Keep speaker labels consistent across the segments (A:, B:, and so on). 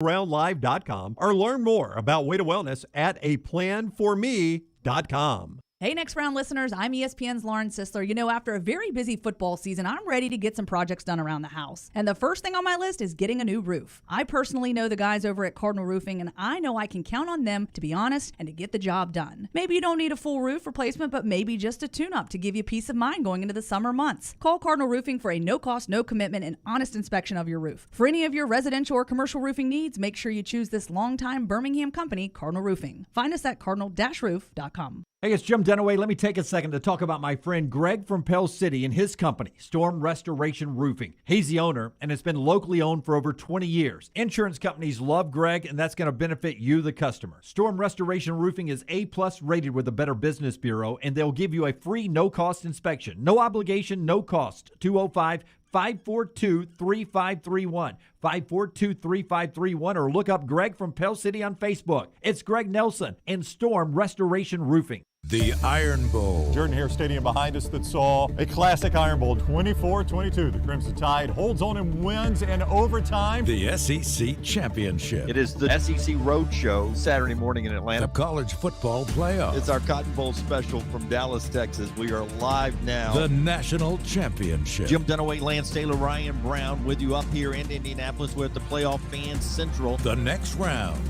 A: nextroundlive.com or learn more about Way to Wellness at aplanforme.com.
B: Hey, Next Round listeners, I'm ESPN's Lauren Sisler. You know, after a very busy football season, I'm ready to get some projects done around the house. And the first thing on my list is getting a new roof. I personally know the guys over at Cardinal Roofing, and I know I can count on them to be honest and to get the job done. Maybe you don't need a full roof replacement, but maybe just a tune-up to give you peace of mind going into the summer months. Call Cardinal Roofing for a no-cost, no-commitment, and honest inspection of your roof. For any of your residential or commercial roofing needs, make sure you choose this longtime Birmingham company, Cardinal Roofing. Find us at cardinal-roof.com.
C: Hey, it's Jim Dunaway. Let me take a second to talk about my friend Greg from Pell City and his company, Storm Restoration Roofing. He's the owner, and it's been locally owned for over 20 years. Insurance companies love Greg, and that's going to benefit you, the customer. Storm Restoration Roofing is A-plus rated with the Better Business Bureau, and they'll give you a free no-cost inspection. No obligation, no cost. 205-542-3531. 542-3531, or look up Greg from Pell City on Facebook. It's Greg Nelson and Storm Restoration Roofing.
D: The Iron Bowl.
A: Jordan Hare Stadium behind us that saw a classic Iron Bowl, 24-22. The Crimson Tide holds on and wins in overtime.
D: The SEC Championship.
E: It is the SEC Road Show Saturday morning in Atlanta.
D: The College Football Playoff.
E: It's our Cotton Bowl special from Dallas, Texas. We are live now.
D: The National Championship.
E: Jim Dunaway, Lance Taylor, Ryan Brown with you up here in Indianapolis. We're at the Playoff Fans Central.
D: The next round.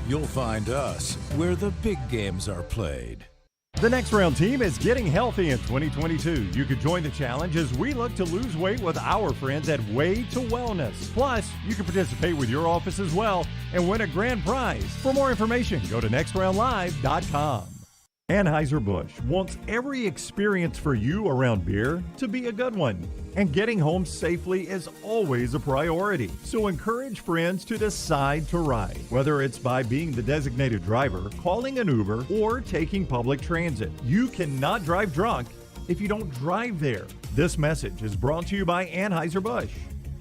D: You'll find us where the big games are played.
A: The Next Round team is getting healthy in 2022. You could join the challenge as we look to lose weight with our friends at Way to Wellness. Plus, you can participate with your office as well and win a grand prize. For more information, go to nextroundlive.com. Anheuser-Busch wants every experience for you around beer to be a good one. And getting home safely is always a priority. So encourage friends to decide to ride, whether it's by being the designated driver, calling an Uber, or taking public transit. You cannot drive drunk if you don't drive there. This message is brought to you by Anheuser-Busch,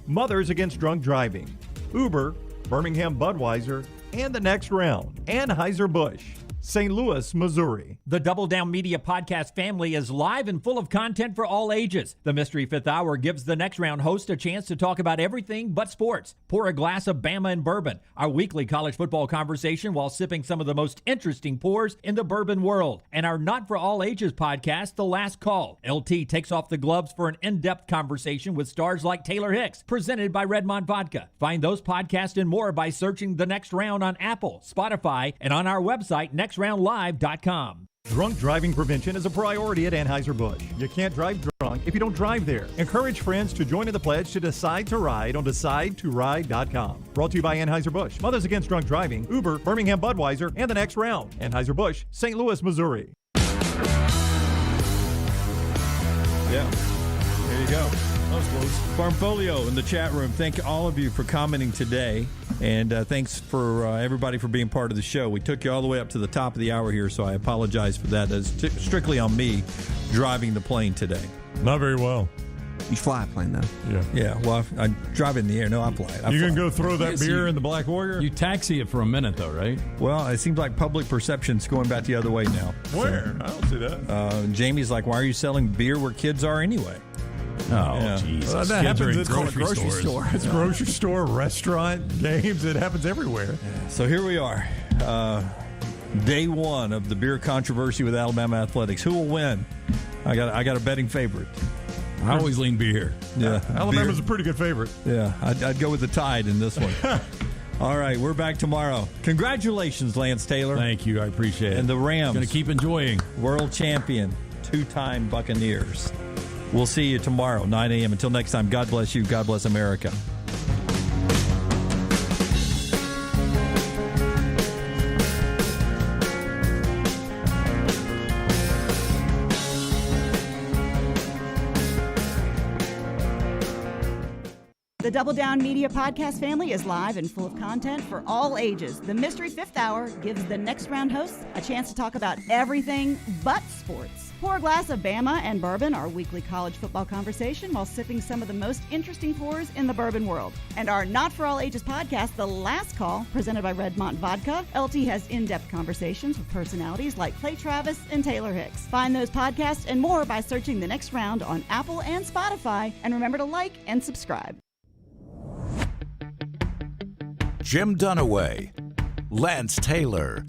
A: Mothers Against Drunk Driving, Uber, Birmingham Budweiser, and the Next Round. Anheuser-Busch, St. Louis, Missouri.
C: The Double Down Media podcast family is live and full of content for all ages. The Mystery Fifth Hour gives the Next Round host a chance to talk about everything but sports. Pour a glass of Bama and bourbon, our weekly college football conversation while sipping some of the most interesting pours in the bourbon world. And our Not For All Ages podcast, The Last Call. LT takes off the gloves for an in-depth conversation with stars like Taylor Hicks, presented by Redmond Vodka. Find those podcasts and more by searching The Next Round on Apple, Spotify, and on our website, nextroundlive.com.
A: Drunk driving prevention is a priority at Anheuser-Busch. You can't drive drunk if you don't drive there. Encourage friends to join in the pledge to decide to ride on decidetορide.com. Brought to you by Anheuser-Busch, Mothers Against Drunk Driving, Uber, Birmingham Budweiser, and the Next Round. Anheuser-Busch, St. Louis, Missouri.
F: Yeah, there you go. Farmfolio in the chat room. Thank all of you for commenting today, and thanks for everybody for being part of the show. We took you all the way up to the top of the hour here, so I apologize for that. That's strictly on me driving the plane today.
A: Not very well.
G: You fly a plane, though.
F: Yeah, well, I drive in the air. No, I fly it.
A: You can go throw that beer in the Black Warrior?
H: You taxi it for a minute, though, right?
F: Well, it seems like public perception's going back the other way now.
A: Where? I don't see that.
F: Jamie's like, why are you selling beer where kids are anyway?
H: Oh, Jesus.
A: Well, that happens at grocery
H: stores.
A: It's grocery store, restaurant, games. It happens everywhere.
F: So here we are. Day one of the beer controversy with Alabama Athletics. Who will win? I got a betting favorite.
H: I always lean beer.
F: Yeah,
A: Alabama's a pretty good favorite.
F: Yeah, I'd go with the Tide in this one. All right, we're back tomorrow. Congratulations, Lance Taylor.
H: Thank you. I appreciate it.
F: And the Rams.
H: Going to keep enjoying.
F: World champion, two-time Buccaneers. We'll see you tomorrow, 9 a.m. Until next time, God bless you. God bless America.
I: The Double Down Media podcast family is live and full of content for all ages. The Mystery Fifth Hour gives the Next Round hosts a chance to talk about everything but sports. Pour a glass of Bama and bourbon, our weekly college football conversation, while sipping some of the most interesting pours in the bourbon world. And our Not For All Ages podcast, The Last Call, presented by Redmond Vodka. LT has in-depth conversations with personalities like Clay Travis and Taylor Hicks. Find those podcasts and more by searching The Next Round on Apple and Spotify. And remember to like and subscribe.
D: Jim Dunaway, Lance Taylor,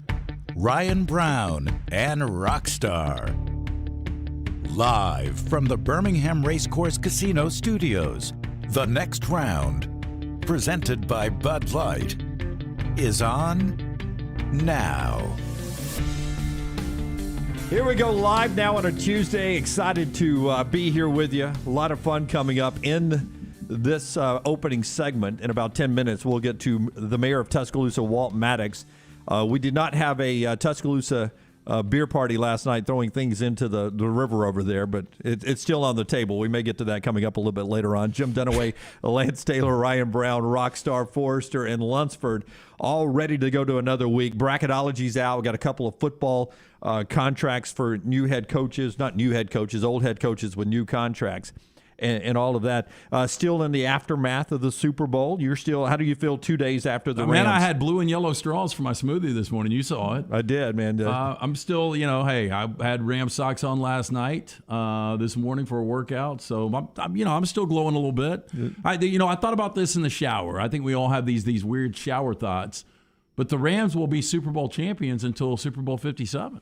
D: Ryan Brown, and Rockstar. Live from the Birmingham Racecourse Casino Studios, the next round, presented by Bud Light, is on now.
F: Here we go live now on a Tuesday. Excited to be here with you. A lot of fun coming up in this opening segment. In about 10 minutes, we'll get to the mayor of Tuscaloosa, Walt Maddox. We did not have a Tuscaloosa beer party last night, throwing things into the river over there, but it's still on the table. We may get to that coming up a little bit later on. Jim Dunaway, Lance Taylor, Ryan Brown, Rockstar, Forrester, and Lunsford all ready to go to another week. Bracketology's out. We got a couple of football contracts for new head coaches, not new head coaches, old head coaches with new contracts. And all of that. Still in the aftermath of the Super Bowl. You're still, how do you feel 2 days after the Rams?
H: Man, I had blue and yellow straws for my smoothie this morning. You saw it.
F: I did, man.
H: I'm still, hey, I had Ram socks on last night, this morning for a workout. So, I'm still glowing a little bit. I thought about this in the shower. I think we all have these weird shower thoughts. But the Rams will be Super Bowl champions until Super Bowl 57.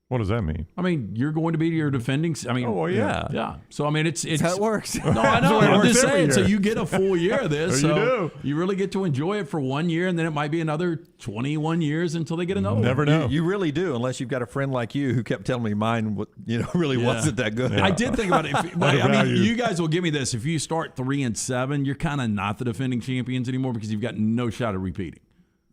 J: What does that mean?
H: I mean, you're going to be your defending. I mean,
J: oh, well, yeah.
H: Yeah. So, I mean, it's
G: how it works.
H: No, I know. I'm just saying.
J: Year.
H: So you get a full year of this.
J: You
H: so
J: do.
H: You really get to enjoy it for 1 year, and then it might be another 21 years until they get another one.
J: Never know.
F: You really do, unless you've got a friend like you who kept telling me mine really wasn't that good.
H: I did think about it. You guys will give me this. If you start 3-7, you're kind of not the defending champions anymore because you've got no shot of repeating.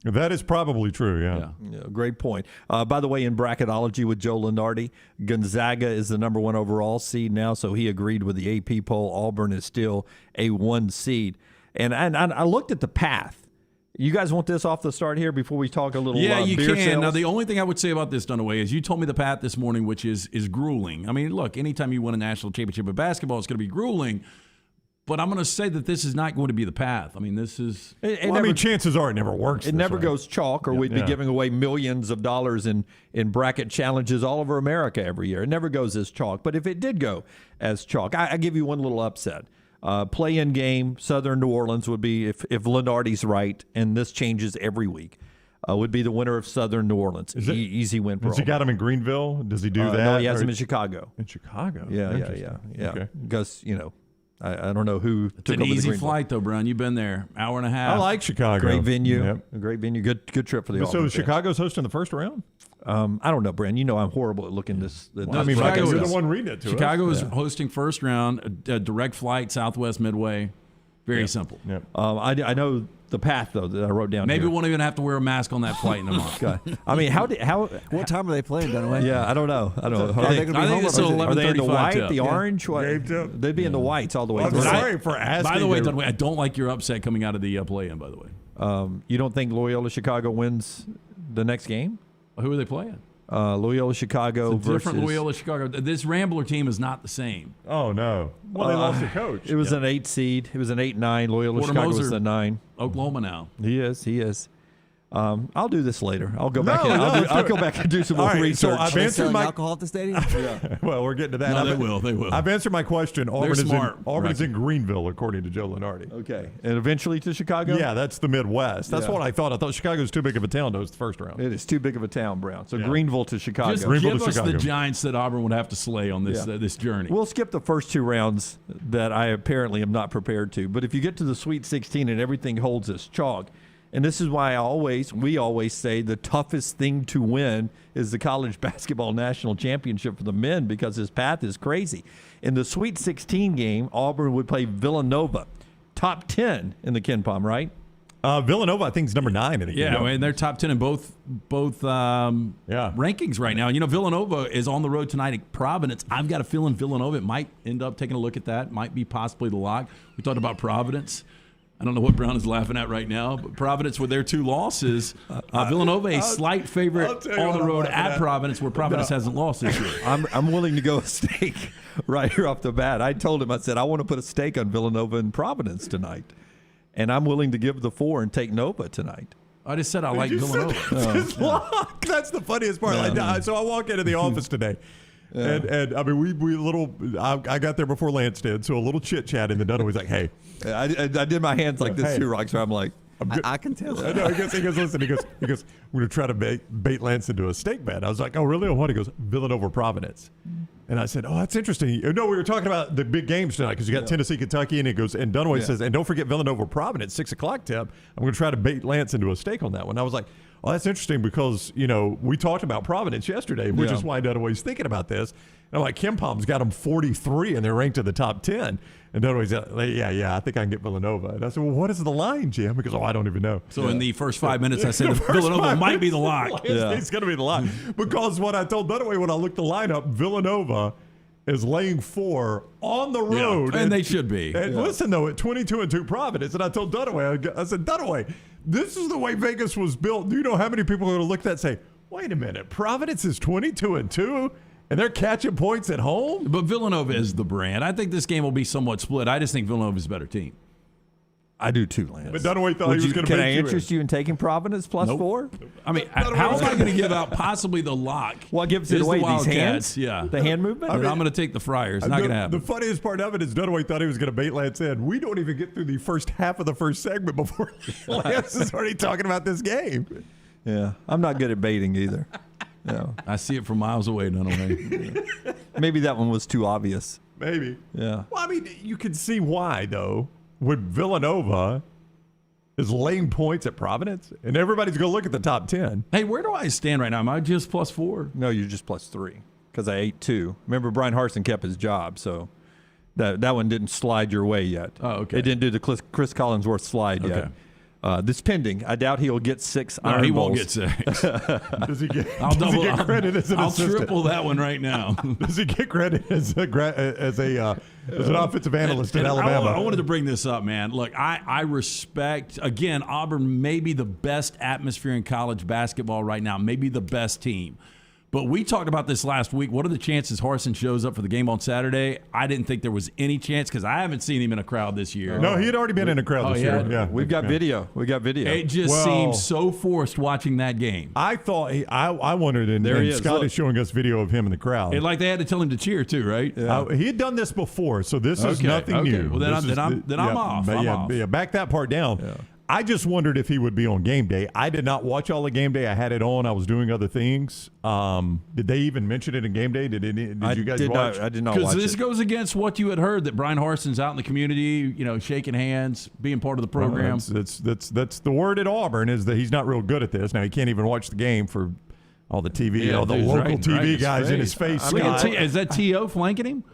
J: That is probably true, yeah.
F: Great point. By the way, in bracketology with Joe Lenardi, Gonzaga is the number 1 overall seed now, so he agreed with the AP poll. Auburn is still a 1 seed. And I looked at the path. You guys want this off the start here before we talk a little
H: you
F: beer
H: can.
F: sales?
H: Now, the only thing I would say about this, Dunaway, is you told me the path this morning, which is grueling. I mean, look, anytime you win a national championship of basketball, it's going to be grueling. But I'm going to say that this is not going to be the path. I mean, this is...
J: chances are it never works.
F: It never goes chalk, or we'd be giving away millions of dollars in bracket challenges all over America every year. It never goes as chalk. But if it did go as chalk, I give you one little upset. Play-in game, Southern New Orleans would be, if Lenardi's right, and this changes every week, would be the winner of Southern New Orleans. Easy win for
J: Has he got him in Greenville? Does he do that?
F: No, he has him in Chicago.
J: In Chicago?
F: Yeah.
J: Okay.
F: Because, I don't know who took
H: It's an
F: over
H: easy
F: the
H: flight, though, Brown. You've been there, hour and a half.
J: I like Chicago.
F: Great venue.
J: Yep.
F: A great venue. Good trip for the Auburn
J: So
F: fans.
J: Chicago's hosting the first round?
F: I don't know, Brand. I'm horrible at looking this.
J: You're
H: Chicago
J: the one reading it to us.
H: Chicago is hosting first round, a direct flight, Southwest Midway. Very simple.
J: Yep.
F: I know the path, though, that I wrote down
H: Maybe
F: here.
H: we won't even have to wear a mask on that flight in a month.
F: I mean, how?
G: What time are they playing, Dunaway?
F: Yeah, I don't know. Are
G: they going to be home?
H: it's
F: Are they in the
H: 11:35
F: white,
H: tip.
F: the orange? What?
J: Game tip.
F: They'd be in the whites all the way
J: I'm
F: through.
J: sorry for asking.
H: By the way, Dunaway, I don't like your upset coming out of the play-in, by the way.
F: You don't think Loyola Chicago wins the next game?
H: Who are they playing?
F: Loyola Chicago
H: It's a
F: versus
H: different Loyola Chicago. This Rambler team is not the same.
J: Oh, no. Well, they lost their coach.
F: It was an 8 seed. It was an 8-9. Loyola
H: Porter
F: Chicago was
H: Moser.
F: the 9.
H: Oklahoma now.
F: He is. I'll do this later. I'll go back.
J: No,
F: I'll go back and do some more
J: All right, so
F: research.
J: I've
G: Are they
J: answered
G: selling
J: my.
G: alcohol at the stadium?
J: Well, we're getting to that.
H: No, they will.
J: I've answered my question. Auburn is
H: smart,
J: Auburn is
H: Rocky.
J: in Greenville, according to Joe Lenardi.
F: Okay, and eventually to Chicago.
J: Yeah, that's the Midwest. That's
F: Yeah.
J: what I thought. I thought Chicago's too big of a town to host the first round.
F: It is too big of a town, Brown. So Greenville to Chicago.
H: Just
J: Greenville
H: give
J: to
H: us the
J: Chicago.
H: Giants that Auburn would have to slay on this this journey.
F: We'll skip the first 2 rounds that I apparently am not prepared to. But if you get to the Sweet 16 and everything holds as chalk, and this is why we always say the toughest thing to win is the college basketball national championship for the men, because his path is crazy. In the Sweet 16 game, Auburn would play Villanova, top 10 in the Ken Pom, right?
J: Villanova, I think, is number 9 in the game.
H: and they're top 10 in both rankings right now. Villanova is on the road tonight at Providence. I've got a feeling Villanova might end up taking a look at that. Might be possibly the lock. We talked about Providence. I don't know what Brown is laughing at right now, but Providence with their 2 losses, Villanova a slight favorite on the road at Providence, where Providence hasn't lost this year.
F: I'm willing to go a stake right here off the bat. I told him, I said, I want to put a stake on Villanova and Providence tonight, and I'm willing to give the 4 and take Nova tonight.
H: I just said I like Villanova.
J: Lock. That's the funniest part. So I walk into the office today. And I mean, I got there before Lance did, so a little chit chat, and then Dunaway's like, "Hey,"
F: I did my hands like this too, Rock. So I'm like,
G: I can tell.
J: I know. He goes, listen. He goes, we're going to try to bait Lance into a steak bet. I was like, oh, really? What? He goes, Villanova, Providence. And I said, oh, that's interesting. No, we were talking about the big games tonight because you got Tennessee, Kentucky, and it goes. And Dunaway says, and don't forget Villanova, Providence, 6 o'clock tip. I'm going to try to bait Lance into a steak on that one. I was like, oh, that's interesting because we talked about Providence yesterday, which is why Dunaway's thinking about this. And I'm like, Kim Palm's got them 43, and they're ranked in the top 10. And Dunaway's like, yeah, I think I can get Villanova. And I said, well, what is the line, Jim? Because I don't even know.
H: So in the first 5 minutes, I said Villanova might be the lock.
J: It's going to be the lock because what I told Dunaway when I looked the lineup, Villanova is laying 4 on the road.
H: And they should be.
J: And listen, though, at 22-2 Providence, and I told Dunaway, I said, Dunaway, this is the way Vegas was built. Do you know how many people are going to look at that and say, wait a minute, Providence is 22-2, and they're catching points at home?
H: But Villanova is the brand. I think this game will be somewhat split. I just think Villanova is a better team.
F: I do too, Lance.
J: But Dunaway thought he was going to
G: Can I interest you in taking Providence plus 4?
H: I mean, how am I going to give out possibly the lock?
G: What gives it away? These hands?
H: Yeah.
G: The hand movement?
H: I'm going to take the Friars. Not going to happen.
J: The funniest part of it is Dunaway thought he was going to bait Lance in. We don't even get through the first half of the first segment before Lance is already talking about this game.
F: Yeah. I'm not good at baiting either. Yeah.
H: I see it from miles away, Dunaway.
F: Maybe that one was too obvious.
J: Maybe.
F: Yeah.
J: Well, I mean, you can see why, though. When Villanova is laying points at Providence, and everybody's going to look at the top 10.
H: Hey, where do I stand right now? Am I just plus 4?
F: No, you're just plus 3 because I ate 2. Remember, Brian Harsin kept his job, so that one didn't slide your way yet.
H: Oh, okay.
F: It didn't do the Chris Collinsworth slide yet. This pending. I doubt he'll get 6 Iron
H: he
F: Bowls.
H: won't get 6.
J: Does he get,
H: I'll
J: get credit as an assistant?
H: I'll triple that one right now.
J: Does he get credit as an offensive analyst in Alabama?
H: I wanted to bring this up, man. Look, I respect, again, Auburn may be the best atmosphere in college basketball right now, maybe the best team. But we talked about this last week. What are the chances Harsin shows up for the game on Saturday? I didn't think there was any chance because I haven't seen him in a crowd this year.
J: No, he had already been in a crowd this year. Yeah,
F: We've got video.
H: It just seems so forced watching that game.
J: I thought I wondered, and Scott is showing us video of him in the crowd.
H: And like they had to tell him to cheer too, right?
J: Yeah. He had done this before, so this is nothing new.
H: Well, then I'm off. I'm off.
J: Yeah, back that part down. Yeah. I just wondered if he would be on game day. I did not watch all the game day. I had it on. I was doing other things. Did they even mention it in game day? Did you guys watch?
F: I did not watch it.
H: Because this goes against what you had heard, that Brian Harsin's out in the community, shaking hands, being part of the program.
J: That's the word at Auburn is that he's not real good at this. Now, he can't even watch the game for all the TV, all the local TV guys in his face.
H: Is that T.O. flanking him?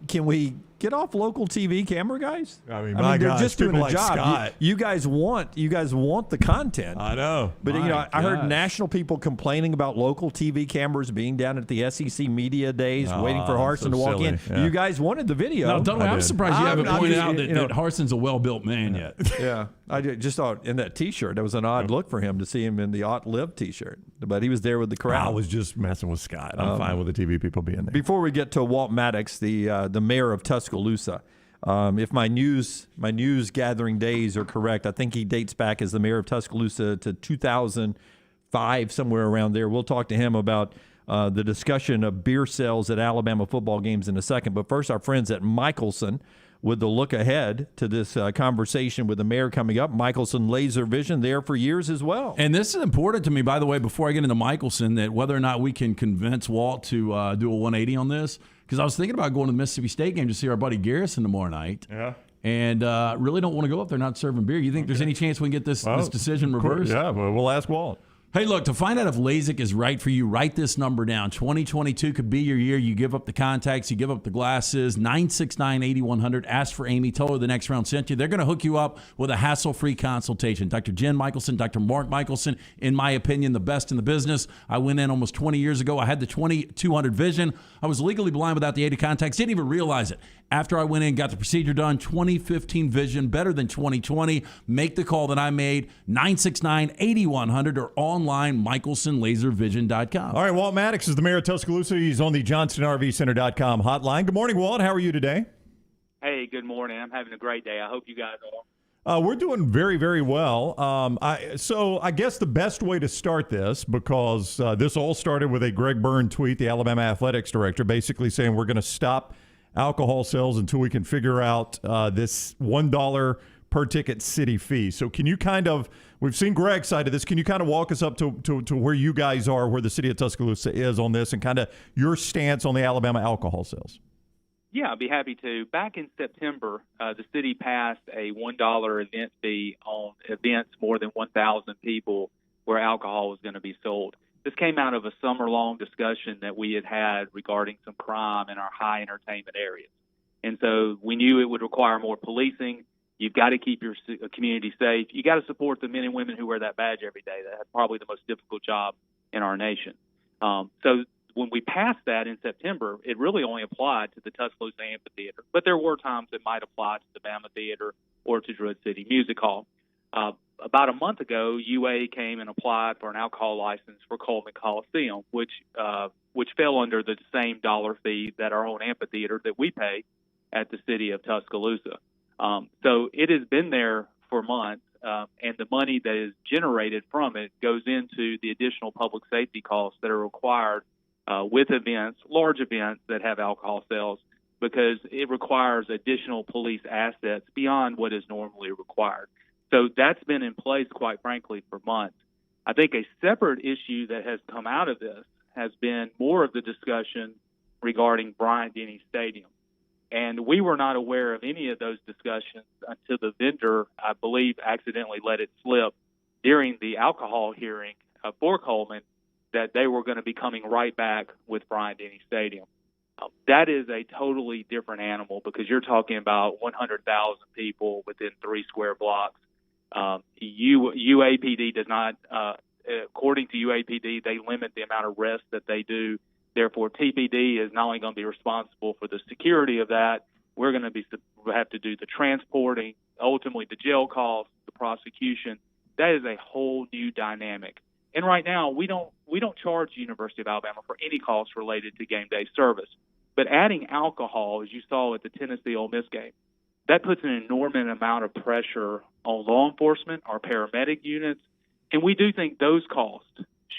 F: Can we get off local TV camera guys?
J: I mean, they're just doing a job.
F: Scott. You guys want the content.
J: I know.
F: But I heard national people complaining about local TV cameras being down at the SEC media days, waiting for Harsin to walk in. Yeah. You guys wanted the video.
H: No, I'm surprised you haven't pointed out that Harsin's a well-built man yet.
F: Yeah, I just thought in that T-shirt, it was an odd look for him to see him in the Ought Live T-shirt, but he was there with the crowd.
J: I was just messing with Scott. I'm fine with the TV people being there.
F: Before we get to Walt Maddox, the mayor of Tuscaloosa, if my news gathering days are correct, I think he dates back as the mayor of Tuscaloosa to 2005, somewhere around there. We'll talk to him about the discussion of beer sales at Alabama football games in a second. But first, our friends at Michelson with the look ahead to this conversation with the mayor coming up. Michelson Laser Vision there for years as well.
H: And this is important to me, by the way, before I get into Michelson, that whether or not we can convince Walt to do a 180 on this, because I was thinking about going to the Mississippi State game to see our buddy Garrison tomorrow night. Yeah. And really don't want to go up there not serving beer. You think there's any chance we can get this decision reversed?
J: Yeah, well, we'll ask Walt.
H: Hey, look, to find out if LASIK is right for you, write this number down. 2022 could be your year. You give up the contacts, you give up the glasses. 969-8100. Ask for Amy. Tell her the next round sent you. They're going to hook you up with a hassle-free consultation. Dr. Jen Michelson, Dr. Mark Michelson, in my opinion, the best in the business. I went in almost 20 years ago. I had the 20/200 vision. I was legally blind without the aid of contacts. Didn't even realize it. After I went in, got the procedure done, 2015 vision, better than 2020. Make the call that I made, 969-8100 or online, michelsonlaservision.com.
J: All right, Walt Maddox is the mayor of Tuscaloosa. He's on the JohnstonRVCenter.com hotline. Good morning, Walt. How are you today?
K: Hey, good morning. I'm having a great day. I hope you guys are.
J: We're doing very, very well. So I guess the best way to start this, because this all started with a Greg Byrne tweet, the Alabama athletics director, basically saying we're going to stop alcohol sales until we can figure out this $1 per ticket city fee. So can you we've seen Greg's side of this. Can you kind of walk us up to where you guys are, where the city of Tuscaloosa is on this, and kind of your stance on the Alabama alcohol sales?
K: Yeah, I'd be happy to. Back in September, the city passed a $1 event fee on events more than 1,000 people where alcohol was going to be sold. This came out of a summer-long discussion that we had regarding some crime in our high entertainment areas. And so we knew it would require more policing. You've got to keep your community safe. You got to support the men and women who wear that badge every day. That's probably the most difficult job in our nation. So when we passed that in September, it really only applied to the Tuscaloosa Amphitheater. But there were times it might apply to the Bama Theater or to Druid City Music Hall. About a month ago, UA came and applied for an alcohol license for Coleman Coliseum, which fell under the same dollar fee that our own amphitheater that we pay at the city of Tuscaloosa. So it has been there for months, and the money that is generated from it goes into the additional public safety costs that are required with events, large events that have alcohol sales, because it requires additional police assets beyond what is normally required. So that's been in place, quite frankly, for months. I think a separate issue that has come out of this has been more of the discussion regarding Bryant-Denny Stadium. And we were not aware of any of those discussions until the vendor, I believe, accidentally let it slip during the alcohol hearing for Coleman that they were going to be coming right back with Bryant-Denny Stadium. That is a totally different animal because you're talking about 100,000 people within 3 square blocks. UAPD does not, according to UAPD, they limit the amount of arrests that they do. Therefore, TPD is not only going to be responsible for the security of that, we're going to have to do the transporting, ultimately the jail costs, the prosecution. That is a whole new dynamic. And right now, we don't charge the University of Alabama for any costs related to game day service. But adding alcohol, as you saw at the Tennessee Ole Miss game, that puts an enormous amount of pressure on law enforcement, our paramedic units, and we do think those costs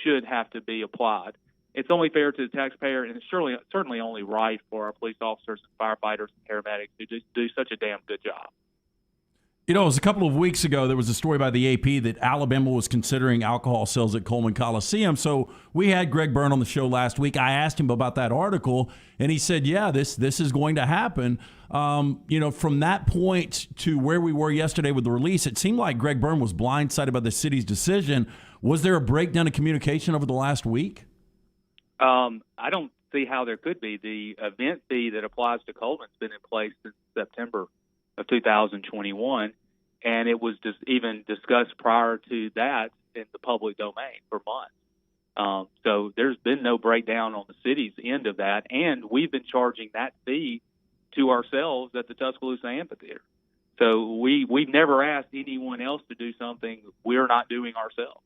K: should have to be applied. It's only fair to the taxpayer, and it's certainly only right for our police officers and firefighters and paramedics who just do such a damn good job.
H: You know, it was a couple of weeks ago, there was a story by the AP that Alabama was considering alcohol sales at Coleman Coliseum. So we had Greg Byrne on the show last week. I asked him about that article, and he said, yeah, this is going to happen. From that point to where we were yesterday with the release, it seemed like Greg Byrne was blindsided by the city's decision. Was there a breakdown in communication over the last week?
K: I don't see how there could be. The event fee that applies to Coleman's been in place since September of 2021, and it was just even discussed prior to that in the public domain for months. So there's been no breakdown on the city's end of that, and we've been charging that fee to ourselves at the Tuscaloosa Amphitheater. So we've never asked anyone else to do something we're not doing ourselves.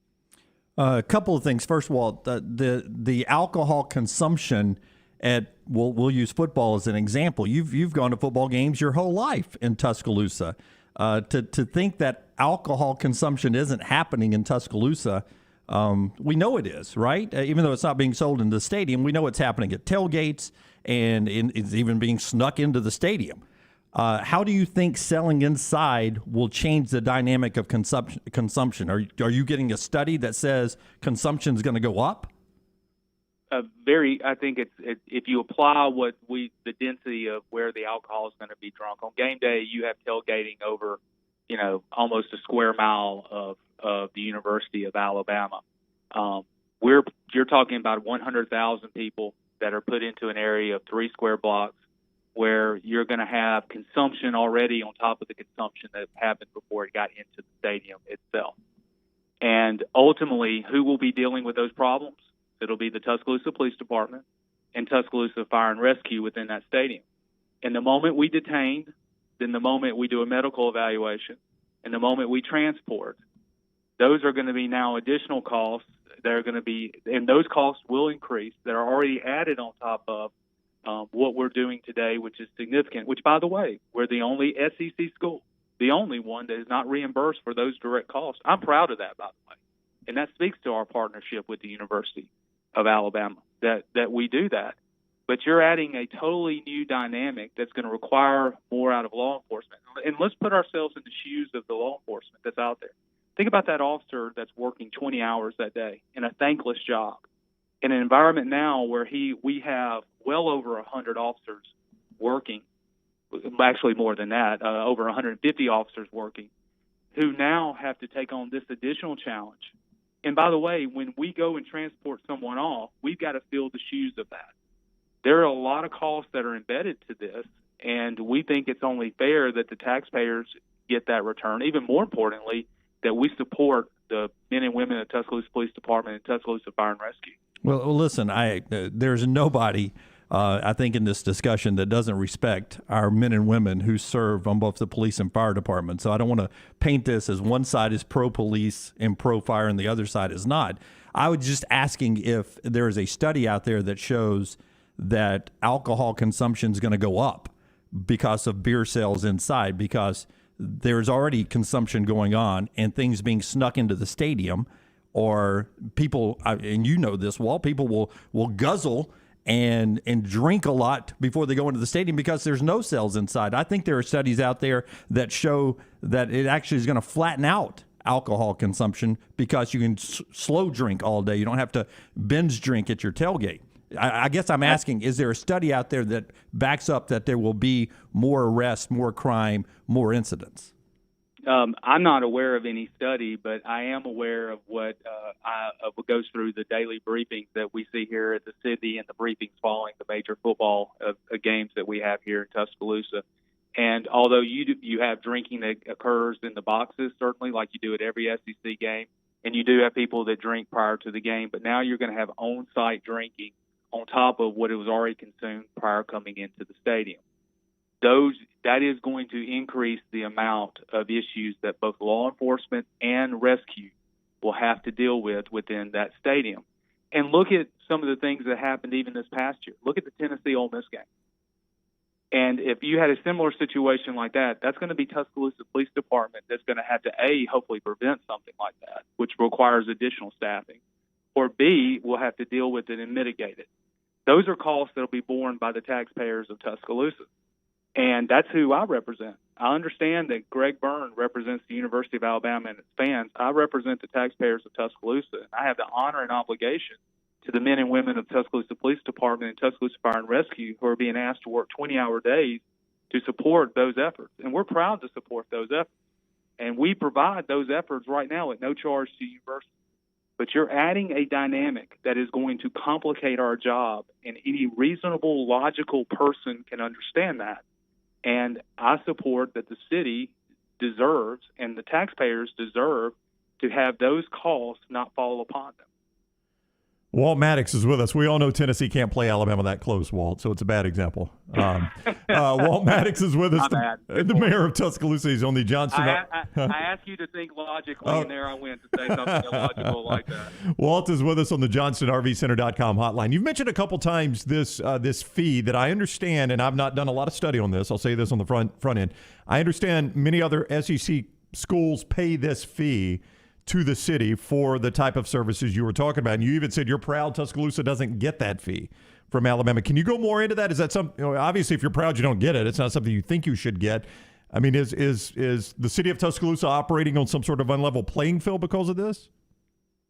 G: A couple of things. First of all, the alcohol consumption at we'll use football as an example. You've gone to football games your whole life in Tuscaloosa. To think that alcohol consumption isn't happening in Tuscaloosa, we know it is, right? Even though it's not being sold in the stadium, we know it's happening at tailgates and it's even being snuck into the stadium. How do you think selling inside will change the dynamic of consumption? Are you getting a study that says consumption is going to go up?
K: I think it's if you apply the density of where the alcohol is going to be drunk on game day, you have tailgating over, almost a square mile of the University of Alabama. You're talking about 100,000 people that are put into an area of 3 square blocks, where you're going to have consumption already on top of the consumption that happened before it got into the stadium itself. And ultimately, who will be dealing with those problems? It'll be the Tuscaloosa Police Department and Tuscaloosa Fire and Rescue within that stadium. And the moment we detain, then the moment we do a medical evaluation, and the moment we transport, those are going to be now additional costs that are going to be, and those costs will increase, that are already added on top of what we're doing today, which is significant, which, by the way, we're the only SEC school, the only one that is not reimbursed for those direct costs. I'm proud of that, by the way. And that speaks to our partnership with the University of Alabama, that we do that. But you're adding a totally new dynamic that's going to require more out of law enforcement. And let's put ourselves in the shoes of the law enforcement that's out there. Think about that officer that's working 20 hours that day in a thankless job, in an environment now where we have well over 100 officers working, actually more than that, over 150 officers working, who now have to take on this additional challenge. And by the way, when we go and transport someone off, we've got to fill the shoes of that. There are a lot of costs that are embedded to this, and we think it's only fair that the taxpayers get that return. Even more importantly, that we support the men and women of Tuscaloosa Police Department and Tuscaloosa Fire and Rescue.
G: Well, listen, there's nobody, I think, in this discussion that doesn't respect our men and women who serve on both the police and fire department. So I don't want to paint this as one side is pro-police and pro-fire and the other side is not. I was just asking if there is a study out there that shows that alcohol consumption is going to go up because of beer sales inside, because there's already consumption going on and things being snuck into the stadium, or people, and you know this, Walt, people will guzzle and drink a lot before they go into the stadium because there's no sales inside. I think there are studies out there that show that it actually is going to flatten out alcohol consumption because you can slow drink all day. You don't have to binge drink at your tailgate. I guess I'm asking, is there a study out there that backs up that there will be more arrests, more crime, more incidents?
K: I'm not aware of any study, but I am aware of what goes through the daily briefings that we see here at the city and the briefings following the major football games that we have here in Tuscaloosa. And although you have drinking that occurs in the boxes, certainly like you do at every SEC game, and you do have people that drink prior to the game, but now you're going to have on-site drinking on top of what it was already consumed prior coming into the stadium. That is going to increase the amount of issues that both law enforcement and rescue will have to deal with within that stadium. And look at some of the things that happened even this past year. Look at the Tennessee Ole Miss game. And if you had a similar situation like that, that's going to be Tuscaloosa Police Department that's going to have to, A, hopefully prevent something like that, which requires additional staffing, or B, will have to deal with it and mitigate it. Those are costs that will be borne by the taxpayers of Tuscaloosa. And that's who I represent. I understand that Greg Byrne represents the University of Alabama and its fans. I represent the taxpayers of Tuscaloosa, and I have the honor and obligation to the men and women of Tuscaloosa Police Department and Tuscaloosa Fire and Rescue who are being asked to work 20-hour days to support those efforts. And we're proud to support those efforts. And we provide those efforts right now at no charge to the university. But you're adding a dynamic that is going to complicate our job, and any reasonable, logical person can understand that. And I support that the city deserves and the taxpayers deserve to have those costs not fall upon them.
J: Walt Maddox is with us. We all know Tennessee can't play Alabama that close, Walt, so it's a bad example. Walt Maddox is with us, the mayor of Tuscaloosa. He's on the Johnson.
K: I asked you to think logically, and there I went to say something illogical like that.
J: Walt is with us on the JohnstonRVCenter.com hotline. You've mentioned a couple times this fee that I understand, and I've not done a lot of study on this. I'll say this on the front end. I understand many other SEC schools pay this fee to the city for the type of services you were talking about. And you even said you're proud Tuscaloosa doesn't get that fee from Alabama. Can you go more into that? Is that something, obviously if you're proud you don't get it, it's not something you think you should get. I mean, is the city of Tuscaloosa operating on some sort of unlevel playing field because of this?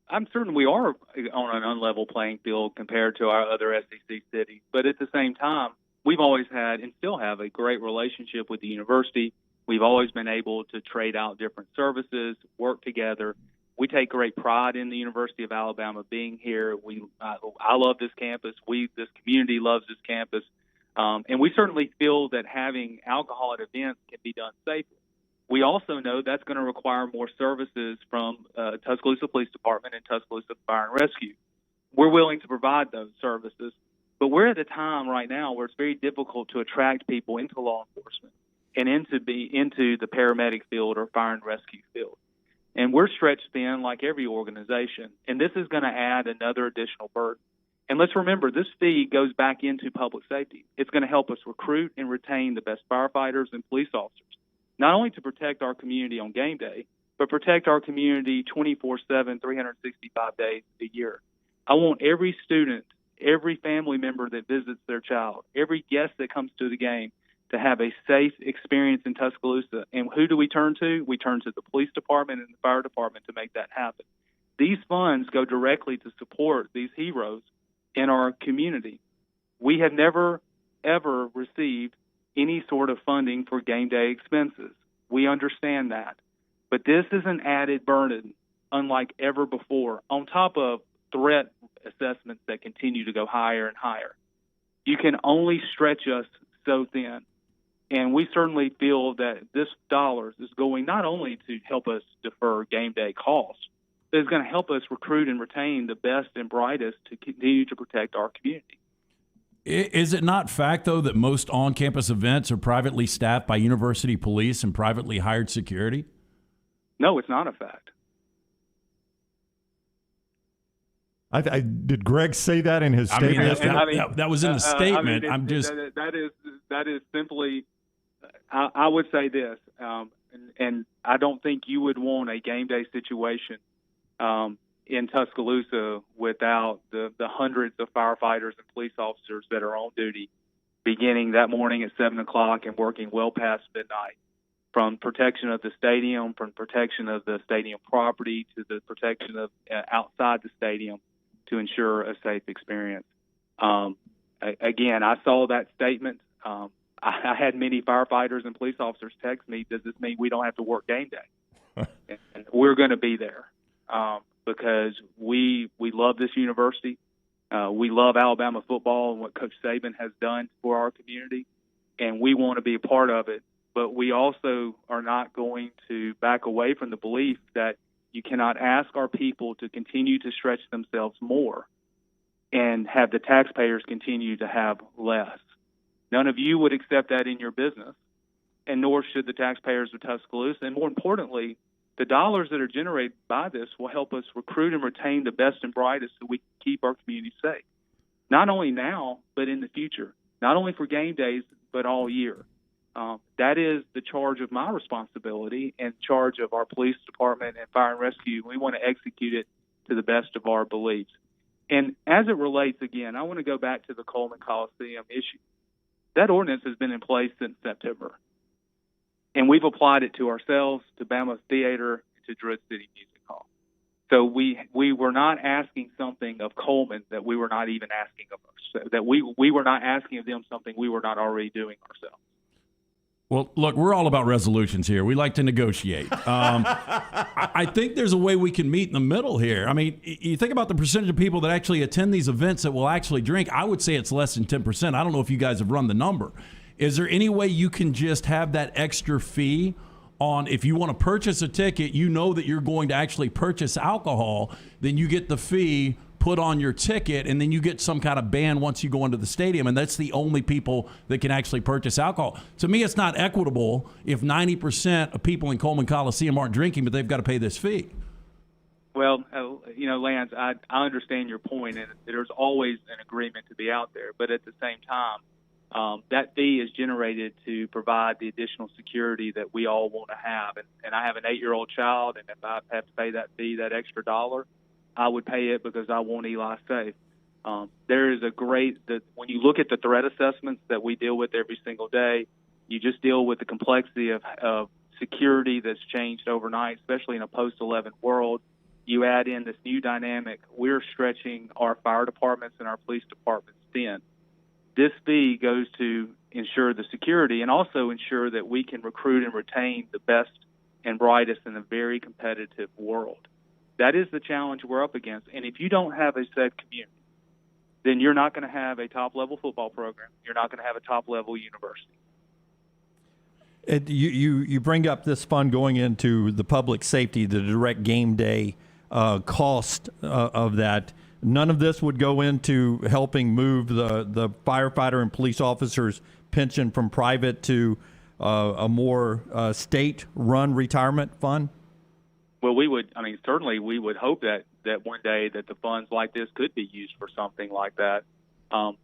K: I'm certain we are on an unlevel playing field compared to our other SEC cities. But at the same time, we've always had and still have a great relationship with the university. We've always been able to trade out different services, work together. We take great pride in the University of Alabama being here. I love this campus. This community loves this campus. And we certainly feel that having alcohol at events can be done safely. We also know that's going to require more services from Tuscaloosa Police Department and Tuscaloosa Fire and Rescue. We're willing to provide those services, but we're at a time right now where it's very difficult to attract people into law enforcement and into the paramedic field or fire and rescue field. And we're stretched thin like every organization, and this is going to add another additional burden. And let's remember, this fee goes back into public safety. It's going to help us recruit and retain the best firefighters and police officers, not only to protect our community on game day, but protect our community 24/7, 365 days a year. I want every student every family member that visits their child, every guest that comes to the game, to have a safe experience in Tuscaloosa. And who do we turn to? We turn to the police department and the fire department to make that happen. These funds go directly to support these heroes in our community. We have never, ever received any sort of funding for game day expenses. We understand that. But this is an added burden, unlike ever before, on top of threat assessments that continue to go higher and higher. You can only stretch us so thin. And we certainly feel that this dollars is going not only to help us defer game day costs, but it's going to help us recruit and retain the best and brightest to continue to protect our community.
H: Is it not fact, though, that most on-campus events are privately staffed by university police and privately hired security?
K: No, it's not a fact.
J: Did Greg say that in his statement?
H: That was in the statement.
K: That is simply. I would say this, and I don't think you would want a game day situation in Tuscaloosa without the hundreds of firefighters and police officers that are on duty beginning that morning at 7 o'clock and working well past midnight, from protection of the stadium, from protection of the stadium property to the protection of outside the stadium to ensure a safe experience. Again, I saw that statement. I had many firefighters and police officers text me, does this mean we don't have to work game day? And we're going to be there because we love this university. We love Alabama football and what Coach Saban has done for our community, and we want to be a part of it. But we also are not going to back away from the belief that you cannot ask our people to continue to stretch themselves more and have the taxpayers continue to have less. None of you would accept that in your business, and nor should the taxpayers of Tuscaloosa. And more importantly, the dollars that are generated by this will help us recruit and retain the best and brightest so we can keep our community safe, not only now, but in the future, not only for game days, but all year. That is the charge of my responsibility and charge of our police department and fire and rescue. We want to execute it to the best of our beliefs. And as it relates, again, I want to go back to the Coleman Coliseum issue. That ordinance has been in place since September, and we've applied it to ourselves, to Bama Theater, to Druid City Music Hall. So we were not asking something of Coleman that we were not even asking of us, that we were not asking of them something we were not already doing ourselves.
H: Well, look, we're all about resolutions here. We like to negotiate. I think there's a way we can meet in the middle here. I mean, you think about the percentage of people that actually attend these events that will actually drink. I would say it's less than 10%. I don't know if you guys have run the number. Is there any way you can just have that extra fee on if you want to purchase a ticket, you know that you're going to actually purchase alcohol, then you get the fee put on your ticket, and then you get some kind of ban once you go into the stadium, and that's the only people that can actually purchase alcohol. To me, it's not equitable if 90% of people in Coleman Coliseum aren't drinking, but they've got to pay this fee.
K: Well, Lance, I understand your point, and there's always an agreement to be out there. But at the same time, that fee is generated to provide the additional security that we all want to have. And I have an 8-year-old child, and if I have to pay that fee, that extra $1, I would pay it because I want Eli safe. There is when you look at the threat assessments that we deal with every single day, you just deal with the complexity of security that's changed overnight, especially in a post-11 world. You add in this new dynamic. We're stretching our fire departments and our police departments thin. This fee goes to ensure the security and also ensure that we can recruit and retain the best and brightest in a very competitive world. That is the challenge we're up against. And if you don't have a safe community, then you're not going to have a top-level football program. You're not going to have a top-level university.
G: You bring up this fund going into the public safety, the direct game day cost of that. None of this would go into helping move the firefighter and police officers' pension from private to a more state-run retirement fund?
K: Well, certainly we would hope that one day that the funds like this could be used for something like that,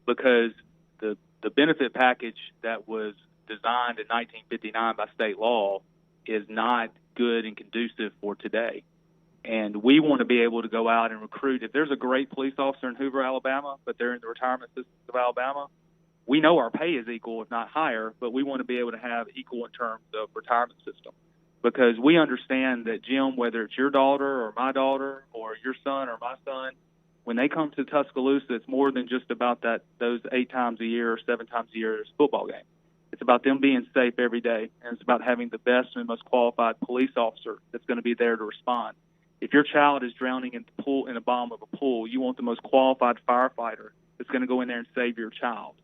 K: because the benefit package that was designed in 1959 by state law is not good and conducive for today. And we want to be able to go out and recruit. If there's a great police officer in Hoover, Alabama, but they're in the retirement systems of Alabama, we know our pay is equal, if not higher, but we want to be able to have equal in terms of retirement system. Because we understand that, Jim, whether it's your daughter or my daughter or your son or my son, when they come to Tuscaloosa, it's more than just about those 8 times a year or 7 times a year football game. It's about them being safe every day, and it's about having the best and most qualified police officer that's going to be there to respond. If your child is drowning in the bottom of a pool, you want the most qualified firefighter that's going to go in there and save your child.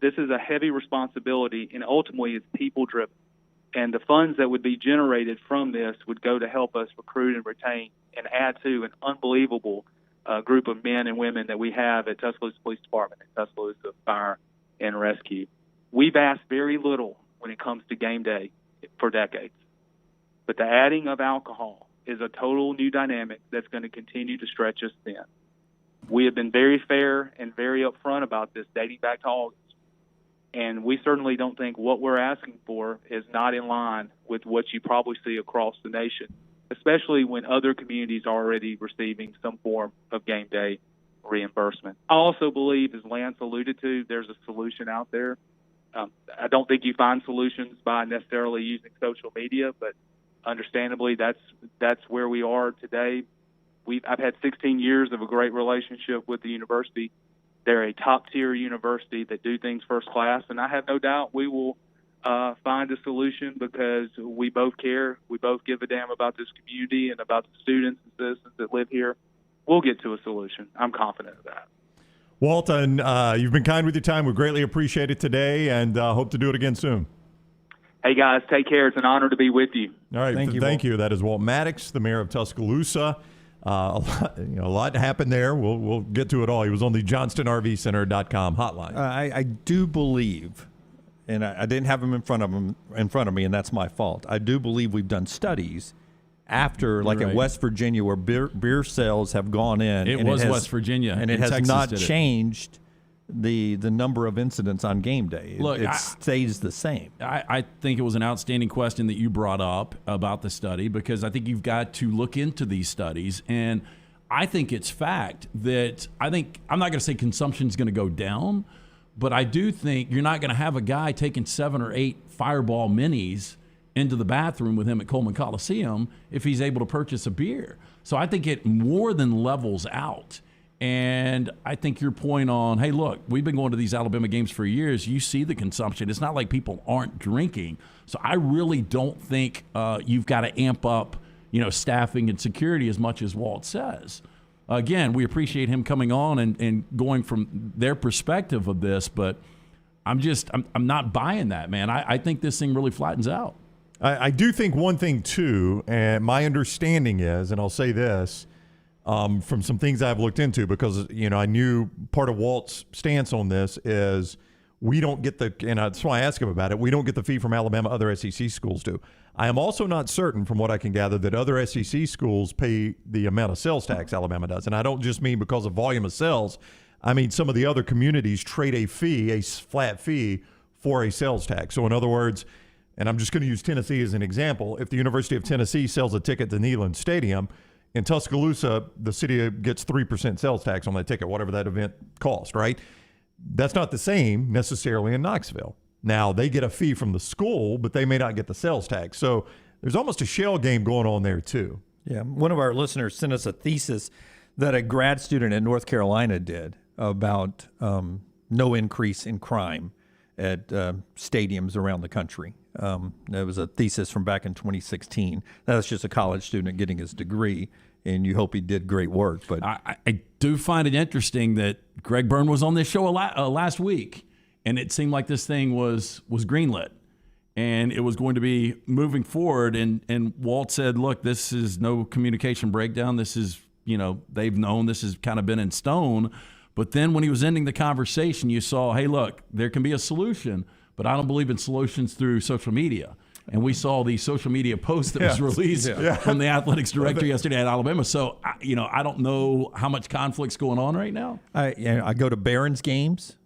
K: This is a heavy responsibility, and ultimately it's people-driven. And the funds that would be generated from this would go to help us recruit and retain and add to an unbelievable group of men and women that we have at Tuscaloosa Police Department and Tuscaloosa Fire and Rescue. We've asked very little when it comes to game day for decades. But the adding of alcohol is a total new dynamic that's going to continue to stretch us thin. We have been very fair and very upfront about this dating back to August. And we certainly don't think what we're asking for is not in line with what you probably see across the nation, especially when other communities are already receiving some form of game day reimbursement. I also believe, as Lance alluded to, there's a solution out there. I don't think you find solutions by necessarily using social media, but understandably, that's where we are today. I've had 16 years of a great relationship with the university. They're a top-tier university that do things first class, and I have no doubt we will find a solution because we both care. We both give a damn about this community and about the students and citizens that live here. We'll get to a solution. I'm confident of that.
J: Walton, you've been kind with your time. We greatly appreciate it today, and hope to do it again soon.
K: Hey, guys, take care. It's an honor to be with you.
J: All right, thank you. That is Walt Maddox, the mayor of Tuscaloosa. A lot happened there. We'll get to it all. He was on the JohnstonRVCenter.com hotline.
G: I do believe, and I didn't have him in front of me, and that's my fault. I do believe we've done studies after, in West Virginia, where beer sales have gone in.
H: It was West Virginia,
G: and it has
H: Texas
G: not changed the number of incidents on game day.
H: Look,
G: it stays the same.
H: I think it was an outstanding question that you brought up about the study, because I think you've got to look into these studies. And I think it's fact that I'm not going to say consumption is going to go down, but I do think you're not going to have a guy taking 7 or 8 Fireball minis into the bathroom with him at Coleman Coliseum if he's able to purchase a beer. So I think it more than levels out. And I think your point on, hey, look, we've been going to these Alabama games for years. You see the consumption. It's not like people aren't drinking. So I really don't think you've got to amp up, staffing and security as much as Walt says. Again, we appreciate him coming on and going from their perspective of this, but I'm not buying that, man. I think this thing really flattens out.
J: I do think one thing, too, and my understanding is, and I'll say this, from some things I've looked into, because, I knew part of Walt's stance on this is we don't get and that's why I asked him about it, we don't get the fee from Alabama, other SEC schools do. I am also not certain, from what I can gather, that other SEC schools pay the amount of sales tax Alabama does. And I don't just mean because of volume of sales. I mean, some of the other communities trade a flat fee for a sales tax. So in other words, and I'm just going to use Tennessee as an example, if the University of Tennessee sells a ticket to Neyland Stadium, in Tuscaloosa, the city gets 3% sales tax on that ticket, whatever that event cost, right? That's not the same necessarily in Knoxville. Now, they get a fee from the school, but they may not get the sales tax. So there's almost a shell game going on there, too.
G: Yeah. One of our listeners sent us a thesis that a grad student in North Carolina did about no increase in crime at stadiums around the country. That was a thesis from back in 2016. That was just a college student getting his degree, and you hope he did great work. But
H: I do find it interesting that Greg Byrne was on this show last week, and it seemed like this thing was greenlit, and it was going to be moving forward. And Walt said, look, this is no communication breakdown. This is, they've known this has kind of been in stone. But then when he was ending the conversation, you saw, hey, look, there can be a solution, but I don't believe in solutions through social media. And we saw the social media post that was released from the athletics director yesterday at Alabama. So, I don't know how much conflict's going on right now.
G: I go to Barron's games.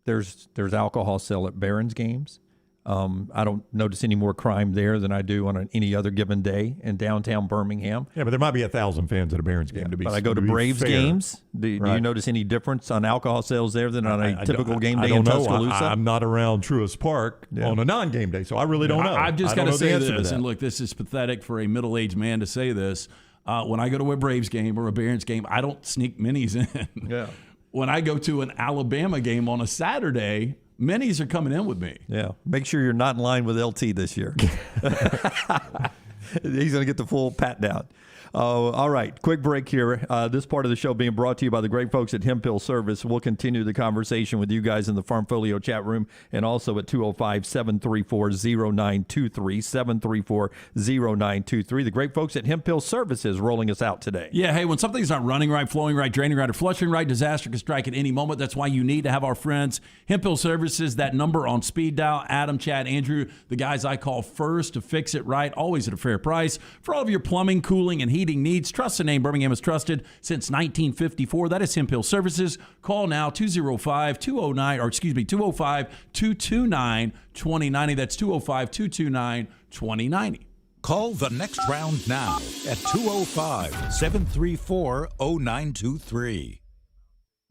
G: There's alcohol sale at Barron's games. I don't notice any more crime there than I do on any other given day in downtown Birmingham.
J: Yeah, but there might be 1,000 fans at a Barons game.
G: But I go to Braves games. Do you notice any difference on alcohol sales there than on a typical game day in Tuscaloosa?
J: I'm not around Truist Park on a non-game day, so I really don't know.
H: I've just got to say this, and look, this is pathetic for a middle-aged man to say this. When I go to a Braves game or a Barons game, I don't sneak minis in.
G: Yeah.
H: When I go to an Alabama game on a Saturday, minis are coming in with me.
G: Yeah. Make sure you're not in line with LT this year. He's going to get the full pat down. All right. Quick break here. This part of the show being brought to you by the great folks at Hemp Hill Service. We'll continue the conversation with you guys in the Farmfolio chat room and also at 205-734-0923, 734-0923. The great folks at Hemp Hill Services rolling us out today.
H: Yeah, hey, when something's not running right, flowing right, draining right, or flushing right, disaster can strike at any moment. That's why you need to have our friends, Hemp Hill Services, that number on speed dial. Adam, Chad, Andrew, the guys I call first to fix it right, always at a fair price. For all of your plumbing, cooling, and heating needs, trust the name Birmingham has trusted since 1954. That is Hemp Hill Services. Call now 205-229-2090. That's 205-229-2090.
D: Call the next round now at 205-734-0923.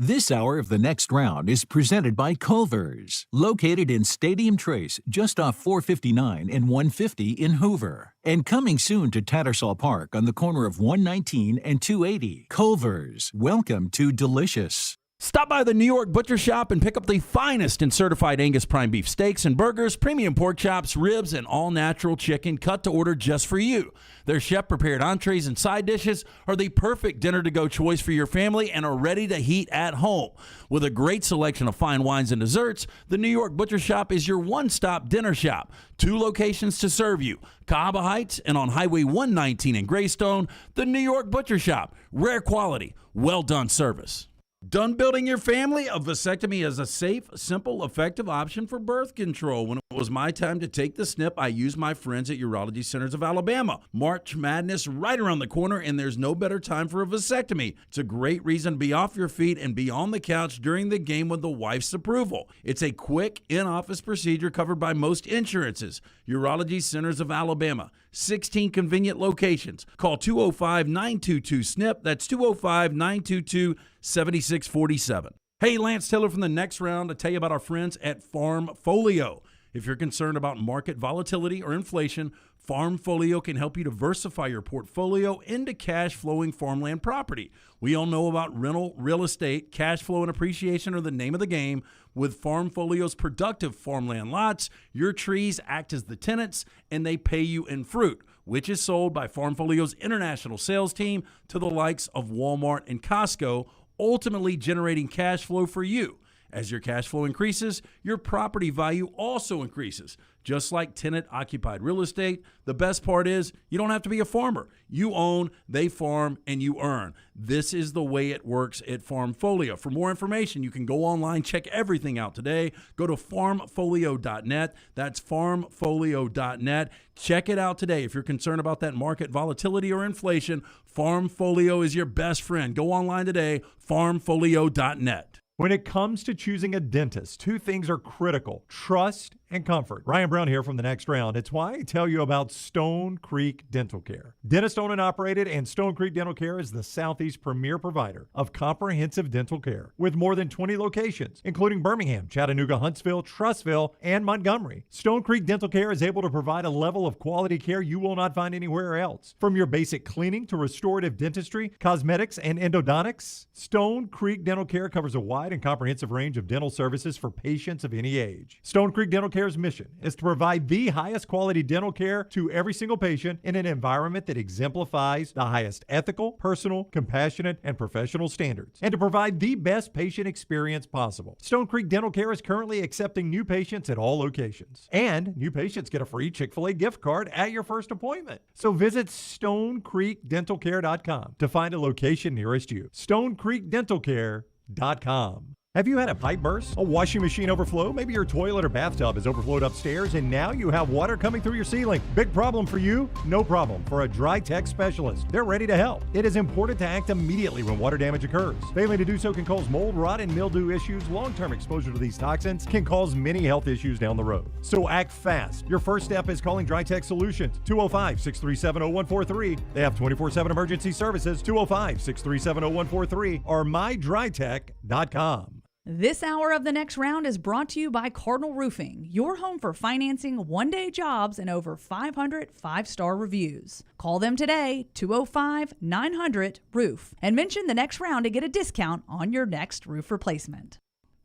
L: This hour of the next round is presented by Culver's, located in Stadium Trace, just off 459 and 150 in Hoover. And coming soon to Tattersall Park on the corner of 119 and 280. Culver's, welcome to delicious.
H: Stop by the New York Butcher Shop and pick up the finest in certified Angus prime beef steaks and burgers, premium pork chops, ribs, and all-natural chicken cut to order just for you. Their chef-prepared entrees and side dishes are the perfect dinner-to-go choice for your family and are ready to heat at home. With a great selection of fine wines and desserts, the New York Butcher Shop is your one-stop dinner shop. 2 locations to serve you, Cahaba Heights and on Highway 119 in Greystone. The New York Butcher Shop, rare quality, well-done service. Done building your family? A vasectomy is a safe, simple, effective option for birth control. When it was my time to take the snip, I used my friends at Urology Centers of Alabama. March Madness right around the corner, and there's no better time for a vasectomy. It's a great reason to be off your feet and be on the couch during the game with the wife's approval. It's a quick, in-office procedure covered by most insurances. Urology Centers of Alabama. 16 convenient locations. Call 205-922-SNP. That's 205-922-7647. Hey, Lance Taylor from the next round to tell you about our friends at Farmfolio. If you're concerned about market volatility or inflation, Farmfolio can help you diversify your portfolio into cash-flowing farmland property. We all know about rental real estate. Cash flow and appreciation are the name of the game. With Farmfolio's productive farmland lots, your trees act as the tenants, and they pay you in fruit, which is sold by Farmfolio's international sales team to the likes of Walmart and Costco, ultimately generating cash flow for you. As your cash flow increases, your property value also increases. Just like tenant-occupied real estate, the best part is you don't have to be a farmer. You own, they farm, and you earn. This is the way it works at Farmfolio. For more information, you can go online, check everything out today. Go to farmfolio.net. That's farmfolio.net. Check it out today. If you're concerned about that market volatility or inflation, Farmfolio is your best friend. Go online today, farmfolio.net.
A: When it comes to choosing a dentist, 2 things are critical: trust and comfort. Ryan Brown here from The Next Round. It's why I tell you about Stone Creek Dental Care. Dentist owned and operated, and Stone Creek Dental Care is the Southeast premier provider of comprehensive dental care with more than 20 locations, including Birmingham, Chattanooga, Huntsville, Trussville, and Montgomery. Stone Creek Dental Care is able to provide a level of quality care you will not find anywhere else. From your basic cleaning to restorative dentistry, cosmetics, and endodontics, Stone Creek Dental Care covers a wide and comprehensive range of dental services for patients of any age. Stone Creek Dental Care's mission is to provide the highest quality dental care to every single patient in an environment that exemplifies the highest ethical, personal, compassionate, and professional standards, and to provide the best patient experience possible. Stone Creek Dental Care is currently accepting new patients at all locations, and new patients get a free Chick-fil-A gift card at your first appointment. So visit StoneCreekDentalCare.com to find a location nearest you. StoneCreekDentalCare.com. Have you had a pipe burst, a washing machine overflow? Maybe your toilet or bathtub has overflowed upstairs and now you have water coming through your ceiling. Big problem for you? No problem for a Dry Tech specialist. They're ready to help. It is important to act immediately when water damage occurs. Failing to do so can cause mold, rot, and mildew issues. Long-term exposure to these toxins can cause many health issues down the road. So act fast. Your first step is calling Dry Tech Solutions, 205-637-0143. They have 24/7 emergency services, 205-637-0143 or mydrytech.com.
B: This hour of the next round is brought to you by Cardinal Roofing, your home for financing one-day jobs and over 500 five-star reviews. Call them today, 205-900-ROOF, and mention the next round to get a discount on your next roof replacement.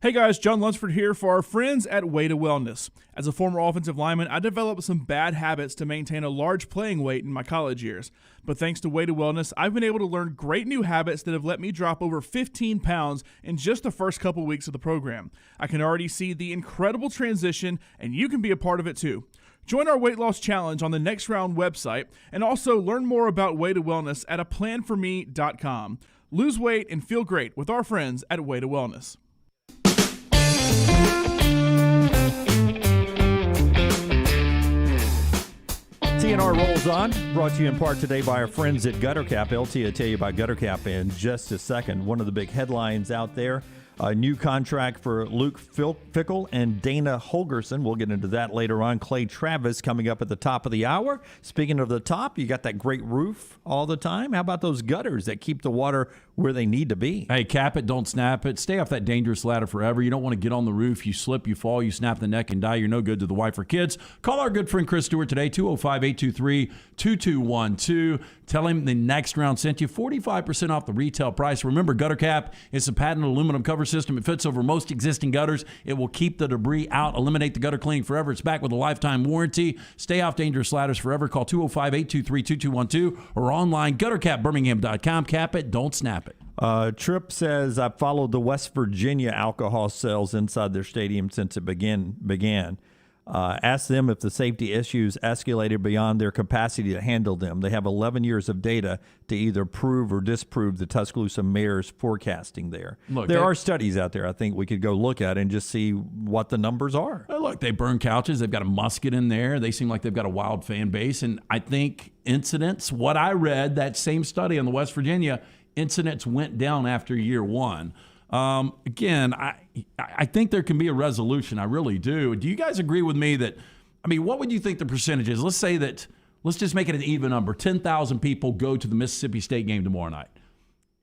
M: Hey guys, John Lunsford here for our friends at Way to Wellness. As a former offensive lineman, I developed some bad habits to maintain a large playing weight in my college years. But thanks to Way to Wellness, I've been able to learn great new habits that have let me drop over 15 pounds in just the first couple weeks of the program. I can already see the incredible transition, and you can be a part of it too. Join our weight loss challenge on the Next Round website, and also learn more about Way to Wellness at aplanforme.com. Lose weight and feel great with our friends at Way to Wellness.
G: TNR rolls on, brought to you in part today by our friends at Gutter Cap. LT will tell you about Gutter Cap in just a second. One of the big headlines out there, a new contract for Luke Fickell and Dana Holgerson. We'll get into that later on. Clay Travis coming up at the top of the hour. Speaking of the top, you got that great roof all the time. How about those gutters that keep the water where they need to be?
H: Hey, cap it, don't snap it. Stay off that dangerous ladder forever. You don't want to get on the roof. You slip, you fall, you snap the neck and die. You're no good to the wife or kids. Call our good friend Chris Stewart today, 205-823-2212. Tell him the Next Round sent you 45% off the retail price. Remember, Gutter Cap is a patented aluminum cover system. It fits over most existing gutters. It will keep the debris out, eliminate the gutter cleaning forever. It's back with a lifetime warranty. Stay off dangerous ladders forever. Call 205-823-2212 or online, guttercapbirmingham.com. Cap it, don't snap it.
G: Tripp says, I've followed the West Virginia alcohol sales inside their stadium since it began. Ask them if the safety issues escalated beyond their capacity to handle them. They have 11 years of data to either prove or disprove the Tuscaloosa mayor's forecasting there.
H: Look,
G: there are studies out there I think we could go look at and just see what the numbers are.
H: Look, they burn couches. They've got a musket in there. They seem like they've got a wild fan base. And I think incidents, what I read, that same study on the West Virginia, incidents went down after year one. Again, I think there can be a resolution. I really do. Do you guys agree with me that, I mean, what would you think the percentage is? Let's say that, let's just make it an even number. 10,000 people go to the Mississippi State game tomorrow night,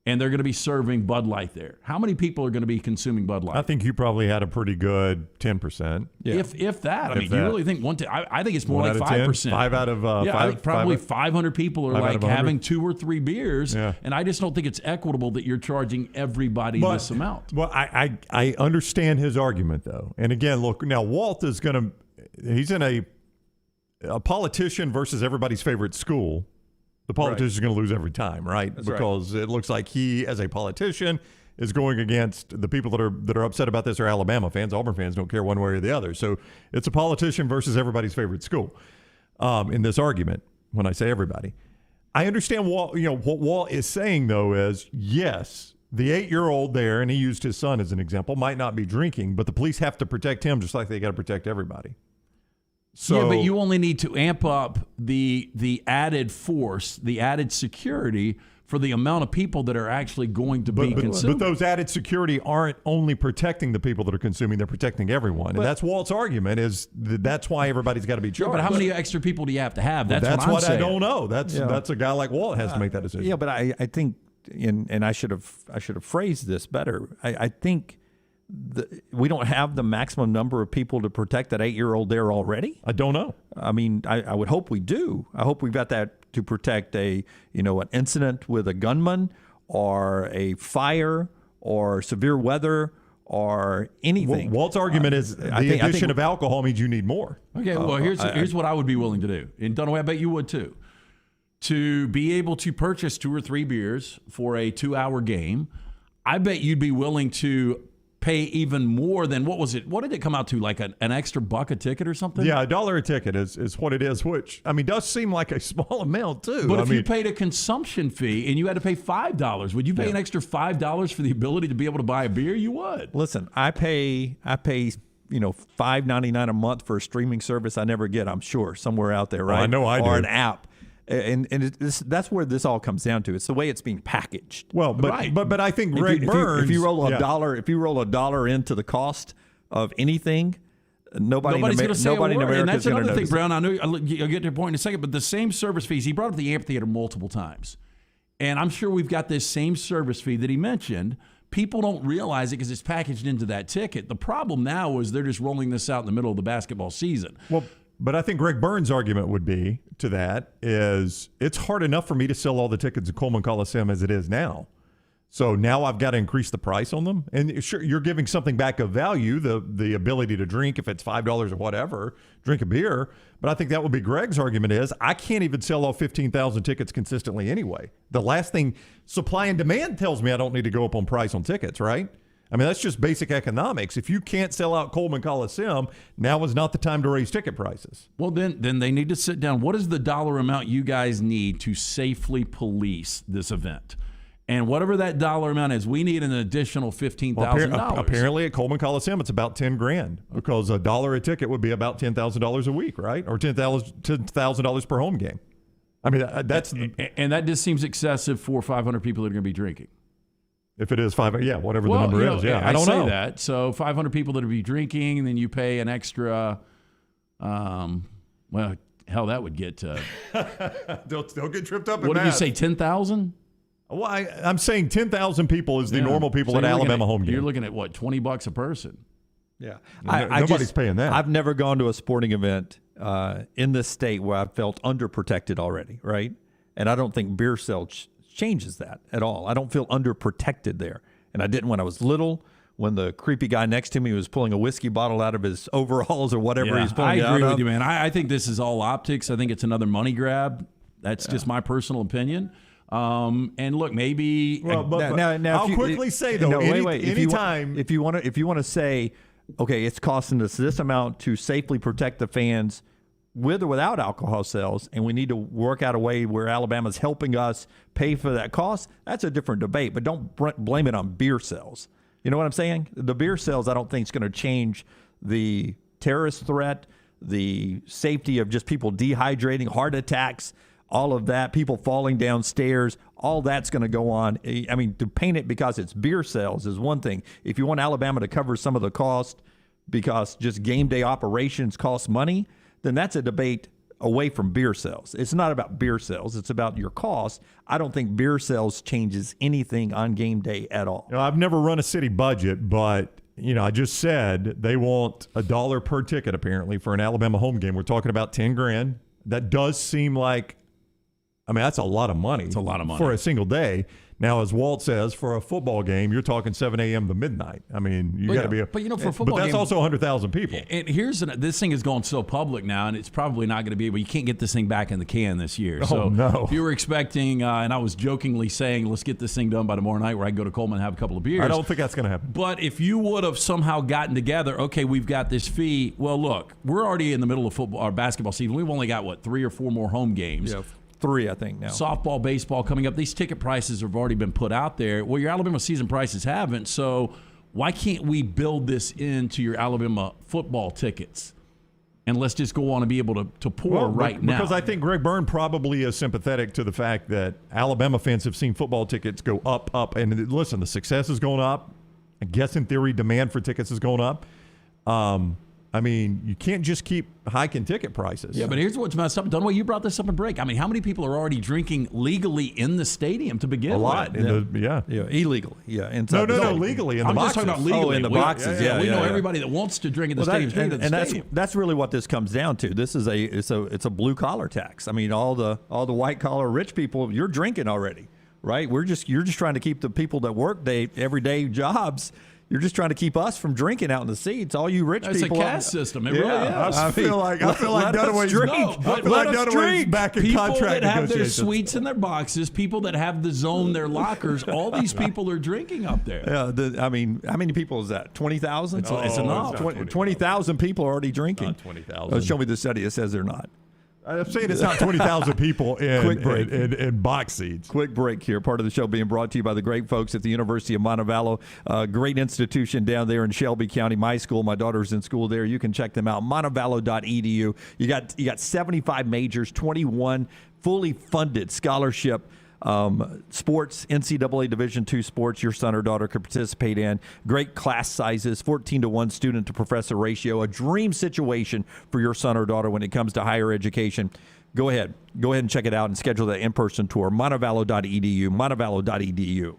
H: and they're going to be serving Bud Light there. How many people are going to be consuming Bud Light?
J: I think you probably had a pretty good 10%.
H: Yeah. If that. I mean, you really think I think it's more like 5%.
J: 5 out of
H: I think probably 500 people are like having 2 or 3 beers,
J: yeah.
H: And I just don't think it's equitable that you're charging everybody this amount.
J: Well, I understand his argument, though. And again, look, now Walt is going to – he's in a politician versus everybody's favorite school. The politician is going to lose every time, right?
G: That's
J: because it looks like he, as a politician, is going against the people that are upset about this are Alabama fans. Auburn fans don't care one way or the other. So it's a politician versus everybody's favorite school in this argument. When I say everybody, I understand Walt. You know what Walt is saying though is yes, the 8-year-old there, and he used his son as an example, might not be drinking, but the police have to protect him just like they got to protect everybody. So,
H: yeah, but you only need to amp up the added force, the added security for the amount of people that are actually going to be consuming.
J: But those added security aren't only protecting the people that are consuming; they're protecting everyone. And that's Walt's argument is that's why everybody's got to be charged.
H: Yeah, but how many extra people do you have to have? That's
J: what
H: I'm
J: I don't know. That's a guy like Walt has to make that decision.
G: Yeah, but I think, and I should have phrased this better. I think. We don't have the maximum number of people to protect that 8-year-old there already?
J: I don't know.
G: I mean, I would hope we do. I hope we've got that to protect an incident with a gunman or a fire or severe weather or anything.
J: Walt's argument is the addition of alcohol means you need more.
H: Okay, well, here's what I would be willing to do. And Dunaway, I bet you would too. To be able to purchase 2 or 3 beers for a 2-hour game, I bet you'd be willing to pay even more than what was it? What did it come out to? Like an extra buck a ticket or something?
J: Yeah, $1 a ticket is what it is, which, I mean, does seem like a small amount, too.
H: But if you paid a consumption fee and you had to pay $5, would you pay an extra $5 for the ability to be able to buy a beer? You would.
G: Listen, I pay $5.99 a month for a streaming service I never get, I'm sure, somewhere out there, right?
J: I know I do.
G: Or an app. And that's where this all comes down to. It's the way it's being packaged.
J: Well, but I think Greg Burns.
G: If you roll a dollar into the cost of anything, nobody's going to say nobody in America.
H: And that's
G: is gonna
H: another thing,
G: notice
H: Brown. I know you'll get to your point in a second, but the same service fees. He brought up the amphitheater multiple times, and I'm sure we've got this same service fee that he mentioned. People don't realize it because it's packaged into that ticket. The problem now is they're just rolling this out in the middle of the basketball season.
J: Well. But I think Greg Burns' argument would be to that is it's hard enough for me to sell all the tickets at Coleman Coliseum as it is now. So now I've got to increase the price on them. And sure, you're giving something back of value, the ability to drink, if it's $5 or whatever, drink a beer. But I think that would be Greg's argument is I can't even sell all 15,000 tickets consistently anyway. The last thing, supply and demand tells me I don't need to go up on price on tickets, right? I mean, that's just basic economics. If you can't sell out Coleman Coliseum, now is not the time to raise ticket prices.
H: Well, then they need to sit down. What is the dollar amount you guys need to safely police this event? And whatever that dollar amount is, we need an additional $15,000.
J: Apparently at Coleman Coliseum, it's about $10,000 because $1 a ticket would be about $10,000 a week, right? Or $10,000 per home game. I mean,
H: and that just seems excessive for 500 people that are going to be dringing.
J: If it is whatever the number is. Yeah,
H: I
J: don't know
H: that. So 500 people that will be drinking, and then you pay an extra. Hell, that would get.
J: They'll get tripped up.
H: What did you say? 10,000.
J: Well, I'm saying 10,000 people is the normal people at Alabama home game.
H: You're looking at what, $20 a person?
G: Yeah,
J: nobody's paying that.
G: I've never gone to a sporting event in this state where I felt underprotected already, right? And I don't think beer sales changes that at all. I don't feel underprotected there. And I didn't when I was little, when the creepy guy next to me was pulling a whiskey bottle out of his overalls or whatever he's pulling out of.
H: I agree with you, man. I think this is all optics. I think it's another money grab. That's just my personal opinion. And look, maybe
J: now I'll quickly say though, anytime
G: if you want to say, okay, it's costing us this amount to safely protect the fans with or without alcohol sales, and we need to work out a way where Alabama's helping us pay for that cost, that's a different debate. But don't blame it on beer sales. You know what I'm saying? The beer sales, I don't think is going to change the terrorist threat, the safety of just people dehydrating, heart attacks, all of that, people falling downstairs, all that's going to go on. I mean, to paint it because it's beer sales is one thing. If you want Alabama to cover some of the cost because just game day operations cost money, then that's a debate away from beer sales. It's not about beer sales. It's about your cost. I don't think beer sales changes anything on game day at all.
J: I've never run a city budget, but I just said they want $1 per ticket apparently for an Alabama home game. We're talking about $10,000. That does seem like, that's a lot of money.
H: It's a lot of money
J: for a single day. Now, as Walt says, for a football game, you're talking 7 a.m. to midnight. I mean, you got to be
H: for a football
J: but that's
H: game,
J: also 100,000 people.
H: And this thing is going so public now, and it's probably not going to be able. You can't get this thing back in the can this year.
J: Oh, no.
H: If you were expecting, and I was jokingly saying, let's get this thing done by tomorrow night, where I go to Coleman and have a couple of beers.
J: I don't think that's going to happen.
H: But if you would have somehow gotten together, okay, we've got this fee. Well, look, we're already in the middle of football or basketball season. We've only got 3 or 4 more home games.
G: Yeah. 3, I think now.
H: Softball, baseball coming up. These ticket prices have already been put out there. Well, your Alabama season prices haven't. So why can't we build this into your Alabama football tickets? And let's just go on and be able to pour now.
J: Because I think Greg Byrne probably is sympathetic to the fact that Alabama fans have seen football tickets go up. And listen, the success is going up. I guess in theory, demand for tickets is going up. You can't just keep hiking ticket prices.
H: Yeah, but here's what's messed up. Dunway, you brought this up in break. How many people are already drinking legally in the stadium to begin with?
J: A lot.
G: Illegally. Yeah.
J: No, legally in the boxes.
H: I'm just talking about legally.
G: In the boxes.
H: We know everybody that wants to drink in the stadium.
G: And that's really what this comes down to. This is it's a blue collar tax. All the white collar rich people, you're drinking already. right? You're just trying to keep the people that work everyday jobs. You're just trying to keep us from drinking out in the seats. All you rich people.
H: It's a caste system. It really is.
J: I feel like Dunaway's back in
H: people
J: contract
H: that have their
J: negotiations.
H: suites in their boxes, people that have the zone, their lockers, all these people are drinking up there.
G: Yeah, how many people is that? 20,000?
H: It's enough.
G: 20,000 people are already drinking.
J: Not 20,000.
G: Show me the study. It says they're not.
J: I'm saying it's not 20,000 people in box seats.
G: Quick break here. Part of the show being brought to you by the great folks at the University of Montevallo, great institution down there in Shelby County. My school, my daughter's in school there. You can check them out. Montevallo.edu. You got 75 majors, 21 fully funded scholarship sports, NCAA Division II sports your son or daughter could participate in. Great class sizes, 14-to-1 student to professor ratio, a dream situation for your son or daughter when it comes to higher education. Go ahead and check it out and schedule that in-person tour. Montevallo.edu, Montevallo.edu.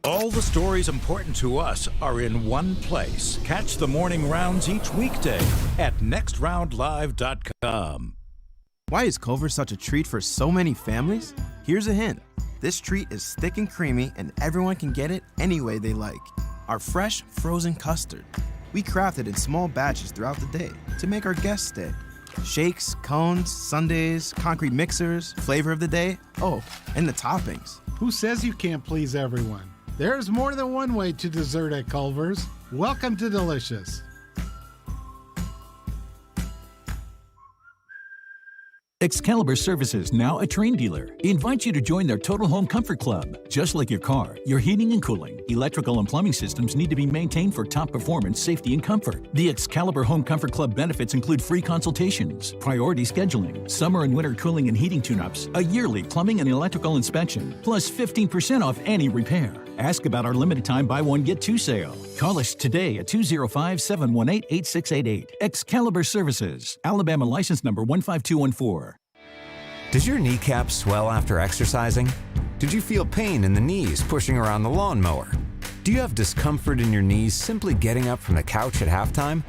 D: All the stories important to us are in one place. Catch the morning rounds each weekday at nextroundlive.com.
N: Why is Culver's such a treat for so many families? Here's a hint. This treat is thick and creamy, and everyone can get it any way they like. Our fresh, frozen custard. We craft it in small batches throughout the day to make our guests stay. Shakes, cones, sundaes, concrete mixers, flavor of the day, and the toppings.
O: Who says you can't please everyone? There's more than one way to dessert at Culver's. Welcome to Delicious.
L: Excalibur Services, now a Train dealer, invites you to join their Total Home Comfort Club. Just like your car, your heating and cooling, electrical and plumbing systems need to be maintained for top performance, safety, and comfort. The Excalibur Home Comfort Club benefits include free consultations, priority scheduling, summer and winter cooling and heating tune-ups, a yearly plumbing and electrical inspection, plus 15% off any repair. Ask about our limited time buy one, get two sale. Call us today at 205-718-8688. Excalibur Services, Alabama license number 15214.
P: Does your kneecap swell after exercising? Did you feel pain in the knees pushing around the lawnmower? Do you have discomfort in your knees simply getting up from the couch at halftime?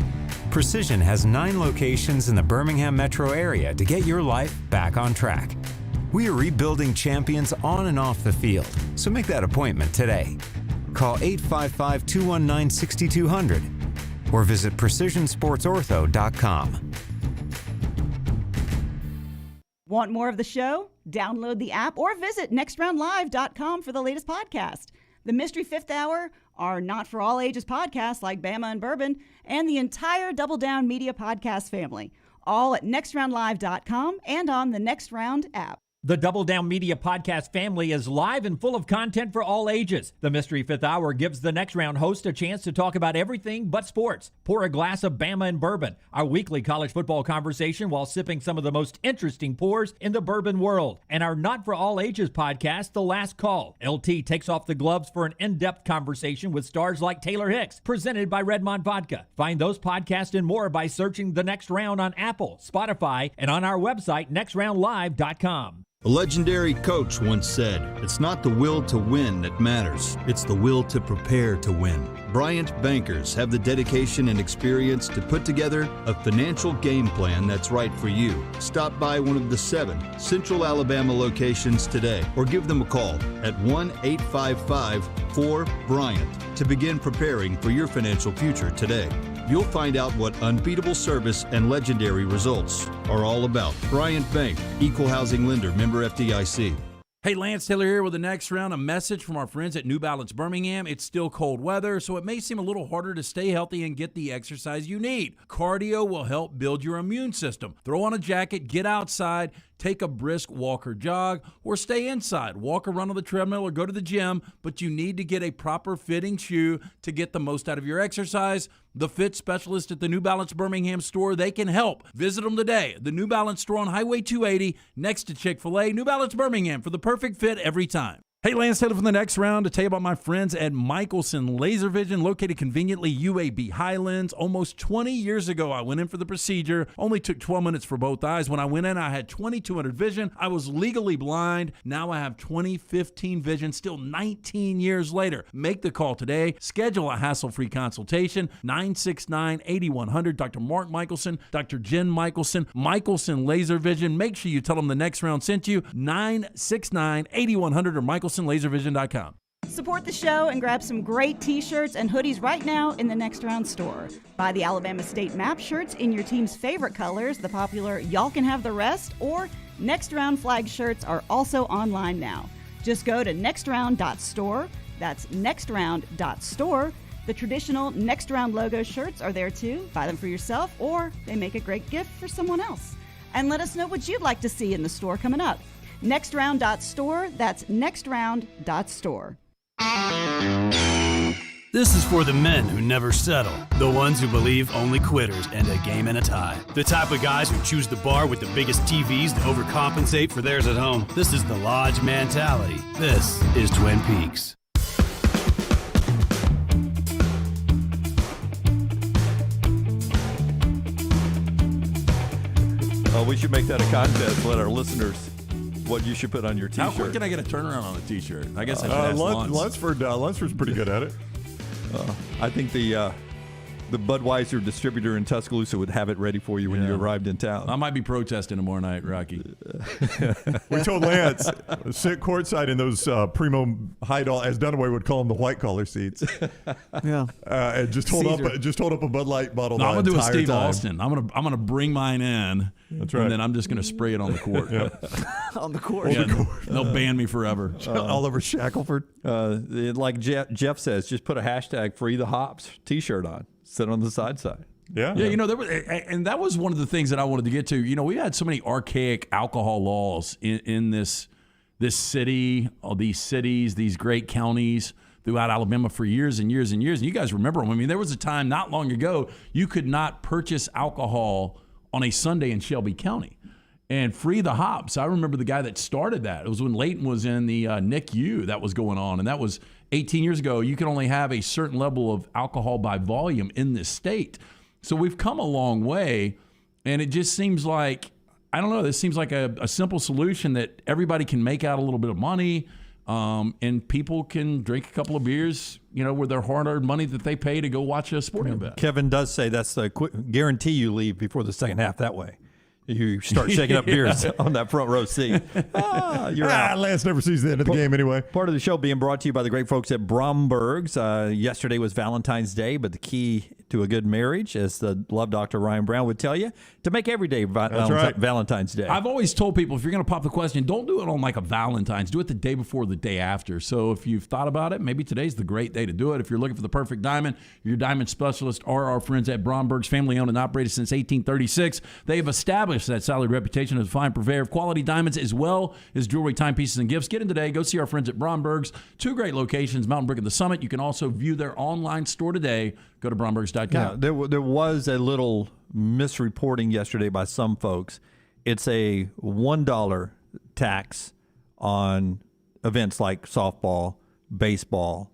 P: Precision has 9 locations in the Birmingham metro area to get your life back on track. We are rebuilding champions on and off the field, so make that appointment today. Call 855-219-6200 or visit precisionsportsortho.com.
I: Want more of the show? Download the app or visit nextroundlive.com for the latest podcast. The Mystery Fifth Hour, our Not For All Ages podcast like Bama and Bourbon, and the entire Double Down Media podcast family, all at nextroundlive.com and on the Next Round app.
C: The Double Down Media podcast family is live and full of content for all ages. The Mystery Fifth Hour gives the Next Round host a chance to talk about everything but sports. Pour a glass of Bama and Bourbon, our weekly college football conversation while sipping some of the most interesting pours in the bourbon world. And our Not For All Ages podcast, The Last Call. LT takes off the gloves for an in-depth conversation with stars like Taylor Hicks, presented by Redmond Vodka. Find those podcasts and more by searching The Next Round on Apple, Spotify, and on our website, nextroundlive.com.
Q: A legendary coach once said, "It's not the will to win that matters, it's the will to prepare to win." Bryant bankers have the dedication and experience to put together a financial game plan that's right for you. Stop by one of the 7 Central Alabama locations today or give them a call at 1-855-4-BRYANT to begin preparing for your financial future today. You'll find out what unbeatable service and legendary results are all about. Bryant Bank, Equal Housing Lender, member FDIC.
H: Hey, Lance Taylor here with the Next Round. A message from our friends at New Balance Birmingham. It's still cold weather, so it may seem a little harder to stay healthy and get the exercise you need. Cardio will help build your immune system. Throw on a jacket, get outside, take a brisk walk or jog, or stay inside. Walk or run on the treadmill or go to the gym, but you need to get a proper fitting shoe to get the most out of your exercise. The fit specialist at the New Balance Birmingham store, they can help. Visit them today. The New Balance store on Highway 280 next to Chick-fil-A. New Balance Birmingham for the perfect fit every time. Hey, Lance Taylor from the Next Round to tell you about my friends at Michelson Laser Vision, located conveniently UAB Highlands. Almost 20 years ago, I went in for the procedure. Only took 12 minutes for both eyes. When I went in, I had 20/200 vision. I was legally blind. Now I have 20/15 vision, still 19 years later. Make the call today. Schedule a hassle-free consultation. 969-8100. Dr. Mark Michelson, Dr. Jen Michelson, Michelson Laser Vision. Make sure you tell them the Next Round sent you. 969-8100 or Michelson MichelsonLaserVision.com.
I: Support the show and grab some great t-shirts and hoodies right now in the Next Round store. Buy the Alabama State Map shirts in your team's favorite colors, the popular Y'all Can Have the Rest, or Next Round flag shirts are also online now. Just go to nextround.store. That's nextround.store. The traditional Next Round logo shirts are there too. Buy them for yourself, or they make a great gift for someone else. And let us know what you'd like to see in the store coming up. Nextround.store. That's nextround.store.
R: This is for the men who never settle, the ones who believe only quitters end a game in a tie, the type of guys who choose the bar with the biggest TVs to overcompensate for theirs at home. This is the Lodge mentality. This is Twin Peaks.
G: We should make that a contest. Let our listeners what you should put on your T-shirt.
H: How quick can I get a turnaround on a T-shirt? I guess I should ask
J: Lunsford's pretty good at it.
G: I think the Budweiser distributor in Tuscaloosa would have it ready for you when you arrived in town.
H: I might be protesting tomorrow night, Rocky.
J: We told Lance, sit courtside in those primo high doll, as Dunaway would call them, the white collar seats.
S: Yeah,
J: and just hold up a Bud Light bottle.
H: No, I'm gonna do a Steve
J: time.
H: Austin. I'm gonna bring mine in.
J: That's right.
H: And then I'm just gonna spray it on the court.
S: On the court.
H: Yeah, they'll ban me forever.
J: All over Shackelford.
G: Like Jeff says, just put a hashtag Free the Hops T-shirt on. Sit on the side.
H: Yeah. There was, and that was one of the things that I wanted to get to. We had so many archaic alcohol laws in this city, these cities, these great counties throughout Alabama for years and years and years. And you guys remember them. I mean, there was a time not long ago you could not purchase alcohol on a Sunday in Shelby County. And Free the Hops, I remember the guy that started that. It was when Leighton was in the NICU that was going on. And that was 18 years ago. You could only have a certain level of alcohol by volume in this state. So we've come a long way. And it just seems like, I don't know, this seems like a simple solution that everybody can make out a little bit of money. And people can drink a couple of beers, with their hard-earned money that they pay to go watch a sporting event.
G: Kevin does say that's the guarantee you leave before the second half that way. You start shaking up beers on that front row seat. You're out.
J: Lance never sees the end of the game anyway.
G: Part of the show being brought to you by the great folks at Bromberg's. Yesterday was Valentine's Day, but the key to a good marriage, as the love doctor Ryan Brown would tell you, to make every day Valentine's Day.
H: I've always told people, if you're going to pop the question, don't do it on like a Valentine's. Do it the day before, the day after. So if you've thought about it, maybe today's the great day to do it. If you're looking for the perfect diamond, your diamond specialist are our friends at Bromberg's, family-owned and operated since 1836. They have established that solid reputation as a fine purveyor of quality diamonds as well as jewelry, timepieces, and gifts. Get in today. Go see our friends at Bromberg's. 2 great locations, Mountain Brook and the Summit. You can also view their online store today. Go to brombergs.com.
G: Yeah, there was a little misreporting yesterday by some folks. It's a $1 tax on events like softball, baseball,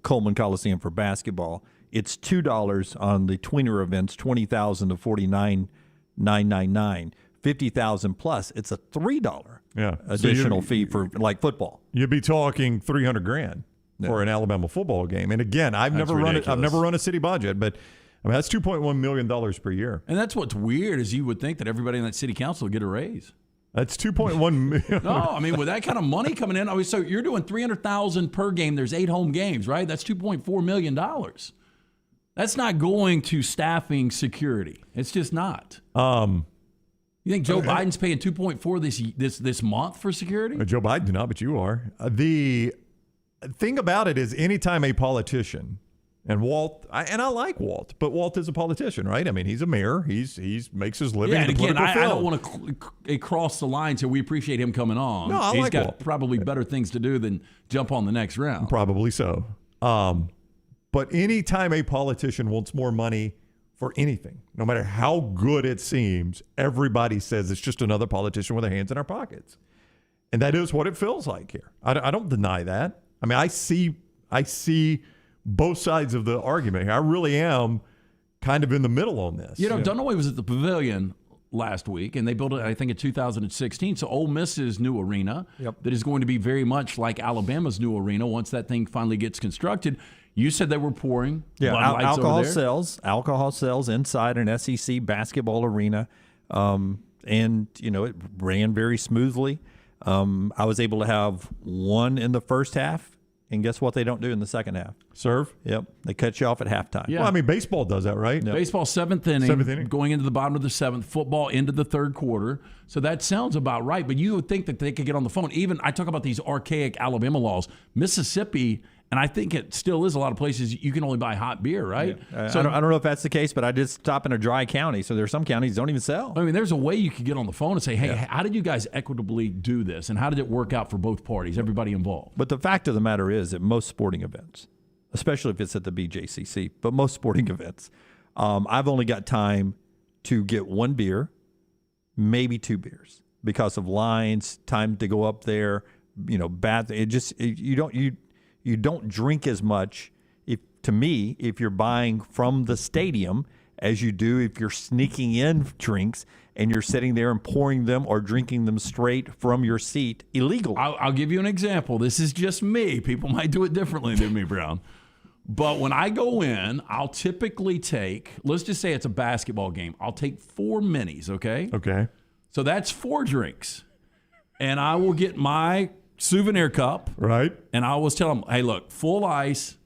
G: Coleman Coliseum for basketball. It's $2 on the tweener events, 20,000 to 49,999. 50,000 plus, it's a $3 additional fee for like football.
J: You'd be talking $300,000 for an Alabama football game. And again, I've never run a city budget, but I mean that's $2.1 million per year.
H: And that's what's weird is you would think that everybody in that city council would get a raise.
J: That's $2.1 million.
H: No, I mean with that kind of money coming in, so you're doing $300,000 per game. There's 8 home games, right? That's $2.4 million. That's not going to staffing security. It's just not. You think Joe Biden's paying $2.4 this month for security?
J: Joe Biden, not, but you are. The thing about it is, anytime a politician, and Walt, I like Walt, but Walt is a politician, right? I mean, he's a mayor. He's makes his living.
H: Yeah, and
J: in the
H: again,
J: political
H: I
J: field.
H: don't want to cross the line, so we appreciate him coming on.
J: No,
H: He's
J: like
H: got
J: Walt.
H: probably better things to do than jump on the next round.
J: Probably so. But anytime a politician wants more money for anything, no matter how good it seems, everybody says it's just another politician with their hands in our pockets. And that is what it feels like here. I don't deny that. I mean, I see both sides of the argument here. I really am kind of in the middle on this.
H: Dunaway was at the Pavilion last week, and they built it, I think, in 2016. So Ole Miss's new arena that is going to be very much like Alabama's new arena once that thing finally gets constructed. You said they were pouring Bud Lights
G: alcohol
H: over there.
G: Alcohol sells inside an SEC basketball arena, and it ran very smoothly. I was able to have one in the first half, and guess what they don't do in the second half?
J: Serve?
G: Yep. They cut you off at halftime.
J: Yeah. Well, I mean, baseball does that, right?
G: Yep.
H: Baseball, seventh inning, going into the bottom of the seventh, football into the third quarter. So that sounds about right. But you would think that they could get on the phone. Even I talk about these archaic Alabama laws. Mississippi, and I think it still is a lot of places, you can only buy hot beer, right?
G: Yeah.
H: So
G: I don't know if that's the case, but I did stop in a dry county. So there are some counties that don't even sell.
H: I mean, there's a way you could get on the phone and say, hey, how did you guys equitably do this? And how did it work out for both parties, everybody involved?
G: But the fact of the matter is that most sporting events, especially if it's at the BJCC, but most sporting events, I've only got time to get one beer, maybe two beers because of lines, time to go up there, you don't drink as much, if you're buying from the stadium as you do if you're sneaking in drinks and you're sitting there and pouring them or drinking them straight from your seat illegally.
H: I'll give you an example. This is just me. People might do it differently than me, Brown. But when I go in, I'll typically take, let's just say it's a basketball game. I'll take 4 minis, okay?
J: Okay.
H: So that's 4 drinks. And I will get my souvenir cup.
J: Right.
H: And I always tell them, hey, look, full ice,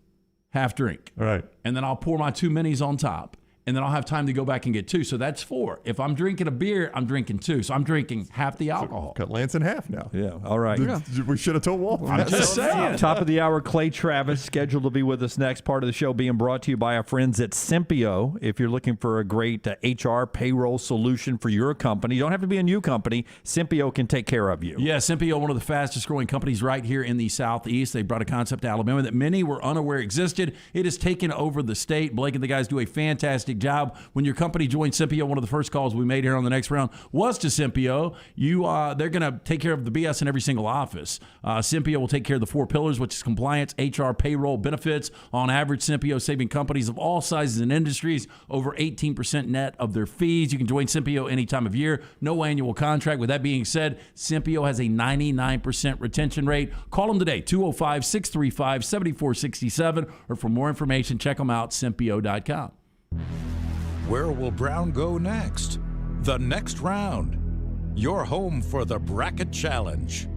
H: half drink.
J: Right.
H: And then I'll pour my 2 minis on top. And then I'll have time to go back and get 2. So that's 4. If I'm drinking a beer, I'm drinking 2. So I'm drinking half the alcohol.
J: Cut Lance in half now.
G: Yeah. All right.
J: We should have told Walt.
H: I'm just saying.
G: Top of the hour, Clay Travis scheduled to be with us next. Part of the show being brought to you by our friends at Simpio. If you're looking for a great HR payroll solution for your company, you don't have to be a new company. Simpio can take care of you.
H: Yeah, Simpio, one of the fastest growing companies right here in the Southeast. They brought a concept to Alabama that many were unaware existed. It has taken over the state. Blake and the guys do a fantastic job. When your company joins Simpio, one of the first calls we made here on the next round was to Simpio. They're going to take care of the BS in every single office. Simpio will take care of the 4 pillars, which is compliance, HR, payroll, benefits. On average, Simpio saving companies of all sizes and industries over 18% net of their fees. You can join Simpio any time of year. No annual contract. With that being said, Simpio has a 99% retention rate. Call them today, 205-635-7467. Or for more information, check them out, Simpio.com.
D: Where will Brown go next? The next round. Your home for the Bracket Challenge.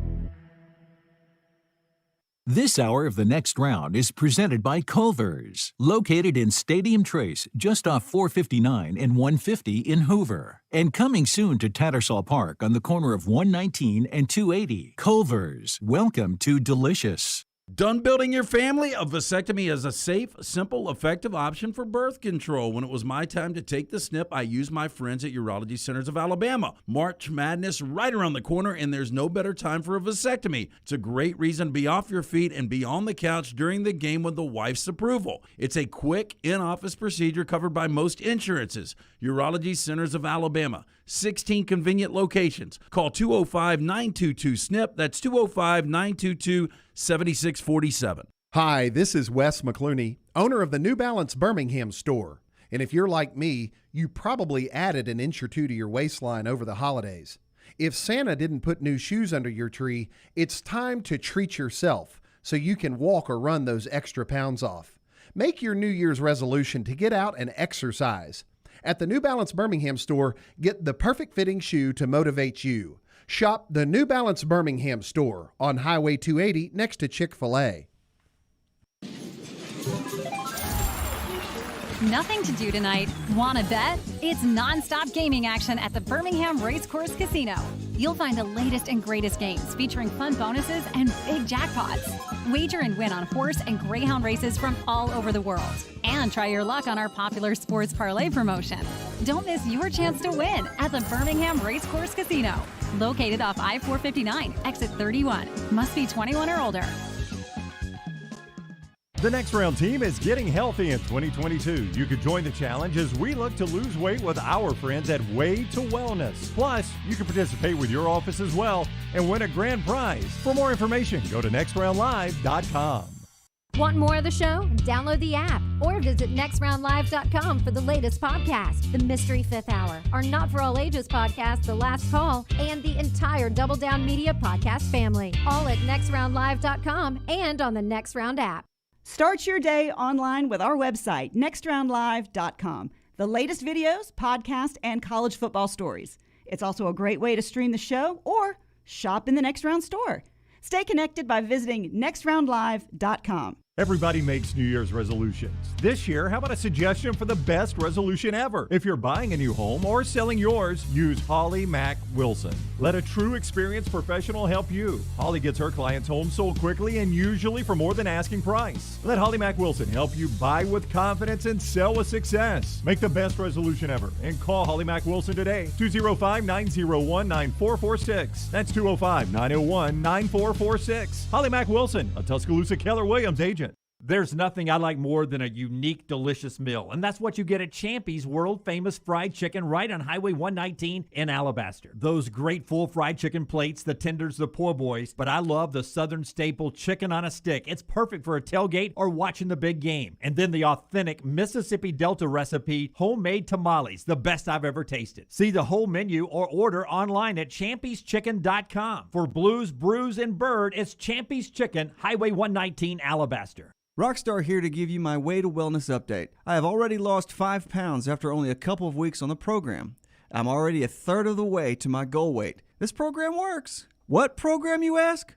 L: This hour of the next round is presented by Culver's, located in Stadium Trace, just off 459 and 150 in Hoover. And coming soon to Tattersall Park on the corner of 119 and 280. Culver's, welcome to Delicious.
H: Done building your family? A vasectomy is a safe, simple, effective option for birth control. When it was my time to take the snip, I used my friends at Urology Centers of Alabama. March Madness right around the corner, and there's no better time for a vasectomy. It's a great reason to be off your feet and be on the couch during the game with the wife's approval. It's a quick, in-office procedure covered by most insurances. Urology Centers of Alabama. 16 convenient locations. Call 205-922-SNP. That's 205-922-7647.
T: Hi, this is Wes McClooney, owner of the New Balance Birmingham store. And if you're like me, you probably added an inch or two to your waistline over the holidays. If Santa didn't put new shoes under your tree, it's time to treat yourself so you can walk or run those extra pounds off. Make your New Year's resolution to get out and exercise. At the New Balance Birmingham store, get the perfect fitting shoe to motivate you. Shop the New Balance Birmingham store on Highway 280 next to Chick-fil-A.
U: Nothing to do tonight? Wanna bet? It's non-stop gaming action at the Birmingham Racecourse Casino. You'll find the latest and greatest games featuring fun bonuses and big jackpots. Wager and win on horse and greyhound races from all over the world. And try your luck on our popular sports parlay promotion. Don't miss your chance to win at the Birmingham Racecourse Casino. Located off I-459, exit 31. Must be 21 or older.
A: The Next Round team is getting healthy in 2022. You could join the challenge as we look to lose weight with our friends at Way to Wellness. Plus, you can participate with your office as well and win a grand prize. For more information, go to nextroundlive.com.
V: Want more of the show? Download the app or visit nextroundlive.com for the latest podcast, The Mystery Fifth Hour, our Not For All Ages podcast, The Last Call, and the entire Double Down Media podcast family. All at nextroundlive.com and on the Next Round app.
I: Start your day online with our website, nextroundlive.com. The latest videos, podcasts, and college football stories. It's also a great way to stream the show or Shop in the Next Round store. Stay connected by visiting nextroundlive.com.
A: Everybody makes New Year's resolutions. This year, how about a suggestion for the best resolution ever? If you're buying a new home or selling yours, use Holly Mack Wilson. Let a true experienced professional help you. Holly gets her clients' homes sold quickly and usually for more than asking price. Let Holly Mack Wilson help you buy with confidence and sell with success. Make the best resolution ever and call Holly Mack Wilson today. 205-901-9446. That's 205-901-9446. Holly Mack Wilson, a Tuscaloosa Keller Williams agent.
C: There's nothing I like more than a unique, delicious meal, and that's what you get at Champy's world-famous fried chicken right on Highway 119 in Alabaster. Those great full fried chicken plates, the tenders, the po' boys, but I love the southern staple chicken on a stick. It's perfect for a tailgate or watching the big game. And then the authentic Mississippi Delta recipe, homemade tamales, the best I've ever tasted. See the whole menu or order online at champyschicken.com. For Blues, Brews, and Bird, it's Champy's Chicken, Highway 119, Alabaster.
S: Rockstar here to give you my Way to Wellness update. I have already lost 5 pounds after only a couple of weeks on the program. I'm already a third of the way to my goal weight. This program works. What program, you ask?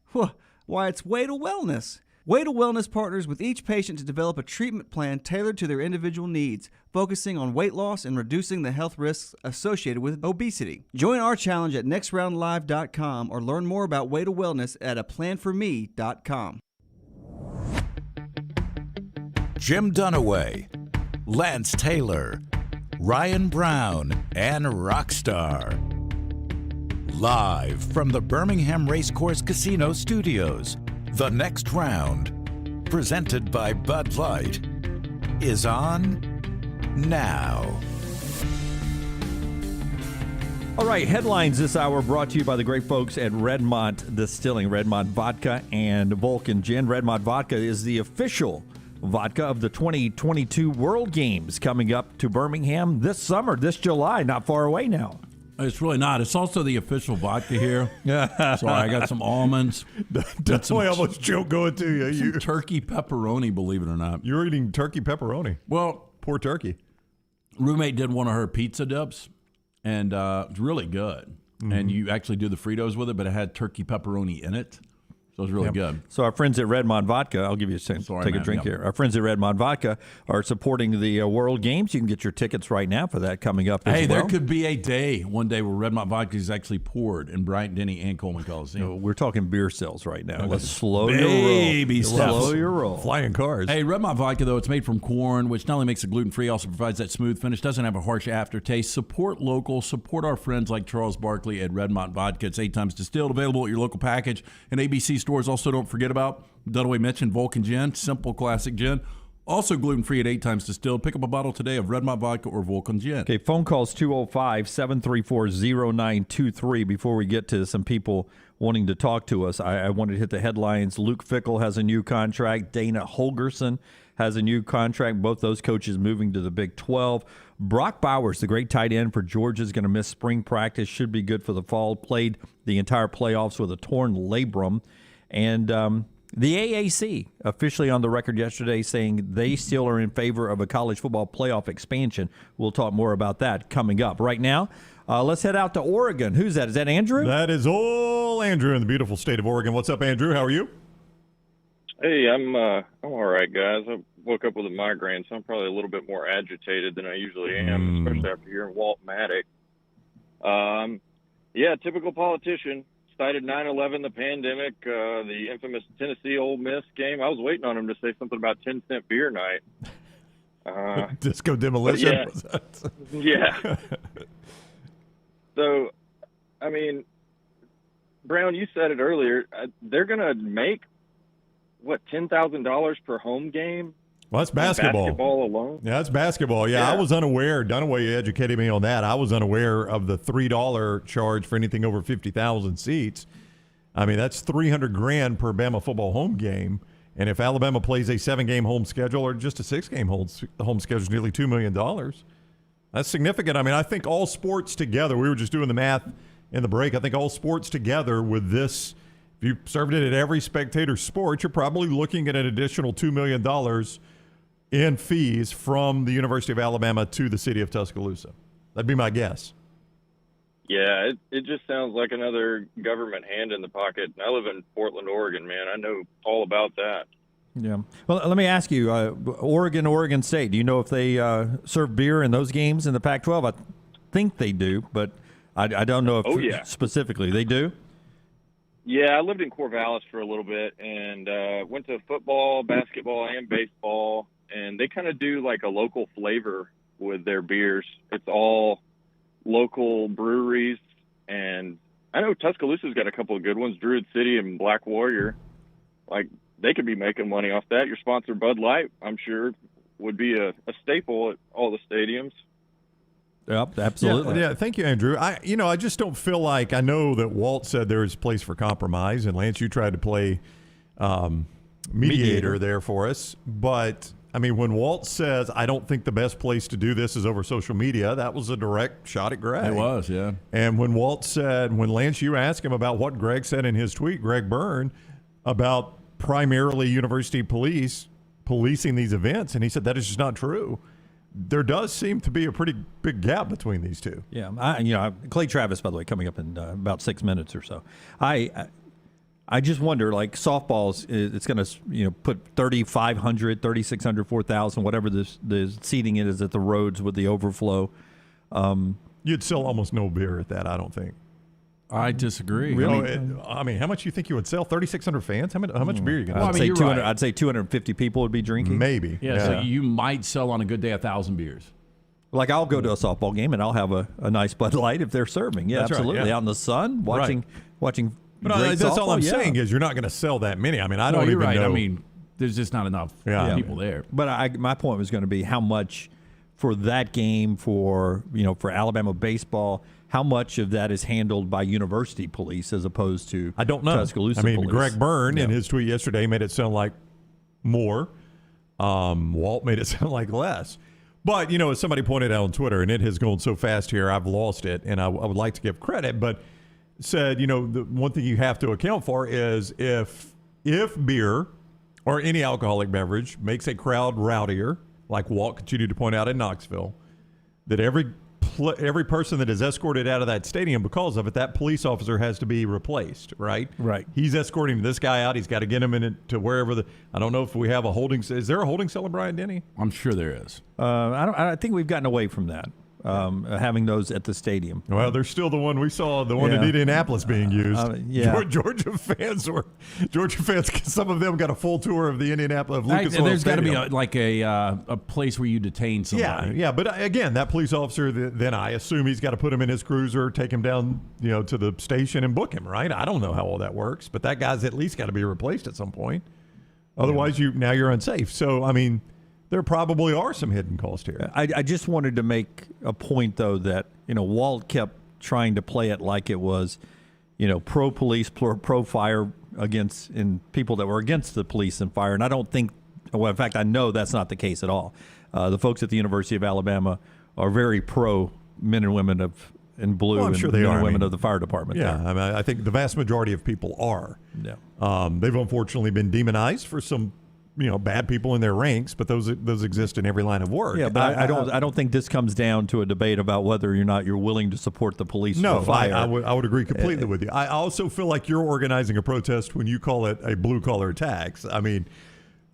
S: Why, it's Way to Wellness. Way to Wellness partners with each patient to develop a treatment plan tailored to their individual needs, focusing on weight loss and reducing the health risks associated with obesity. Join our challenge at nextroundlive.com or learn more about Way to Wellness at aplanforme.com.
D: Jim Dunaway, Lance Taylor, Ryan Brown, and Rockstar. Live from the Birmingham Racecourse Casino Studios, the next round, presented by Bud Light, is on now.
G: All right, headlines this hour brought to you by the great folks at Redmont Distilling, Redmont Vodka and Vulcan Gin. Redmont Vodka is the official vodka of the 2022 World Games coming up to Birmingham this summer, this July, not far away now.
H: It's really not. It's also the official vodka here. Sorry, I got some almonds.
J: That's why I almost choked going to you.
H: Some turkey pepperoni, believe it or not.
J: You're eating turkey pepperoni.
H: Well,
J: poor turkey.
H: Roommate did one of her pizza dips, and it's really good. Mm-hmm. And you actually do the Fritos with it, but it had turkey pepperoni in it. So it was really good.
G: So our friends at Redmont Vodka, I'll give you a second, take a drink here. Our friends at Redmont Vodka are supporting the World Games. You can get your tickets right now for that coming up as well.
H: Hey, there could be one day where Redmont Vodka is actually poured in Bryant Denny and Coleman Coliseum.
G: We're talking beer sales right now. Let's slow
H: Baby
G: your roll.
H: steps.
G: Slow your roll.
J: Flying cars.
H: Hey, Redmont Vodka, though, it's made from corn, which not only makes it gluten-free, also provides that smooth finish, doesn't have a harsh aftertaste. Support local. Support our friends like Charles Barkley at Redmont Vodka. It's 8 times distilled, available at your local package and ABC stores. Also, don't forget about Dunaway mentioned Vulcan Gin, simple classic gin. Also gluten-free at 8 times distilled. Pick up a bottle today of Redmont Vodka or Vulcan Gin.
G: Okay, phone calls 205-734-0923. Before we get to some people wanting to talk to us, I wanted to hit the headlines. Luke Fickell has a new contract. Dana Holgerson has a new contract. Both those coaches moving to the Big 12. Brock Bowers, the great tight end for Georgia, is going to miss spring practice. Should be good for the fall. Played the entire playoffs with a torn labrum. And the AAC officially on the record yesterday saying they still are in favor of a college football playoff expansion. We'll talk more about that coming up. Right now, let's head out to Oregon. Who's that? Is that Andrew?
J: That is old Andrew in the beautiful state of Oregon. What's up, Andrew? How are you?
E: Hey, I'm all right, guys. I woke up with a migraine, so I'm probably a little bit more agitated than I usually am, especially after hearing Walt Maddox. Yeah, typical politician. Cited 9/11, the pandemic, the infamous Tennessee Ole Miss game. I was waiting on him to say something about 10-cent beer night.
J: Disco demolition.
E: Yeah. So, I mean, Brown, you said it earlier. They're going to make, $10,000 per home game?
J: Well, that's basketball.
E: Basketball alone?
J: Yeah, that's basketball. Yeah, I was unaware. Dunaway educated me on that. I was unaware of the $3 charge for anything over 50,000 seats. I mean, that's $300,000 per Bama football home game. And if Alabama plays a 7-game home schedule or just a 6-game home schedule, is nearly $2 million. That's significant. I mean, I think all sports together, we were just doing the math in the break, I think all sports together with this, if you served it at every spectator sport, you're probably looking at an additional $2 million in fees from the University of Alabama to the city of Tuscaloosa. That'd be my guess.
E: Yeah, it just sounds like another government hand in the pocket. I live in Portland, Oregon, man. I know all about that.
G: Yeah. Well, let me ask you, Oregon State, do you know if they serve beer in those games in the Pac-12? I think they do, but I don't know if specifically they do.
E: Yeah, I lived in Corvallis for a little bit and went to football, basketball, and baseball, and they kind of do like a local flavor with their beers. It's all local breweries, and I know Tuscaloosa's got a couple of good ones, Druid City and Black Warrior. Like, they could be making money off that. Your sponsor, Bud Light, I'm sure, would be a staple at all the stadiums.
G: Yep, absolutely.
J: Yeah, thank you, Andrew. I just don't feel like, I know that Walt said there is a place for compromise, and Lance, you tried to play mediator there for us. But, I mean, when Walt says, I don't think the best place to do this is over social media, that was a direct shot at Greg.
H: It was, yeah.
J: And when Walt said, when Lance, you asked him about what Greg said in his tweet, Greg Byrne, about primarily university police policing these events, and he said that is just not true. There does seem to be a pretty big gap between these two.
G: Yeah, Clay Travis, by the way, coming up in about 6 minutes or so. I just wonder, like softballs, it's going to put 3,500, 3,600, 4,000, whatever the seating is at the roads with the overflow.
J: You'd sell almost no beer at that, I don't think.
H: I disagree.
J: Really? I mean, how much do you think you would sell? 3,600 fans? How much beer are you going to
G: sell?
J: Right.
G: I'd say 250 people would be drinking.
J: Maybe.
H: Yeah, so you might sell on a good day 1,000 beers.
G: Like, I'll go to a softball game and I'll have a nice Bud Light if they're serving. Yeah,
J: that's
G: absolutely.
J: Right, yeah.
G: Out in the sun, watching.
J: But that's all I'm saying is you're not going to sell that many. I mean, I don't even know.
H: I mean, there's just not enough people there.
G: But my point was going to be how much for that game for Alabama baseball. How much of that is handled by university police as opposed to
J: I don't know.
G: Tuscaloosa police?
J: Greg Byrne in his tweet yesterday made it sound like more. Walt made it sound like less. But, as somebody pointed out on Twitter, and it has gone so fast here, I've lost it, and I would like to give credit, but said, the one thing you have to account for is if beer or any alcoholic beverage makes a crowd rowdier, like Walt continued to point out in Knoxville, that every person that is escorted out of that stadium because of it, that police officer has to be replaced, right?
G: Right.
J: He's escorting this guy out. He's got to get him to wherever I don't know if we have a holding. Is there a holding cell in Bryant-Denny?
H: I'm sure there is.
G: I think we've gotten away from that. Having those at the stadium.
J: Well, there's still the one we saw, the one in Indianapolis being used. Georgia fans, some of them got a full tour of the Indianapolis of Lucas Oil
H: There's got to be
J: a
H: place where you detain somebody.
J: Yeah, but again, that police officer, then I assume he's got to put him in his cruiser, take him down, to the station and book him, right? I don't know how all that works, but that guy's at least got to be replaced at some point. Otherwise, you're unsafe. So, I mean, there probably are some hidden costs here.
G: I just wanted to make a point, though, that, Walt kept trying to play it like it was, pro-police, pro-fire and people that were against the police and fire. And I don't think, in fact, I know that's not the case at all. The folks at the University of Alabama are very pro men and women in blue,
J: well, I'm
G: and
J: sure they
G: men
J: are.
G: and women of the fire department.
J: Yeah,
G: there.
J: I mean, I think the vast majority of people are.
G: Yeah.
J: They've unfortunately been demonized for some bad people in their ranks, but those exist in every line of work.
G: Yeah, but I don't think this comes down to a debate about whether or not you're willing to support the police.
J: No,
G: or fire.
J: I would agree completely with you. I also feel like you're organizing a protest when you call it a blue collar tax. I mean,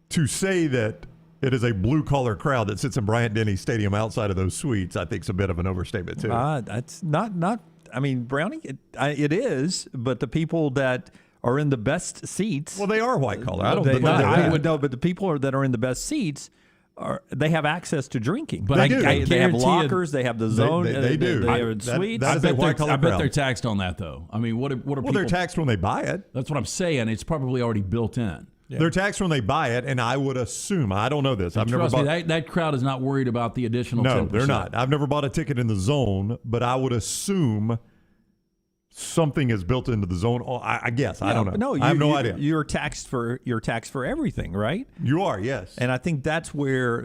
J: to say that it is a blue collar crowd that sits in Bryant-Denny Stadium outside of those suites, I think is a bit of an overstatement too.
G: That's not. I mean, Brownie, it is, but the people that are in the best seats.
J: Well, they are white collar. I don't
G: think
J: I
G: would know, but the people that are in the best seats they have access to drinking.
J: But
G: they have lockers. They have the zone.
J: They do.
G: They have suites.
H: I bet they're taxed on that, though. I mean, what are people?
J: Well, they're taxed when they buy it.
H: That's what I'm saying. It's probably already built in.
J: Yeah. They're taxed when they buy it, and I would assume, I don't know this. I've never bought.
H: That crowd is not worried about the additional 10%.
J: No, they're not. I've never bought a ticket in the zone, but I would assume something is built into the zone. I guess. I don't know.
G: No,
J: I have no idea.
G: You're taxed for everything, right?
J: You are, yes.
G: And I think that's where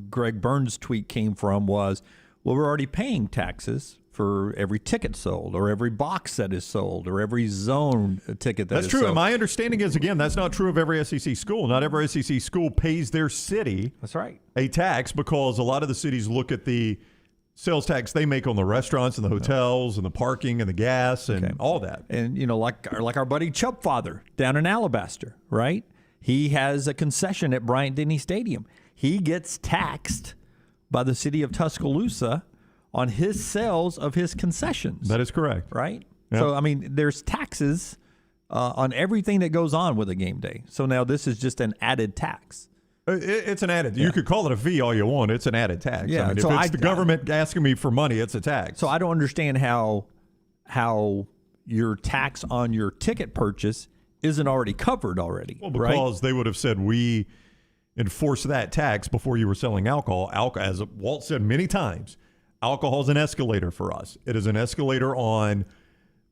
G: Greg Byrne's tweet came from was, well, we're already paying taxes for every ticket sold or every box that is sold or every zone ticket that is sold.
J: That's true. And my understanding is, again, that's not true of every SEC school. Not every SEC school pays their city
G: that's right.
J: a tax because a lot of the cities look at the sales tax they make on the restaurants and the hotels and the parking and the gas and all that.
G: And, like our buddy Chupfather down in Alabaster, right? He has a concession at Bryant-Denny Stadium. He gets taxed by the city of Tuscaloosa on his sales of his concessions.
J: That is correct.
G: Right?
J: Yep.
G: So, there's taxes on everything that goes on with a game day. So now this is just an added tax.
J: It's an added. You could call it a fee all you want. It's an added tax.
G: Yeah.
J: If it's the government asking me for money, it's a tax.
G: So I don't understand how your tax on your ticket purchase isn't already covered already.
J: Well, because they would have said we enforce that tax before you were selling alcohol. As Walt said many times, alcohol is an escalator for us. It is an escalator on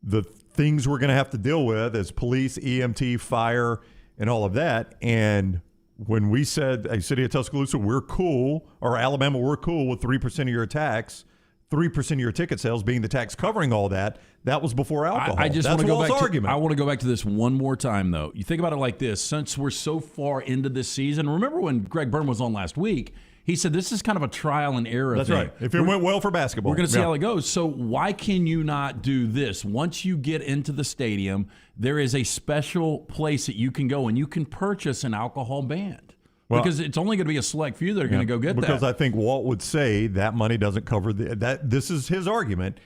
J: the things we're going to have to deal with as police, EMT, fire, and all of that. And when we said, hey, city of Tuscaloosa, we're cool, or Alabama, we're cool with 3% of your tax, 3% of your ticket sales being the tax covering all that, that was before alcohol.
H: I just want to go back
J: argument.
H: I want to go back to this one more time, though. You think about it like this. Since we're so far into this season, remember when Greg Byrne was on last week, he said this is kind of a trial and error
J: That's
H: thing.
J: right. If it went well for basketball.
H: We're going to see how it goes. So why can you not do this? Once you get into the stadium, there is a special place that you can go and you can purchase an alcohol band. Because it's only going to be a select few that are going to go get that.
J: Because I think Walt would say that money doesn't cover that. This is his argument.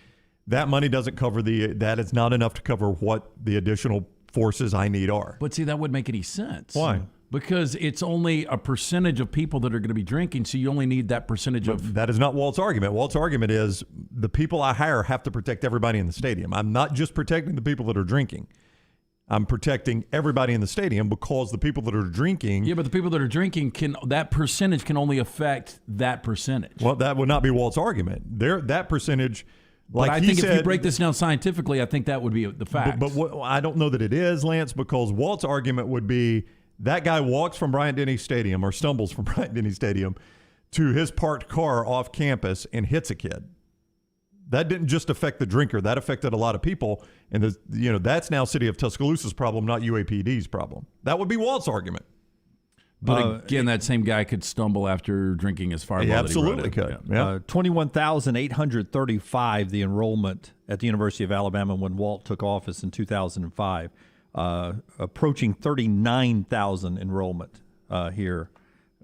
J: That money doesn't cover that is not enough to cover what the additional forces I need are.
H: But see, that wouldn't make any sense.
J: Why?
H: Because it's only a percentage of people that are going to be drinking, so you only need that percentage of...
J: That is not Walt's argument. Walt's argument is the people I hire have to protect everybody in the stadium. I'm not just protecting the people that are drinking. I'm protecting everybody in the stadium because the people that are drinking...
H: Yeah, but the people that are drinking, that percentage can only affect that percentage.
J: Well, that would not be Walt's argument. That percentage...
H: But I think if you break this down scientifically, I think that would be the fact.
J: But I don't know that it is, Lance, because Walt's argument would be that guy walks from Bryant-Denny Stadium or stumbles from Bryant-Denny Stadium to his parked car off campus and hits a kid. That didn't just affect the drinker. That affected a lot of people. And that's now City of Tuscaloosa's problem, not UAPD's problem. That would be Walt's argument.
H: But again, that same guy could stumble after drinking his fireball.
J: He absolutely could. Yeah.
G: 21,835, the enrollment at the University of Alabama when Walt took office in 2005. Approaching 39,000 enrollment here.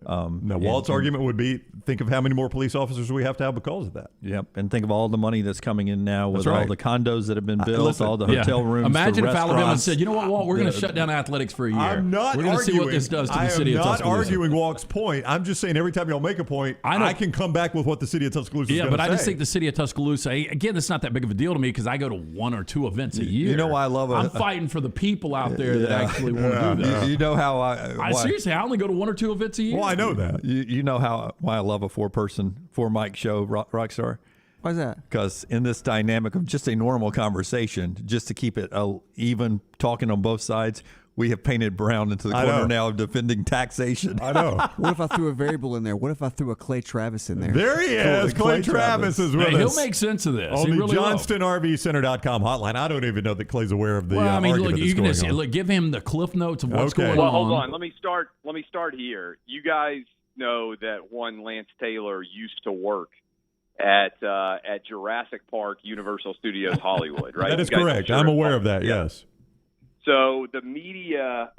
J: Now, Walt's argument would be, think of how many more police officers we have to have because of that.
G: Yep, and think of all the money that's coming in now with all the condos that have been built, all the hotel rooms.
H: Imagine if Alabama
G: restaurants.
H: said, you know what, Walt, we're going to shut down athletics for a year.
J: I'm not
H: We're going to see what this does to the city of Tuscaloosa.
J: I'm not arguing Walt's point. I'm just saying every time y'all make a point, I can come back with what the city of Tuscaloosa is going to say.
H: I just think the city of Tuscaloosa, again, it's not that big of a deal to me because I go to 1 or 2 events a year.
G: You know why I love
H: I'm fighting for the people out there that actually want to do this.
G: You know how
H: seriously, I only go to 1 or 2 events a year.
J: Well, I know that.
G: You know why I love a 4-mic show, Rockstar?
S: Why is that?
G: Because in this dynamic of just a normal conversation, just to keep it even talking on both sides, we have painted Brown into the corner now of defending taxation.
J: I know.
S: What if I threw a variable in there? What if I threw a Clay Travis in there?
J: There he is. Clay Travis is with us.
H: He'll make sense of this.
J: On
H: he
J: the
H: really
J: JohnstonRVCenter.com hotline. I don't even know that Clay's aware of the argument
H: you can
J: that's going on.
H: give him the cliff notes of what's going on.
E: Well, hold on. Let me start here. You guys know that one Lance Taylor used to work at Jurassic Park, Universal Studios Hollywood, right?
J: That is correct. I'm aware of that, yes.
E: So the media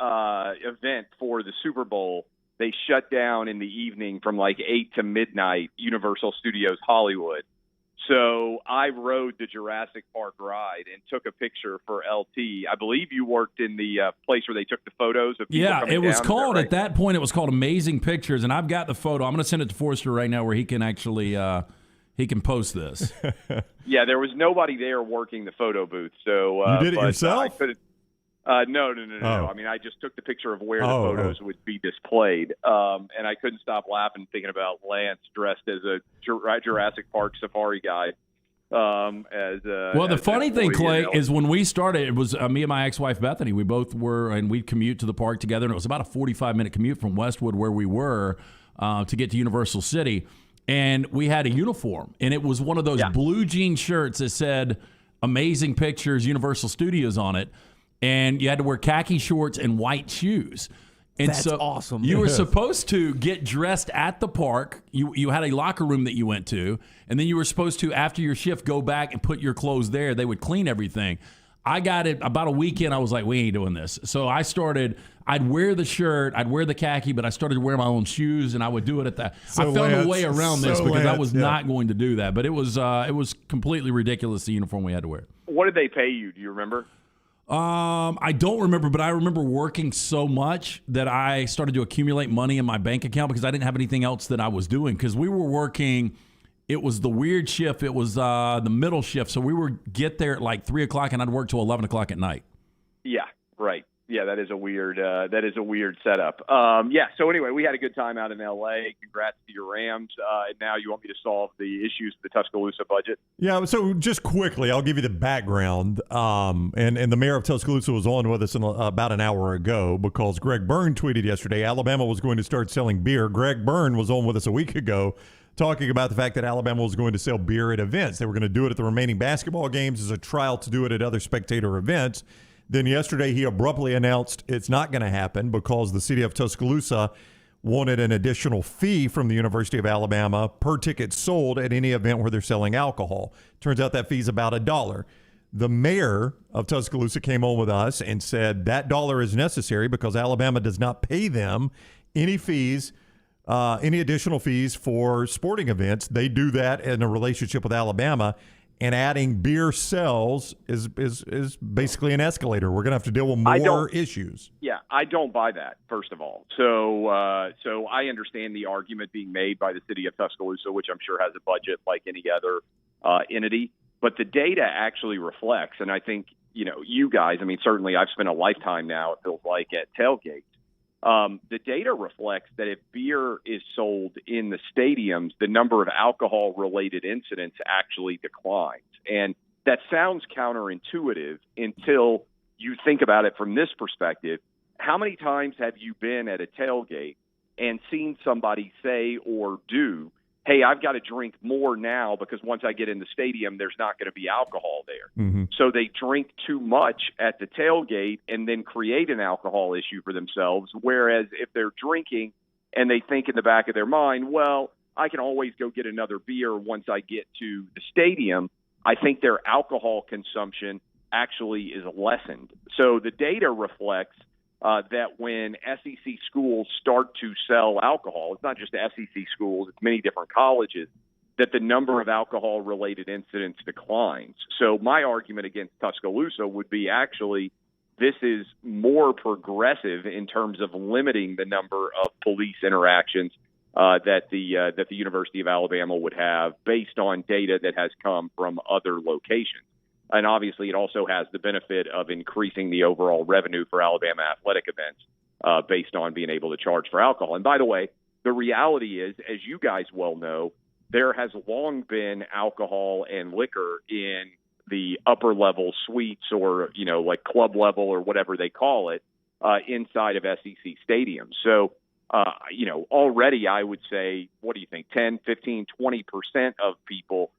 E: event for the Super Bowl, they shut down in the evening from like 8 to midnight, Universal Studios Hollywood. So I rode the Jurassic Park ride and took a picture for LT. I believe you worked in the place where they took the photos of people coming
H: it was
E: down.
H: called, at that point, it was called Amazing Pictures, and I've got the photo. I'm going to send it to Forrester right now where he can actually he can post this.
E: Yeah, there was nobody there working the photo booth. So
J: you did it yourself?
E: I couldn't. No.
J: Oh.
E: I mean, I just took the picture of where the photos would be displayed, and I couldn't stop laughing thinking about Lance dressed as a Jurassic Park safari guide.
H: The funny thing, Clay, is when we started, it was me and my ex-wife Bethany. We both were, and we'd commute to the park together, and it was about a 45-minute commute from Westwood, where we were, to get to Universal City. And we had a uniform, and it was one of those blue jean shirts that said Amazing Pictures Universal Studios on it. And you had to wear khaki shorts and white shoes. And
F: That's
H: so
F: awesome.
H: You were supposed to get dressed at the park. You had a locker room that you went to, and then you were supposed to, after your shift, go back and put your clothes there. They would clean everything. I got it about a weekend. I was like, we ain't doing this. So I started, I'd wear the shirt, I'd wear the khaki, but I started to wear my own shoes, and I would do it at that. I found a way around this because I was not going to do that. But it was completely ridiculous, the uniform we had to wear.
K: What did they pay you? Do you remember?
H: I don't remember, but I remember working so much that I started to accumulate money in my bank account because I didn't have anything else that I was doing. Because we were working, it was the weird shift. It was the middle shift. So we would get there at like 3 o'clock, and I'd work till 11 o'clock at night.
K: Yeah, right. Yeah, that is a weird setup. So anyway, we had a good time out in L.A. Congrats to your Rams. And now you want me to solve the issues of the Tuscaloosa budget?
J: Yeah, so just quickly, I'll give you the background. And the mayor of Tuscaloosa was on with us about an hour ago because Greg Byrne tweeted yesterday Alabama was going to start selling beer. Greg Byrne was on with us a week ago talking about the fact that Alabama was going to sell beer at events. They were going to do it at the remaining basketball games as a trial to do it at other spectator events. Then yesterday he abruptly announced it's not going to happen because the city of Tuscaloosa wanted an additional fee from the University of Alabama per ticket sold at any event where they're selling alcohol. Turns out that fee's about $1. The mayor of Tuscaloosa came on with us and said that $1 is necessary because Alabama does not pay them any fees, any additional fees for sporting events. They do that in a relationship with Alabama. And adding beer sales is basically an escalator. We're going to have to deal with more issues.
K: Yeah, I don't buy that, first of all. So I understand the argument being made by the city of Tuscaloosa, which I'm sure has a budget like any other entity. But the data actually reflects, and I think, you guys, certainly I've spent a lifetime now, it feels like, at tailgates. The data reflects that if beer is sold in the stadiums, the number of alcohol-related incidents actually declines. And that sounds counterintuitive until you think about it from this perspective. How many times have you been at a tailgate and seen somebody say or do, hey, I've got to drink more now because once I get in the stadium, there's not going to be alcohol there.
J: Mm-hmm.
K: So they drink too much at the tailgate and then create an alcohol issue for themselves. Whereas if they're drinking and they think in the back of their mind, well, I can always go get another beer once I get to the stadium, I think their alcohol consumption actually is lessened. So the data reflects that when SEC schools start to sell alcohol, it's not just SEC schools, it's many different colleges, that the number of alcohol-related incidents declines. So my argument against Tuscaloosa would be actually this is more progressive in terms of limiting the number of police interactions that the University of Alabama would have based on data that has come from other locations. And obviously, it also has the benefit of increasing the overall revenue for Alabama athletic events based on being able to charge for alcohol. And by the way, the reality is, as you guys well know, there has long been alcohol and liquor in the upper level suites or, like club level or whatever they call it inside of SEC stadiums. So, already I would say, what do you think, 10, 15, 20% of people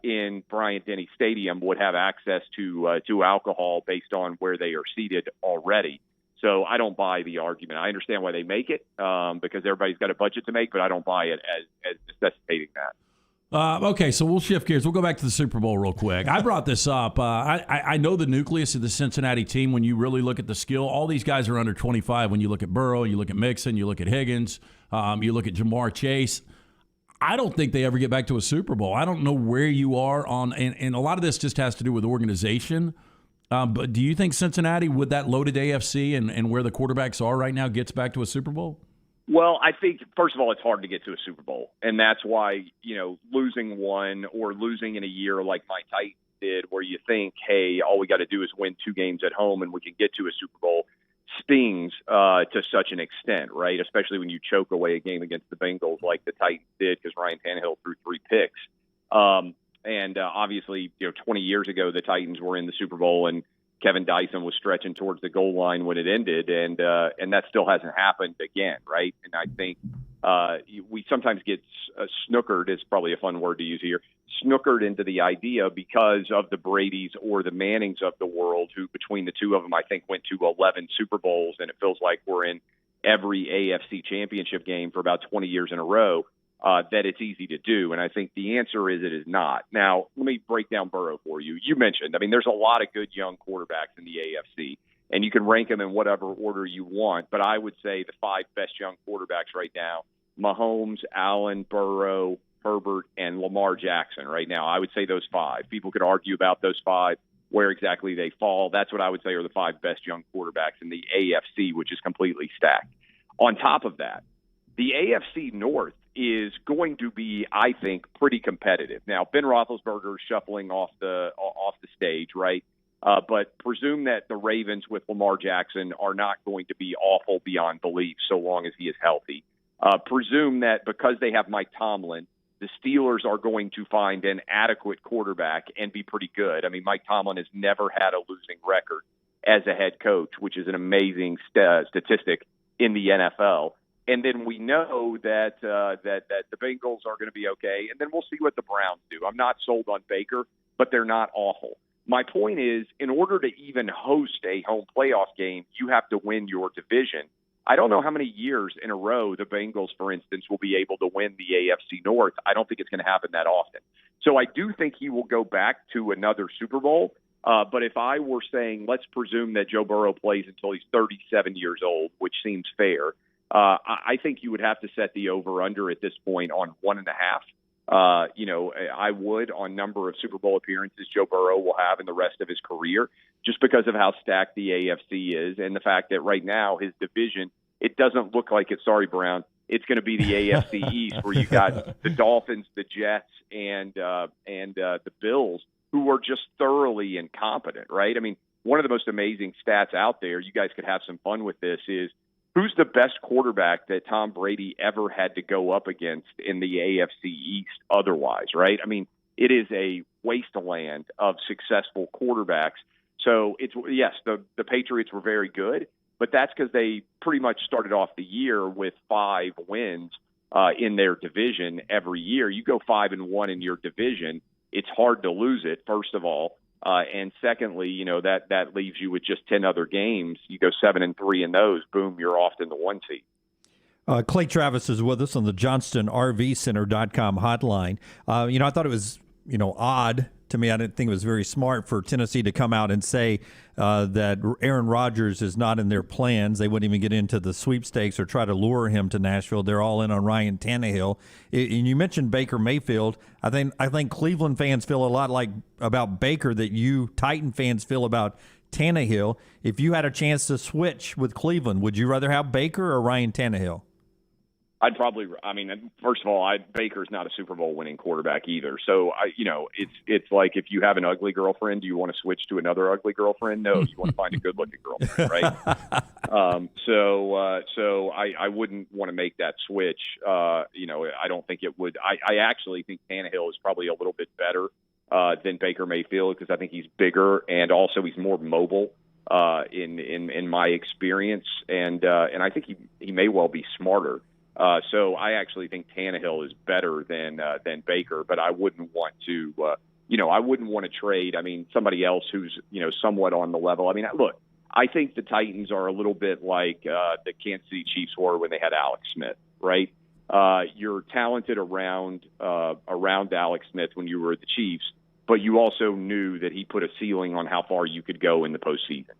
K: in Bryant-Denny Stadium would have access to alcohol based on where they are seated already. So I don't buy the argument. I understand why they make it because everybody's got a budget to make, but I don't buy it as necessitating that.
H: Okay, so we'll shift gears. We'll go back to the Super Bowl real quick. I brought this up. I know the nucleus of the Cincinnati team, when you really look at the skill, all these guys are under 25. When you look at Burrow, you look at Mixon, you look at Higgins, you look at Jamar Chase. I don't think they ever get back to a Super Bowl. I don't know where you are on, and a lot of this just has to do with organization. But do you think Cincinnati, with that loaded AFC and where the quarterbacks are right now, gets back to a Super Bowl?
K: Well, I think, first of all, it's hard to get to a Super Bowl. And that's why, losing one or losing in a year like my Titans did, where you think, hey, all we got to do is win 2 games at home and we can get to a Super Bowl, stings to such an extent, right? Especially when you choke away a game against the Bengals like the Titans did because Ryan Tannehill threw 3 picks. And obviously, 20 years ago, the Titans were in the Super Bowl and Kevin Dyson was stretching towards the goal line when it ended, and that still hasn't happened again, right? And I think we sometimes get snookered, is probably a fun word to use here, snookered into the idea because of the Bradys or the Mannings of the world, who between the two of them, I think, went to 11 Super Bowls, and it feels like we're in every AFC championship game for about 20 years in a row, that it's easy to do. And I think the answer is it is not. Now, let me break down Burrow for you. You mentioned, there's a lot of good young quarterbacks in the AFC, and you can rank them in whatever order you want. But I would say the 5 best young quarterbacks right now, Mahomes, Allen, Burrow, Herbert, and Lamar Jackson right now. I would say those 5. People could argue about those 5, where exactly they fall. That's what I would say are the 5 best young quarterbacks in the AFC, which is completely stacked. On top of that, the AFC North is going to be, I think, pretty competitive. Now, Ben Roethlisberger is shuffling off the stage, right? But presume that the Ravens with Lamar Jackson are not going to be awful beyond belief so long as he is healthy. Presume that because they have Mike Tomlin, the Steelers are going to find an adequate quarterback and be pretty good. Mike Tomlin has never had a losing record as a head coach, which is an amazing statistic in the NFL. And then we know that the Bengals are going to be okay, and then we'll see what the Browns do. I'm not sold on Baker, but they're not awful. My point is, in order to even host a home playoff game, you have to win your division. I don't know how many years in a row the Bengals, for instance, will be able to win the AFC North. I don't think it's going to happen that often. So I do think he will go back to another Super Bowl. But if I were saying, let's presume that Joe Burrow plays until he's 37 years old, which seems fair, I think you would have to set the over-under at this point on 1.5. I would on number of Super Bowl appearances Joe Burrow will have in the rest of his career, just because of how stacked the AFC is and the fact that right now his division, it doesn't look like it's, sorry, Brown, it's going to be the AFC East where you got the Dolphins, the Jets, and the Bills, who are just thoroughly incompetent, right? One of the most amazing stats out there, you guys could have some fun with this, is who's the best quarterback that Tom Brady ever had to go up against in the AFC East otherwise, right? It is a wasteland of successful quarterbacks. So it's, yes, the Patriots were very good, but that's because they pretty much started off the year with 5 wins in their division every year. You go 5-1 in your division, it's hard to lose it, first of all. And secondly, that leaves you with just 10 other games. You go 7-3 in those, boom, you're off in the 1 seed.
G: Clay Travis is with us on the JohnstonRVCenter.com hotline. I thought it was, odd to me. I didn't think it was very smart for Tennessee to come out and say that Aaron Rodgers is not in their plans. They wouldn't even get into the sweepstakes or try to lure him to Nashville. They're all in on Ryan Tannehill. And you mentioned Baker Mayfield. I think Cleveland fans feel a lot like about Baker that you Titan fans feel about Tannehill. If you had a chance to switch with Cleveland, would you rather have Baker or Ryan Tannehill?
K: I'd probably, first of all, Baker's not a Super Bowl winning quarterback either. So, it's like if you have an ugly girlfriend, do you want to switch to another ugly girlfriend? No, you want to find a good looking girlfriend, right? So I wouldn't want to make that switch. I don't think it would. I actually think Tannehill is probably a little bit better than Baker Mayfield because I think he's bigger and also he's more mobile in my experience. And I think he may well be smarter. So I actually think Tannehill is better than Baker, but I wouldn't want to, I wouldn't want to trade. Somebody else who's, somewhat on the level. Look, I think the Titans are a little bit like the Kansas City Chiefs were when they had Alex Smith, right? You're talented around Alex Smith when you were the Chiefs, but you also knew that he put a ceiling on how far you could go in the postseason.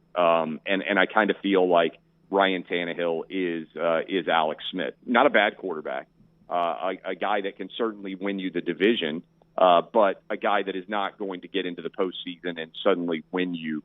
K: And I kind of feel like Ryan Tannehill is Alex Smith. Not a bad quarterback, a guy that can certainly win you the division, but a guy that is not going to get into the postseason and suddenly win you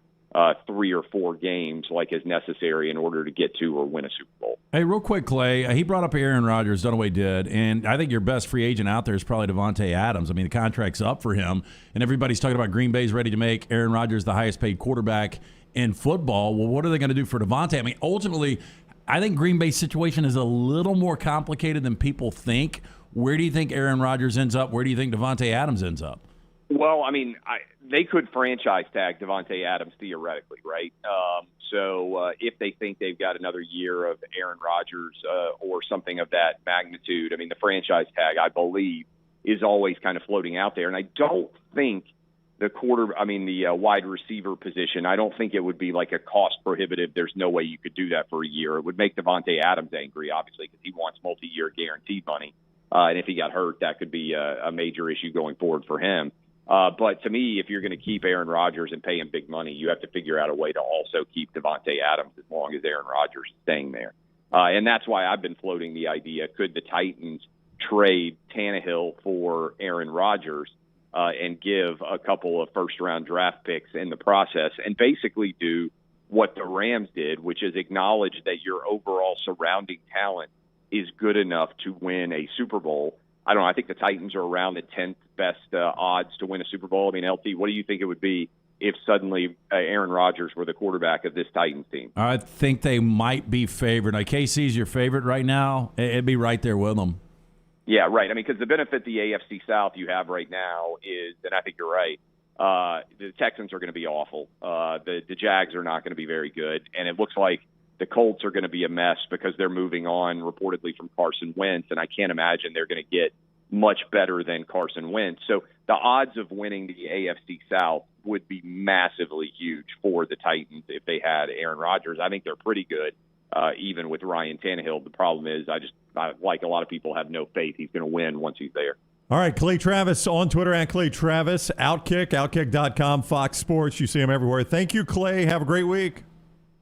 K: 3 or 4 games like is necessary in order to get to or win a Super Bowl.
H: Hey, real quick, Clay, he brought up Aaron Rodgers, Dunaway did, and I think your best free agent out there is probably Davante Adams. The contract's up for him, and everybody's talking about Green Bay's ready to make Aaron Rodgers the highest paid quarterback in football. Well, what are they going to do for Davante? Ultimately, I think Green Bay's situation is a little more complicated than people think. Where do you think Aaron Rodgers ends up? Where do you think Davante Adams ends up?
K: Well, they could franchise tag Davante Adams theoretically, right? So if they think they've got another year of Aaron Rodgers or something of that magnitude, the franchise tag, I believe, is always kind of floating out there. And I don't think wide receiver position, I don't think it would be like a cost prohibitive. There's no way you could do that for a year. It would make Devontae Adams angry, obviously, because he wants multi-year guaranteed money. And if he got hurt, that could be a major issue going forward for him. But to me, if you're going to keep Aaron Rodgers and pay him big money, you have to figure out a way to also keep Devontae Adams as long as Aaron Rodgers is staying there. And that's why I've been floating the idea, could the Titans trade Tannehill for Aaron Rodgers and give a couple of first-round draft picks in the process and basically do what the Rams did, which is acknowledge that your overall surrounding talent is good enough to win a Super Bowl. I don't know. I think the Titans are around the 10th best odds to win a Super Bowl. I mean, LT, what do you think it would be if suddenly Aaron Rodgers were the quarterback of this Titans team?
H: I think they might be favored. Now, KC's your favorite right now. It'd be right there with them.
K: Yeah, right. I mean, because the benefit the AFC South you have right now is, and I think you're right, the Texans are going to be awful. The Jags are not going to be very good. And it looks like the Colts are going to be a mess because they're moving on reportedly from Carson Wentz, and I can't imagine they're going to get much better than Carson Wentz. So the odds of winning the AFC South would be massively huge for the Titans if they had Aaron Rodgers. I think they're pretty good, even with Ryan Tannehill. The problem is I like a lot of people, have no faith he's going to win once he's there.
J: All right, Clay Travis on Twitter at Clay Travis, Outkick, Outkick.com, Fox Sports. You see him everywhere. Thank you, Clay. Have a great week.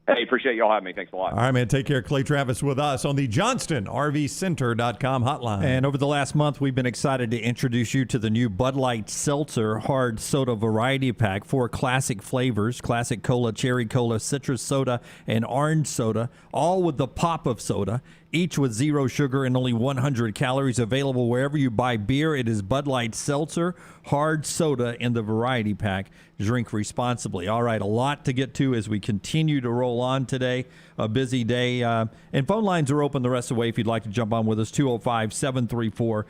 K: Hey, appreciate y'all having me. Thanks a lot.
J: All right, man. Take care. Clay Travis with us on the JohnstonRVCenter.com hotline.
G: And over the last month, we've been excited to introduce you to the new Bud Light Seltzer Hard Soda Variety Pack. 4 classic flavors: classic cola, cherry cola, citrus soda, and orange soda, all with the pop of soda. Each with 0 sugar and only 100 calories. Available wherever you buy beer. It is Bud Light Seltzer Hard Soda in the variety pack. Drink responsibly. All right, a lot to get to as we continue to roll on today. A busy day. And phone lines are open the rest of the way if you'd like to jump on with us. 205-734-0923.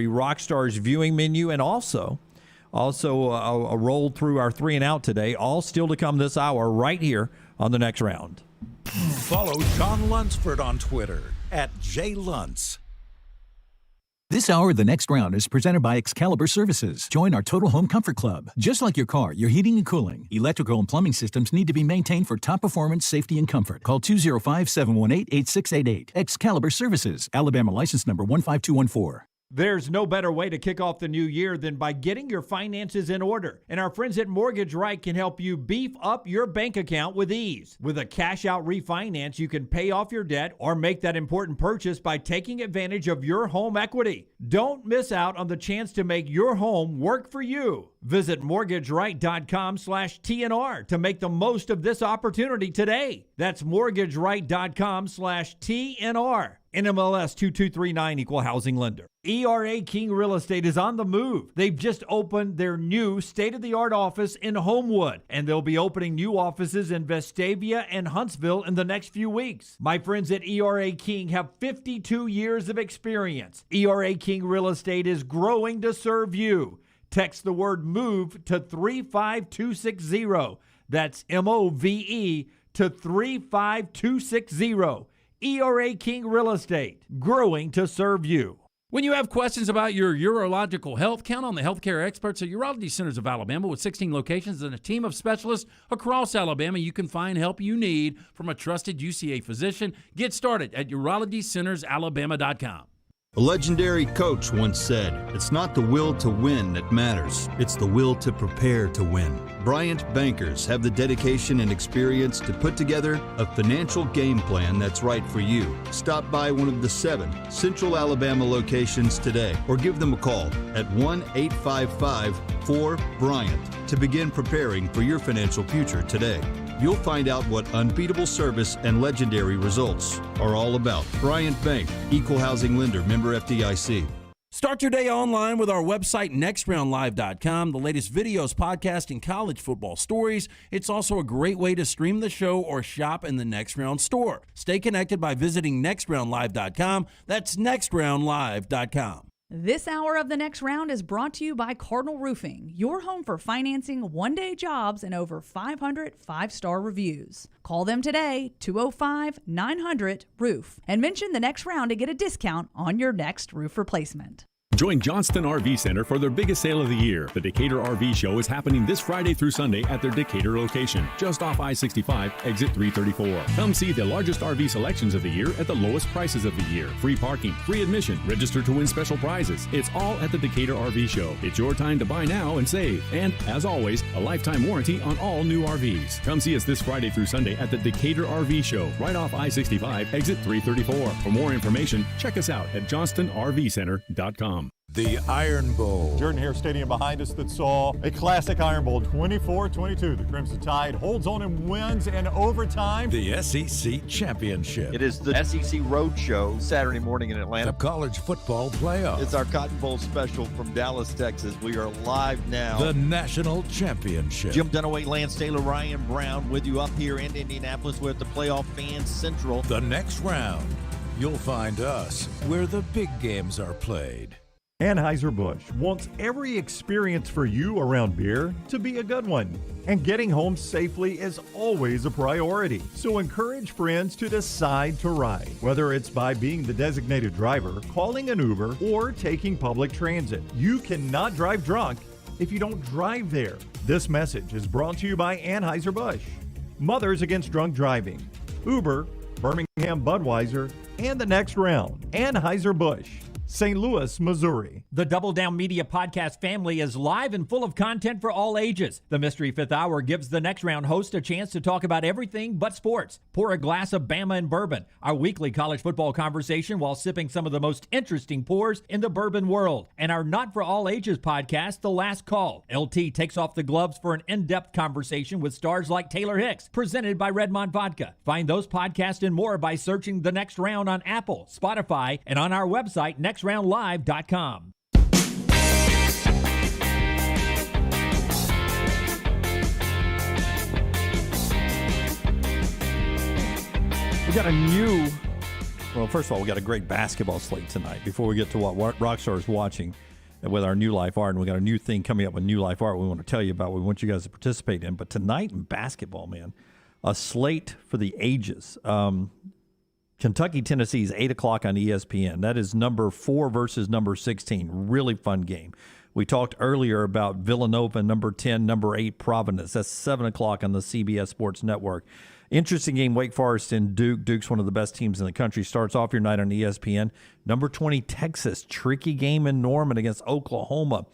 G: Rockstar's viewing menu, and also a roll through our 3 and Out today. All still to come this hour right here on The Next Round.
D: Follow John Lunsford on Twitter at JLuntz.
L: This hour, The Next Round, is presented by Excalibur Services. Join our Total Home Comfort Club. Just like your car, your heating and cooling, electrical and plumbing systems need to be maintained for top performance, safety, and comfort. Call 205-718-8688. Excalibur Services, Alabama license number 15214.
C: There's no better way to kick off the new year than by getting your finances in order. And our friends at Mortgage Right can help you beef up your bank account with ease. With a cash-out refinance, you can pay off your debt or make that important purchase by taking advantage of your home equity. Don't miss out on the chance to make your home work for you. Visit mortgageright.com/TNR to make the most of this opportunity today. That's mortgageright.com/TNR. NMLS 2239, Equal Housing Lender. ERA King Real Estate is on the move. They've just opened their new state-of-the-art office in Homewood, and they'll be opening new offices in Vestavia and Huntsville in the next few weeks. My friends at ERA King have 52 years of experience. ERA King Real Estate is growing to serve you. Text the word MOVE to 35260. That's MOVE to 35260. ERA King Real Estate, growing to serve you.
H: When you have questions about your urological health, count on the healthcare experts at Urology Centers of Alabama. With 16 locations and a team of specialists across Alabama, you can find help you need from a trusted UCA physician. Get started at urologycentersalabama.com.
Q: A legendary coach once said, "It's not the will to win that matters, it's the will to prepare to win." Bryant bankers have the dedication and experience to put together a financial game plan that's right for you. Stop by one of the 7 Central Alabama locations today or give them a call at 1-855-4-BRYANT to begin preparing for your financial future today. You'll find out what unbeatable service and legendary results are all about. Bryant Bank, Equal Housing Lender, member FDIC.
H: Start your day online with our website, nextroundlive.com. The latest videos, podcasts, and college football stories. It's also a great way to stream the show or shop in the Next Round store. Stay connected by visiting nextroundlive.com. That's nextroundlive.com.
B: This hour of The Next Round is brought to you by Cardinal Roofing, your home for financing one-day jobs and over 500 five-star reviews. Call them today, 205-900-ROOF, and mention The Next Round to get a discount on your next roof replacement.
F: Join Johnston RV Center for their biggest sale of the year. The Decatur RV Show is happening this Friday through Sunday at their Decatur location, just off I-65, exit 334. Come see the largest RV selections of the year at the lowest prices of the year. Free parking, free admission, register to win special prizes. It's all at the Decatur RV Show. It's your time to buy now and save. And, as always, a lifetime warranty on all new RVs. Come see us this Friday through Sunday at the Decatur RV Show, right off I-65, exit 334. For more information, check us out at johnstonrvcenter.com.
D: The Iron Bowl.
A: Jordan Hare Stadium behind us that saw a classic Iron Bowl 24-22. The Crimson Tide holds on and wins in overtime.
D: The SEC Championship.
M: It is the SEC Road Show Saturday morning in Atlanta.
D: The College Football Playoff.
M: It's our Cotton Bowl special from Dallas, Texas. We are live now.
D: The National Championship.
M: Jim Dunaway, Lance Taylor, Ryan Brown with you up here in Indianapolis. We're at the Playoff Fan Central.
D: The next round, you'll find us where the big games are played.
A: Anheuser-Busch wants every experience for you around beer to be a good one. And getting home safely is always a priority. So encourage friends to decide to ride, whether it's by being the designated driver, calling an Uber, or taking public transit. You cannot drive drunk if you don't drive there. This message is brought to you by Anheuser-Busch, Mothers Against Drunk Driving, Uber, Birmingham Budweiser, and the next round, Anheuser-Busch, St. Louis, Missouri.
C: The Double Down Media podcast family is live and full of content for all ages. The Mystery Fifth Hour gives the next round host a chance to talk about everything but sports. Pour a glass of Bama and bourbon, our weekly college football conversation while sipping some of the most interesting pours in the bourbon world. And our Not For All Ages podcast, The Last Call. LT takes off the gloves for an in-depth conversation with stars like Taylor Hicks, presented by Redmond Vodka. Find those podcasts and more by searching The Next Round on Apple, Spotify, and on our website, nextroundlive.com.
G: We got first of all, we got a great basketball slate tonight. Before we get to what Rockstar is watching with our New Life Art, and we got a new thing coming up with New Life Art we want to tell you about, we want you guys to participate in. But tonight in basketball, man, a slate for the ages. Kentucky, Tennessee is 8 o'clock on ESPN. That is number 4 versus number 16. Really fun game. We talked earlier about Villanova, number 10, number 8, Providence. That's 7 o'clock on the CBS Sports Network. Interesting game, Wake Forest and Duke. Duke's one of the best teams in the country. Starts off your night on ESPN. Number 20, Texas. Tricky game in Norman against Oklahoma,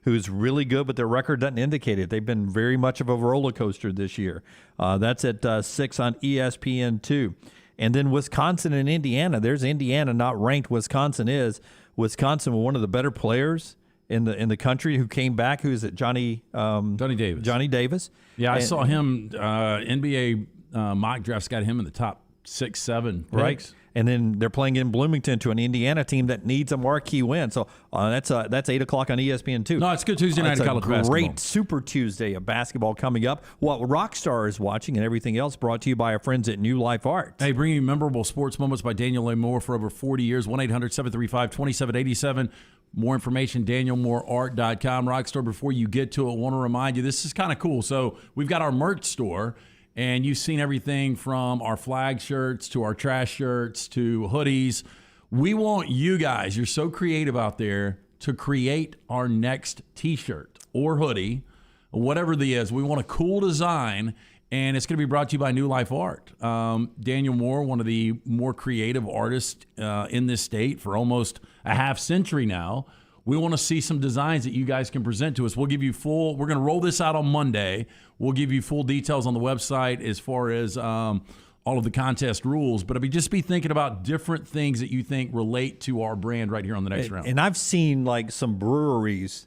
G: who's really good, but their record doesn't indicate it. They've been very much of a roller coaster this year. That's at 6 on ESPN2. And then Wisconsin and Indiana. There's Indiana not ranked. Wisconsin is. Wisconsin were one of the better players in the country who came back. Who is it? Johnny
H: Davis.
G: Johnny Davis.
H: Yeah, I saw him. NBA mock drafts got him in the top 6-7 picks.
G: Right. And then they're playing in Bloomington to an Indiana team that needs a marquee win. So that's 8 o'clock on ESPN2.
H: No, it's good Tuesday night of college basketball.
G: Great Super Tuesday of basketball coming up. What Rockstar is watching and everything else brought to you by our friends at New Life Art.
H: Hey, bringing you memorable sports moments by Daniel A. Moore for over 40 years. 1-800-735-2787. More information, danielmooreart.com. Rockstar, before you get to it, I want to remind you, this is kind of cool. So we've got our merch store. And you've seen everything from our flag shirts to our trash shirts to hoodies. We want you guys, you're so creative out there, to create our next T-shirt or hoodie, whatever it is. We want a cool design, and it's going to be brought to you by New Life Art. Daniel Moore, one of the more creative artists in this state for almost a half century now. We want to see some designs that you guys can present to us. We'll give you we're going to roll this out on Monday. We'll give you full details on the website as far as all of the contest rules. But just be thinking about different things that you think relate to our brand right here on the next round.
G: And I've seen like some breweries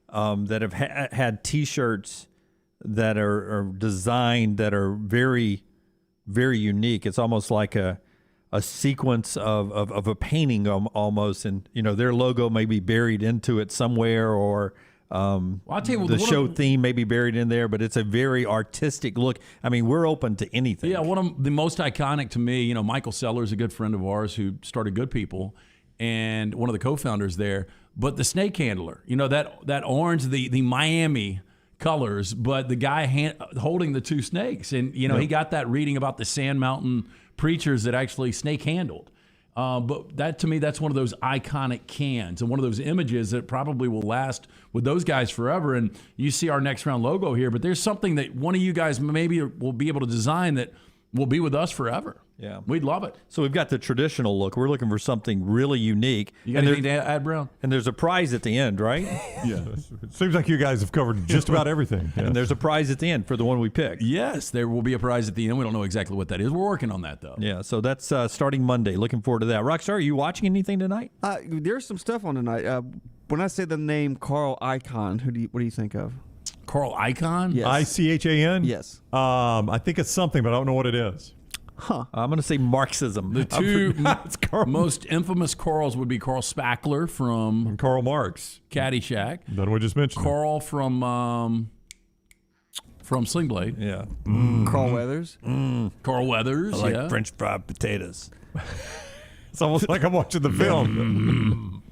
G: that have had T-shirts that are designed that are very, very unique. It's almost like a sequence of a painting almost, and their logo may be buried into it somewhere, or
H: I'll tell you,
G: the show theme may be buried in there, but it's a very artistic look. I mean, we're open to anything.
H: Yeah, one of the most iconic to me, Michael Sellers, a good friend of ours who started Good People, and one of the co-founders there, but the snake handler, that orange, the Miami colors, but the guy holding the two snakes, and he got that reading about the Sand Mountain preachers that actually snake handled. But that, to me, that's one of those iconic cans and one of those images that probably will last with those guys forever. And you see our next round logo here, but there's something that one of you guys maybe will be able to design that will be with us forever.
G: Yeah.
H: We'd love it.
G: So we've got the traditional look. We're looking for something really unique.
H: You got anything to add, Brown?
G: And there's a prize at the end, right?
J: Yeah. It seems like you guys have covered just about everything. Yeah.
G: And there's a prize at the end for the one we picked.
H: Yes, there will be a prize at the end. We don't know exactly what that is. We're working on that, though.
G: Yeah, so that's starting Monday. Looking forward to that. Rockstar, are you watching anything tonight?
S: There's some stuff on tonight. When I say the name Carl Icahn, what do you think of?
H: Carl Icahn?
S: Yes.
J: ICHAN?
S: Yes.
J: I think it's something, but I don't know what it is.
S: Huh.
G: I'm going to say Marxism.
H: The two most infamous Carls would be Carl Spackler from
J: Karl Marx,
H: Caddyshack.
J: Then we just mentioned
H: Carl from Sling Blade.
G: Yeah.
S: Carl Weathers.
H: Carl Weathers.
G: I like
H: yeah.
G: French fried potatoes.
J: It's almost like I'm watching the film.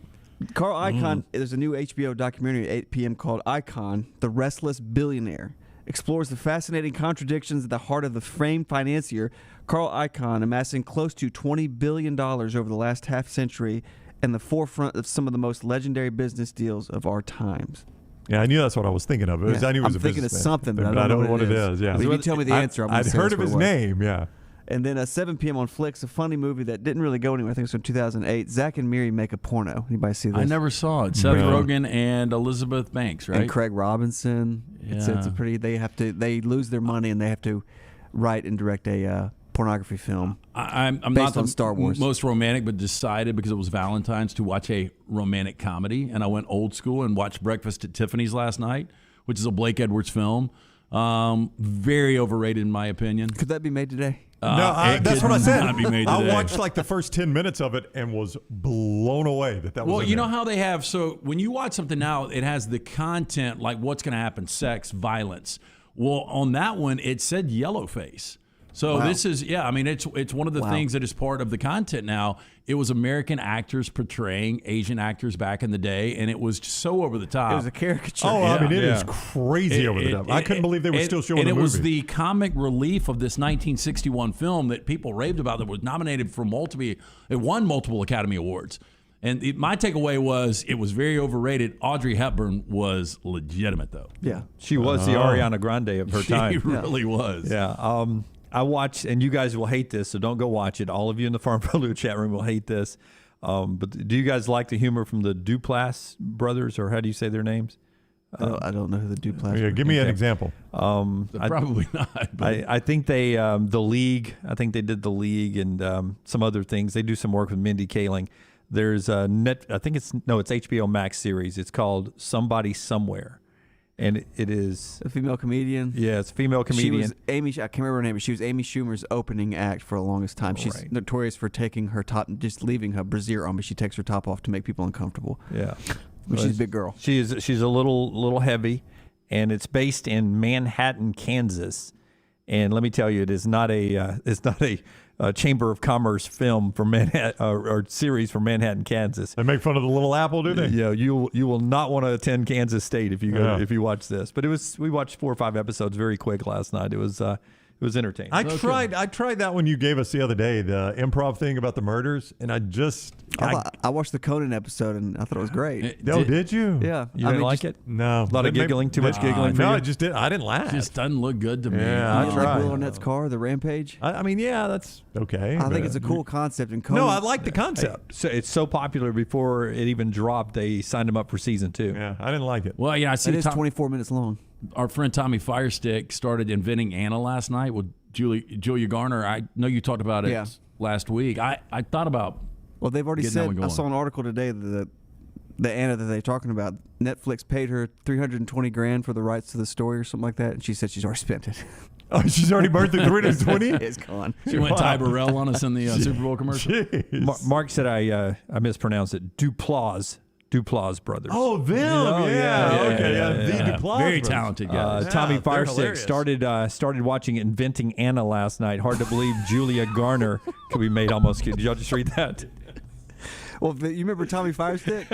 S: Carl Icahn, there's a new HBO documentary at 8 p.m. called Icahn, The Restless Billionaire. Explores the fascinating contradictions at the heart of the famed financier, Carl Icahn, amassing close to $20 billion over the last half century and the forefront of some of the most legendary business deals of our times.
J: Yeah, I knew that's what I was thinking of. I knew it was
S: I'm
J: a
S: thinking of
J: businessman,
S: something, but I don't know what it is.
J: Yeah,
S: If you tell me the answer,
J: I'd heard of his name. Yeah.
S: And then 7 p.m. on Flicks, a funny movie that didn't really go anywhere. I think it's from 2008. Zach and Miri Make a Porno. Anybody see this?
H: I never saw it. Seth Rogen and Elizabeth Banks, right?
S: And Craig Robinson. It's a pretty. They lose their money and they have to write and direct a pornography film.
H: I'm
S: based
H: not
S: on
H: the
S: Star Wars.
H: most romantic, but decided because it was Valentine's to watch a romantic comedy, and I went old school and watched Breakfast at Tiffany's last night, which is a Blake Edwards film. Very overrated in my opinion.
S: Could that be made today?
J: That's what I said.
H: Not be made
J: I
H: today.
J: watched like the first 10 minutes of it and was blown away that was.
H: Well,
J: in
H: you know
J: there.
H: how they have, so when you watch something now, it has the content like what's going to happen, sex, violence. Well, on that one, it said yellowface. So this is, I mean, it's one of the things that is part of the content now. It was American actors portraying Asian actors back in the day, and it was so over the top.
S: It was a caricature.
J: Oh, I mean, it is crazy over the top. I couldn't believe they were still showing the movie.
H: And it was the comic relief of this 1961 film that people raved about that was nominated for it won multiple Academy Awards. And my takeaway was it was very overrated. Audrey Hepburn was legitimate, though.
S: Yeah.
G: She was the Ariana Grande of her time.
H: She really was.
G: Yeah. I watched, and you guys will hate this, so don't go watch it. All of you in the Farm Pro chat room will hate this. But do you guys like the humor from the Duplass brothers, or how do you say their names?
S: I don't know who the Duplass.
J: Yeah, give me an example.
H: Probably not.
G: I think they The League. I think they did The League and some other things. They do some work with Mindy Kaling. There's a it's HBO Max series. It's called Somebody Somewhere. And it is
S: a female comedian.
G: Yeah, it's a female comedian.
S: She was Amy. I can't remember her name, but she was Amy Schumer's opening act for the longest time. She's notorious for taking her top, just leaving her brassiere on, but she takes her top off to make people uncomfortable.
G: Yeah,
S: but she's a big girl.
G: She's a little heavy, and it's based in Manhattan, Kansas. And let me tell you, it's not a Chamber of Commerce film for Manhattan or series for Manhattan, Kansas.
J: They make fun of the Little Apple, do they?
G: Yeah, you will not want to attend Kansas State if you watch this. But we watched 4 or 5 episodes very quick last night. It was entertaining.
J: I tried that one you gave us the other day, the improv thing about the murders, and I
S: watched the Conan episode and I thought it was great.
J: Did you?
S: Yeah.
G: You didn't like it?
J: No.
G: A lot of giggling, too much giggling.
J: No, I just did. I didn't laugh.
H: It just doesn't look good to me.
J: Yeah, I tried.
S: Like Will Arnett's car, the Rampage.
J: I mean, yeah, that's okay.
S: I think it's a cool concept. And Conan,
J: no, I like the concept.
G: So it's so popular. Before it even dropped, they signed him up for season 2.
J: Yeah, I didn't like it.
H: Well, I see
S: it is 24 minutes long.
H: Our friend Tommy Firestick started inventing Anna last night with Julia Garner. I know you talked about it last week. I thought about.
S: Well, they've already said. I saw an article today that the Anna that they're talking about, Netflix paid her $320,000 for the rights to the story or something like that, and she said she's already spent it.
J: Oh, she's already burned through 320?
S: It's gone.
H: She went Ty Burrell on us in the Super Bowl commercial.
G: Mark said I mispronounced it. Duplass brothers.
J: Oh, them. The Duplass
H: Very
J: brothers.
H: talented guys.
G: Tommy Firestick started watching Inventing Anna last night. Hard to believe Julia Garner could be made almost. Did y'all just read that?
S: Well, you remember Tommy Firestick?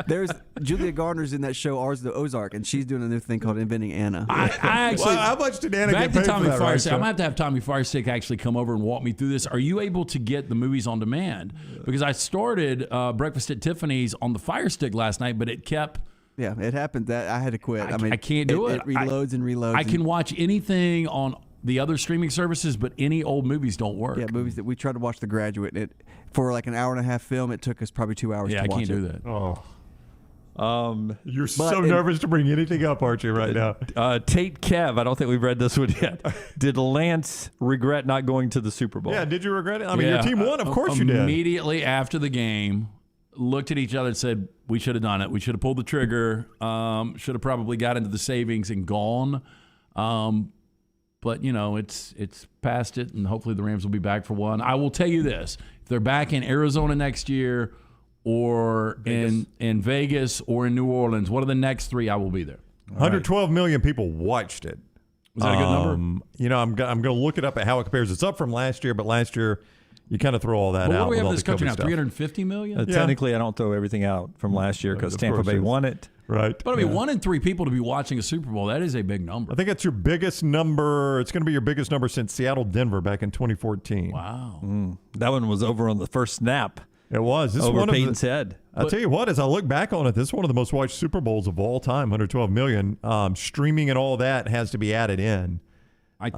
S: There's Julia Garner's in that show, Ours the Ozark, and she's doing a new thing called Inventing Anna.
H: I actually,
J: how much did Anna
H: back
J: get paid
H: to Tommy
J: for that, right,
H: Firestick? I'm gonna have to have Tommy Firestick actually come over and walk me through this. Are you able to get the movies on demand? Because I started Breakfast at Tiffany's on the Fire Stick last night, but it kept.
S: Yeah, it happened that I had to quit. I mean,
H: I can't do it.
S: It reloads and reloads.
H: I can watch anything on the other streaming services, but any old movies don't work.
S: Yeah, movies that we tried to watch The Graduate. For like an hour and a half film, it took us probably 2 hours to watch it.
H: Yeah, I can't do that.
J: You're so nervous to bring anything up, aren't you, right now?
G: Tate Kev, I don't think we've read this one yet. Did Lance regret not going to the Super Bowl?
J: Yeah, did you regret it? I mean, your team won. Of course you did.
H: Immediately after the game, looked at each other and said, we should have done it. We should have pulled the trigger. Should have probably got into the savings and gone. But, it's past it, and hopefully the Rams will be back for one. I will tell you this. If they're back in Arizona next year or in Vegas or in New Orleans, one of the next three, I will be there.
J: 112 million people watched it.
H: Was that a good number?
J: I'm going to look it up at how it compares. It's up from last year, but last year you kind of throw all that out.
H: What do we have in
J: with
H: this
J: all the
H: country
J: COVID
H: now?
J: stuff.
H: 350 million?
G: Technically, I don't throw everything out from last year because Tampa Bay won it.
J: Right.
H: But I mean, 1 in 3 people to be watching a Super Bowl, that is a big number.
J: I think it's your biggest number. It's going to be your biggest number since Seattle-Denver back in 2014.
H: Wow.
G: That one was over on the first snap.
J: It was. This
G: over
J: one
G: Peyton's head.
J: I'll tell you what, as I look back on it, this is one of the most watched Super Bowls of all time, 112 million. Streaming and all that has to be added in. That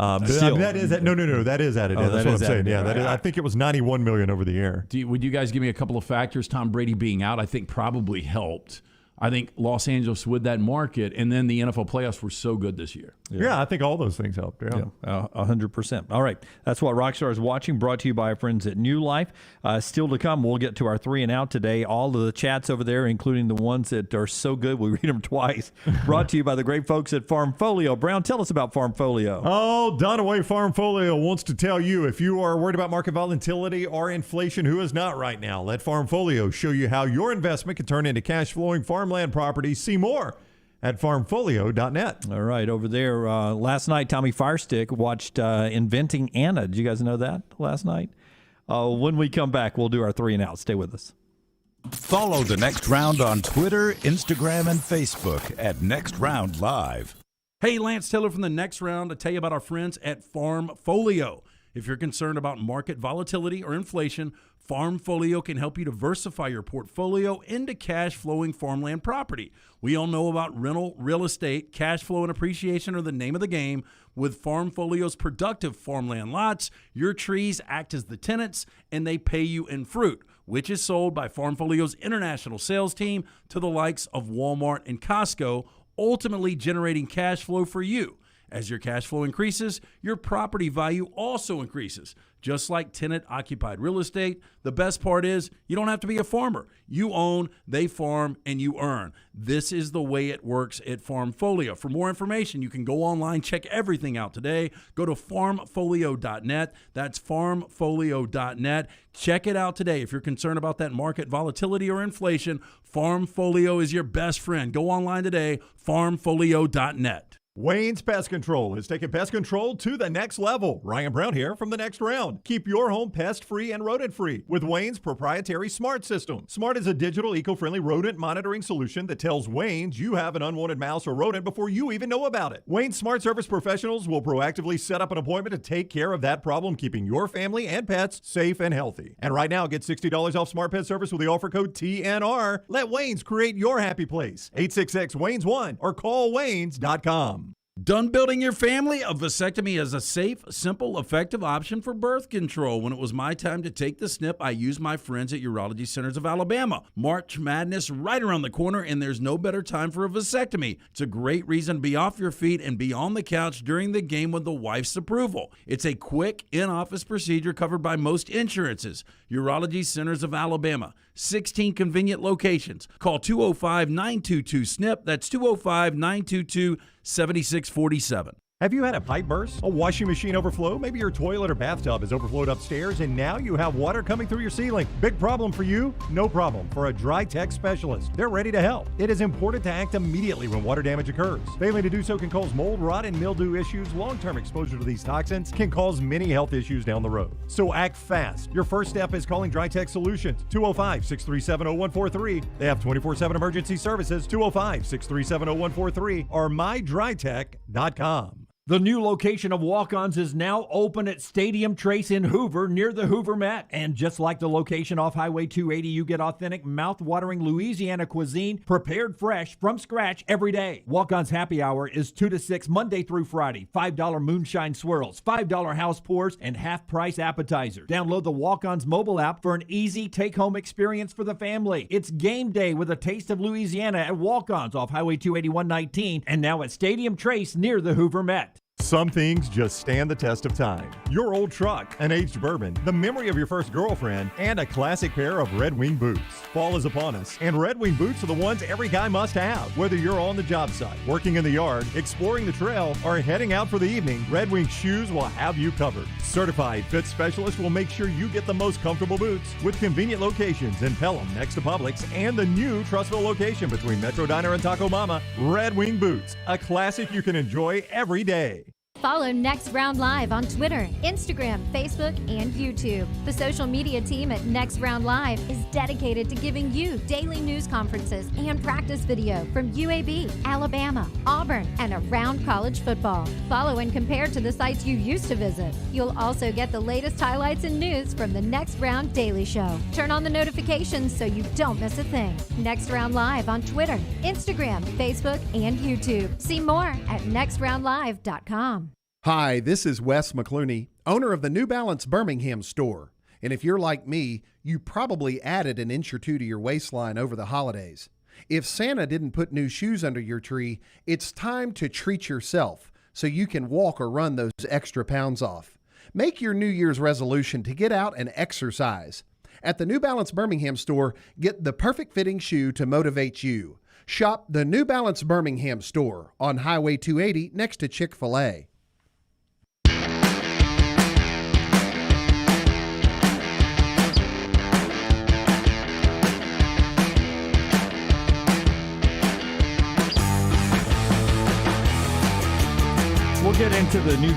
J: is that is added in. That's what I'm saying. Yeah, that is, I think it was 91 million over the air.
H: Would you guys give me a couple of factors? Tom Brady being out, I think probably helped. I think Los Angeles with that market, and then the NFL playoffs were so good this year.
J: Yeah, I think all those things helped. Yeah,
G: 100%. All right, that's what Rockstar is watching, brought to you by our friends at New Life. Still to come, we'll get to our 3 and Out today. All of the chats over there, including the ones that are so good, we read them twice. Brought to you by the great folks at Farmfolio. Brown, tell us about Farmfolio.
J: Oh, Donaway Farmfolio wants to tell you, if you are worried about market volatility or inflation, who is not right now? Let Farmfolio show you how your investment can turn into cash flowing farmland properties. See more at farmfolio.net.
G: All right, over there, last night, Tommy Firestick watched Inventing Anna. Did you guys know that last night? When we come back, we'll do our 3 and Out. Stay with us.
D: Follow The Next Round on Twitter, Instagram, and Facebook at Next Round Live.
H: Hey, Lance Taylor from The Next Round to tell you about our friends at Farmfolio. If you're concerned about market volatility or inflation, Farmfolio can help you diversify your portfolio into cash-flowing farmland property. We all know about rental real estate. Cash flow and appreciation are the name of the game. With Farmfolio's productive farmland lots, your trees act as the tenants, and they pay you in fruit, which is sold by Farmfolio's international sales team to the likes of Walmart and Costco, ultimately generating cash flow for you. As your cash flow increases, your property value also increases. Just like tenant-occupied real estate, the best part is you don't have to be a farmer. You own, they farm, and you earn. This is the way it works at Farmfolio. For more information, you can go online, check everything out today. Go to farmfolio.net. That's farmfolio.net. Check it out today. If you're concerned about that market volatility or inflation, Farmfolio is your best friend. Go online today, farmfolio.net.
J: Wayne's Pest Control is taking pest control to the next level. Ryan Brown here from The Next Round. Keep your home pest-free and rodent-free with Wayne's proprietary Smart System. Smart is a digital, eco-friendly rodent monitoring solution that tells Wayne's you have an unwanted mouse or rodent before you even know about it. Wayne's Smart Service professionals will proactively set up an appointment to take care of that problem, keeping your family and pets safe and healthy. And right now, get $60 off Smart Pet Service with the offer code TNR. Let Wayne's create your happy place. 866-WAYNES1 or call Waynes.com.
H: Done building your family? A vasectomy is a safe, simple, effective option for birth control. When it was my time to take the snip, I used my friends at Urology Centers of Alabama. March Madness right around the corner, and there's no better time for a vasectomy. It's a great reason to be off your feet and be on the couch during the game with the wife's approval. It's a quick, in-office procedure covered by most insurances. Urology Centers of Alabama. 16 convenient locations. Call 205-922-SNP. That's 205-922-7647.
A: Have you had a pipe burst, a washing machine overflow? Maybe your toilet or bathtub has overflowed upstairs and now you have water coming through your ceiling. Big problem for you? No problem for a Dry Tech specialist. They're ready to help. It is important to act immediately when water damage occurs. Failing to do so can cause mold, rot, and mildew issues. Long-term exposure to these toxins can cause many health issues down the road. So act fast. Your first step is calling Dry Tech Solutions, 205-637-0143. They have 24/7 emergency services, 205-637-0143 or mydrytech.com.
C: The new location of Walk-Ons is now open at Stadium Trace in Hoover near the Hoover Met. And just like the location off Highway 280, you get authentic, mouth-watering Louisiana cuisine prepared fresh from scratch every day. Walk-Ons Happy Hour is 2 to 6 Monday through Friday. $5 moonshine swirls, $5 house pours, and half-price appetizers. Download the Walk-Ons mobile app for an easy take-home experience for the family. It's game day with a taste of Louisiana at Walk-Ons off Highway 281-19 and now at Stadium Trace near the Hoover Met.
A: Some things just stand the test of time. Your old truck, an aged bourbon, the memory of your first girlfriend, and a classic pair of Red Wing boots. Fall is upon us, and Red Wing boots are the ones every guy must have. Whether you're on the job site, working in the yard, exploring the trail, or heading out for the evening, Red Wing shoes will have you covered. Certified fit specialists will make sure you get the most comfortable boots with convenient locations in Pelham next to Publix and the new Trussville location between Metro Diner and Taco Mama. Red Wing boots, a classic you can enjoy every day.
V: Follow Next Round Live on Twitter, Instagram, Facebook, and YouTube. The social media team at Next Round Live is dedicated to giving you daily news conferences and practice video from UAB, Alabama, Auburn, and around college football. Follow and compare to the sites you used to visit. You'll also get the latest highlights and news from the Next Round Daily Show. Turn on the notifications so you don't miss a thing. Next Round Live on Twitter, Instagram, Facebook, and YouTube. See more at nextroundlive.com.
T: Hi, this is Wes McClooney, owner of the New Balance Birmingham store. And if you're like me, you probably added an inch or two to your waistline over the holidays. If Santa didn't put new shoes under your tree, it's time to treat yourself so you can walk or run those extra pounds off. Make your New Year's resolution to get out and exercise. At the New Balance Birmingham store, get the perfect fitting shoe to motivate you. Shop the New Balance Birmingham store on Highway 280 next to Chick-fil-A.
G: We'll get into the new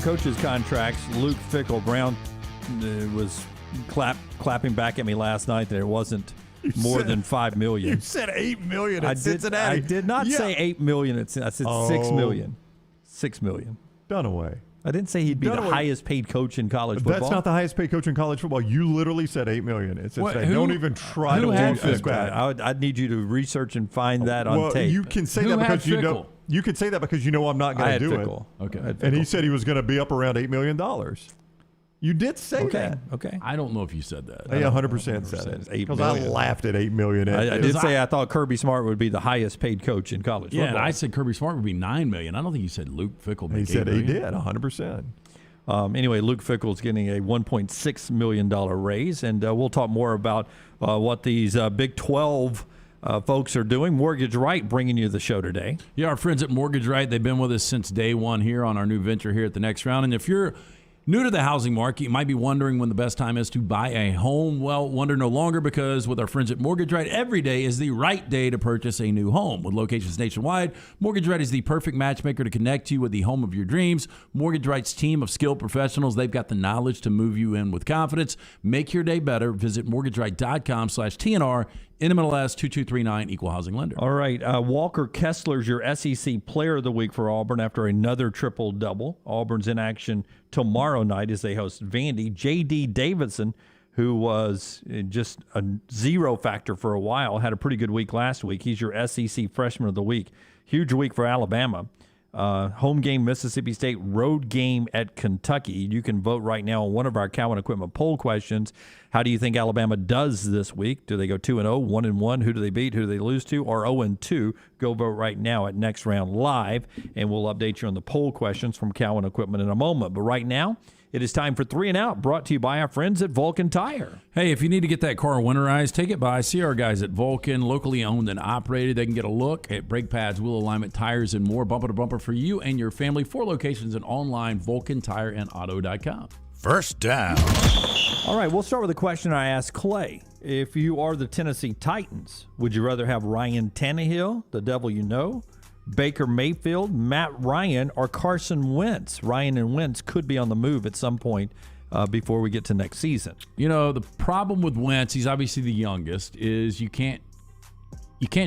G: coaches' contracts. Luke Fickell, Brown was clapping back at me last night that it wasn't more than $5 million.
J: You said $8 million at Cincinnati.
G: I did not say $8 million. I said $6 million. $6 million.
J: Dunaway.
G: I didn't say he'd be the highest paid coach in college football.
J: That's not the highest paid coach in college football. You literally said $8 million. It's don't even try to do that.
G: I'd need you to research and find that on tape.
J: You can say that because you know. You can say that because you know I'm not going to do
G: Fickell.
J: it.
H: Okay.
J: And he said he was going to be up around $8 million. You did say that.
G: Okay.
H: I don't know if you said that.
J: I 100% said it. Because I laughed at $8 million.
G: I did say I thought Kirby Smart would be the highest paid coach in college football.
H: Yeah, I said Kirby Smart would be $9 million. I don't think you said Luke Fickell.
J: He said he did 100%.
G: Anyway, Luke Fickell's getting a $1.6 million raise, and we'll talk more about what these Big 12 folks are doing. Mortgage Right bringing you the show today.
H: Yeah, our friends at Mortgage Right, they've been with us since day one here on our new venture here at the Next Round. And if you're new to the housing market, you might be wondering when the best time is to buy a home. Well, wonder no longer, because with our friends at Mortgage Right, every day is the right day to purchase a new home. With locations nationwide, Mortgage Right is the perfect matchmaker to connect you with the home of your dreams. Mortgage Right's team of skilled professionals, they've got the knowledge to move you in with confidence. Make your day better. Visit mortgageright.com/TNR. NMLS 2239, Equal Housing Lender.
G: All right, Walker Kessler's your SEC Player of the Week for Auburn after another triple-double. Auburn's in action tomorrow night as they host Vandy. J.D. Davidson, who was just a zero factor for a while, had a pretty good week last week. He's your SEC Freshman of the Week. Huge week for Alabama. Home game Mississippi State, road game at Kentucky. You can vote right now on one of our Cowan Equipment poll questions. How do you think Alabama does this week? Do they go 2-0, 1-1? Who do they beat? Who do they lose to? Or 0-2? Go vote right now at Next Round Live, and we'll update you on the poll questions from Cowan Equipment in a moment. But right now, It is time for 3 and Out, brought to you by our friends at Vulcan Tire.
H: Hey, if you need to get that car winterized, take it by. See our guys at Vulcan, locally owned and operated. They can get a look at brake pads, wheel alignment, tires, and more. Bumper to bumper for you and your family. 4 locations and online, VulcanTireandAuto.com.
D: First down.
G: All right, we'll start with a question I asked Clay. If you are the Tennessee Titans, would you rather have Ryan Tannehill, the devil you know, Baker Mayfield, Matt Ryan, or Carson Wentz? Ryan and Wentz could be on the move at some point before we get to next season.
H: You know, the problem with Wentz, he's obviously the youngest, is you can't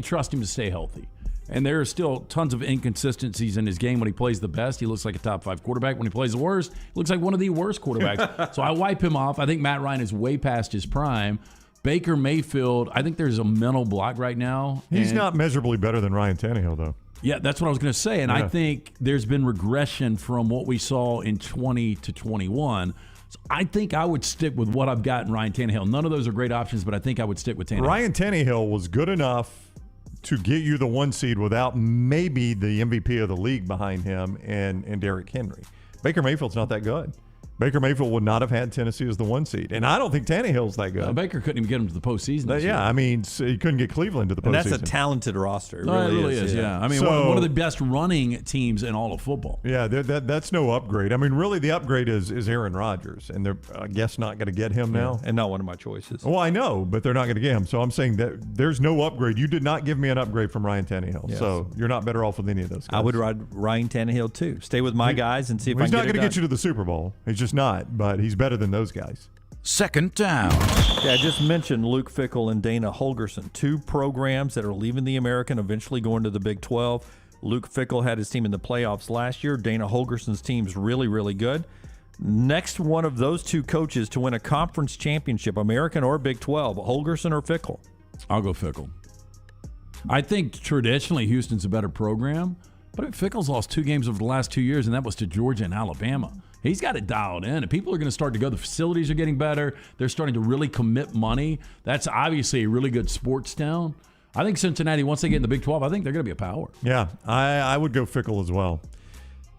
H: trust him to stay healthy. And there are still tons of inconsistencies in his game. When he plays the best, he looks like a top 5 quarterback. When he plays the worst, he looks like one of the worst quarterbacks. So I wipe him off. I think Matt Ryan is way past his prime. Baker Mayfield, I think there's a mental block right now.
J: He's not measurably better than Ryan Tannehill, though.
H: Yeah, that's what I was going to say. And I think there's been regression from what we saw in 20 to 21. So I think I would stick with what I've got in Ryan Tannehill. None of those are great options, but I think I would stick with Tannehill.
J: Ryan Tannehill was good enough to get you the 1 seed without maybe the MVP of the league behind him and Derrick Henry. Baker Mayfield's not that good. Baker Mayfield would not have had Tennessee as the 1 seed. And I don't think Tannehill's that good.
H: Baker couldn't even get him to the postseason.
J: I mean, so he couldn't get Cleveland to the postseason.
G: And that's a talented roster. It
H: really is, yeah. I mean, one of the best running teams in all of football.
J: Yeah, that's no upgrade. I mean, really, the upgrade is Aaron Rodgers. And they're, I guess, not going to get him now.
G: And not one of my choices.
J: Well, I know, but they're not going to get him. So I'm saying that there's no upgrade. You did not give me an upgrade from Ryan Tannehill. Yes. So you're not better off with any of those guys.
G: I would ride Ryan Tannehill, too. Stay with my guys and see if I can get it done.
J: He's not going to get you to the Super Bowl. He's just not. But he's better than those guys.
D: Second down.
G: Yeah, I just mentioned Luke Fickell and Dana Holgorsen, 2 programs that are leaving the American, eventually going to the Big 12. Luke Fickell had his team in the playoffs last year. Dana Holgorsen's team's really, really good. Next one of those 2 coaches to win a conference championship, American or Big 12, Holgorsen or Fickell?
H: I'll go Fickell. I think traditionally Houston's a better program, but Fickell's lost 2 games over the last 2 years, and that was to Georgia and Alabama. He's got it dialed in, and people are going to start to go. The facilities are getting better. They're starting to really commit money. That's obviously a really good sports town. I think Cincinnati, once they get in the Big 12, I think they're going to be a power.
J: Yeah, I would go Fickell as well.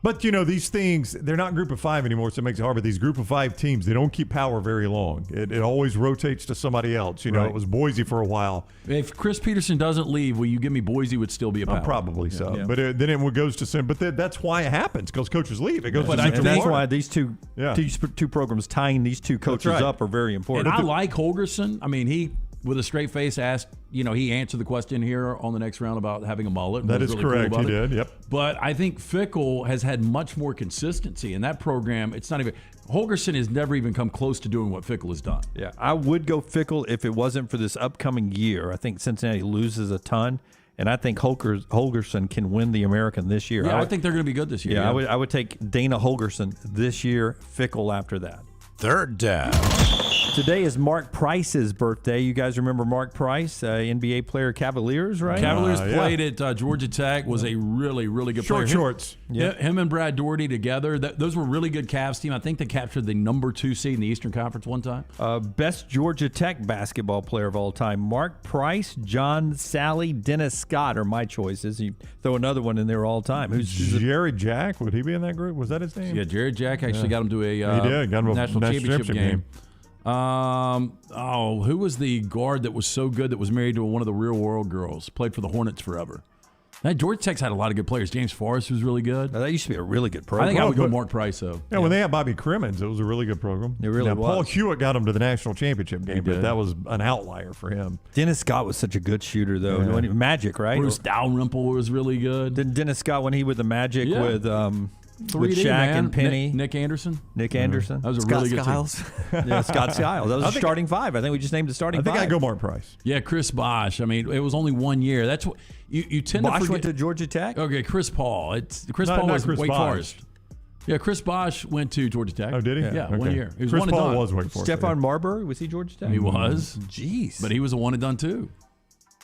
J: But, you know, these things, they're not group of 5 anymore, so it makes it hard. But these group of 5 teams, they don't keep power very long. It always rotates to somebody else. You know, It was Boise for a while.
H: If Chris Peterson doesn't leave, will you give me Boise would still be a power?
J: Probably so. Yeah. But then it goes to Sim. But that's why it happens, because coaches leave. It goes to
G: and that's why these two programs, tying these 2 coaches up, are very important.
H: And I like Holgorsen. I mean, he, with a straight face, he answered the question here on the next round about having a mullet.
J: That is really correct. Cool he did, yep.
H: But I think Fickell has had much more consistency in that program. It's not even – Holgorsen has never even come close to doing what Fickell has done.
G: Yeah, I would go Fickell if it wasn't for this upcoming year. I think Cincinnati loses a ton, and I think Holgorsen can win the American this year.
H: Yeah, I think they're going to be good this year.
G: Yeah, I would take Dana Holgorsen this year, Fickell after that.
D: Third down.
G: Today is Mark Price's birthday. You guys remember Mark Price, NBA player, Cavaliers, right?
H: Cavaliers played at Georgia Tech, was a really, really good player.
J: Shorts.
H: Him and Brad Daugherty together, those were really good Cavs team. I think they captured the number 2 seed in the Eastern Conference one time.
G: Best Georgia Tech basketball player of all time, Mark Price, John Sally, Dennis Scott are my choices. You throw another one in there all time.
J: Who's Jared Jack? Would he be in that group? Was that his name?
H: Yeah, Jared Jack actually got him to a national championship game. Who was the guard that was so good that was married to one of the Real World girls? Played for the Hornets forever. Georgia Tech's had a lot of good players. James Forrest was really good.
G: That used to be a really good program.
H: I think I would go Mark Price, though.
J: Yeah, when they had Bobby Crimmins, it was a really good program.
G: It really was.
J: Paul Hewitt got him to the national championship game, but that was an outlier for him.
G: Dennis Scott was such a good shooter, though. Yeah. Magic, right?
H: Bruce Dalrymple was really good.
G: Then Dennis Scott, when he with the Magic with Shaq and Penny.
H: Nick Anderson.
G: Nick Anderson.
H: That was a
G: Scott
H: really good
G: Skiles. Yeah, Scott Skiles. That was the starting 5. I think we just named the starting 5.
J: I think I'd go Mark Price.
H: Yeah, Chris Bosh. I mean, it was only 1 year. That's what you tend to forget.
G: Bosh went to Georgia Tech?
H: Okay, Chris Paul. Paul was Wake Forest. Yeah, Chris Bosh went to Georgia Tech.
J: Oh, did he?
H: Yeah, 1 year. He was
J: Chris
H: one
J: Paul
H: and done.
J: was Wake Forest.
G: Stephon Marbury, was he Georgia Tech?
H: He was.
G: Jeez.
H: But he was a one and done, too.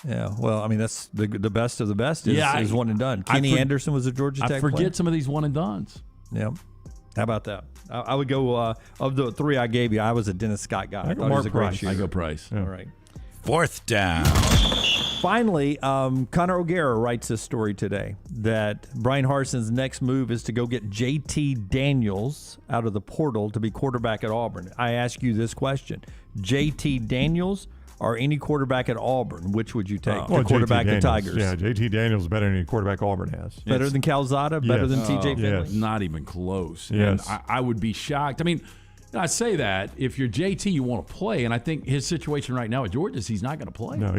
G: Yeah, well, I mean, that's the best of the best is one and done. Kenny Anderson was a Georgia Tech
H: player. I forget
G: player.
H: some of these one and dones.
G: Yeah. How about that? I would go, of the 3 I gave you, I was a Dennis Scott guy. I thought he was a great shooter.
H: I go Price.
G: Yeah. All right.
D: 4th down.
G: Finally, Connor O'Gara writes this story today that Brian Harson's next move is to go get JT Daniels out of the portal to be quarterback at Auburn. I ask you this question. JT Daniels or any quarterback at Auburn, which would you take? The quarterback at Tigers.
J: Yeah, JT Daniels is better than any quarterback Auburn has.
G: Better than Calzada? Better than TJ Finley?
J: Yes.
H: Not even close.
J: Yes.
H: And I would be shocked. I mean, I say that if you're JT, you want to play, and I think his situation right now at Georgia is he's not going to play.
J: No,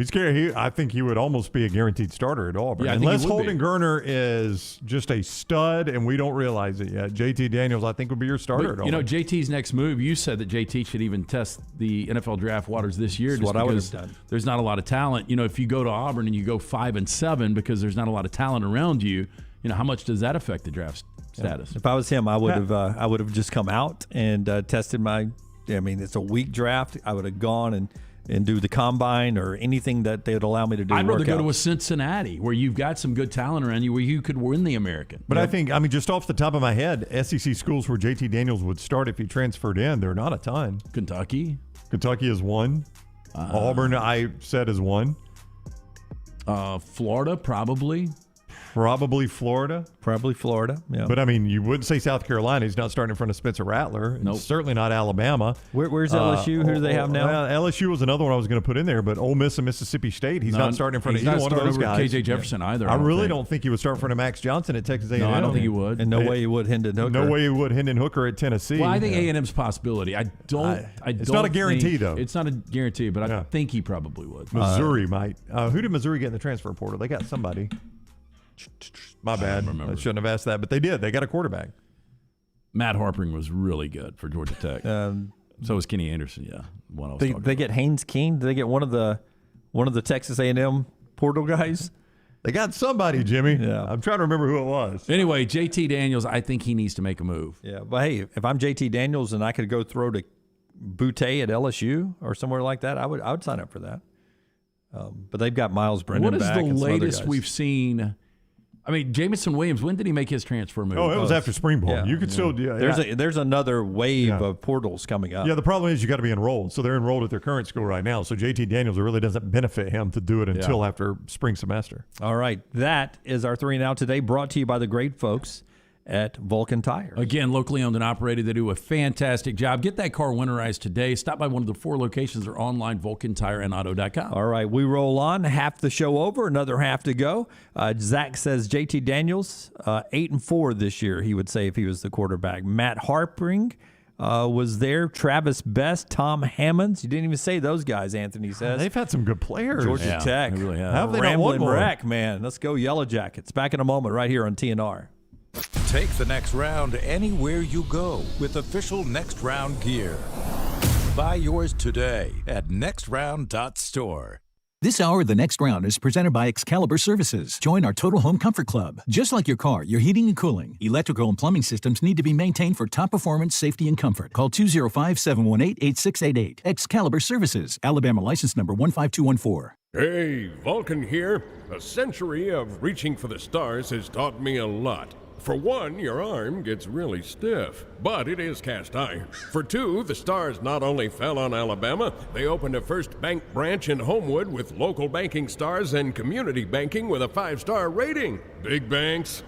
J: I think he would almost be a guaranteed starter at Auburn.
H: Yeah,
J: unless Holden Geriner is just a stud and we don't realize it yet. JT Daniels, I think, would be your starter at Auburn.
H: You know, JT's next move, you said that JT should even test the NFL draft waters this year.
G: That's what I would have done.
H: There's not a lot of talent. You know, if you go to Auburn and you go 5-7 because there's not a lot of talent around you, you know, how much does that affect the draft status?
G: If I was him, I would have just come out and tested my. I mean, it's a weak draft. I would have gone and do the combine or anything that they would allow me to do.
H: I'd rather go to a Cincinnati where you've got some good talent around you where you could win the American.
J: But I think, just off the top of my head, SEC schools where JT Daniels would start if he transferred in, there are not a ton.
H: Kentucky
J: is one. Auburn, I said, is one.
H: Florida, probably.
J: Probably Florida.
G: Yeah.
J: But, you would say South Carolina. He's not starting in front of Spencer Rattler.
H: Nope.
J: Certainly not Alabama.
G: Where's LSU? Who do they have now?
J: LSU was another one I was going to put in there, but Ole Miss and Mississippi State, he's not starting in front of either one of those guys.
H: KJ Jefferson either.
J: I really don't think he would start in front of Max Johnson at Texas A&M.
H: No, I don't think he would.
G: And no way he would Hendon Hooker.
J: No way he would Hendon Hooker at Tennessee.
H: Well, I think A&M's a possibility.
J: It's not a guarantee, though.
H: It's not a guarantee, but I think he probably would.
J: Missouri might. Who did Missouri get in the transfer portal? They got somebody. My bad. I shouldn't have asked that, but they did. They got a quarterback.
H: Matt Harpering was really good for Georgia Tech. So was Kenny Anderson. Yeah,
G: they get Haynes King. Did they get one of the Texas A&M portal guys?
J: They got somebody, Jimmy. Yeah, I'm trying to remember who it was.
H: Anyway, JT Daniels, I think he needs to make a move.
G: Yeah, but hey, if I'm JT Daniels and I could go throw to Butte at LSU or somewhere like that, I would sign up for that. But they've got Miles Brennan back.
H: What is the latest we've seen? Jamison Williams, when did he make his transfer move?
J: Oh, it was after spring ball. You could still do
G: There's another wave of portals coming up.
J: Yeah, the problem is you got to be enrolled. So they're enrolled at their current school right now. So JT Daniels, it really doesn't benefit him to do it until after spring semester.
G: All right. That is our 3 and Out today, brought to you by the great folks at Vulcan Tires.
H: Again, locally owned and operated. They do a fantastic job. Get that car winterized today. Stop by one of the 4 locations or online, VulcanTireandAuto.com.
G: All right, we roll on. Half the show over, another half to go. Zach says JT Daniels, 8-4 this year, he would say if he was the quarterback. Matt Harpering was there. Travis Best, Tom Hammonds. You didn't even say those guys, Anthony says.
J: They've had some good players.
G: Georgia Tech.
H: They really have.
J: How have they not won more?
G: Wreck, man. Let's go Yellow Jackets. Back in a moment right here on TNR.
D: Take the next round anywhere you go with official Next Round gear. Buy yours today at nextround.store.
L: This hour of The Next Round is presented by Excalibur Services. Join our Total Home Comfort Club. Just like your car, your heating and cooling, electrical and plumbing systems need to be maintained for top performance, safety, and comfort. Call 205-718-8688. Excalibur Services. Alabama license number 15214.
N: Hey, Vulcan here. A century of reaching for the stars has taught me a lot. For one, your arm gets really stiff, but it is cast iron. For two, the stars not only fell on Alabama, they opened a First Bank branch in Homewood with local banking stars and community banking with a 5-star rating. Big banks?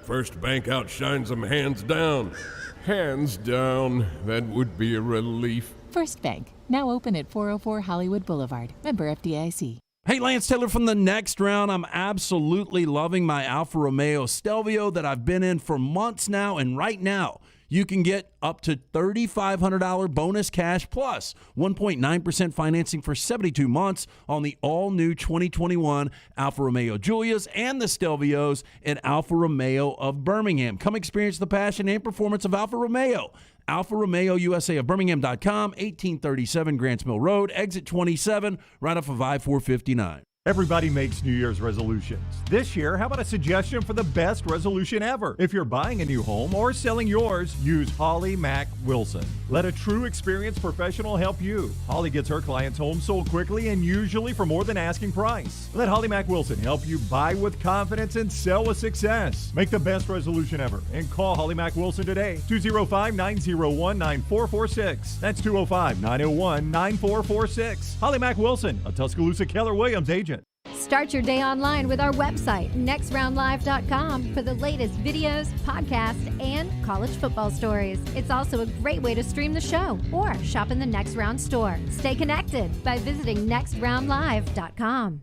N: First Bank outshines them hands down. Hands down. That would be a relief.
O: First Bank, now open at 404 Hollywood Boulevard. Member FDIC.
H: Hey, Lance Taylor from the Next Round. I'm absolutely loving my Alfa Romeo Stelvio that I've been in for months now, and right now you can get up to $3,500 bonus cash plus 1.9% financing for 72 months on the all-new 2021 Alfa Romeo Giulias and the Stelvios at Alfa Romeo of Birmingham. Come experience the passion and performance of Alfa Romeo. Alfa Romeo USA of Birmingham.com, 1837 Grants Mill Road, exit 27, right off of I-459.
A: Everybody makes New Year's resolutions. This year, how about a suggestion for the best resolution ever? If you're buying a new home or selling yours, use Holly Mack Wilson. Let a true experienced professional help you. Holly gets her clients' homes sold quickly and usually for more than asking price. Let Holly Mack Wilson help you buy with confidence and sell with success. Make the best resolution ever and call Holly Mack Wilson today. 205-901-9446. That's 205-901-9446. Holly Mack Wilson, a Tuscaloosa Keller Williams agent.
V: Start your day online with our website, nextroundlive.com, for the latest videos, podcasts, and college football stories. It's also a great way to stream the show or shop in the Next Round store. Stay connected by visiting nextroundlive.com.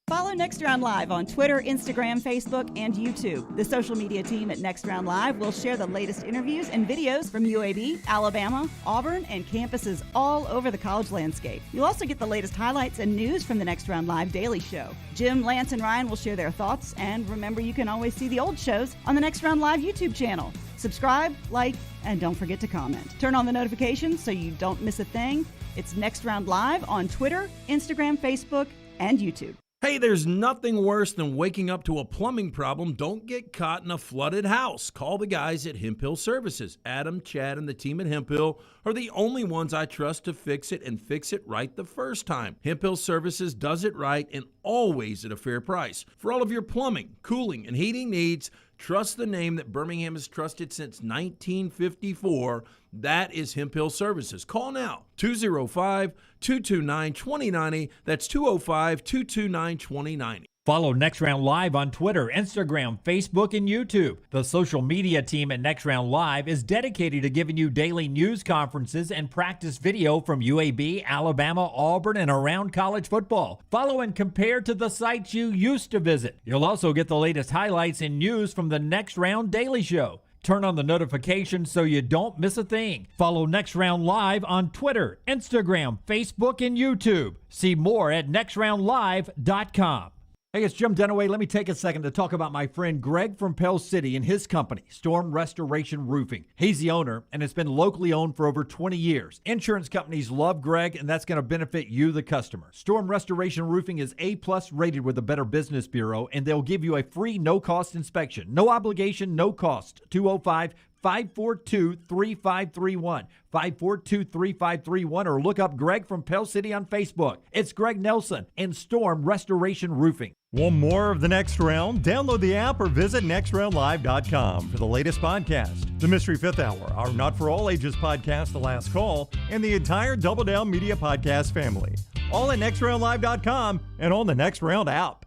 I: Follow Next Round Live on Twitter, Instagram, Facebook, and YouTube. The social media team at Next Round Live will share the latest interviews and videos from UAB, Alabama, Auburn, and campuses all over the college landscape. You'll also get the latest highlights and news from the Next Round Live Daily Show. Jim, Lance, and Ryan will share their thoughts, and remember, you can always see the old shows on the Next Round Live YouTube channel. Subscribe, like, and don't forget to comment. Turn on the notifications so you don't miss a thing. It's Next Round Live on Twitter, Instagram, Facebook, and YouTube.
H: Hey, there's nothing worse than waking up to a plumbing problem. Don't get caught in a flooded house. Call the guys at Hemp Hill Services. Adam, Chad, and the team at Hemp Hill are the only ones I trust to fix it and fix it right the first time. Hemp Hill Services does it right and always at a fair price. For all of your plumbing, cooling, and heating needs, trust the name that Birmingham has trusted since 1954. That is Hemp Hill Services. Call now, 205-229-2090. That's 205-229-2090.
C: Follow Next Round Live on Twitter, Instagram, Facebook, and YouTube. The social media team at Next Round Live is dedicated to giving you daily news conferences and practice video from UAB, Alabama, Auburn, and around college football. Follow and compare to the sites you used to visit. You'll also get the latest highlights and news from the Next Round Daily Show. Turn on the notifications so you don't miss a thing. Follow Next Round Live on Twitter, Instagram, Facebook, and YouTube. See more at nextroundlive.com. Hey, it's Jim Dunaway. Let me take a second to talk about my friend Greg from Pell City and his company, Storm Restoration Roofing. He's the owner, and it's been locally owned for over 20 years. Insurance companies love Greg, and that's going to benefit you, the customer. Storm Restoration Roofing is A-plus rated with the Better Business Bureau, and they'll give you a free no-cost inspection. No obligation, no cost. 205-542-3531. 542-3531, or look up Greg from Pell City on Facebook. It's Greg Nelson and Storm Restoration Roofing.
A: Want more of The Next Round? Download the app or visit nextroundlive.com for the latest podcast. The Mystery Fifth Hour, our Not For All Ages podcast, The Last Call, and the entire Double Down Media podcast family. All at nextroundlive.com and on the Next Round app.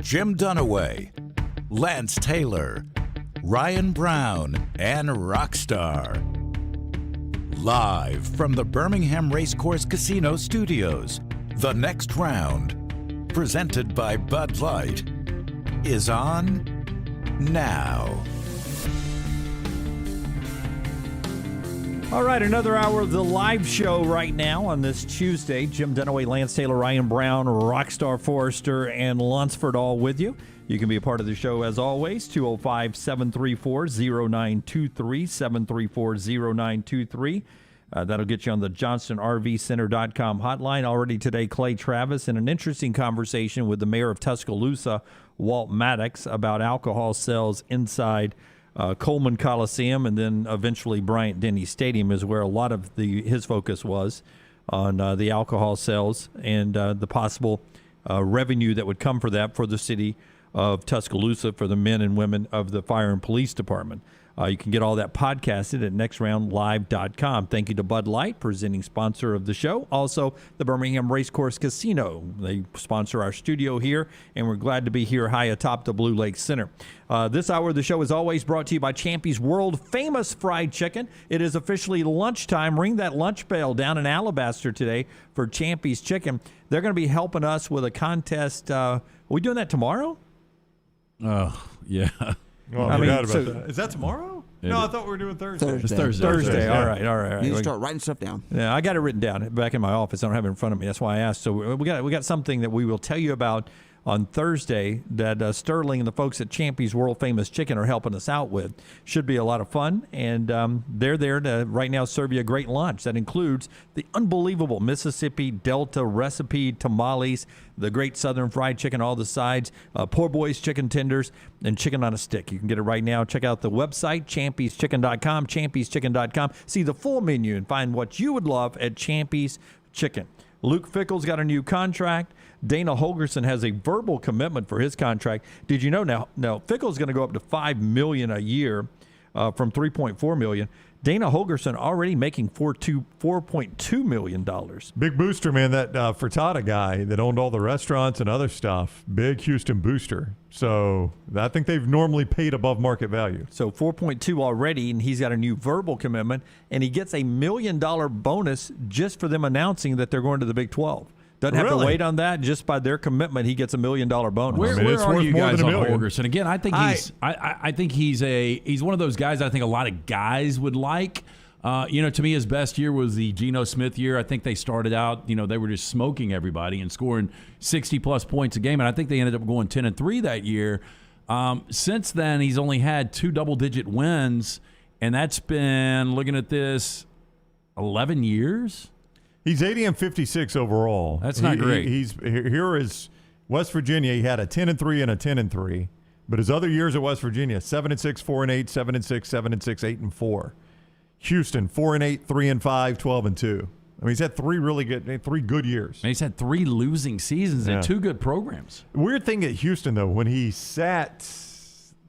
D: Jim Dunaway, Lance Taylor, Ryan Brown, and Rockstar. Live from the Birmingham Racecourse Casino Studios, The Next Round, presented by Bud Light, is on now.
G: All right, another hour of the live show right now on this Tuesday. Jim Dunaway, Lance Taylor, Ryan Brown, Rockstar Forrester, and Lunsford all with you. You can be a part of the show as always, 205-734-0923, 734-0923. That'll get you on the JohnstonRVCenter.com hotline. Already today, Clay Travis in an interesting conversation with the mayor of Tuscaloosa, Walt Maddox, about alcohol sales inside Coleman Coliseum, and then eventually Bryant-Denny Stadium is where a lot of his focus was on the alcohol sales and the possible revenue that would come for that for the city of Tuscaloosa, for the men and women of the fire and police department. You can get all that podcasted at nextroundlive.com. Thank you to Bud Light, presenting sponsor of the show. Also, the Birmingham Racecourse Casino. They sponsor our studio here, and we're glad to be here high atop the Blue Lake Center. This hour of the show is always brought to you by Champy's world-famous fried chicken. It is officially lunchtime. Ring that lunch bell down in Alabaster today for Champy's Chicken. They're going to be helping us with a contest. Are we doing that tomorrow?
H: Oh, yeah.
J: Oh, I forgot about that. Is that tomorrow? No, I thought we were doing Thursday.
H: It's Thursday.
G: All right.
S: You start writing stuff down.
G: Yeah, I got it written down back in my office. I don't have it in front of me. That's why I asked. So we got something that we will tell you about on Thursday that Sterling and the folks at Champy's World Famous Chicken are helping us out with. Should be a lot of fun, and they're there to right now serve you a great lunch. That includes the unbelievable Mississippi Delta recipe tamales, the great Southern fried chicken, all the sides, poor boys chicken tenders, and chicken on a stick. You can get it right now. Check out the website, champyschicken.com, champyschicken.com. See the full menu and find what you would love at Champy's Chicken. Luke Fickell's got a new contract. Dana Holgerson has a verbal commitment for his contract. Did you know now Fickell's going to go up to $5 million a year from $3.4 million. Dana Holgerson already making $4.2 million.
J: Big booster, man. That Furtada guy that owned all the restaurants and other stuff. Big Houston booster. So I think they've normally paid above market value.
G: So 4.2 already, and he's got a new verbal commitment, and he gets $1 million bonus just for them announcing that they're going to the Big 12. Doesn't have to wait on that. Just by their commitment, he gets $1 million bonus.
H: Where are you guys on Holgerson? Again, I think he's one of those guys I think a lot of guys would like. To me, his best year was the Geno Smith year. I think they started out, they were just smoking everybody and scoring 60-plus points a game, and I think they ended up going 10-3 that year. Since then, he's only had 2 double-digit wins, and that's been, looking at this, 11 years?
J: He's 80-56 overall.
H: That's not great.
J: Here is West Virginia. He had a 10-3 and a 10-3, but his other years at West Virginia: 7-6, 4-8, 7-6, 7-6, 8-4. Houston 4-8, 3-5, 12-2. I mean, he's had three good years.
H: And he's had 3 losing seasons and 2 good programs.
J: Weird thing at Houston though, when he sat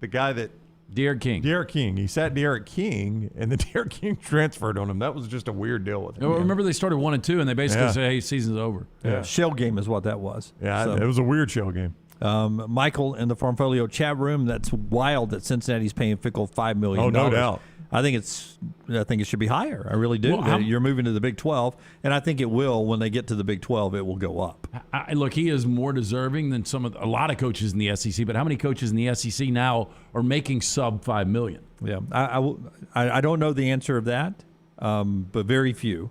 J: the guy that.
H: Derek King.
J: He sat Derek King, and then Derek King transferred on him. That was just a weird deal with him.
H: Well, remember they started 1-2, and they basically say, "Hey, season's over."
G: Yeah. Shell game is what that was.
J: Yeah, it was a weird shell game.
G: Michael in the Farmfolio chat room. That's wild that Cincinnati's paying Fickell $5 million.
J: Oh, no doubt.
G: I think it should be higher. I really do.
H: Well,
G: You're moving to the Big 12, and I think it will. When they get to the Big 12, it will go up.
H: Look, he is more deserving than a lot of coaches in the SEC. But how many coaches in the SEC now are making sub $5 million?
G: Yeah, I don't know the answer of that, but very few.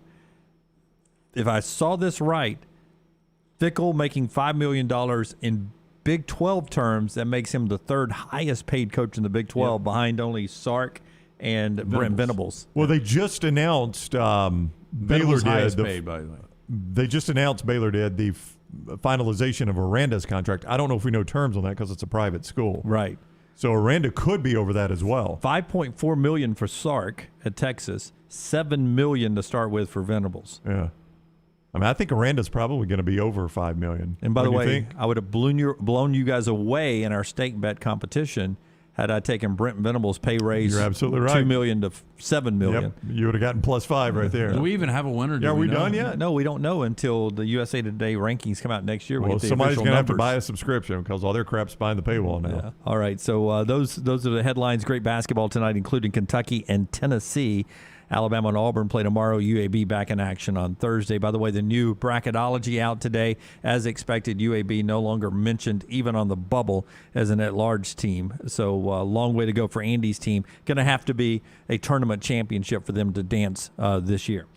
G: If I saw this right, Fickell making $5 million in Big 12 terms, that makes him the third highest paid coach in the Big 12, behind only Sark and Brent Venables.
J: Well, they just announced Baylor did. By the way. They just announced Baylor did the finalization of Aranda's contract. I don't know if we know terms on that because it's a private school.
G: Right.
J: So Aranda could be over that as well.
G: $5.4 million for Sark at Texas, $7 million to start with for Venables.
J: Yeah. I mean, I think Aranda's probably going to be over $5 million.
G: And by the way, I would have blown you guys away in our stake bet competition had I taken Brent Venables' pay raise.
J: You're absolutely right.
G: $2 million to $7 million.
J: Yep. You would have gotten +5 right there.
H: Do we even have a winner?
J: Are we done yet?
G: No, we don't know until the USA Today rankings come out next year.
J: Well, somebody's going to have to buy a subscription because all their crap's behind the paywall now.
G: Yeah. All right, so those are the headlines. Great basketball tonight, including Kentucky and Tennessee. Alabama and Auburn play tomorrow. UAB back in action on Thursday. By the way, the new bracketology out today. As expected, UAB no longer mentioned even on the bubble as an at-large team. So long way to go for Andy's team. Going to have to be a tournament championship for them to dance this year.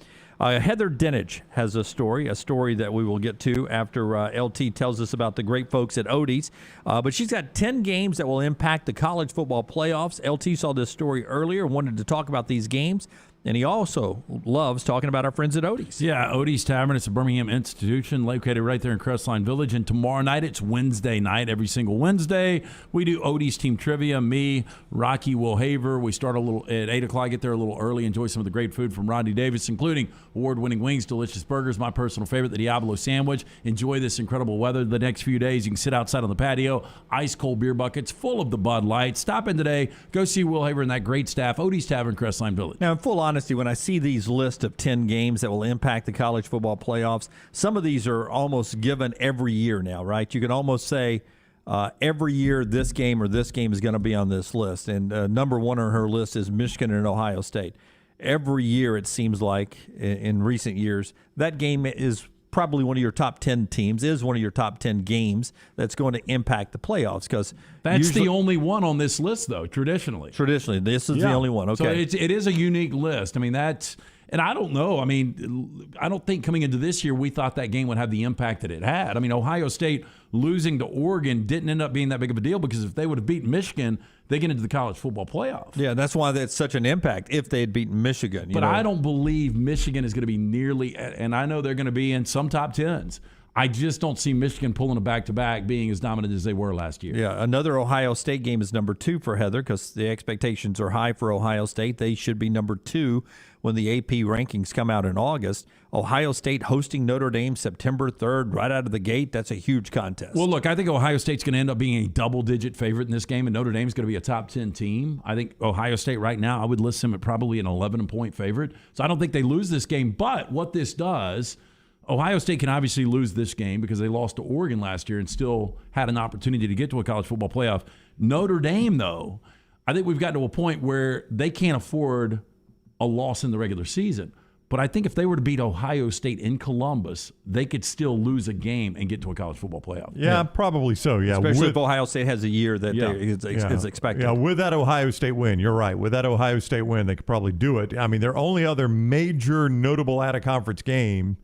G: Heather Dinich has a story that we will get to after LT tells us about the great folks at Odie's. But she's got 10 games that will impact the college football playoffs. LT saw this story earlier, wanted to talk about these games. And he also loves talking about our friends at Odie's.
H: Yeah, Odie's Tavern. It's a Birmingham institution located right there in Crestline Village. And tomorrow night, it's Wednesday night. Every single Wednesday, we do Odie's team trivia. Me, Rocky, Will Haver. We start at 8 o'clock, get there a little early, enjoy some of the great food from Rodney Davis, including award-winning wings, delicious burgers, my personal favorite, the Diablo sandwich. Enjoy this incredible weather the next few days. You can sit outside on the patio, ice-cold beer buckets full of the Bud Light. Stop in today. Go see Will Haver and that great staff. Odie's Tavern, Crestline Village.
G: Now, in full honesty, when I see these lists of 10 games that will impact the college football playoffs, some of these are almost given every year now, right? You can almost say every year this game or this game is going to be on this list. And number one on her list is Michigan and Ohio State. Every year, it seems like, in recent years, that game is probably one of your top 10 teams, is one of your top 10 games that's going to impact the playoffs. Because
H: that's the only one on this list, though, traditionally.
G: Traditionally, this is the only one. Okay.
H: So it is a unique list. I mean, And I don't know. I mean, I don't think coming into this year we thought that game would have the impact that it had. I mean, Ohio State losing to Oregon didn't end up being that big of a deal because if they would have beaten Michigan, they get into the college football playoff.
G: Yeah, that's why that's such an impact if they had beaten Michigan.
H: But I don't believe Michigan is going to be nearly, and I know they're going to be in some top 10s. I just don't see Michigan pulling a back-to-back being as dominant as they were last year.
G: Yeah, another Ohio State game is number 2 for Heather because the expectations are high for Ohio State. They should be number 2 when the AP rankings come out in August. Ohio State hosting Notre Dame September 3rd, right out of the gate. That's a huge contest.
H: Well, look, I think Ohio State's going to end up being a double-digit favorite in this game, and Notre Dame's going to be a top 10 team. I think Ohio State right now, I would list them at probably an 11-point favorite. So I don't think they lose this game. But what this does, Ohio State can obviously lose this game because they lost to Oregon last year and still had an opportunity to get to a college football playoff. Notre Dame, though, I think we've gotten to a point where they can't afford a loss in the regular season. But I think if they were to beat Ohio State in Columbus, they could still lose a game and get to a college football playoff.
J: Yeah, probably so, yeah.
G: Especially if Ohio State has a year that is expected.
J: Yeah, with that Ohio State win, you're right. With that Ohio State win, they could probably do it. I mean, their only other major notable out-of-conference game,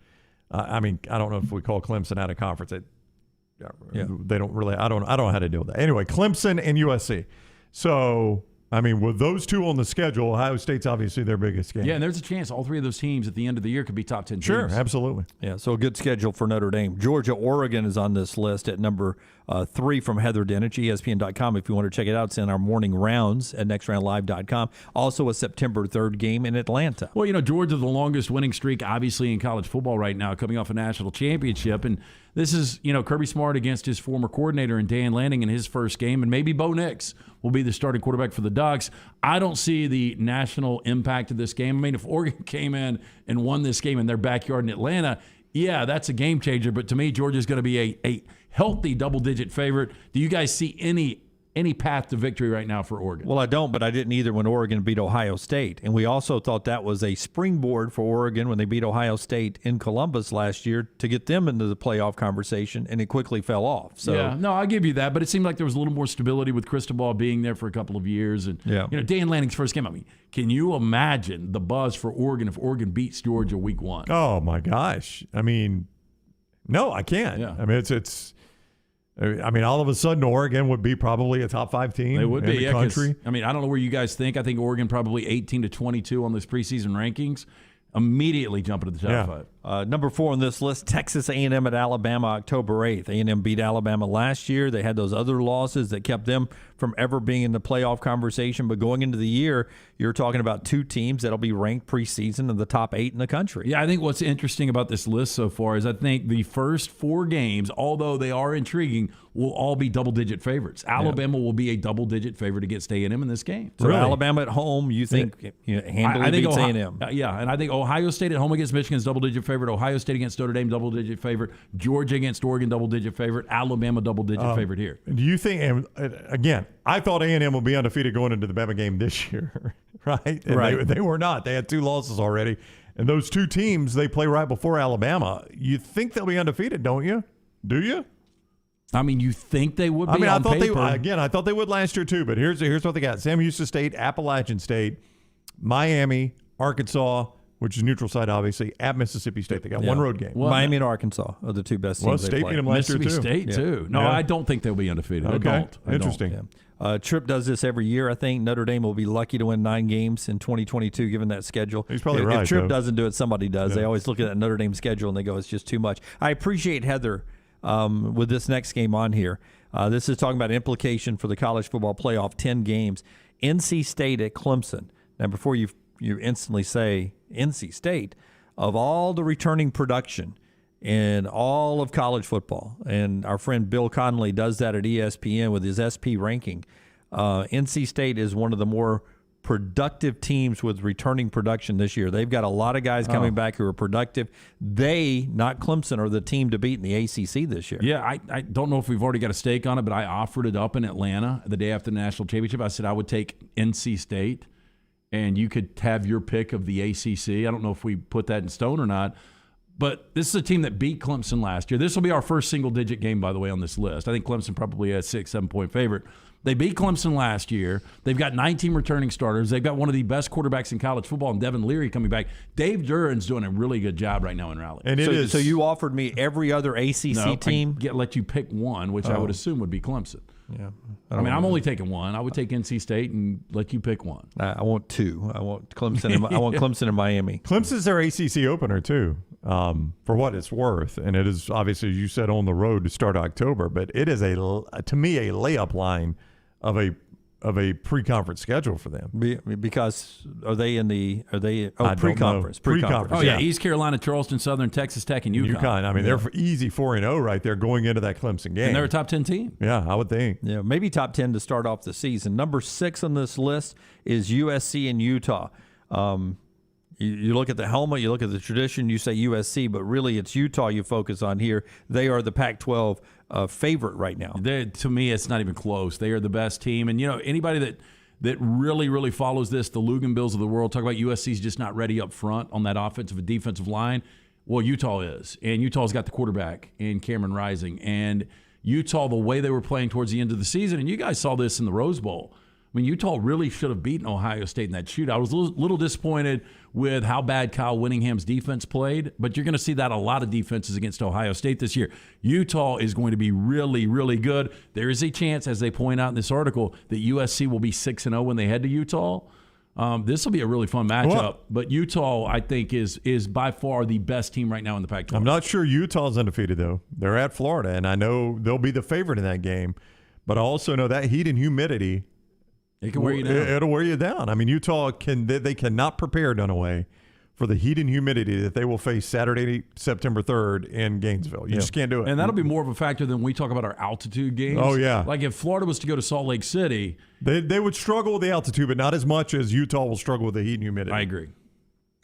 J: I mean, I don't know if we call Clemson out of conference. They don't really. I don't know how to deal with that. Anyway, Clemson and USC. So, I mean, with those two on the schedule, Ohio State's obviously their biggest game.
H: Yeah, and there's a chance all three of those teams at the end of the year could be top 10 teams.
J: Sure, absolutely.
G: Yeah, so a good schedule for Notre Dame. Georgia, Oregon is on this list at number 3 from Heather Dinich, ESPN.com. If you want to check it out, it's in our morning rounds at nextroundlive.com. Also a September 3rd game in Atlanta.
H: Well, Georgia, the longest winning streak, obviously, in college football right now, coming off a national championship. And this is, Kirby Smart against his former coordinator and Dan Lanning in his first game. And maybe Bo Nix will be the starting quarterback for the Ducks. I don't see the national impact of this game. I mean, if Oregon came in and won this game in their backyard in Atlanta, yeah, that's a game changer. But to me, Georgia's going to be a healthy double-digit favorite. Do you guys see any path to victory right now for Oregon?
G: Well, I don't, but I didn't either when Oregon beat Ohio State. And we also thought that was a springboard for Oregon when they beat Ohio State in Columbus last year to get them into the playoff conversation, and it quickly fell off. So,
H: yeah, no, I'll give you that, but it seemed like there was a little more stability with Cristobal being there for a couple of years. And, Dan Lanning's first game, I mean, can you imagine the buzz for Oregon if Oregon beats Georgia week 1?
J: Oh, my gosh. I mean, no, I can't.
H: Yeah.
J: I mean, I mean, all of a sudden, Oregon would be probably a top 5 team
H: they would
J: in
H: be,
J: the country.
H: I mean, I don't know where you guys think. I think Oregon probably 18-22 on this preseason rankings. Immediately jumping to the top 5.
G: Number 4 on this list, Texas A&M at Alabama, October 8th. A&M beat Alabama last year. They had those other losses that kept them from ever being in the playoff conversation. But going into the year, you're talking about 2 teams that'll be ranked preseason in the top 8 in the country.
H: Yeah, I think what's interesting about this list so far is I think the first 4 games, although they are intriguing, will all be double-digit favorites. Alabama will be a double-digit favorite against A&M in this game.
G: So really? Alabama at home, you think handily beats A&M?
H: Yeah, and I think Ohio State at home against Michigan is double-digit favorite. Ohio State against Notre Dame, double-digit favorite. Georgia against Oregon, double-digit favorite. Alabama, double-digit favorite here.
J: Do you think, and again, I thought A&M would be undefeated going into the Bama game this year, right? And they were not. They had 2 losses already. And those 2 teams, they play right before Alabama. You think they'll be undefeated, don't you? Do you?
H: I mean, you think they would be
J: I
H: on
J: thought
H: paper.
J: I thought they would last year too, but here's what they got. Sam Houston State, Appalachian State, Miami, Arkansas, which is neutral site, obviously, at Mississippi State. They got 1 road game.
G: Well, Miami and Arkansas are the 2 best teams
J: State
G: they play.
J: beat them last year too.
H: Mississippi State too. No, I don't think they'll be undefeated.
J: Okay.
H: I
J: Interesting.
H: don't.
G: Tripp does this every year. I think Notre Dame will be lucky to win 9 games in 2022, given that schedule.
J: He's probably right.
G: If Tripp doesn't do it, somebody does. They always look at that Notre Dame schedule and they go, it's just too much. I appreciate Heather with this next game on here. This is talking about implication for the college football playoff, 10 games. NC State at Clemson. Now, before you instantly say NC State, of all the returning production in all of college football, and our friend Bill Connolly does that at ESPN with his SP ranking, NC State is one of the more productive teams with returning production this year. They've got a lot of guys coming back who are productive. They, not Clemson, are the team to beat in the ACC this year.
H: Yeah, I don't know if we've already got a stake on it, but I offered it up in Atlanta the day after the national championship. I said I would take NC State, and you could have your pick of the ACC. I don't know if we put that in stone or not. But this is a team that beat Clemson last year. This will be our first single-digit game, by the way, on this list. I think Clemson probably a 6-7-point favorite. They beat Clemson last year. They've got 19 returning starters. They've got one of the best quarterbacks in college football, and Devin Leary coming back. Dave Duran's doing a really good job right now in Raleigh.
G: And so you offered me every other ACC team?
H: Let you pick one, which I would assume would be Clemson.
G: Yeah.
H: I'm only taking one. I would take NC State and let you pick one.
G: I want two. I want Clemson. I want Clemson and Miami.
J: Clemson's their ACC opener too, for what it's worth, and it is obviously, as you said, on the road to start October. But it is to me a layup line of a pre-conference schedule for them.
G: Because are they pre-conference?
J: Pre-conference.
H: Oh yeah, East Carolina, Charleston Southern, Texas Tech, and UConn.
J: I mean, they're easy 4-0 right there going into that Clemson game.
H: And they're a top 10 team.
J: Yeah, I would think.
G: Yeah, maybe top 10 to start off the season. Number 6 on this list is USC and Utah. You look at the helmet, you look at the tradition, you say USC, but really it's Utah you focus on here. They are the Pac-12 favorite right now.
H: To me, it's not even close. They are the best team. And, anybody that really, really follows this, the Lugan Bills of the world, talk about USC's just not ready up front on that offensive and defensive line. Well, Utah is. And Utah's got the quarterback in Cameron Rising. And Utah, the way they were playing towards the end of the season, and you guys saw this in the Rose Bowl, I mean, Utah really should have beaten Ohio State in that shootout. I was a little disappointed with how bad Kyle Whittingham's defense played, but you're going to see that a lot of defenses against Ohio State this year. Utah is going to be really, really good. There is a chance, as they point out in this article, that USC will be 6-0 when they head to Utah. This will be a really fun matchup, but Utah, I think, is by far the best team right now in the Pac-12.
J: I'm not sure Utah's undefeated, though. They're at Florida, and I know they'll be the favorite in that game, but I also know that heat and humidity –
H: it can wear you down.
J: It'll wear you down. I mean, Utah they cannot prepare Dunaway for the heat and humidity that they will face Saturday, September 3rd in Gainesville. You just can't do it.
H: And that'll be more of a factor than we talk about our altitude games.
J: Oh, yeah.
H: Like if Florida was to go to Salt Lake City.
J: They would struggle with the altitude, but not as much as Utah will struggle with the heat and humidity.
H: I agree.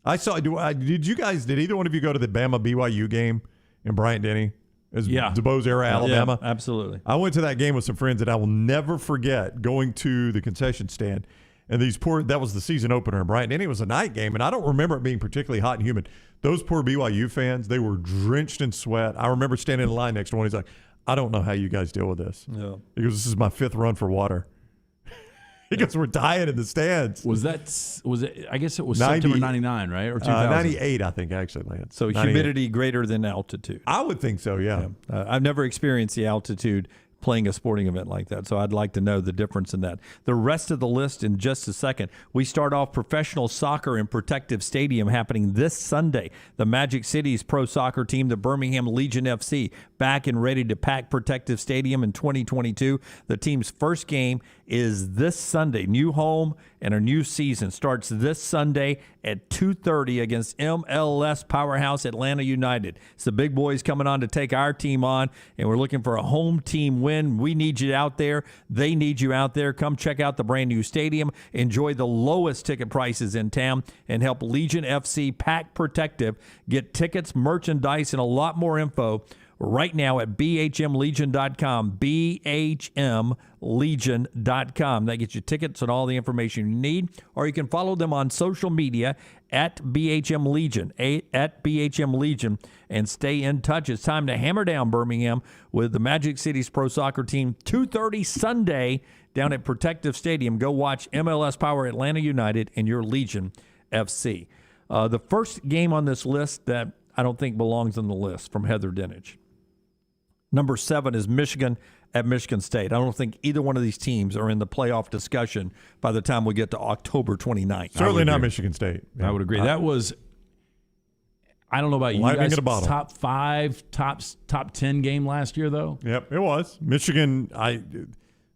J: Did either one of you go to the Bama-BYU game in Bryant-Denny? DeBoe's era, Alabama.
G: Yeah, absolutely.
J: I went to that game with some friends that I will never forget going to the concession stand. And that was the season opener in Bryant-Denny. It was a night game, and I don't remember it being particularly hot and humid. Those poor BYU fans, they were drenched in sweat. I remember standing in line next to one. He's like, I don't know how you guys deal with this.
G: Yeah.
J: He goes, this is my 5th run for water. Because we're dying in the stands.
H: Was it? I guess it was September 99, right? Or 2000?
J: 98, I think, actually, Lance.
G: So 98. Humidity greater than altitude.
J: I would think so, yeah.
G: I've never experienced the altitude playing a sporting event like that, so I'd like to know the difference in that. The rest of the list in just a second. We start off professional soccer in Protective Stadium happening this Sunday. The Magic City's pro soccer team, the Birmingham Legion FC, back and ready to pack Protective Stadium in 2022. The team's first game is this Sunday. New home and a new season starts this Sunday at 2:30 against MLS powerhouse Atlanta United. It's the big boys coming on to take our team on, and we're looking for a home team win. We need you out there. They need you out there. Come check out the brand new stadium. Enjoy the lowest ticket prices in town and help Legion FC pack Protective. Get tickets, merchandise, and a lot more info right now at bhmlegion.com, bhmlegion.com. That gets you tickets and all the information you need, or you can follow them on social media at BHM Legion, at BHM Legion, and stay in touch. It's time to hammer down Birmingham with the Magic City's pro soccer team, 2:30 Sunday down at Protective Stadium. Go watch MLS Power Atlanta United and your Legion FC. The first game on this list that I don't think belongs on the list from Heather Dinich. Number 7 is Michigan at Michigan State. I don't think either one of these teams are in the playoff discussion by the time we get to October 29th.
J: Certainly not Michigan State.
H: I would agree. That was, I don't know about you guys, top 5, top 10 game last year, though.
J: Yep, it was. Michigan,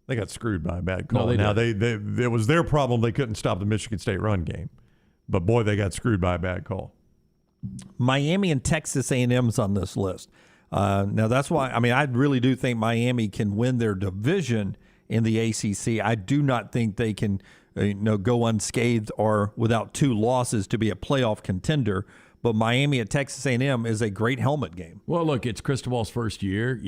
J: they got screwed by a bad call.
H: No,
J: it was their problem. They couldn't stop the Michigan State run game. But, boy, they got screwed by a bad call.
G: Miami and Texas A&M's on this list. Now, that's why, I really do think Miami can win their division in the ACC. I do not think they can go unscathed or without 2 losses to be a playoff contender. But Miami at Texas A&M is a great helmet game.
H: Well, look, it's Cristobal's first year.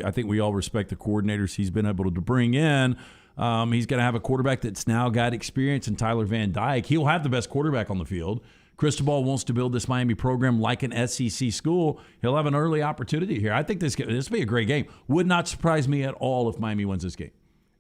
H: I think we all respect the coordinators he's been able to bring in. He's going to have a quarterback that's now got experience in Tyler Van Dyke. He'll have the best quarterback on the field. Cristobal wants to build this Miami program like an SEC school, he'll have an early opportunity here. I think this will be a great game. Would not surprise me at all if Miami wins this game.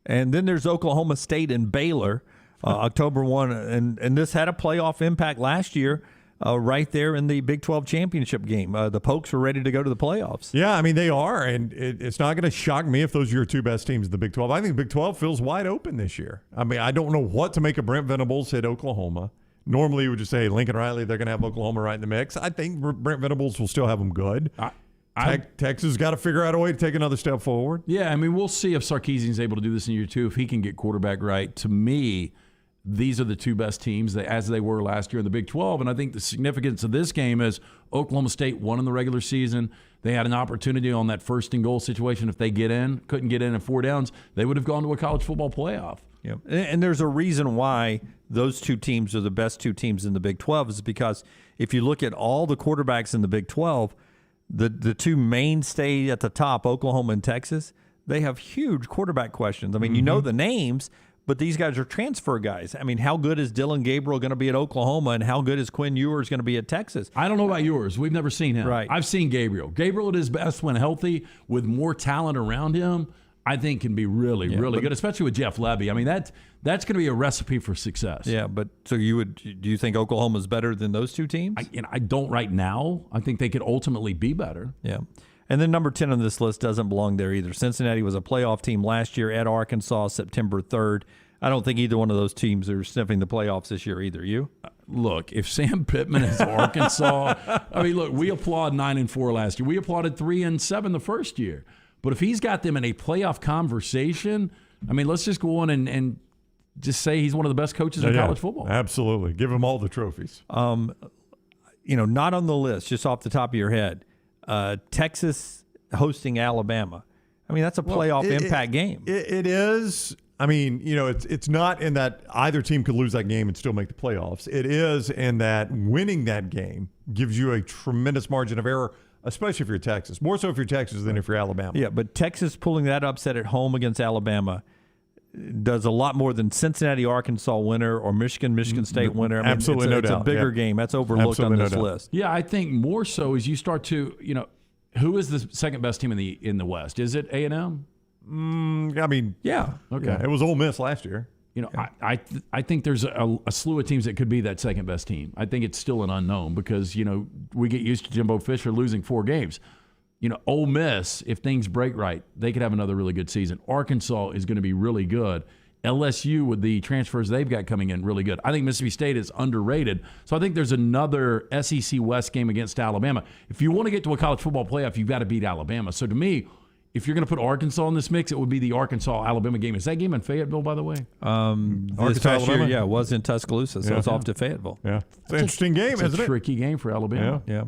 G: And then there's Oklahoma State and Baylor, October 1. And this had a playoff impact last year right there in the Big 12 championship game. The Pokes were ready to go to the playoffs.
J: Yeah, I mean, they are. And it's not going to shock me if those are your two best teams in the Big 12. I think the Big 12 feels wide open this year. I mean, I don't know what to make of Brent Venables at Oklahoma. Normally, you would just say Lincoln Riley, they're going to have Oklahoma right in the mix. I think Brent Venables will still have them good. Texas got to figure out a way to take another step forward.
H: Yeah, I mean, we'll see if Sarkisian's able to do this in year 2, if he can get quarterback right. To me, these are the two best teams as they were last year in the Big 12. And I think the significance of this game is Oklahoma State won in the regular season. They had an opportunity on that first and goal situation. If they couldn't get in 4 downs, they would have gone to a college football playoff.
G: Yeah, and there's a reason why those two teams are the best two teams in the Big 12 is because if you look at all the quarterbacks in the Big 12, the two mainstay at the top, Oklahoma and Texas, they have huge quarterback questions. I mean, you know the names, but these guys are transfer guys. I mean, how good is Dylan Gabriel going to be at Oklahoma, and how good is Quinn Ewers going to be at Texas?
H: I don't know about Ewers. We've never seen him.
G: Right.
H: I've seen Gabriel. Gabriel at his best when healthy with more talent around him, I think can be really good, especially with Jeff Levy. I mean, that's going to be a recipe for success.
G: Yeah, but so do you think Oklahoma's better than those two teams?
H: I don't right now. I think they could ultimately be better.
G: Yeah. And then number 10 on this list doesn't belong there either. Cincinnati was a playoff team last year at Arkansas, September 3rd. I don't think either one of those teams are sniffing the playoffs this year either. You?
H: Look, if Sam Pittman is Arkansas, I mean, look, we applaud 9-4 last year. We applauded 3-7 the first year. But if he's got them in a playoff conversation, I mean, let's just go on and just say he's one of the best coaches in college football.
J: Absolutely. Give him all the trophies.
G: Not on the list, just off the top of your head. Texas hosting Alabama. I mean, that's a playoff impact game.
J: It is. I mean, it's not in that either team could lose that game and still make the playoffs. It is in that winning that game gives you a tremendous margin of error, especially if you're Texas. More so if you're Texas than if you're Alabama.
G: Yeah, but Texas pulling that upset at home against Alabama does a lot more than Cincinnati, Arkansas winner or Michigan State winner. I mean,
J: absolutely, no doubt.
G: It's a bigger game. That's overlooked on this list.
H: Yeah, I think more so as you start to, who is the second best team in the West? Is it A&M?
J: I mean, yeah.
H: Okay.
J: Yeah, it was Ole Miss last year.
H: I think there's a slew of teams that could be that second best team. I think it's still an unknown because, we get used to Jimbo Fisher losing 4 games. Ole Miss, if things break right, they could have another really good season. Arkansas is going to be really good. LSU, with the transfers they've got coming in, really good. I think Mississippi State is underrated. So I think there's another SEC West game against Alabama. If you want to get to a college football playoff, you've got to beat Alabama. So to me, if you're going to put Arkansas in this mix, it would be the Arkansas-Alabama game. Is that game in Fayetteville, by the way?
G: This past year, it was in Tuscaloosa, so it's off to Fayetteville.
J: Yeah, it's an interesting game, isn't it?
H: It's a tricky game for Alabama.
G: Yeah.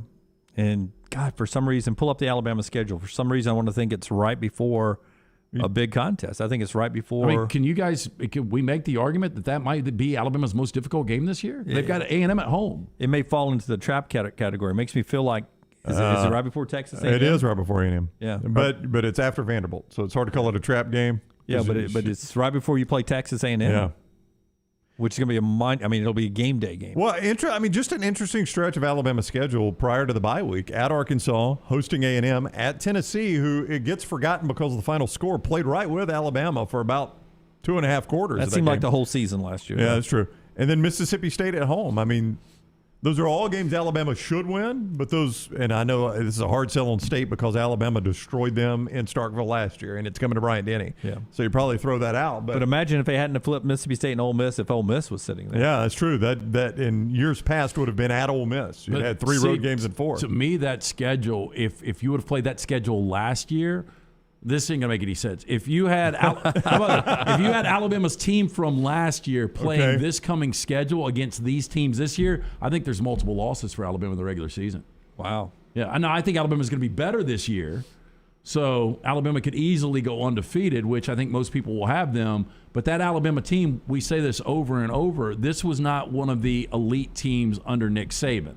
G: And, God, for some reason, pull up the Alabama schedule. For some reason, I want to think it's right before a big contest. I think it's right before.
H: I mean, can we make the argument that might be Alabama's most difficult game this year? They've got A&M at home.
G: It may fall into the trap category. It makes me feel like, is it right before Texas A&M?
J: It is right before A&M.
G: Yeah.
J: But it's after Vanderbilt, so it's hard to call it a trap game.
G: Yeah, but it's right before you play Texas A&M.
J: Yeah.
G: Which is going to be it'll be a game day game.
J: Well, just an interesting stretch of Alabama's schedule prior to the bye week. At Arkansas, hosting A&M, at Tennessee, who it gets forgotten because of the final score, played right with Alabama for about 2.5 quarters.
G: That seemed like the whole season last year.
J: Yeah, that's true. And then Mississippi State at home. I mean, those are all games Alabama should win, but and I know this is a hard sell on State because Alabama destroyed them in Starkville last year, and it's coming to Bryant-Denny.
G: Yeah.
J: So you probably throw that out.
G: But imagine if they hadn't flipped Mississippi State and Ole Miss if Ole Miss was sitting there.
J: Yeah, that's true. That in years past would have been at Ole Miss. You had 3 road games in 4.
H: To me, that schedule, if you would have played that schedule last year, this ain't gonna make any sense. If you had Alabama's team from last year playing this coming schedule against these teams this year, I think there's multiple losses for Alabama in the regular season.
G: Wow.
H: Yeah, I think Alabama's going to be better this year. So Alabama could easily go undefeated, which I think most people will have them. But that Alabama team, we say this over and over, this was not one of the elite teams under Nick Saban.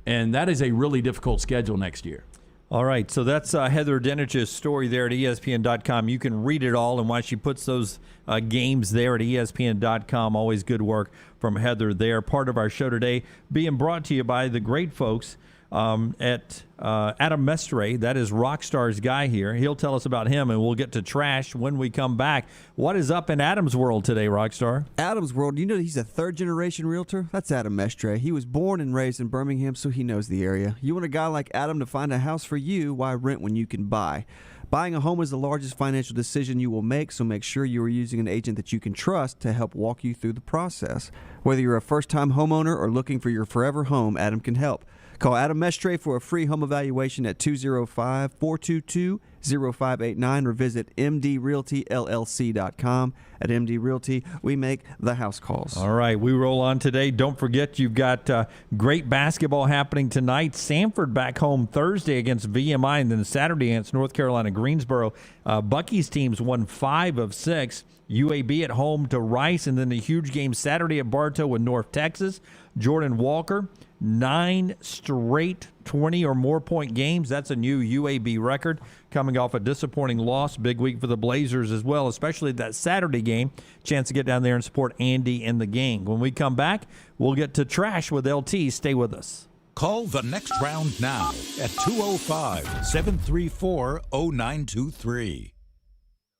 H: And that is a really difficult schedule next year.
G: All right, so that's Heather Denich's story there at ESPN.com. You can read it all and why she puts those games there at ESPN.com. Always good work from Heather there. Part of our show today being brought to you by the great folks at Adam Mestre. That is Rockstar's guy here. He'll tell us about him, and we'll get to trash when we come back. What is up in Adam's world today, Rockstar?
S: Adam's world, you know he's a third-generation realtor? That's Adam Mestre. He was born and raised in Birmingham, so he knows the area. You want a guy like Adam to find a house for you, why rent when you can buy? Buying a home is the largest financial decision you will make, so make sure you are using an agent that you can trust to help walk you through the process. Whether you're a first-time homeowner or looking for your forever home, Adam can help. Call Adam Mestre for a free home evaluation at 205-422-0589 or visit mdrealtyllc.com. At MD Realty, we make the house calls.
G: All right, we roll on today. Don't forget, you've got great basketball happening tonight. Samford back home Thursday against VMI, and then Saturday against North Carolina Greensboro. Bucky's teams won 5 of 6. UAB at home to Rice, and then the huge game Saturday at Bartow with North Texas. Jordan Walker, 9 straight 20 or more point games. That's a new UAB record, coming off a disappointing loss. Big week for the Blazers as well, especially that Saturday game. Chance to get down there and support Andy in the game. When we come back, we'll get to trash with LT. Stay with us.
D: Call the next round now at 205-734-0923.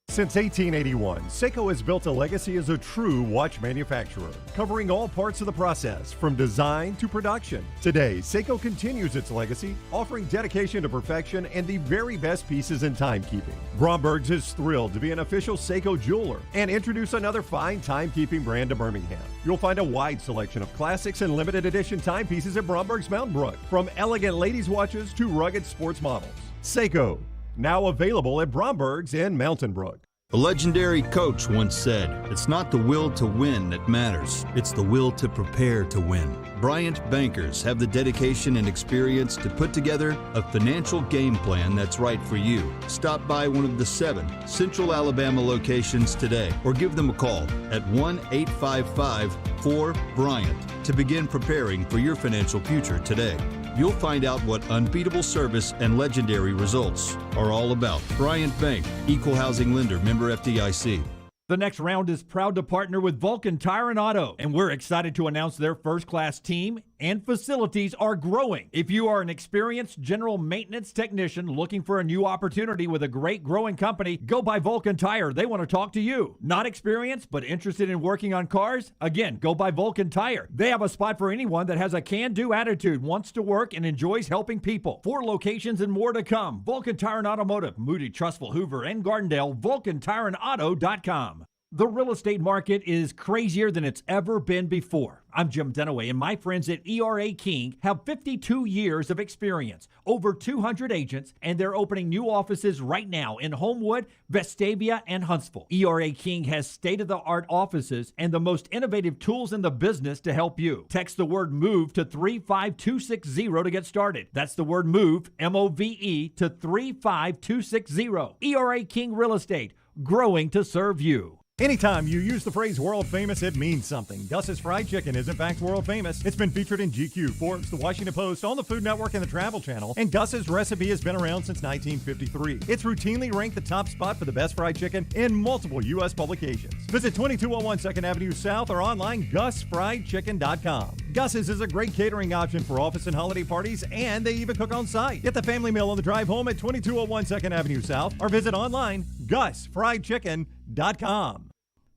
A: Since 1881, Seiko has built a legacy as a true watch manufacturer, covering all parts of the process, from design to production. Today, Seiko continues its legacy, offering dedication to perfection and the very best pieces in timekeeping. Bromberg's is thrilled to be an official Seiko jeweler and introduce another fine timekeeping brand to Birmingham. You'll find a wide selection of classics and limited edition timepieces at Bromberg's Mountain Brook, from elegant ladies' watches to rugged sports models. Seiko, now available at Bromberg's in Mountain Brook.
Q: A legendary coach once said, "It's not the will to win that matters, it's the will to prepare to win." Bryant bankers have the dedication and experience to put together a financial game plan that's right for you. Stop by one of the 7 Central Alabama locations today or give them a call at 1-855-4-BRYANT to begin preparing for your financial future today. You'll find out what unbeatable service and legendary results are all about. Bryant Bank, Equal Housing Lender, member FDIC.
C: The next round is proud to partner with Vulcan Tire and Auto, and we're excited to announce their first-class team and facilities are growing. If you are an experienced general maintenance technician looking for a new opportunity with a great growing company, go by Vulcan Tire. They want to talk to you. Not experienced, but interested in working on cars? Again, go by Vulcan Tire. They have a spot for anyone that has a can-do attitude, wants to work, and enjoys helping people. 4 locations and more to come. Vulcan Tire and Automotive, Moody, Trustful, Hoover, and Gardendale. VulcanTireandAuto.com. The real estate market is crazier than it's ever been before. I'm Jim Dunaway, and my friends at ERA King have 52 years of experience, over 200 agents, and they're opening new offices right now in Homewood, Vestavia, and Huntsville. ERA King has state-of-the-art offices and the most innovative tools in the business to help you. Text the word MOVE to 35260 to get started. That's the word MOVE, M-O-V-E, to 35260. ERA King Real Estate, growing to serve you.
A: Anytime you use the phrase world famous, it means something. Gus's Fried Chicken is in fact world famous. It's been featured in GQ, Forbes, The Washington Post, on the Food Network, and the Travel Channel. And Gus's recipe has been around since 1953. It's routinely ranked the top spot for the best fried chicken in multiple U.S. publications. Visit 2201 2nd Avenue South or online GusFriedChicken.com. Gus's is a great catering option for office and holiday parties, and they even cook on site. Get the family meal on the drive home at 2201 2nd Avenue South or visit online GusFriedChicken.com.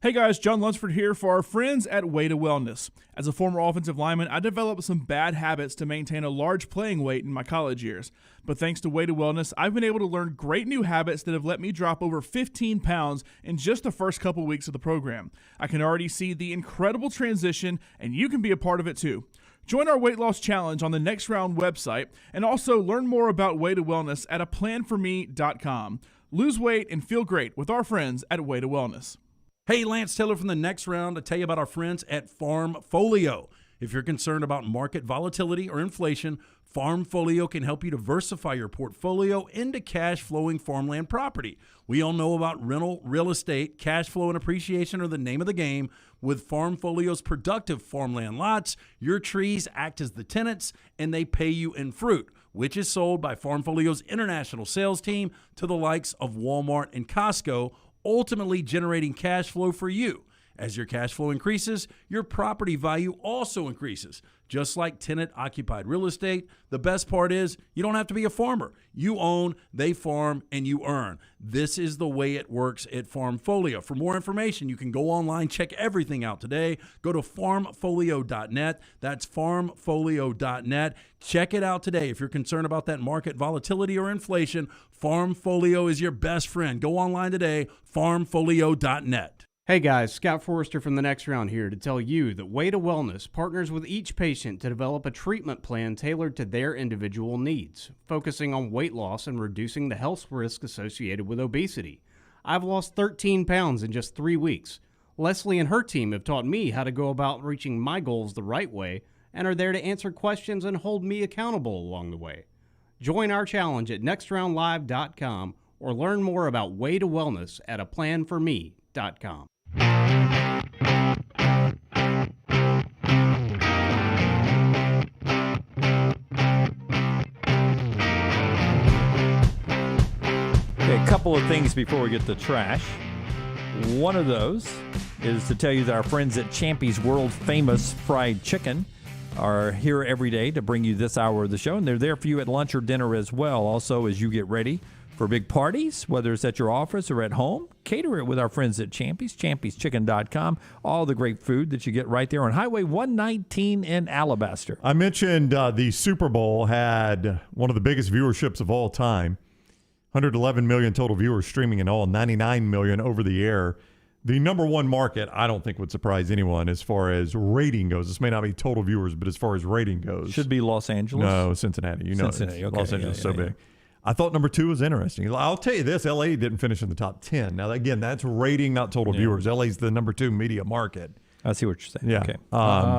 P: Hey guys, John Lunsford here for our friends at Way to Wellness. As a former offensive lineman, I developed some bad habits to maintain a large playing weight in my college years. But thanks to Way to Wellness, I've been able to learn great new habits that have let me drop over 15 pounds in just the first couple weeks of the program. I can already see the incredible transition, and you can be a part of it too. Join our weight loss challenge on the Next Round website, and also learn more about Way to Wellness at aplanforme.com. Lose weight and feel great with our friends at Way to Wellness.
H: Hey, Lance Taylor from the Next Round to tell you about our friends at Farmfolio. If you're concerned about market volatility or inflation, Farmfolio can help you diversify your portfolio into cash-flowing farmland property. We all know about rental real estate. Cash flow and appreciation are the name of the game. With Farmfolio's productive farmland lots, your trees act as the tenants, and they pay you in fruit. which is sold by Farmfolio's international sales team to the likes of Walmart and Costco, ultimately generating cash flow for you. As your cash flow increases, your property value also increases. Just like tenant-occupied real estate, the best part is you don't have to be a farmer. You own, they farm, and you earn. This is the way it works at Farmfolio. For more information, you can go online, check everything out today. Go to farmfolio.net. That's farmfolio.net. Check it out today. If you're concerned about that market volatility or inflation, Farmfolio is your best friend. Go online today, farmfolio.net.
R: Hey guys, Scott Forrester from The Next Round here to tell you that Way to Wellness partners with each patient to develop a treatment plan tailored to their individual needs, focusing on weight loss and reducing the health risk associated with obesity. I've lost 13 pounds in just 3 weeks. Leslie and her team have taught me how to go about reaching my goals the right way and are there to answer questions and hold me accountable along the way. Join our challenge at nextroundlive.com or learn more about Way to Wellness at aplanforme.com.
G: Okay, a couple of things before we get to trash. One of those is to tell you that our friends at Champy's World Famous Fried Chicken are here every day to bring you this hour of the show, and they're there for you at lunch or dinner as well. Also, as you get ready for big parties, whether it's at your office or at home, cater it with our friends at Champy's, champyschicken.com. All the great food that you get right there on Highway 119 in Alabaster.
J: I mentioned the Super Bowl had one of the biggest viewerships of all time. 111 million total viewers streaming in all, 99 million over the air. The number one market, I don't think would surprise anyone as far as rating goes. This may not be total viewers, but as far as rating goes.
G: Should be Los Angeles?
J: No, Cincinnati. You know,
G: Cincinnati, okay.
J: Los Angeles is so big. I thought number 2 was interesting. I'll tell you this, LA didn't finish in the top 10. Now, again, that's rating, not total viewers. LA's the number 2 media market.
G: I see what you're saying.
J: Yeah.
G: Okay.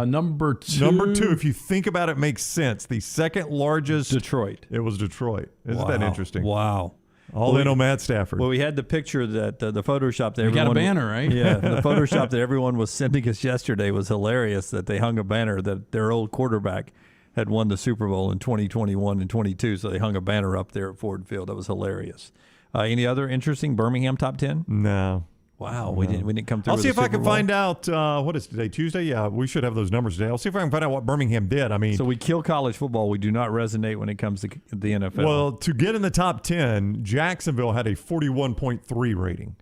H: Number 2.
J: Number 2, if you think about it, makes sense. The second largest.
G: Detroit.
J: It was Detroit. Isn't that interesting?
G: Wow.
J: All in on Matt Stafford.
G: Well, we had the picture that the Photoshop that everyone
H: got a banner, right?
G: Yeah, the Photoshop that everyone was sending us yesterday was hilarious. That they hung a banner that their old quarterback had won the Super Bowl in 2021 and 22, so they hung a banner up there at Ford Field. That was hilarious. Any other interesting Birmingham top 10?
J: No.
G: Wow, we didn't come through.
J: I'll
G: with
J: see if
G: the
J: I
G: Super
J: can
G: Bowl.
J: find out. What is today? Tuesday? Yeah, we should have those numbers today. I'll see if I can find out what Birmingham did. I mean,
G: so we kill college football. We do not resonate when it comes to the NFL.
J: Well, to get in the top 10, Jacksonville had a 41.3 rating.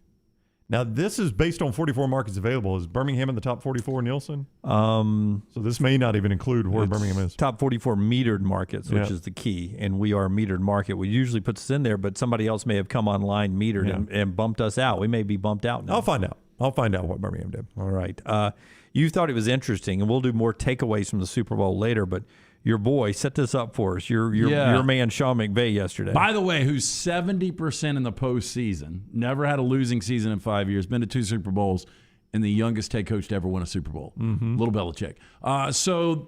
J: Now, this is based on 44 markets available. Is Birmingham in the top 44, Nielsen? So this may not even include where Birmingham is.
G: Top 44 metered markets, which is the key, and we are a metered market. We usually puts us in there, but somebody else may have come online metered and bumped us out. We may be bumped out now.
J: I'll find out. I'll find out what Birmingham did.
G: All right. You thought it was interesting, and we'll do more takeaways from the Super Bowl later, but your boy set this up for us. Your man, Sean McVay, yesterday.
H: By the way, who's 70% in the postseason, never had a losing season in 5 years, been to 2 Super Bowls, and the youngest head coach to ever win a Super Bowl. Little Belichick. So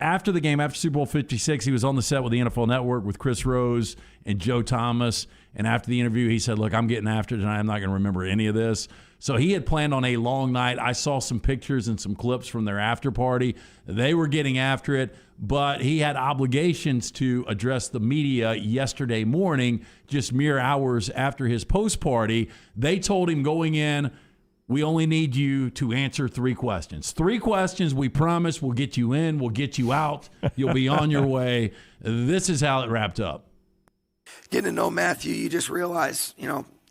H: after the game, after Super Bowl 56, he was on the set with the NFL Network with Chris Rose and Joe Thomas. And after the interview, he said, look, I'm getting after it tonight. I'm not going to remember any of this. So he had planned on a long night. I saw some pictures and some clips from their after party. They were getting after it, but he had obligations to address the media yesterday morning, just mere hours after his post party. They told him going in, we only need you to answer 3 questions. 3 questions, we promise. We'll get you in. We'll get you out. You'll be on your way. This is how it wrapped up.
U: Getting to know Matthew, you just realize,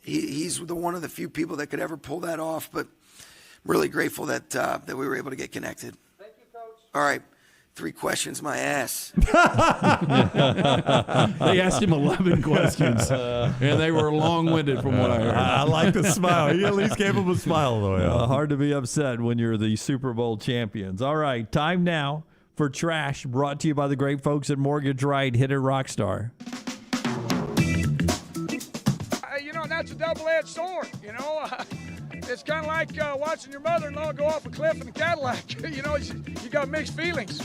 U: he's one of the few people that could ever pull that off. But I'm really grateful that we were able to get connected. Thank you, Coach. All right. 3 questions, my ass.
H: They asked him 11 questions, and they were long-winded from what I heard.
J: I like the smile. He at least gave him a smile, though.
G: Hard to be upset when you're the Super Bowl champions. All right, time now for Trash, brought to you by the great folks at Mortgage Right. Hit it, Rockstar.
W: That's a double-edged sword, It's kind of like watching your mother-in-law go off a cliff in a Cadillac. You got mixed feelings.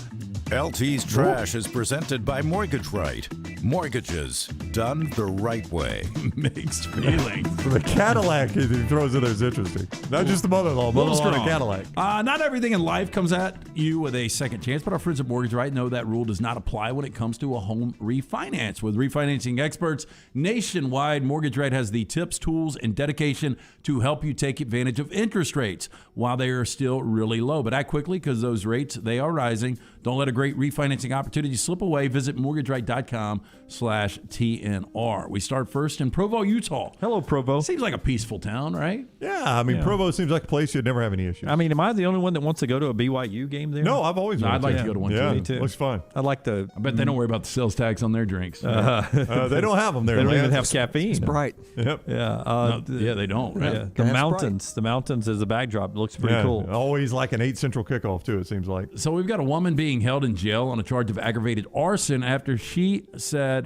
D: LT's Trash is presented by Mortgage Right. Mortgages done the right way.
H: Mixed feelings.
J: The Cadillac he throws in there is interesting. Not just the mother-in-law, mother-in-law and a Cadillac.
H: Not everything in life comes at you with a second chance, but our friends at Mortgage Right know that rule does not apply when it comes to a home refinance. With refinancing experts nationwide, Mortgage Right has the tips, tools, and dedication to help you take advantage of interest rates while they are still really low. But act quickly because those rates, they are rising. Don't let a great refinancing opportunity slip away. Visit mortgageright.com/TNR. We start first in Provo, Utah.
G: Hello, Provo.
H: Seems like a peaceful town, right?
J: Yeah, I mean, Provo seems like a place you'd never have any issues.
G: I mean, am I the only one that wants to go to a BYU game there?
J: No, I've always wanted
H: I'd like to go to one,
J: yeah,
H: too.
G: Me too.
J: Looks fun.
G: I like the.
H: I bet they don't worry about the sales tax on their drinks.
J: They don't have them there.
G: They don't
J: Lance.
G: even have caffeine.
S: Sprite.
J: Yep.
G: Yeah.
H: Yeah, they don't, right?
G: Yeah.
S: They
G: The
S: have
G: mountains. The mountains as a backdrop looks pretty
J: Yeah,
G: cool.
J: Always like an 8 Central kickoff, too, it seems like.
H: So we've got a woman being held in jail on a charge of aggravated arson after she said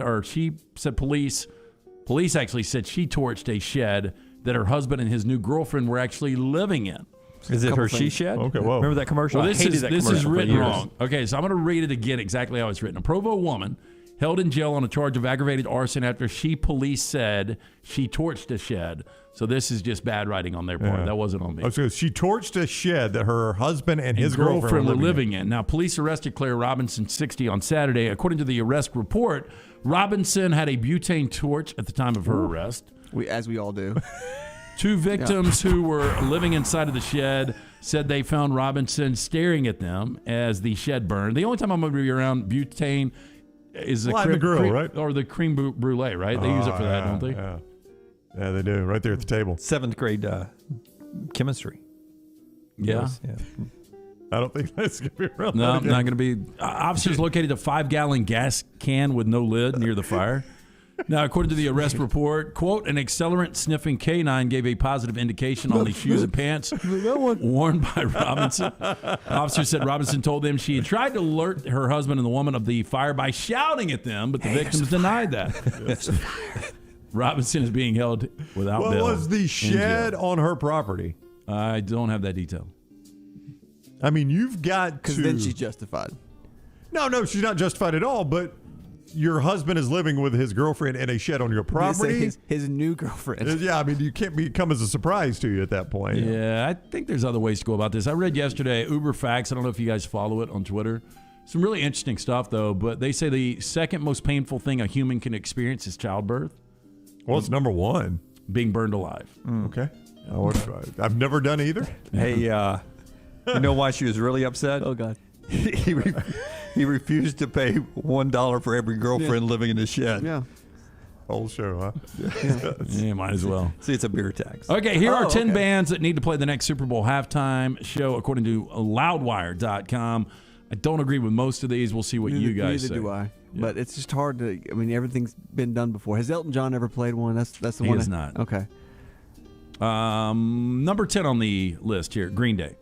H: police actually said she torched a shed that her husband and his new girlfriend were actually living in.
G: Is it her she shed?
J: Okay, whoa.
G: Remember that commercial?
H: Well,
G: I hated that commercial.
H: this is
G: for
H: written
G: years.
H: wrong. Okay, so I'm going to read it again exactly how it's written. A Provo woman held in jail on a charge of aggravated arson after police said she torched a shed. So this is just bad writing on their part.
J: Yeah.
H: That wasn't on me.
J: So she torched a shed that her husband and his girlfriend
H: were living in. Now, police arrested Claire Robinson, 60, on Saturday. According to the arrest report, Robinson had a butane torch at the time of her arrest.
S: As we all do.
H: Two victims who were living inside of the shed said they found Robinson staring at them as the shed burned. The only time I'm going to be around butane is the
J: grill, right?
H: Or the creme brulee, right? They use it for that, don't they?
J: Yeah. Yeah, they do. Right there at the table.
G: 7th grade chemistry.
H: Yeah.
J: I don't think that's going to be real.
H: No, not going to be. Officers located a 5-gallon gas can with no lid near the fire. Now, according to the arrest report, quote, an accelerant-sniffing canine gave a positive indication on the shoes and pants worn by Robinson. Officers said Robinson told them she had tried to alert her husband and the woman of the fire by shouting at them, but the victims denied that. Robinson is being held without bail.
J: What was the shed on her property?
H: I don't have that detail.
J: I mean, you've got to...
S: Because then she's justified.
J: No, she's not justified at all, but your husband is living with his girlfriend in a shed on your property.
S: His new girlfriend.
J: Yeah, I mean, you can't come as a surprise to you at that point.
H: Yeah, I think there's other ways to go about this. I read yesterday Uber Facts. I don't know if you guys follow it on Twitter. Some really interesting stuff, though, but they say the second most painful thing a human can experience is childbirth.
J: Well, it's number one.
H: Being burned alive.
J: Okay. I've never done either.
G: Hey, you know why she was really upset?
S: Oh, God.
G: He refused to pay $1 for every girlfriend living in the shed.
S: Yeah.
J: Whole show, huh?
H: Yeah, might as well.
G: See, it's a beer tax.
H: Okay, here are 10 bands that need to play the next Super Bowl halftime show, according to loudwire.com. I don't agree with most of these. We'll see what you guys say.
S: Neither do I. Yeah. But it's just hard to. I mean, everything's been done before. Has Elton John ever played one? That's the one.
H: He has not.
S: Okay.
H: Number 10 on the list here, Green Day.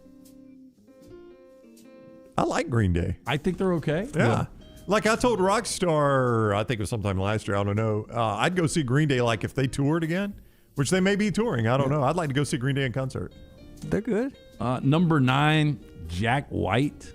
J: I like Green Day.
H: I think they're okay.
J: Yeah. Like I told Rockstar, I think it was sometime last year, I don't know, I'd go see Green Day like if they toured again, which they may be touring. I don't know. I'd like to go see Green Day in concert.
S: They're good.
H: Number 9, Jack White.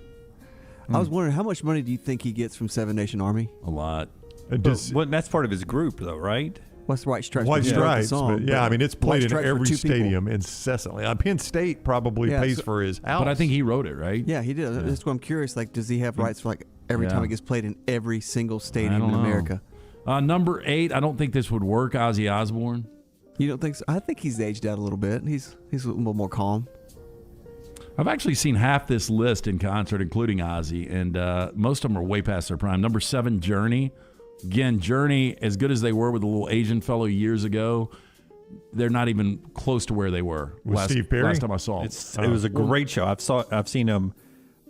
S: I was wondering, how much money do you think he gets from Seven Nation Army?
H: A lot.
G: That's part of his group, though, right?
S: What's White Stripes?
J: White Stripes.
S: Song,
J: but I mean, it's played in every
S: for
J: stadium incessantly. Penn State probably pays for his house.
H: But I think he wrote it, right?
S: Yeah, he did. That's what I'm curious. Like, does he have rights for every time it gets played in every single stadium in America?
H: Number 8, I don't think this would work, Ozzy Osbourne.
S: You don't think so? I think he's aged out a little bit. He's a little more calm.
H: I've actually seen half this list in concert, including Ozzy, and most of them are way past their prime. Number 7, Journey. Again, Journey, as good as they were with the little Asian fellow years ago, they're not even close to where they were
J: Steve Perry?
H: last time I saw them.
G: It was a great show. I've seen them.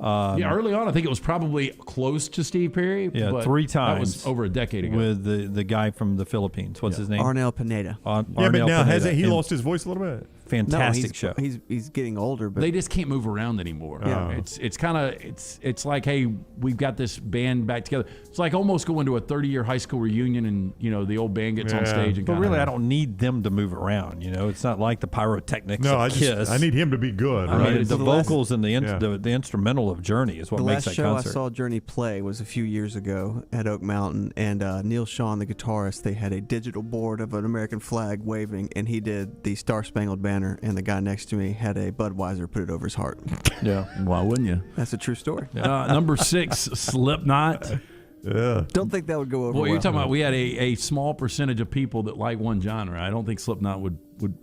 H: Early on, I think it was probably close to Steve Perry.
G: Yeah,
H: but
G: 3 times.
H: That was over a decade ago.
G: With the guy from the Philippines. What's his name?
S: Arnel Pineda.
J: But now hasn't he lost his voice a little bit?
G: fantastic show.
S: He's getting older, but
H: they just can't move around anymore.
S: Yeah.
H: It's like, hey, we've got this band back together. It's like almost going to a 30-year high school reunion, and the old band gets on stage. And
G: but really, I don't need them to move around. It's not like the pyrotechnics.
J: No,
G: of Kiss.
J: I need him to be good.
G: I
J: Right?
G: mean, the vocals and the instrumental of Journey is what makes that concert.
S: The last show I saw Journey play was a few years ago at Oak Mountain, and Neil Sean, the guitarist, they had a digital board of an American flag waving, and he did the Star Spangled Banner, and the guy next to me had a Budweiser put it over his heart.
H: Yeah, why wouldn't you?
S: That's a true story.
H: Number 6, Slipknot.
J: Yeah.
S: Don't think that would go over
H: Boy,
S: well.
H: you're talking about we had a small percentage of people that like one genre. I don't think Slipknot would.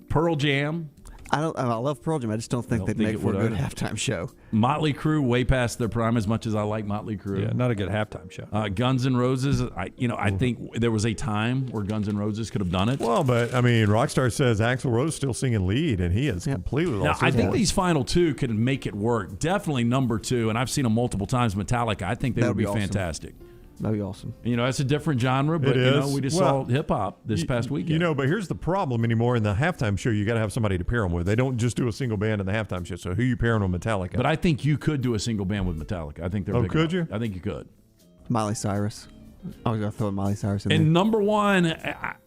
H: Pearl Jam.
S: I love Pearl Jam. I just don't think they'd make for a good halftime show.
H: Motley Crue, way past their prime. As much as I like Motley Crue,
G: Yeah, not a good halftime show.
H: Guns N' Roses. I think there was a time where Guns N' Roses could have done it.
J: Well, but I mean, Rockstar says Axl Rose still singing lead, and he is completely lost.
H: Now, I
J: his
H: think
J: voice.
H: these final 2 could make it work. Definitely number 2, and I've seen them multiple times. Metallica. I think they
S: That
H: would
S: would
H: be
S: be awesome.
H: fantastic.
S: That'd be awesome.
H: It's a different genre, but
J: It is.
H: we just
J: Well,
H: saw hip hop this past weekend.
J: But here's the problem anymore. In the halftime show, you got to have somebody to pair them with. They don't just do a single band in the halftime show. So who you pairing with Metallica?
H: But I think you could do a single band with Metallica. I think they're big
J: could
H: enough.
J: you?
H: I think you could.
S: Miley Cyrus. I was going to throw Miley Cyrus in
H: And
S: there.
H: number 1,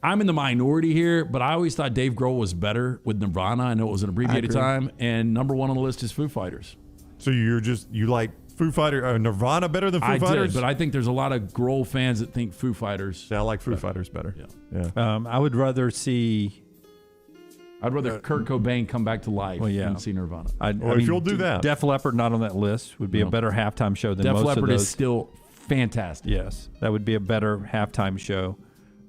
H: I'm in the minority here, but I always thought Dave Grohl was better with Nirvana. I know it was an abbreviated
S: agree.
H: time. And number 1 on the list is Foo Fighters.
J: So you like Foo Fighters, Nirvana better than Foo Fighters?
H: Did, but I think there's a lot of Grohl fans that think Foo Fighters.
J: Yeah, I like Foo Fighters better.
H: Yeah.
G: I would rather see.
H: I'd rather Kurt Cobain come back to life
G: Well, yeah.
H: than see Nirvana.
J: If you'll do that.
G: Def Leppard not on that list would be a better halftime show than
H: Def
G: most
H: Leppard
G: of those.
H: is still fantastic.
G: Yes, that would be a better halftime show.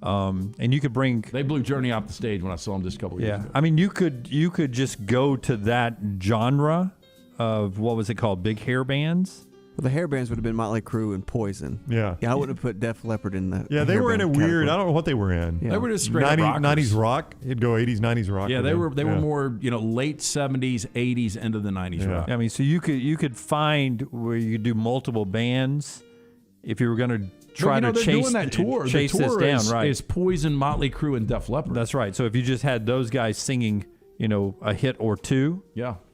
G: And you could bring.
H: They blew Journey off the stage when I saw them just a couple years
G: Yeah,
H: ago.
G: I mean, you could just go to that genre of what was it called, big hair bands.
S: Well, the hair bands would have been Motley Crue and Poison.
J: Yeah.
S: I wouldn't have put Def Leppard in the.
J: Yeah, they
S: hair
J: were in a
S: band
J: weird.
S: category.
J: I don't know what they were in.
S: Yeah.
H: They were just straight up rockers.
J: 90s rock. It'd go 80s, 90s rock.
H: Yeah,
J: for
H: they
J: them.
H: were more late 70s, 80s, into the 90s rock.
G: I mean, so you could find where you could do multiple bands if you were going to try to
H: they're
G: chase
H: doing that tour.
G: Chase
H: The tour
G: this down, right?
H: is Poison, Motley Crue, and Def Leppard.
G: That's right. So if you just had those guys singing, a hit or two,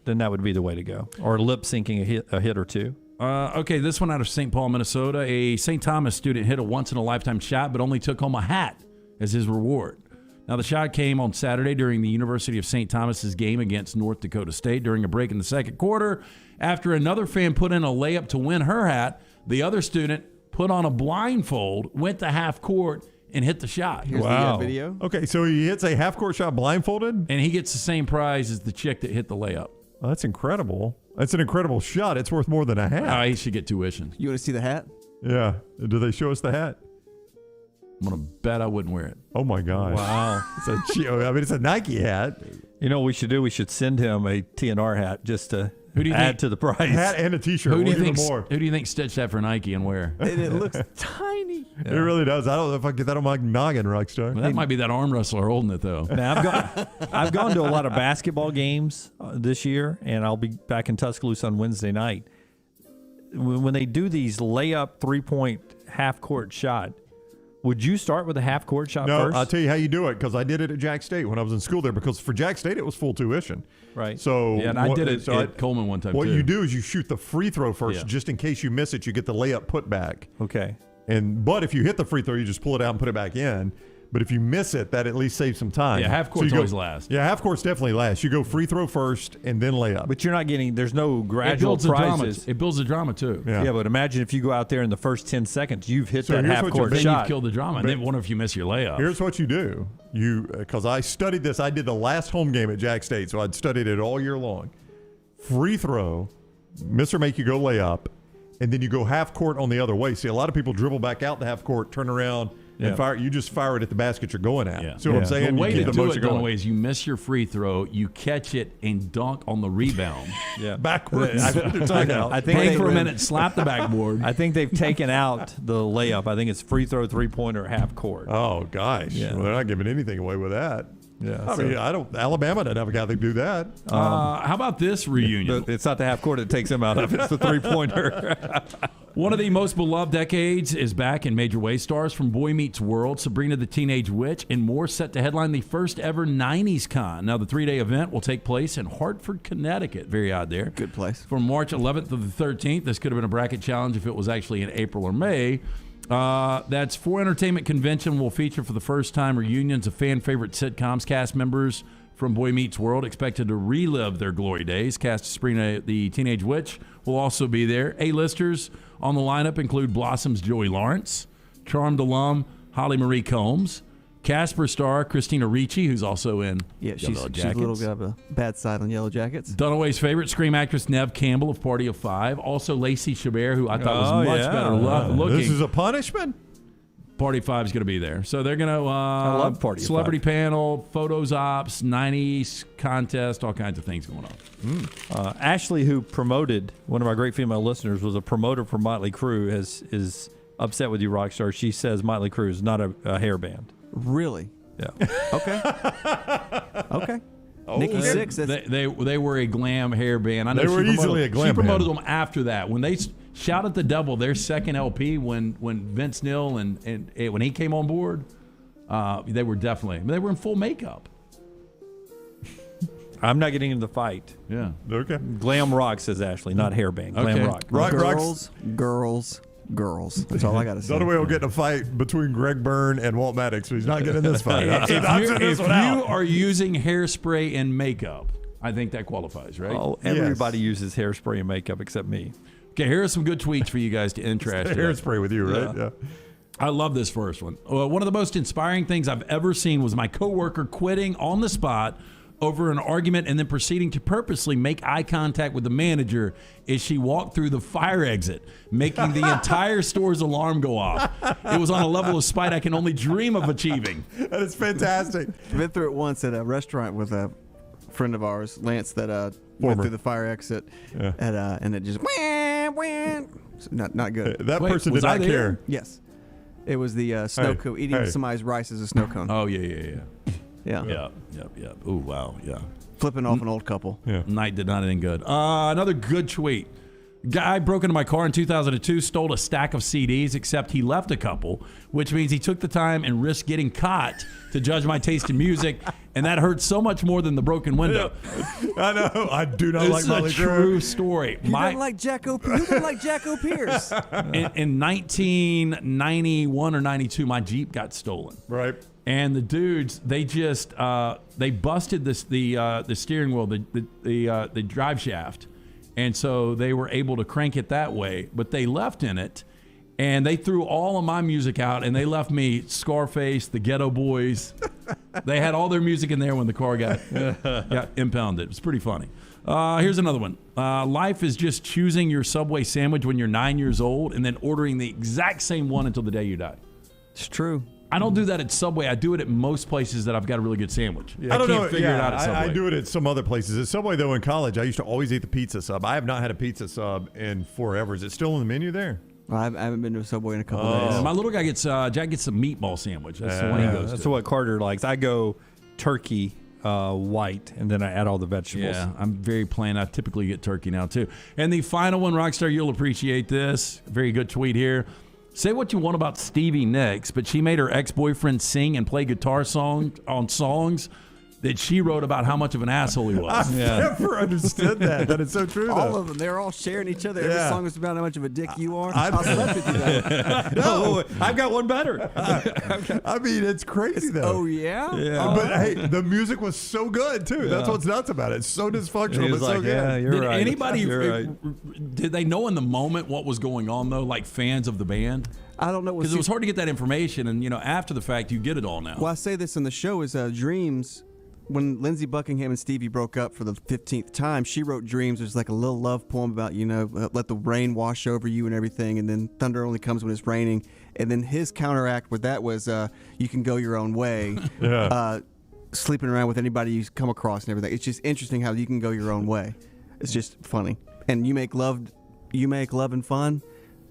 G: then that would be the way to go, or lip syncing a hit or two.
H: Okay, this one out of St. Paul, Minnesota. A St. Thomas student hit a once-in-a-lifetime shot, but only took home a hat as his reward. Now, the shot came on Saturday during the University of St. Thomas's game against North Dakota State during a break in the second quarter. After another fan put in a layup to win her hat, the other student put on a blindfold, went to half court, and hit the shot.
S: Here's the video.
J: Okay, so he hits a half-court shot blindfolded?
H: And he gets the same prize as the chick that hit the layup.
J: Well, that's incredible. That's an incredible shot. It's worth more than a hat.
H: He should get tuition.
S: You want to see the hat?
J: Yeah. Do they show us the hat?
H: I'm going to bet I wouldn't wear it.
J: Oh, my gosh.
G: Wow.
J: It's a Nike hat.
G: You know what we should do? We should send him a TNR hat just to add to the price.
J: Hat and a T-shirt.
H: Who do you
J: We'll give
H: think?
J: him more.
H: Who do you think stitched that for Nike and where?
S: And it looks tiny.
J: It really does. I don't know if I can get that on my noggin, Rockstar.
H: Well, that might be that arm wrestler holding it though.
G: Now, I've gone to a lot of basketball games this year, and I'll be back in Tuscaloosa on Wednesday night. When they do these layup 3-point half-court shot, would you start with a half-court shot
J: No,
G: first?
J: I'll tell you how you do it, because I did it at Jack State when I was in school there, because for Jack State it was full tuition.
G: Right.
J: So
H: Yeah, and I did it at Coleman one time
J: What
H: too.
J: you do is you shoot the free throw first,
H: Yeah.
J: just in case you miss it, you get the layup put back.
G: Okay.
J: But if you hit the free throw, you just pull it out and put it back in. But if you miss it, that at least saves some time.
H: Yeah, half court's
J: you go-
H: always last.
J: Yeah, half court's definitely last. You go free throw first and then layup.
G: But you're not getting, there's no
H: It
G: gradual
H: builds the drama.
G: prizes.
H: It builds the drama too.
G: Yeah, but imagine if you go out there in the first 10 seconds, you've hit
J: So
G: that
J: here's what
G: half-court
J: you-
H: Then
G: shot.
H: you've killed the drama. And then what if you miss your layup?
J: Here's what you do. Because I studied this. I did the last home game at Jack State, so I'd studied it all year long. Free throw, miss or make you go layup, and then you go half court on the other way. See, a lot of people dribble back out the half court, turn around, and fire. You just fire it at the basket you're going at.
H: Yeah.
J: See what I'm saying?
H: The way
J: you
H: to
J: keep
H: do
J: motion
H: it,
J: going.
H: Dunaway, is you miss your free throw, you catch it and dunk on the rebound.
G: Yeah.
J: Backwards.
G: I think
H: Hang
G: they-
H: for a minute, slap the backboard.
G: I think they've taken out the layup. I think it's free throw, 3-pointer, half court.
J: Oh, gosh.
G: Yeah.
J: Well, they're not giving anything away with that.
G: Yeah,
J: I mean, Alabama doesn't have a guy that can do that.
H: How about this reunion?
G: But it's not the half court that takes him out of it. It's the 3-pointer.
H: One of the most beloved decades is back in major way. Stars from Boy Meets World, Sabrina the Teenage Witch, and more set to headline the first ever 90s Con. Now, the 3-day event will take place in Hartford, Connecticut. Very odd there.
S: Good place.
H: From March 11th to the 13th. This could have been a bracket challenge if it was actually in April or May. That's For Entertainment Convention will feature for the first time reunions of fan-favorite sitcoms. Cast members from Boy Meets World expected to relive their glory days. Cast of Sabrina the Teenage Witch will also be there. A-listers on the lineup include Blossom's Joey Lawrence, Charmed alum Holly Marie Combs, Casper star Christina Ricci, who's also in
S: she's
H: Yellow
S: a
H: Jackets.
S: little bit of a bad side on Yellow Jackets.
H: Dunaway's favorite, Scream actress Neve Campbell of Party of Five. Also Lacey Chabert, who I thought was much better looking.
J: This is a punishment?
H: Party 5 is going to be there. So they're going to
G: I love Party of
H: celebrity
G: 5.
H: panel, photos ops, 90s contest, all kinds of things going on.
G: Ashley, who promoted, one of our great female listeners, was a promoter for Motley Crue, is upset with you, Rockstar. She says Motley Crue is not a hair band.
S: Really?
G: Yeah.
S: Okay. Okay. Nikki
H: They-
S: Sixx.
H: They were a glam hair band. I know
J: They were
H: she promoted-
J: easily a glam
H: She promoted
J: band.
H: them after that. When they Shout at the Devil, their second LP, when Vince Neil and when he came on board, they were in full makeup.
G: I'm not getting into the fight.
H: Yeah.
J: Okay.
G: Glam rock, says Ashley, not hair band. Glam
H: Okay.
G: rock.
S: Girls. That's all I got to say.
J: Dunaway will get in a fight between Greg Byrne and Walt Maddox, so he's not getting this fight.
H: If you are using hairspray and makeup, I think that qualifies, right?
G: Oh, everybody uses hairspray and makeup except me.
H: Okay, here are some good tweets for you guys to interest.
J: Hairspray with you, right? Yeah.
H: I love this first one. One of the most inspiring things I've ever seen was my coworker quitting on the spot over an argument and then proceeding to purposely make eye contact with the manager as she walked through the fire exit, making the entire store's alarm go off. It was on a level of spite I can only dream of achieving.
J: That is fantastic.
S: I've been through it once at a restaurant with a friend of ours, Lance, that went through the fire exit, and it just so not good.
J: That person did not care.
S: Yes, it was the snow cone, eating somebody's rice as a snow cone.
H: Oh yeah.
S: Yeah.
H: Ooh, wow, yeah.
S: Flipping off an old couple.
J: Yeah.
H: Night did not end good. Another good tweet. Guy broke into my car in 2002, stole a stack of CDs, except he left a couple, which means he took the time and risked getting caught to judge my taste in music, and that hurt so much more than the broken window.
J: I know. I do not like
H: This
J: Motley
H: is a
J: Crue.
H: true story.
S: You don't like Jack O'Pierce.
H: In 1991 or 92, my Jeep got stolen.
J: Right.
H: And the dudes, they just they busted the steering wheel, the drive shaft, and so they were able to crank it that way. But they left in it, and they threw all of my music out, and they left me Scarface, the Ghetto Boys. They had all their music in there when the car got impounded. It was pretty funny. Here's another one. Life is just choosing your Subway sandwich when you're 9 years old, and then ordering the exact same one until the day you die.
S: It's true.
H: I don't do that at Subway. I do it at most places that I've got a really good sandwich.
J: I don't
H: can't
J: know.
H: figure it out at Subway.
J: I do it at some other places. At Subway, though, in college, I used to always eat the pizza sub. I have not had a pizza sub in forever. Is it still on the menu there?
S: I haven't been to a Subway in a couple days.
H: My little guy gets Jack gets a meatball sandwich. That's the one he goes
G: That's
H: to.
G: what Carter likes. I go turkey white, and then I add all the vegetables.
H: Yeah, I'm very plain. I typically get turkey now, too. And the final one, Rockstar, you'll appreciate this. Very good tweet here. Say what you want about Stevie Nicks, but she made her ex-boyfriend sing and play guitar on songs that she wrote about how much of an asshole he was.
J: I've never understood that. That is so true,
S: All
J: though.
S: of them. They're all sharing each other.
J: Yeah.
S: Every song is about how much of a dick you are. I'll slept with you guys.
G: No, I've got one better.
J: I mean, it's crazy, though.
S: Oh, yeah?
G: Yeah.
J: But, hey, the music was so good, too. That's what's nuts about it. It's so dysfunctional, but so good.
G: Yeah, you're
H: Did
G: right.
H: anybody,
G: You're right.
H: did they know in the moment what was going on, though, like fans of the band?
S: I don't know.
H: Because it was hard to get that information, and, after the fact, you get it all now.
S: Well, I say this in the show is Dreams. When Lindsey Buckingham and Stevie broke up for the 15th time, she wrote Dreams. It was like a little love poem about, let the rain wash over you and everything, and then thunder only comes when it's raining. And then his counteract with that was you can go your own way, sleeping around with anybody you come across and everything. It's just interesting how you can go your own way. It's just funny. And you make love and fun.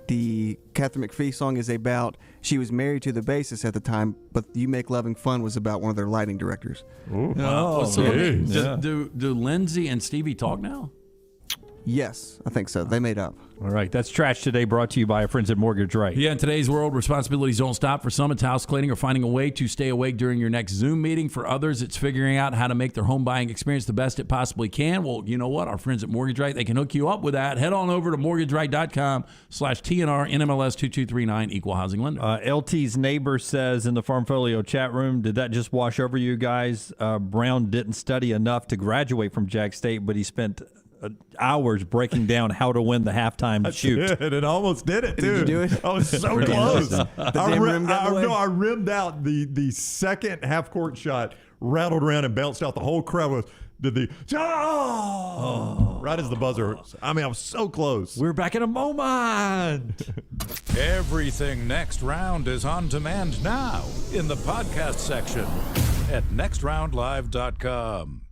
S: The Catherine McPhee song is about, she was married to the bassist at the time, but You Make Loving Fun was about one of their lighting directors.
J: Ooh.
H: So
J: geez.
H: do Lindsay and Stevie talk now?
S: Yes, I think so. They made up.
G: All right, that's Trash Today, brought to you by our friends at Mortgage Right.
H: Yeah, in today's world, responsibilities don't stop. For some, it's house cleaning or finding a way to stay awake during your next Zoom meeting. For others, it's figuring out how to make their home buying experience the best it possibly can. Well, you know what? Our friends at Mortgage Right, they can hook you up with that. Head on over to mortgageright.com/TNR NMLS 2239 Equal Housing Lender.
G: LT's neighbor says in the Farmfolio chat room, did that just wash over you guys? Brown didn't study enough to graduate from Jack State, but he spent hours breaking down how to win the halftime shoot.
J: It almost did it, too.
S: Did you do it?
J: I was so
S: Really?
J: close.
S: The damn rim got in the way?
J: I rimmed out the second half-court shot, rattled around and bounced out. The whole crowd did the right as the buzzer. I mean, I was so close.
G: We're back in a moment.
D: Everything Next Round is on demand now in the podcast section at nextroundlive.com.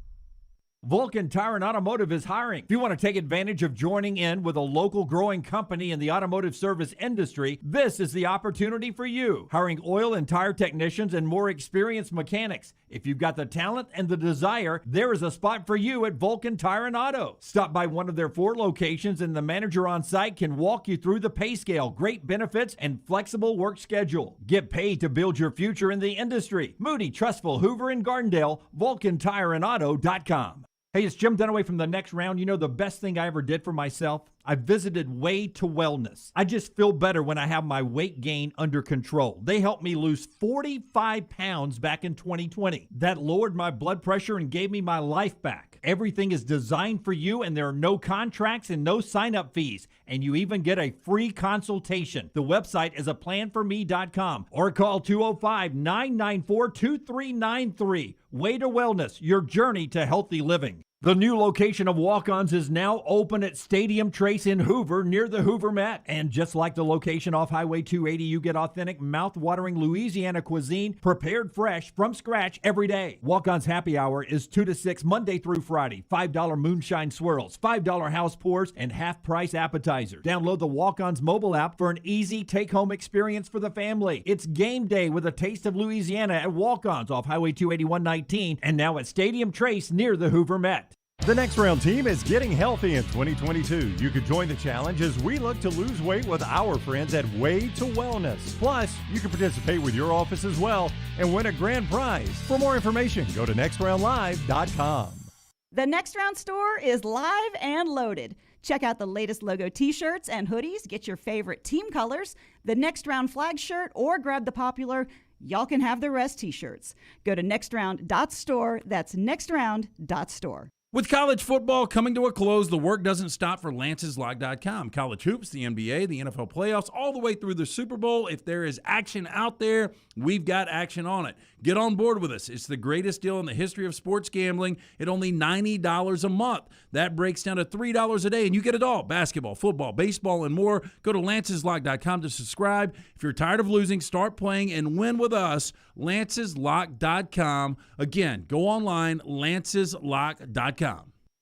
C: Vulcan Tire and Automotive is hiring. If you want to take advantage of joining in with a local growing company in the automotive service industry, this is the opportunity for you. Hiring oil and tire technicians and more experienced mechanics. If you've got the talent and the desire, there is a spot for you at Vulcan Tire and Auto. Stop by one of their 4 locations and the manager on site can walk you through the pay scale, great benefits, and flexible work schedule. Get paid to build your future in the industry. Moody, Trustful, Hoover, and Gardendale, VulcanTireandAuto.com. Hey, it's Jim Dunaway from The Next Round. You know, the best thing I ever did for myself? I visited Way to Wellness. I just feel better when I have my weight gain under control. They helped me lose 45 pounds back in 2020. That lowered my blood pressure and gave me my life back. Everything is designed for you, and there are no contracts and no sign-up fees. And you even get a free consultation. The website is aplanforme.com or call 205-994-2393. Way to Wellness, your journey to healthy living. The new location of Walk-Ons is now open at Stadium Trace in Hoover, near the Hoover Met. And just like the location off Highway 280, you get authentic, mouth-watering Louisiana cuisine prepared fresh from scratch every day. Walk-Ons Happy Hour is 2 to 6 Monday through Friday. $5 moonshine swirls, $5 house pours, and half-price appetizers. Download the Walk-Ons mobile app for an easy take-home experience for the family. It's game day with a taste of Louisiana at Walk-Ons off Highway 281-19 and now at Stadium Trace near the Hoover Met.
A: The Next Round team is getting healthy in 2022. You could join the challenge as we look to lose weight with our friends at Way to Wellness. Plus, you can participate with your office as well and win a grand prize. For more information, go to nextroundlive.com.
I: The Next Round store is live and loaded. Check out the latest logo t-shirts and hoodies. Get your favorite team colors, the Next Round flag shirt, or grab the popular Y'all Can Have the Rest t-shirts. Go to nextround.store. That's nextround.store.
H: With college football coming to a close, the work doesn't stop for Lance'sLock.com. College hoops, the NBA, the NFL playoffs, all the way through the Super Bowl. If there is action out there, we've got action on it. Get on board with us. It's the greatest deal in the history of sports gambling at only $90 a month. That breaks down to $3 a day, and you get it all. Basketball, football, baseball, and more. Go to Lance'sLock.com to subscribe. If you're tired of losing, start playing and win with us. Lance'sLock.com. Again, go online, Lance'sLock.com.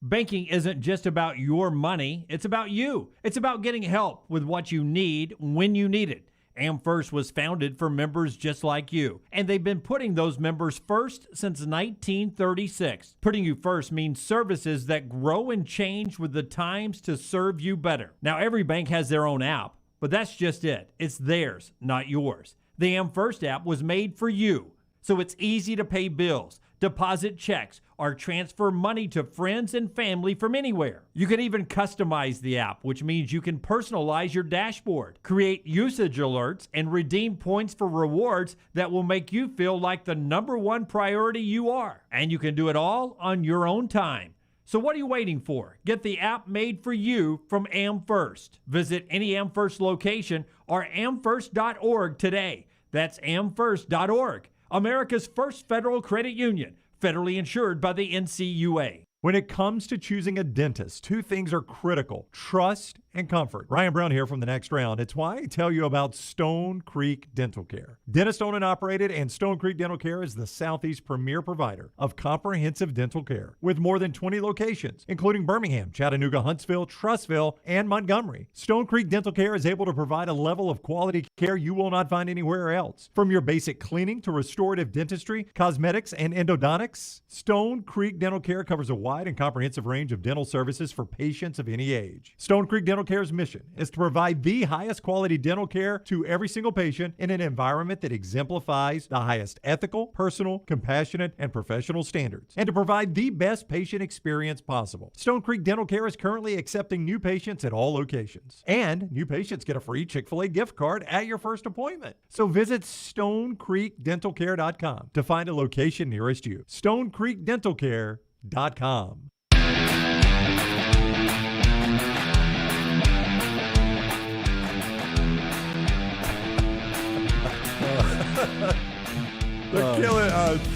C: Banking isn't just about your money, it's about you. It's about getting help with what you need when you need it. AmFirst was founded for members just like you, and they've been putting those members first since 1936. Putting you first means services that grow and change with the times to serve you better. Now, every bank has their own app, but that's just it. It's theirs, not yours. The AmFirst app was made for you, so it's easy to pay bills, deposit checks, or transfer money to friends and family from anywhere. You can even customize the app, which means you can personalize your dashboard, create usage alerts, and redeem points for rewards that will make you feel like the #1 priority you are. And you can do it all on your own time. So what are you waiting for? Get the app made for you from AmFirst. Visit any AmFirst location or amfirst.org today. That's amfirst.org. America's first federal credit union, federally insured by the NCUA.
A: When it comes to choosing a dentist, 2 things are critical: trust and comfort. Ryan Brown here from The Next Round. It's why I tell you about Stone Creek Dental Care. Dentist owned and operated, and Stone Creek Dental Care is the Southeast premier provider of comprehensive dental care with more than 20 locations, including Birmingham, Chattanooga, Huntsville, Trussville, and Montgomery. Stone Creek Dental Care is able to provide a level of quality care you will not find anywhere else. From your basic cleaning to restorative dentistry, cosmetics, and endodontics, Stone Creek Dental Care covers a wide and comprehensive range of dental services for patients of any age. Stone Creek Dental Care's mission is to provide the highest quality dental care to every single patient in an environment that exemplifies the highest ethical, personal, compassionate, and professional standards, and to provide the best patient experience possible. Stone Creek Dental Care is currently accepting new patients at all locations, and new patients get a free Chick-fil-A gift card at your first appointment. So visit StoneCreekDentalCare.com to find a location nearest you. StoneCreekDentalCare.com.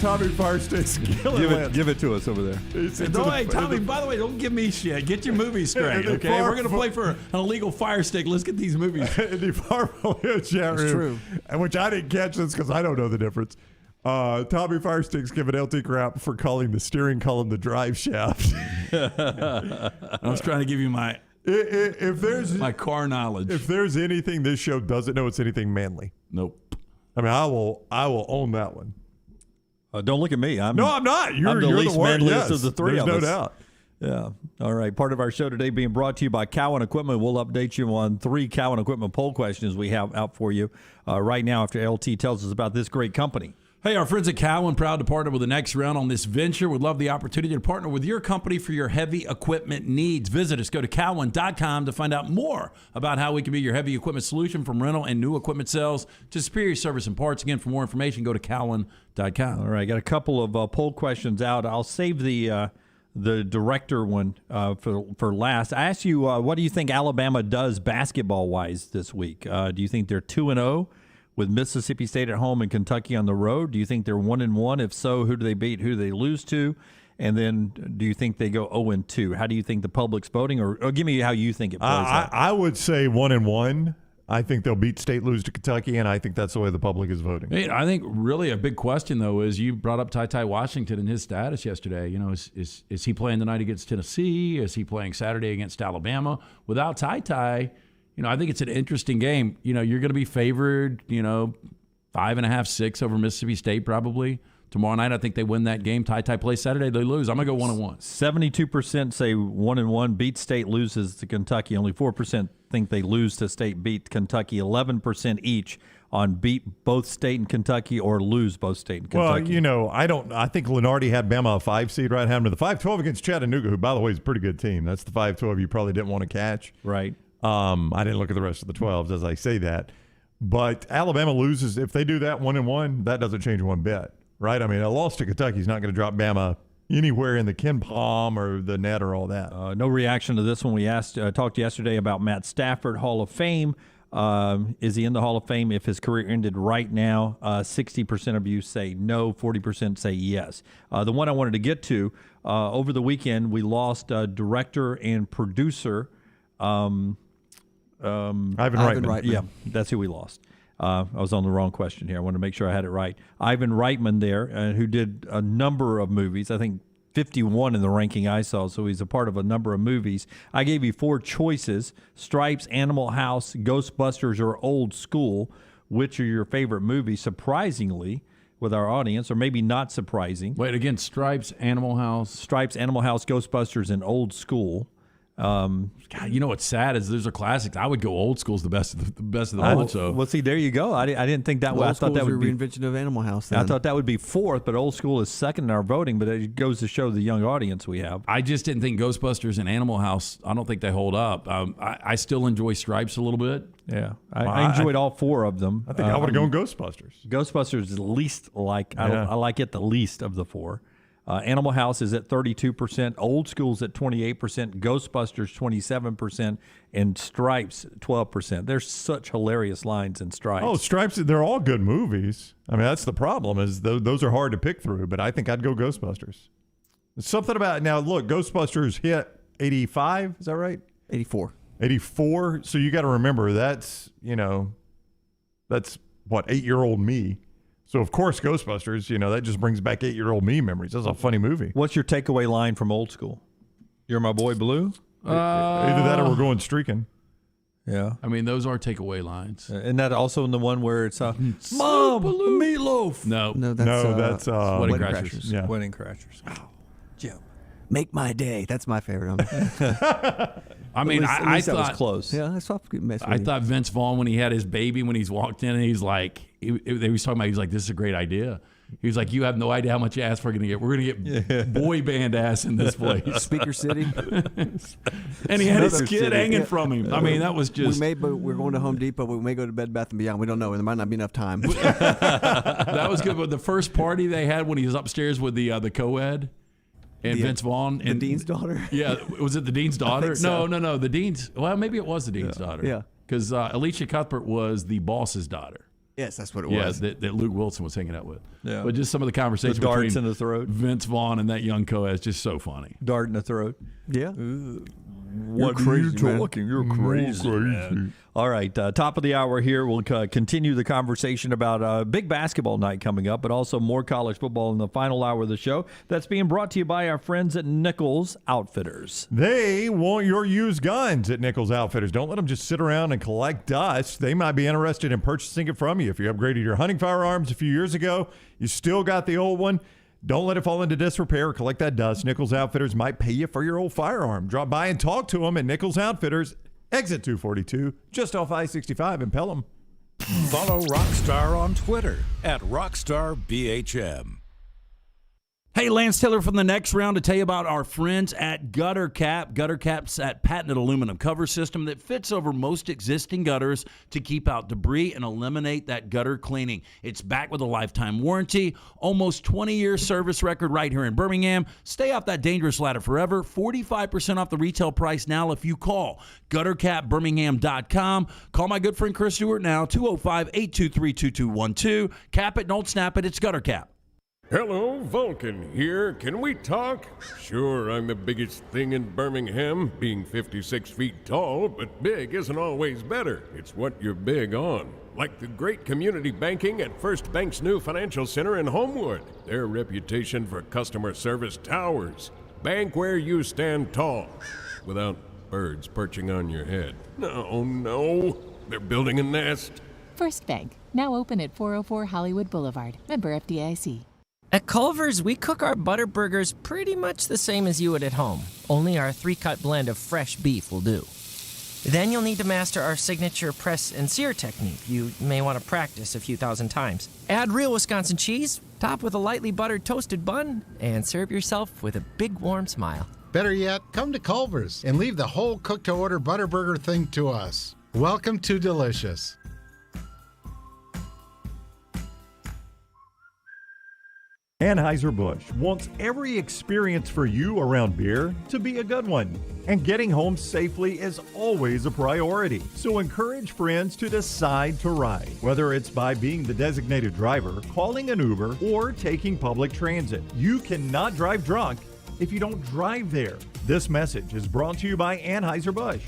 J: Tommy Firestick's killing
G: Give it to us over there.
H: Hey, Tommy, by the way, don't give me shit. Get your movies straight, okay? We're going to play for an illegal fire stick. Let's get these movies.
J: In the Farmville chat room,
H: true.
J: And which I didn't catch this because I don't know the difference. Tommy Firestick's giving LT crap for calling the steering column the drive shaft.
H: I was trying to give you my car knowledge.
J: If there's anything this show doesn't know, it's anything manly.
H: Nope.
J: I mean, I will own that one.
G: Don't look at me. I'm
J: not. You're
G: the least
J: the one,
G: manliest
J: yes,
G: of the three of
J: there's
G: us.
J: no doubt.
G: Yeah. All right. Part of our show today being brought to you by Cowan Equipment. We'll update you on 3 Cowan Equipment poll questions we have out for you right now after LT tells us about this great company.
H: Hey, our friends at Cowan, proud to partner with The Next Round on this venture. Would love the opportunity to partner with your company for your heavy equipment needs. Visit us. Go to Cowan.com to find out more about how we can be your heavy equipment solution, from rental and new equipment sales to superior service and parts. Again, for more information, go to Cowan.com.
G: All right. Got a couple of poll questions out. I'll save the director one for last. I asked you, what do you think Alabama does basketball-wise this week? Do you think they're 2-0? With Mississippi State at home and Kentucky on the road? Do you think they're 1-1? If so, who do they beat? Who do they lose to? And then do you think they go 0-2? How do you think the public's voting? Or give me how you think it plays out.
J: I would say 1-1. I think they'll beat State, lose to Kentucky, and I think that's the way the public is voting.
H: Hey, I think really a big question, though, is you brought up Ty Washington and his status yesterday. You know, is he playing tonight against Tennessee? Is he playing Saturday against Alabama? Without Ty, you know, I think it's an interesting game. You know, you're going to be favored, 5.5, 6 over Mississippi State probably. Tomorrow night, I think they win that game. Ty plays Saturday, they lose. I'm going to go 1-1.
G: 72% say 1-1, beat State, loses to Kentucky. Only 4% think they lose to State, beat Kentucky. 11% each on beat both State and Kentucky or lose both State and Kentucky.
J: Well, I think Lenardi had Bama a 5 seed, right? Had him to the 5-12 against Chattanooga, who, by the way, is a pretty good team. That's the 5-12 you probably didn't want to catch.
G: Right.
J: I didn't look at the rest of the 12s as I say that. But Alabama loses. If they do that 1-1, that doesn't change one bit, right? I mean, a loss to Kentucky is not going to drop Bama anywhere in the Ken Palm or the net or all that.
G: No reaction to this one. We talked yesterday about Matt Stafford, Hall of Fame. Is he in the Hall of Fame if his career ended right now? 60% of you say no, 40% say yes. The one I wanted to get to, over the weekend, we lost director and producer Ivan
J: Reitman.
G: Yeah, that's who we lost. I was on the wrong question here. I wanted to make sure I had it right. Ivan Reitman there, who did a number of movies. I think 51 in the ranking I saw, so he's a part of a number of movies. I gave you 4 choices: Stripes, Animal House, Ghostbusters, or Old School. Which are your favorite movies? Surprisingly, with our audience, or maybe not surprising.
H: Wait, again, Stripes, Animal House,
G: Ghostbusters, and Old School.
H: God, you know what's sad is those are classics. I would go Old School's the best of the bunch. So
G: well, see, there you go. I didn't think that. I thought that would be
S: reinvention of Animal House. Then.
G: I thought that would be 4th, but Old School is 2nd in our voting. But it goes to show the young audience we have.
H: I just didn't think Ghostbusters and Animal House. I don't think they hold up. I still enjoy Stripes a little bit.
G: Yeah, I enjoyed all 4 of them.
J: I think I would have gone Ghostbusters.
G: Ghostbusters is the least like. I like it the least of the 4. Animal House is at 32%, Old School's at 28%, Ghostbusters 27%, and Stripes 12%. There's such hilarious lines in Stripes.
J: Oh, Stripes, they're all good movies. I mean, that's the problem, is those are hard to pick through, but I think I'd go Ghostbusters. There's something about, now look, Ghostbusters hit 85, is that right?
S: 84.
J: 84. So you got to remember that's what, 8-year-old me. So of course Ghostbusters, that just brings back 8-year-old me memories. That's a funny movie.
G: What's your takeaway line from Old School? You're my boy Blue?
J: Either that or we're going streaking.
G: Yeah.
H: I mean, those are takeaway lines.
G: Isn't that also in the one where it's Mom, meatloaf?
H: No,
J: that's
H: Wedding Crashers.
J: Yeah.
G: Wedding Crashers.
S: Oh, Jim, make my day. That's my favorite.
H: I mean,
G: at least that was close.
S: Yeah, that's
H: I thought Vince Vaughn, when he had his baby, when he's walked in, and he's like, he was talking about, he was like, this is a great idea. He was like, you have no idea how much ass we're going to get. We're going to get boy band ass in this place.
S: Speaker City.
H: And he had his kid hanging from him. I mean, that was just.
S: We're going to Home Depot, but we may go to Bed Bath & Beyond. We don't know. There might not be enough time.
H: That was good. But the first party they had when he was upstairs with the co-ed and Vince Vaughn.
S: The dean's daughter?
H: Yeah. Was it the dean's daughter?
S: I think so.
H: No. The dean's. Well, maybe it was the dean's daughter.
S: Yeah.
H: Because Alicia Cuthbert was the boss's daughter.
S: Yes, that's what it was.
H: Yeah, that Luke Wilson was hanging out with.
G: Yeah.
H: But just some of the conversation
G: The darts
H: between
G: in the throat.
H: Vince Vaughn and that young co-ed is just so funny.
G: Dart in the throat.
S: Yeah.
G: What are you talking? You're crazy. Man. All right. Top of the hour here. We'll continue the conversation about big basketball night coming up, but also more college football in the final hour of the show. That's being brought to you by our friends at Nichols Outfitters.
J: They want your used guns at Nichols Outfitters. Don't let them just sit around and collect dust. They might be interested in purchasing it from you. If you upgraded your hunting firearms a few years ago, you still got the old one. Don't let it fall into disrepair or collect that dust. Nichols Outfitters might pay you for your old firearm. Drop by and talk to them at Nichols Outfitters, exit 242, just off I-65 in Pelham.
D: Follow Rockstar on Twitter at RockstarBHM.
H: Hey, Lance Taylor from the Next Round to tell you about our friends at Gutter Cap. Gutter Cap's that patented aluminum cover system that fits over most existing gutters to keep out debris and eliminate that gutter cleaning. It's backed with a lifetime warranty, almost 20-year service record right here in Birmingham. Stay off that dangerous ladder forever. 45% off the retail price now if you call guttercapbirmingham.com. Call my good friend Chris Stewart now, 205-823-2212. Cap it, don't snap it. It's Gutter Cap.
N: Hello, Vulcan here. Can we talk? Sure, I'm the biggest thing in Birmingham, being 56 feet tall, but big isn't always better. It's what you're big on. Like the great community banking at First Bank's new financial center in Homewood. Their reputation for customer service towers. Bank where you stand tall, without birds perching on your head. No, they're building a nest.
O: First Bank, now open at 404 Hollywood Boulevard. Member FDIC.
B: At Culver's, we cook our butter burgers pretty much the same as you would at home, only our 3-cut blend of fresh beef will do. Then you'll need to master our signature press and sear technique. You may want to practice a few thousand times. Add real Wisconsin cheese, top with a lightly buttered toasted bun, and serve yourself with a big warm smile.
E: Better yet, come to Culver's and leave the whole cook-to-order butter burger thing to us. Welcome to Delicious.
A: Anheuser-Busch wants every experience for you around beer to be a good one. And getting home safely is always a priority. So encourage friends to decide to ride, whether it's by being the designated driver, calling an Uber, or taking public transit. You cannot drive drunk if you don't drive there. This message is brought to you by Anheuser-Busch,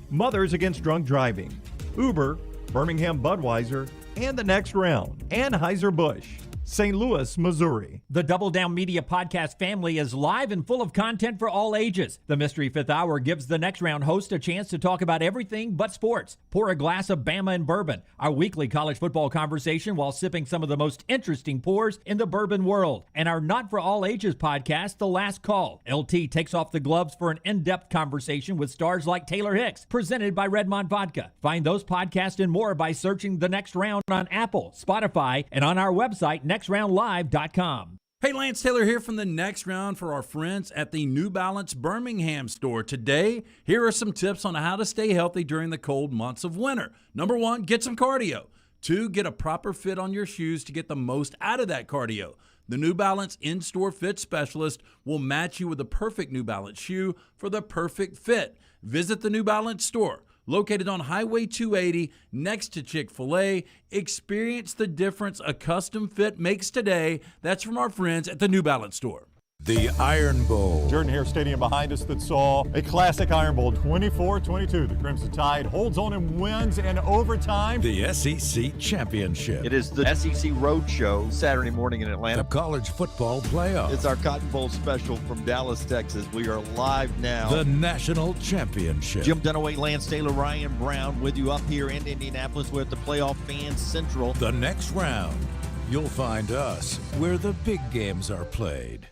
A: Mothers Against Drunk Driving, Uber, Birmingham Budweiser, and the Next Round. Anheuser-Busch, St. Louis, Missouri.
C: The Double Down Media podcast family is live and full of content for all ages. The Mystery Fifth Hour gives the Next Round host a chance to talk about everything but sports. Pour a glass of Bama and bourbon, our weekly college football conversation while sipping some of the most interesting pours in the bourbon world. And our Not For All Ages podcast, The Last Call. LT takes off the gloves for an in-depth conversation with stars like Taylor Hicks, presented by Redmond Vodka. Find those podcasts and more by searching The Next Round on Apple, Spotify, and on our website, nextroundlive.com.
H: Hey, Lance Taylor here from the Next Round for our friends at the New Balance Birmingham store. Today, here are some tips on how to stay healthy during the cold months of winter. Number 1, get some cardio. 2, get a proper fit on your shoes to get the most out of that cardio. The New Balance in-store fit specialist will match you with the perfect New Balance shoe for the perfect fit. Visit the New Balance store, located on Highway 280 next to Chick-fil-A. Experience the difference a custom fit makes today. That's from our friends at the New Balance store.
D: The Iron Bowl.
A: Jordan Hare Stadium behind us that saw a classic Iron Bowl, 24-22. The Crimson Tide holds on and wins in overtime.
D: The SEC Championship.
F: It is the SEC Roadshow Saturday morning in Atlanta.
D: The College Football Playoff.
F: It's our Cotton Bowl special from Dallas, Texas. We are live now.
D: The National Championship.
F: Jim Dunaway, Lance Taylor, Ryan Brown with you up here in Indianapolis. We're at the Playoff Fan Central.
D: The next round, you'll find us where the big games are played.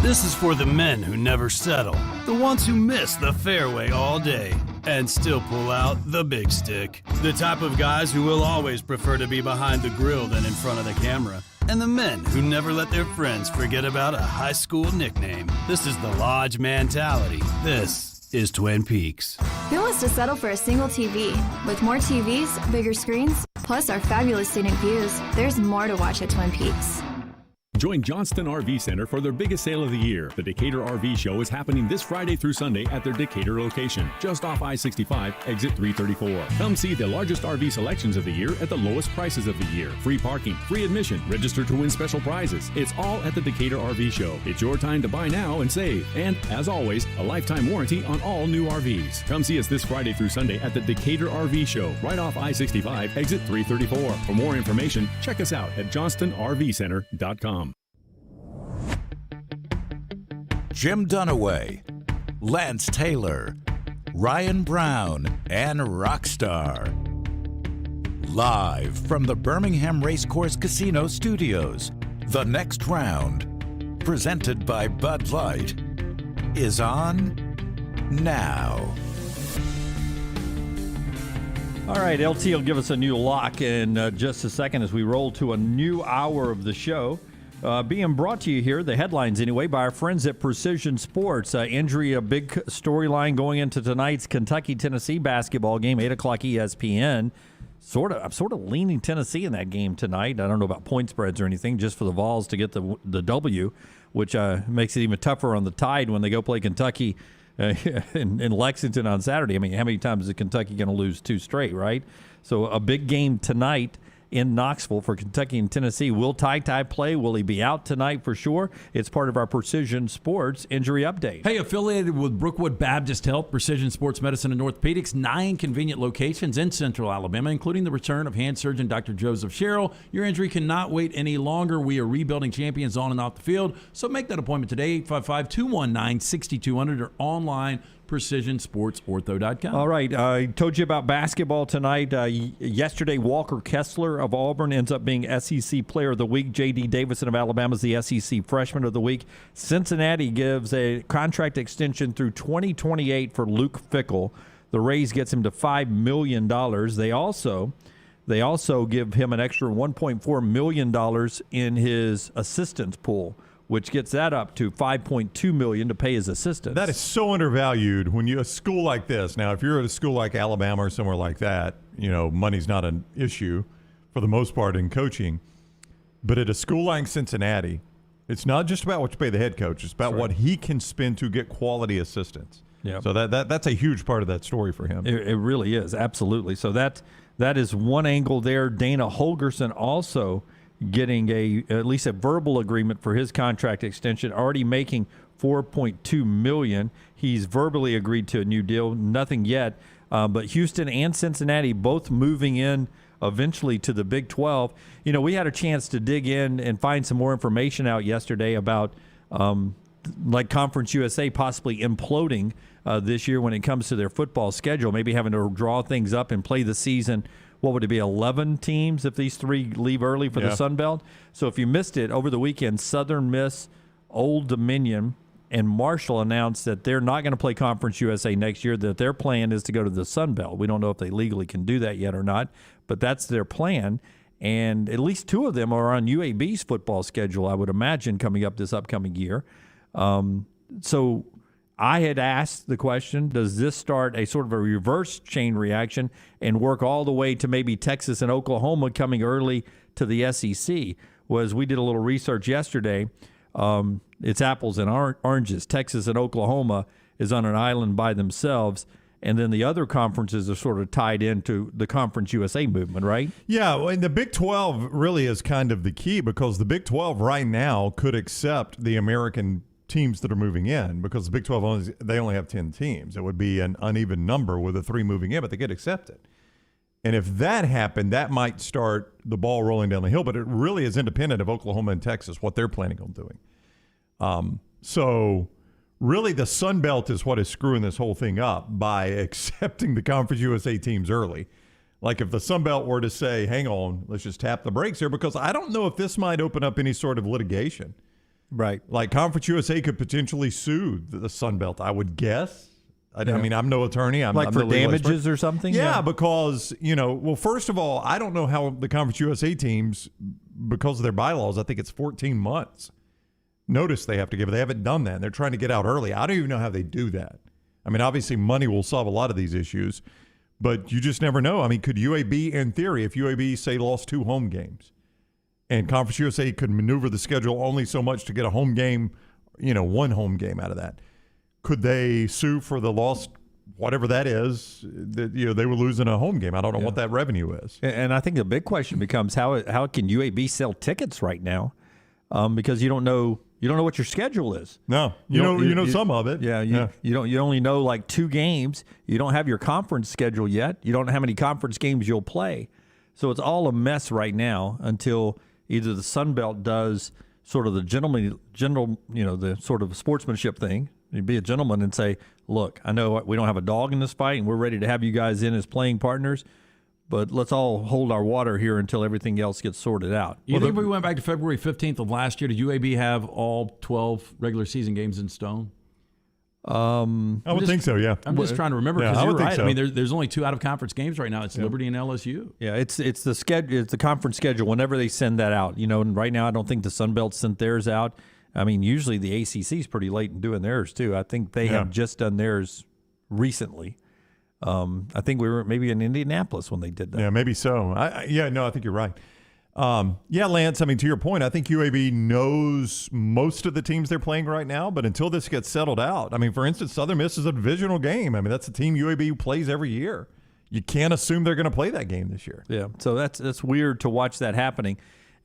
K: This is for the men who never settle, the ones who miss the fairway all day and still pull out the big stick, the type of guys who will always prefer to be behind the grill than in front of the camera, and the men who never let their friends forget about a high school nickname. This is the Lodge mentality. This is Twin Peaks.
M: Who wants to settle for a single TV? With more TVs, bigger screens, plus our fabulous scenic views, there's more to watch at Twin Peaks.
X: Join Johnston RV Center for their biggest sale of the year. The Decatur RV Show is happening this Friday through Sunday at their Decatur location, just off I-65, exit 334. Come see the largest RV selections of the year at the lowest prices of the year. Free parking, free admission, register to win special prizes. It's all at the Decatur RV Show. It's your time to buy now and save. And, as always, a lifetime warranty on all new RVs. Come see us this Friday through Sunday at the Decatur RV Show, right off I-65, exit 334. For more information, check us out at johnstonrvcenter.com.
D: Jim Dunaway, Lance Taylor, Ryan Brown, and Rockstar. Live from the Birmingham Racecourse Casino Studios, the next round, presented by Bud Light, is on now.
G: All right, LT will give us a new lock in just a second as we roll to a new hour of the show. Being brought to you here, the headlines anyway, by our friends at Precision Sports. Injury, a big storyline going into tonight's Kentucky-Tennessee basketball game, 8 o'clock ESPN. I'm sort of leaning Tennessee in that game tonight. I don't know about point spreads or anything, just for the Vols to get the W, which makes it even tougher on the Tide when they go play Kentucky in Lexington on Saturday. I mean, how many times is Kentucky going to lose 2 straight, right? So a big game tonight in Knoxville for Kentucky and Tennessee. Will Ty play? Will he be out tonight for sure? It's part of our Precision Sports injury update.
H: Hey, affiliated with Brookwood Baptist Health, Precision Sports Medicine and Orthopedics, 9 convenient locations in Central Alabama, including the return of hand surgeon Dr. Joseph Sherrill. Your injury cannot wait any longer. We are rebuilding champions on and off the field. So make that appointment today, 855-219-6200 or online, PrecisionSportsOrtho.com.
G: All right. I told you about basketball tonight. Yesterday, Walker Kessler of Auburn ends up being SEC Player of the Week. J.D. Davison of Alabama is the SEC Freshman of the Week. Cincinnati gives a contract extension through 2028 for Luke Fickell. The Rays gets him to $5 million. They also give him an extra $1.4 million in his assistance pool, which gets that up to $5.2 million to pay his assistants.
J: That is so undervalued when a school like this. Now, if you're at a school like Alabama or somewhere like that, money's not an issue for the most part in coaching. But at a school like Cincinnati, it's not just about what you pay the head coach. It's about what he can spend to get quality assistants.
G: Yep.
J: So that's a huge part of that story for him.
G: It really is, absolutely. So that is one angle there. Dana Holgerson also getting at least a verbal agreement for his contract extension, already making $4.2 million. He's verbally agreed to a new deal, nothing yet. But Houston and Cincinnati both moving in eventually to the Big 12. We had a chance to dig in and find some more information out yesterday about like Conference USA possibly imploding this year when it comes to their football schedule, maybe having to draw things up and play the season. What would it be, 11 teams if these 3 leave early for the Sun Belt? So if you missed it, over the weekend, Southern Miss, Old Dominion, and Marshall announced that they're not going to play Conference USA next year, that their plan is to go to the Sun Belt. We don't know if they legally can do that yet or not, but that's their plan. And at least 2 of them are on UAB's football schedule, I would imagine, coming up this upcoming year. So I had asked the question, does this start a sort of a reverse chain reaction and work all the way to maybe Texas and Oklahoma coming early to the SEC? We did a little research yesterday. It's apples and oranges. Texas and Oklahoma is on an island by themselves, and then the other conferences are sort of tied into the Conference USA movement, right?
J: Yeah, well, and the Big 12 really is kind of the key, because the Big 12 right now could accept the American teams that are moving in, because the Big 12 they only have 10 teams. It would be an uneven number with the 3 moving in, but they could accept it. And if that happened, that might start the ball rolling down the hill, but it really is independent of Oklahoma and Texas, what they're planning on doing. So really the Sun Belt is what is screwing this whole thing up by accepting the Conference USA teams early. Like if the Sun Belt were to say, hang on, let's just tap the brakes here, because I don't know if this might open up any sort of litigation.
G: Right.
J: Like Conference USA could potentially sue the Sun Belt, I would guess. I mean, I'm no attorney. I'm
G: for
J: no legal
G: damages
J: expert.
G: or something?
J: Yeah, because, well, first of all, I don't know how the Conference USA teams, because of their bylaws, I think it's 14 months notice they have to give. They haven't done that, and they're trying to get out early. I don't even know how they do that. I mean, obviously money will solve a lot of these issues, but you just never know. I mean, could UAB, in theory, if UAB, say, lost 2 home games, and Conference USA could maneuver the schedule only so much to get a home game, 1 home game out of that, could they sue for the lost, whatever that is, that they were losing a home game? I don't know what that revenue is.
G: And I think the big question becomes how can UAB sell tickets right now? Because you don't know what your schedule is.
J: No, you know some of it.
G: Yeah, you only know like 2 games. You don't have your conference schedule yet. You don't know how many conference games you'll play. So it's all a mess right now until either the Sun Belt does sort of the the sort of sportsmanship thing. You be a gentleman and say, look, I know we don't have a dog in this fight, and we're ready to have you guys in as playing partners, but let's all hold our water here until everything else gets sorted out.
H: You think if we went back to February 15th of last year, did UAB have all 12 regular season games in stone?
J: I would think so, yeah.
H: I'm just trying to remember, because you're right.
J: So.
H: I mean, there's only 2 out-of-conference games right now. It's Liberty and LSU.
G: Yeah, it's the schedule. It's the conference schedule whenever they send that out. And right now I don't think the Sun Belt sent theirs out. I mean, usually the ACC is pretty late in doing theirs, too. I think they have just done theirs recently. I think we were maybe in Indianapolis when they did that.
J: Yeah, maybe so. I think you're right. Lance, I mean, to your point, I think UAB knows most of the teams they're playing right now, but until this gets settled out, I mean, for instance, Southern Miss is a divisional game. I mean, that's a team UAB plays every year. You can't assume they're going to play that game this year.
G: Yeah, so that's weird to watch that happening.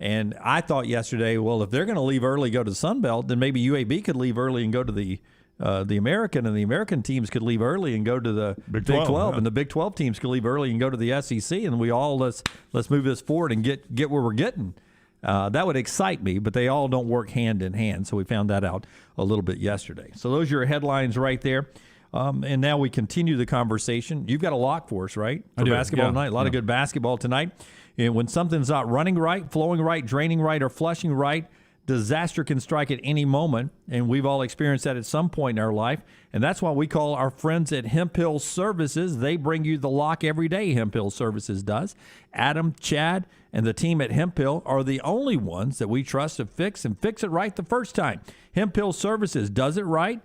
G: And I thought yesterday, well, if they're going to leave early, go to the Sun Belt, then maybe UAB could leave early and go to the American, and the American teams could leave early and go to the Big 12 and the Big 12 teams could leave early and go to the SEC, and we all let's move this forward and get where we're getting. That would excite me, but they all don't work hand in hand, so we found that out a little bit yesterday. So those are your headlines right there. And now we continue the conversation. You've got a lock for us, right? For basketball tonight. A lot of good basketball tonight. And when something's not running right, flowing right, draining right, or flushing right, disaster can strike at any moment, and we've all experienced that at some point in our life. And that's why we call our friends at Hemp Hill Services. They bring you the lock every day, Hemp Hill Services does. Adam, Chad, and the team at Hemp Hill are the only ones that we trust to fix it right the first time. Hemp Hill Services does it right,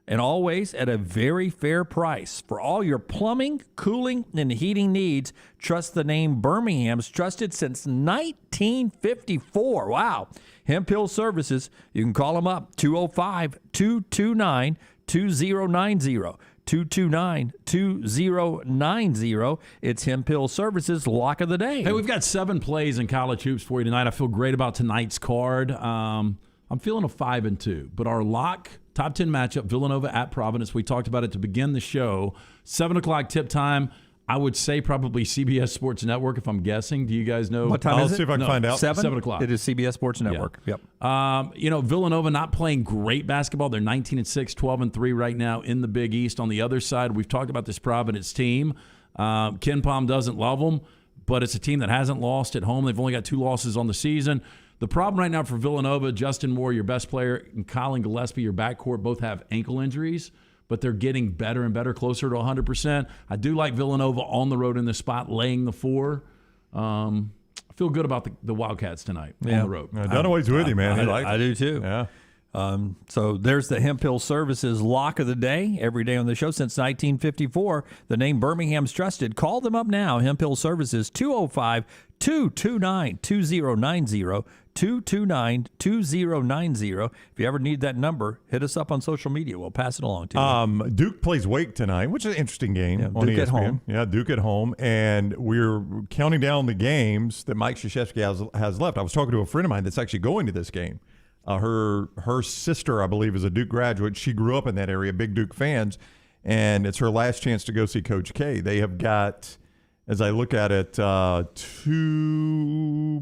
G: and always at a very fair price. For all your plumbing, cooling, and heating needs, trust the name Birmingham's, trusted since 1954. Wow. Hemp Hill Services, you can call them up, 205-229-2090. 229-2090. It's Hemp Hill Services Lock of the Day.
H: Hey, we've got 7 plays in college hoops for you tonight. I feel great about tonight's card. I'm feeling a 5-2, but our lock top 10 matchup, Villanova at Providence. We talked about it to begin the show. 7 o'clock tip time. I would say probably CBS Sports Network, if I'm guessing. Do you guys know?
G: What time is it?
J: See if I can find out.
G: 7
H: o'clock.
G: It is CBS Sports Network.
H: Yeah.
G: Yep.
H: Villanova not playing great basketball. They're 19-6, 12-3 right now in the Big East. On the other side, we've talked about this Providence team. Ken Pom doesn't love them, but it's a team that hasn't lost at home. They've only got 2 losses on the season. The problem right now for Villanova, Justin Moore, your best player, and Colin Gillespie, your backcourt, both have ankle injuries, but they're getting better and better, closer to 100%. I do like Villanova on the road in the spot, laying the 4. I feel good about the Wildcats tonight on the road.
J: Dunaway's with you, man.
G: I do too.
J: Yeah.
G: So there's the Hemp Hill Services Lock of the Day. Every day on the show since 1954. The name Birmingham's trusted. Call them up now. Hemp Hill Services, 205-229-2090. 229-2090. If you ever need that number, hit us up on social media. We'll pass it along to you.
J: Duke plays Wake tonight, which is an interesting game.
G: Yeah,
J: on
G: Duke
J: ESPN.
G: at home.
J: Yeah, Duke at home. And we're counting down the games that Mike Krzyzewski has left. I was talking to a friend of mine that's actually going to this game. Her sister, I believe, is a Duke graduate. She grew up in that area, big Duke fans. And it's her last chance to go see Coach K. They have got, as I look at it, 2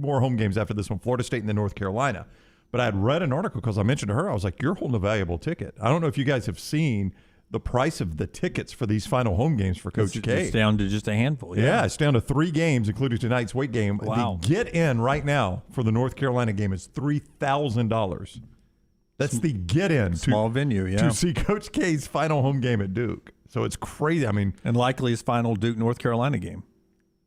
J: more home games after this one, Florida State and then North Carolina. But I had read an article because I mentioned to her, I was like, you're holding a valuable ticket. I don't know if you guys have seen the price of the tickets for these final home games for Coach K.
G: It's down to just a handful.
J: Yeah, it's down to 3 games, including tonight's Wake game.
G: Wow.
J: The get-in right now for the North Carolina game is $3,000. That's the get-in.
G: Small venue, yeah.
J: To see Coach K's final home game at Duke. So it's crazy. I mean,
G: and likely his final Duke-North Carolina game.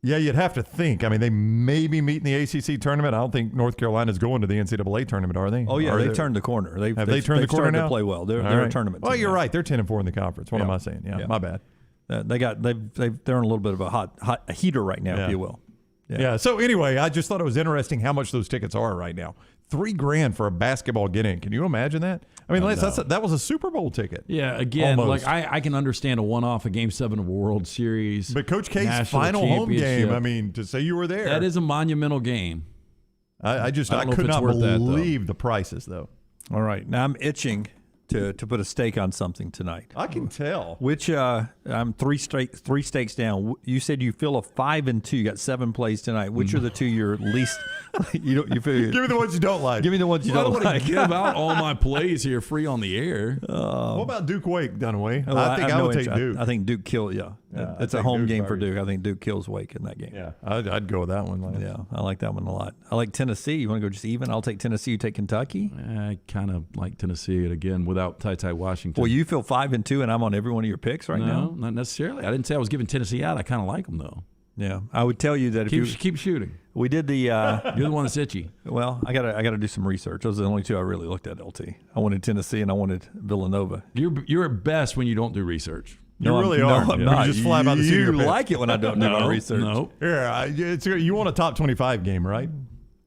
J: Yeah, you'd have to think. I mean, they maybe meet in the ACC tournament. I don't think North Carolina's going to the NCAA tournament, are they?
G: Oh, yeah, they've turned the corner. They've
J: turned the corner
G: started
J: now?
G: to play well. They're
J: All
G: a tournament
J: Well,
G: team
J: you're
G: now.
J: right. They're 10-4 in the conference. What am I saying? Yeah, my bad.
G: They're in a little bit of a heater right now, if you will.
J: Yeah. So anyway, I just thought it was interesting how much those tickets are right now. $3,000 for a basketball get-in. Can you imagine that? I mean, Lance, that was a Super Bowl ticket.
H: Yeah, again,
J: Almost.
H: like I can understand a one-off, a Game 7 of a World Series.
J: But Coach K's
H: national
J: final home game,
H: championship.
J: I mean, to say you were there.
H: That is a monumental game.
J: I
H: don't know
J: could
H: if it's
J: not
H: worth that, though.
J: believe the prices, though.
G: All right. Now I'm itching to put a stake on something tonight.
J: I can tell.
G: Which I'm three stakes down. You said you feel a 5 and 2. You got 7 plays tonight. Which are the 2 you're least? You feel?
J: Give me the ones you don't like.
G: Give me the ones you
H: I
G: don't
H: don't
G: like.
H: want to give out all my plays here free on the air.
J: What about Duke Wake, Dunaway?
G: Well,
J: I think I would take Duke.
G: I think Duke kills. Yeah, it's a
J: take
G: home
J: Duke
G: game for
J: probably.
G: Duke. I think Duke kills Wake in that game.
J: Yeah, I'd go with that one. Lance.
G: Yeah, I like that one a lot. I like Tennessee. You want to go just even? I'll take Tennessee. You take Kentucky.
H: I kind of like Tennessee, and again, without Ty Washington.
G: Well, you feel 5 and 2, and I'm on every one of your picks right now.
H: No, not necessarily. I didn't say I was giving Tennessee out. I kind of like them, though.
G: Yeah, I would tell you that if you
H: keep shooting.
G: We did the.
H: You're the one that's itchy.
G: Well, I gotta do some research. Those are the only 2 I really looked at. LT. I wanted Tennessee and I wanted Villanova.
H: You're at best when you don't do research.
J: You really are.
G: No, I'm not.
J: You just fly by the seat of your
G: You
J: pants.
G: like it when I don't do my research.
H: No.
J: Yeah, you want a top 25 game, right?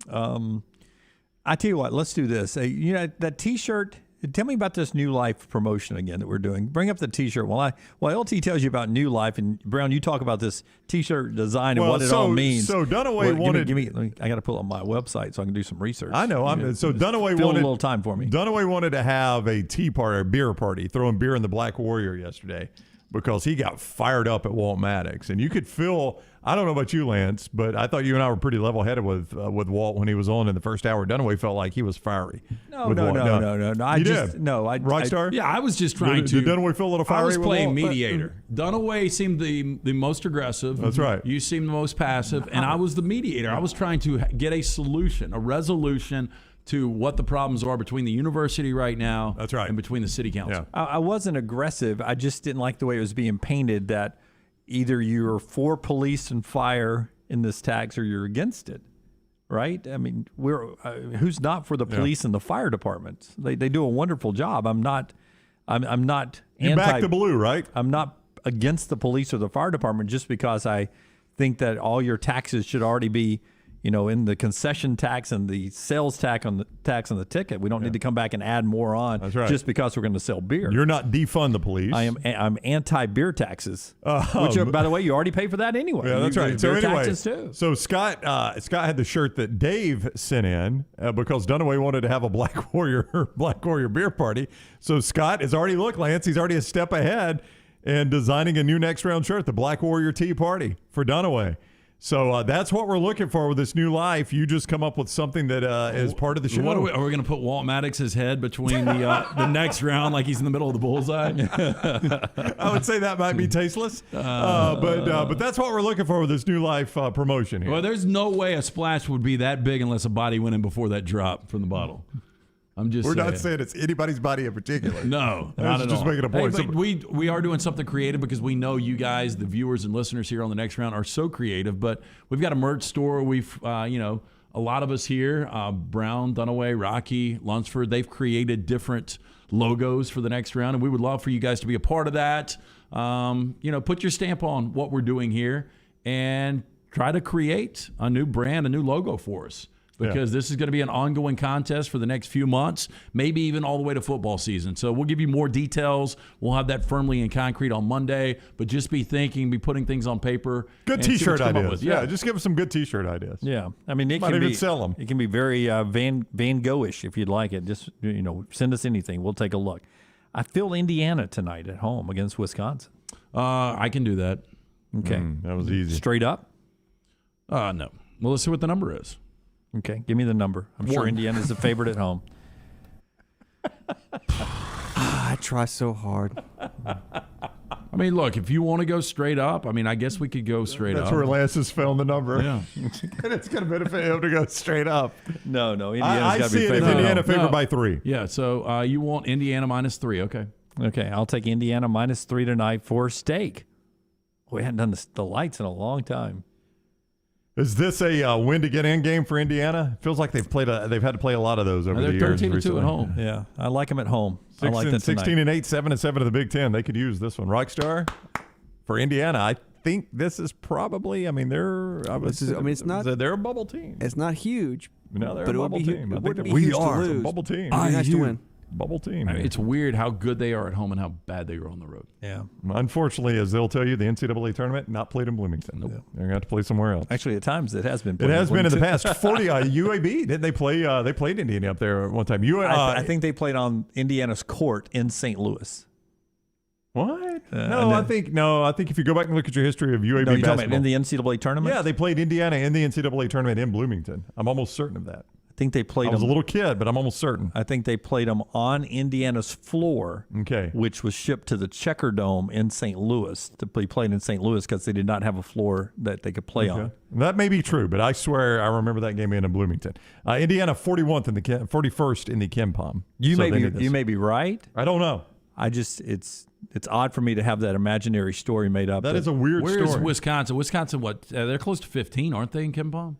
G: I tell you what. Let's do this. You know that T-shirt. Tell me about this New Life promotion again that we're doing. Bring up the T-shirt while LT tells you about New Life, and Brown, you talk about this T-shirt design and what it all means.
J: So Dunaway wanted.
G: Give me. I got to pull up my website so I can do some research.
J: I know. So Dunaway
G: fill
J: wanted
G: a little time for me.
J: Dunaway wanted to have a tea party, a beer party, throwing beer in the Black Warrior yesterday because he got fired up at Walt Maddox, and you could feel. I don't know about you, Lance, but I thought you and I were pretty level-headed with Walt when he was on in the first hour. Dunaway felt like he was fiery.
G: No.
J: Walt.
G: Rockstar.
H: I was just trying
J: Did Dunaway feel a little fiery?
H: I was
J: with
H: playing
J: Walt?
H: mediator. Dunaway seemed the most aggressive.
J: That's right.
H: You seemed the most passive, and I was the mediator. I was trying to get a solution, a resolution to what the problems are between the university right now.
J: That's right.
H: And between the city council.
J: Yeah.
G: I wasn't aggressive. I just didn't like the way it was being painted that either you're for police and fire in this tax or you're against it, right? I mean, we're who's not for the police and the fire departments? They do a wonderful job. I'm not.
J: You back the blue, right?
G: I'm not against the police or the fire department just because I think that all your taxes should already be, in the concession tax and the sales tax on the ticket. We don't need to come back and add more on just because we're going to sell beer.
J: You're not defund the police.
G: I'm anti-beer taxes, which, by the way, you already pay for that anyway.
J: Yeah, that's right. So
G: Beer
J: anyway,
G: taxes too.
J: so Scott had the shirt that Dave sent in because Dunaway wanted to have a Black Warrior beer party. So Scott has already Lance. He's already a step ahead and designing a new next round shirt, the Black Warrior Tea Party for Dunaway. So that's what we're looking for with this New Life. You just come up with something that is part of the show.
H: Are we going to put Walt Maddox's head between the next round like he's in the middle of the bullseye?
J: I would say that might be tasteless, but that's what we're looking for with this New Life promotion here.
H: Well, there's no way a splash would be that big unless a body went in before that drop from the bottle.
J: We're not saying it's anybody's body in particular.
H: No,
J: not at all. Just making a point.
H: Hey, but we are doing something creative because we know you guys, the viewers and listeners here on the next round, are so creative. But we've got a merch store. We've, a lot of us here, Brown, Dunaway, Rocky, Lunsford, they've created different logos for the next round, and we would love for you guys to be a part of that. Put your stamp on what we're doing here and try to create a new brand, a new logo for us. because this is going to be an ongoing contest for the next few months, maybe even all the way to football season. So we'll give you more details. We'll have that firmly in concrete on Monday, but just be putting things on paper.
J: Good T-shirt ideas. Yeah, just give us some good T-shirt ideas.
G: Yeah, I mean,
J: Might even sell them.
G: It can be very Van Gogh-ish if you'd like it. Just send us anything. We'll take a look. I feel Indiana tonight at home against Wisconsin.
H: I can do that.
G: Okay,
J: that was easy.
G: Straight up?
H: No. Well, let's see what the number is.
G: Okay, give me the number. I'm sure Indiana's the favorite at home.
S: I try so hard.
H: I mean, look, if you want to go straight up, I mean, I guess we could go straight up.
J: That's where Lance has found the number.
H: Yeah.
J: And it's going to benefit him to go straight up.
G: No, Indiana's got to be
J: favored. Indiana favored by 3.
H: Yeah, so you want Indiana -3. Okay.
G: Okay, I'll take Indiana -3 tonight for steak. We hadn't done the lights in a long time.
J: Is this a win to get in game for Indiana? It feels like they've had to play a lot of those over the years.
H: They're 13-2 at home.
G: Yeah, I like them at home. I like that
J: 16-8, 7-7 in the Big Ten. They could use this one. Rockstar for Indiana. I think this is probably. I mean, they're.
S: It's not.
J: They're a bubble team.
S: It's not huge.
J: No, they're
S: but
J: a bubble team.
S: It wouldn't be
J: we
S: huge
J: are
S: to lose.
J: a bubble team.
S: It'd be nice to win.
J: Bubble team.
H: I mean, it's weird how good they are at home and how bad they are on the road.
G: Yeah.
J: Unfortunately, as they'll tell you, the NCAA tournament not played in Bloomington. Nope. They're going to have to play somewhere else.
G: Actually, at times it has been.
J: It has been in the past. 40 UAB didn't they play? They played Indiana up there one time.
G: I think they played on Indiana's court in St. Louis.
J: What? I think if you go back and look at your history of UAB
G: you're
J: basketball,
G: talking about in the NCAA tournament.
J: Yeah, they played Indiana in the NCAA tournament in Bloomington. I'm almost certain of that.
G: I think they played.
J: I was a little kid, but I'm almost certain.
G: I think they played them on Indiana's floor, which was shipped to the Checker Dome in St. Louis to be played in St. Louis because they did not have a floor that they could play on.
J: That may be true, but I swear I remember that game being in Bloomington. Indiana 41st in the 41st in the KenPom.
G: You may be right.
J: I don't know.
G: It's odd for me to have that imaginary story made up.
J: That is a weird story.
H: Where's Wisconsin? Wisconsin, what? They're close to 15, aren't they, in KenPom?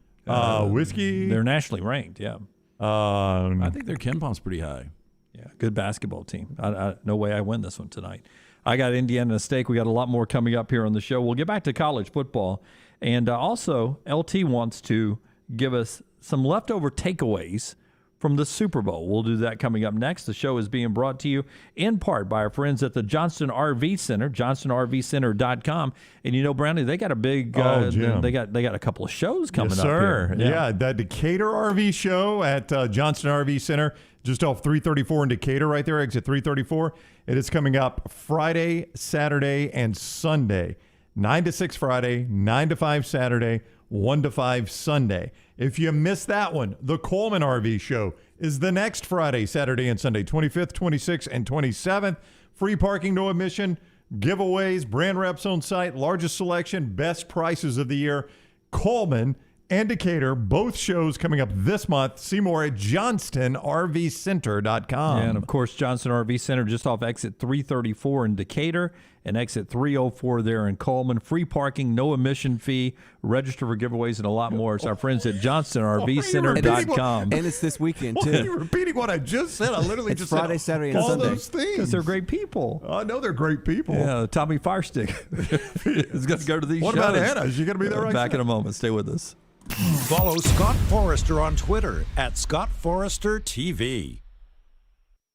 J: Whiskey.
G: They're nationally ranked, yeah.
H: I think their KenPom's pretty high.
G: Yeah, good basketball team. No way I win this one tonight. I got Indiana and steak. We got a lot more coming up here on the show. We'll get back to college football. And also, LT wants to give us some leftover takeaways from the Super Bowl. We'll do that coming up next. The show is being brought to you in part by our friends at the Johnston RV Center, johnstonrvcenter.com. And Brownie, they got a big they got a couple of shows coming up here.
J: Yeah, the Decatur RV show at Johnston RV Center, just off 334 in Decatur right there, exit 334. It is coming up Friday, Saturday, and Sunday. 9 to 6 Friday, 9 to 5 Saturday, 1 to 5 Sunday. If you missed that one, the Coleman RV Show is the next Friday, Saturday, and Sunday, 25th, 26th, and 27th. Free parking, no admission, giveaways, brand reps on site, largest selection, best prices of the year. Coleman and Decatur, both shows coming up this month. See more at johnstonrvcenter.com.
G: Yeah, and, of course, Johnston RV Center just off exit 334 in Decatur and exit 304 there in Coleman. Free parking, no admission fee, register for giveaways, and a lot more. It's our friends at johnstonrvcenter.com.
S: And it's this weekend, too.
J: Why are you repeating what I just said? I literally
S: it's
J: just
S: Friday,
J: said
S: Saturday, and
J: all
S: Sunday.
J: those things.
G: Because they're great people.
J: I know they're great people.
G: Yeah, Tommy Firestick is going to go to these
J: What
G: shows.
J: about Anna? Is she going to be there right
G: Back
J: now?
G: in a moment. Stay with us.
D: Follow Scott Forrester on Twitter at Scott Forrester TV.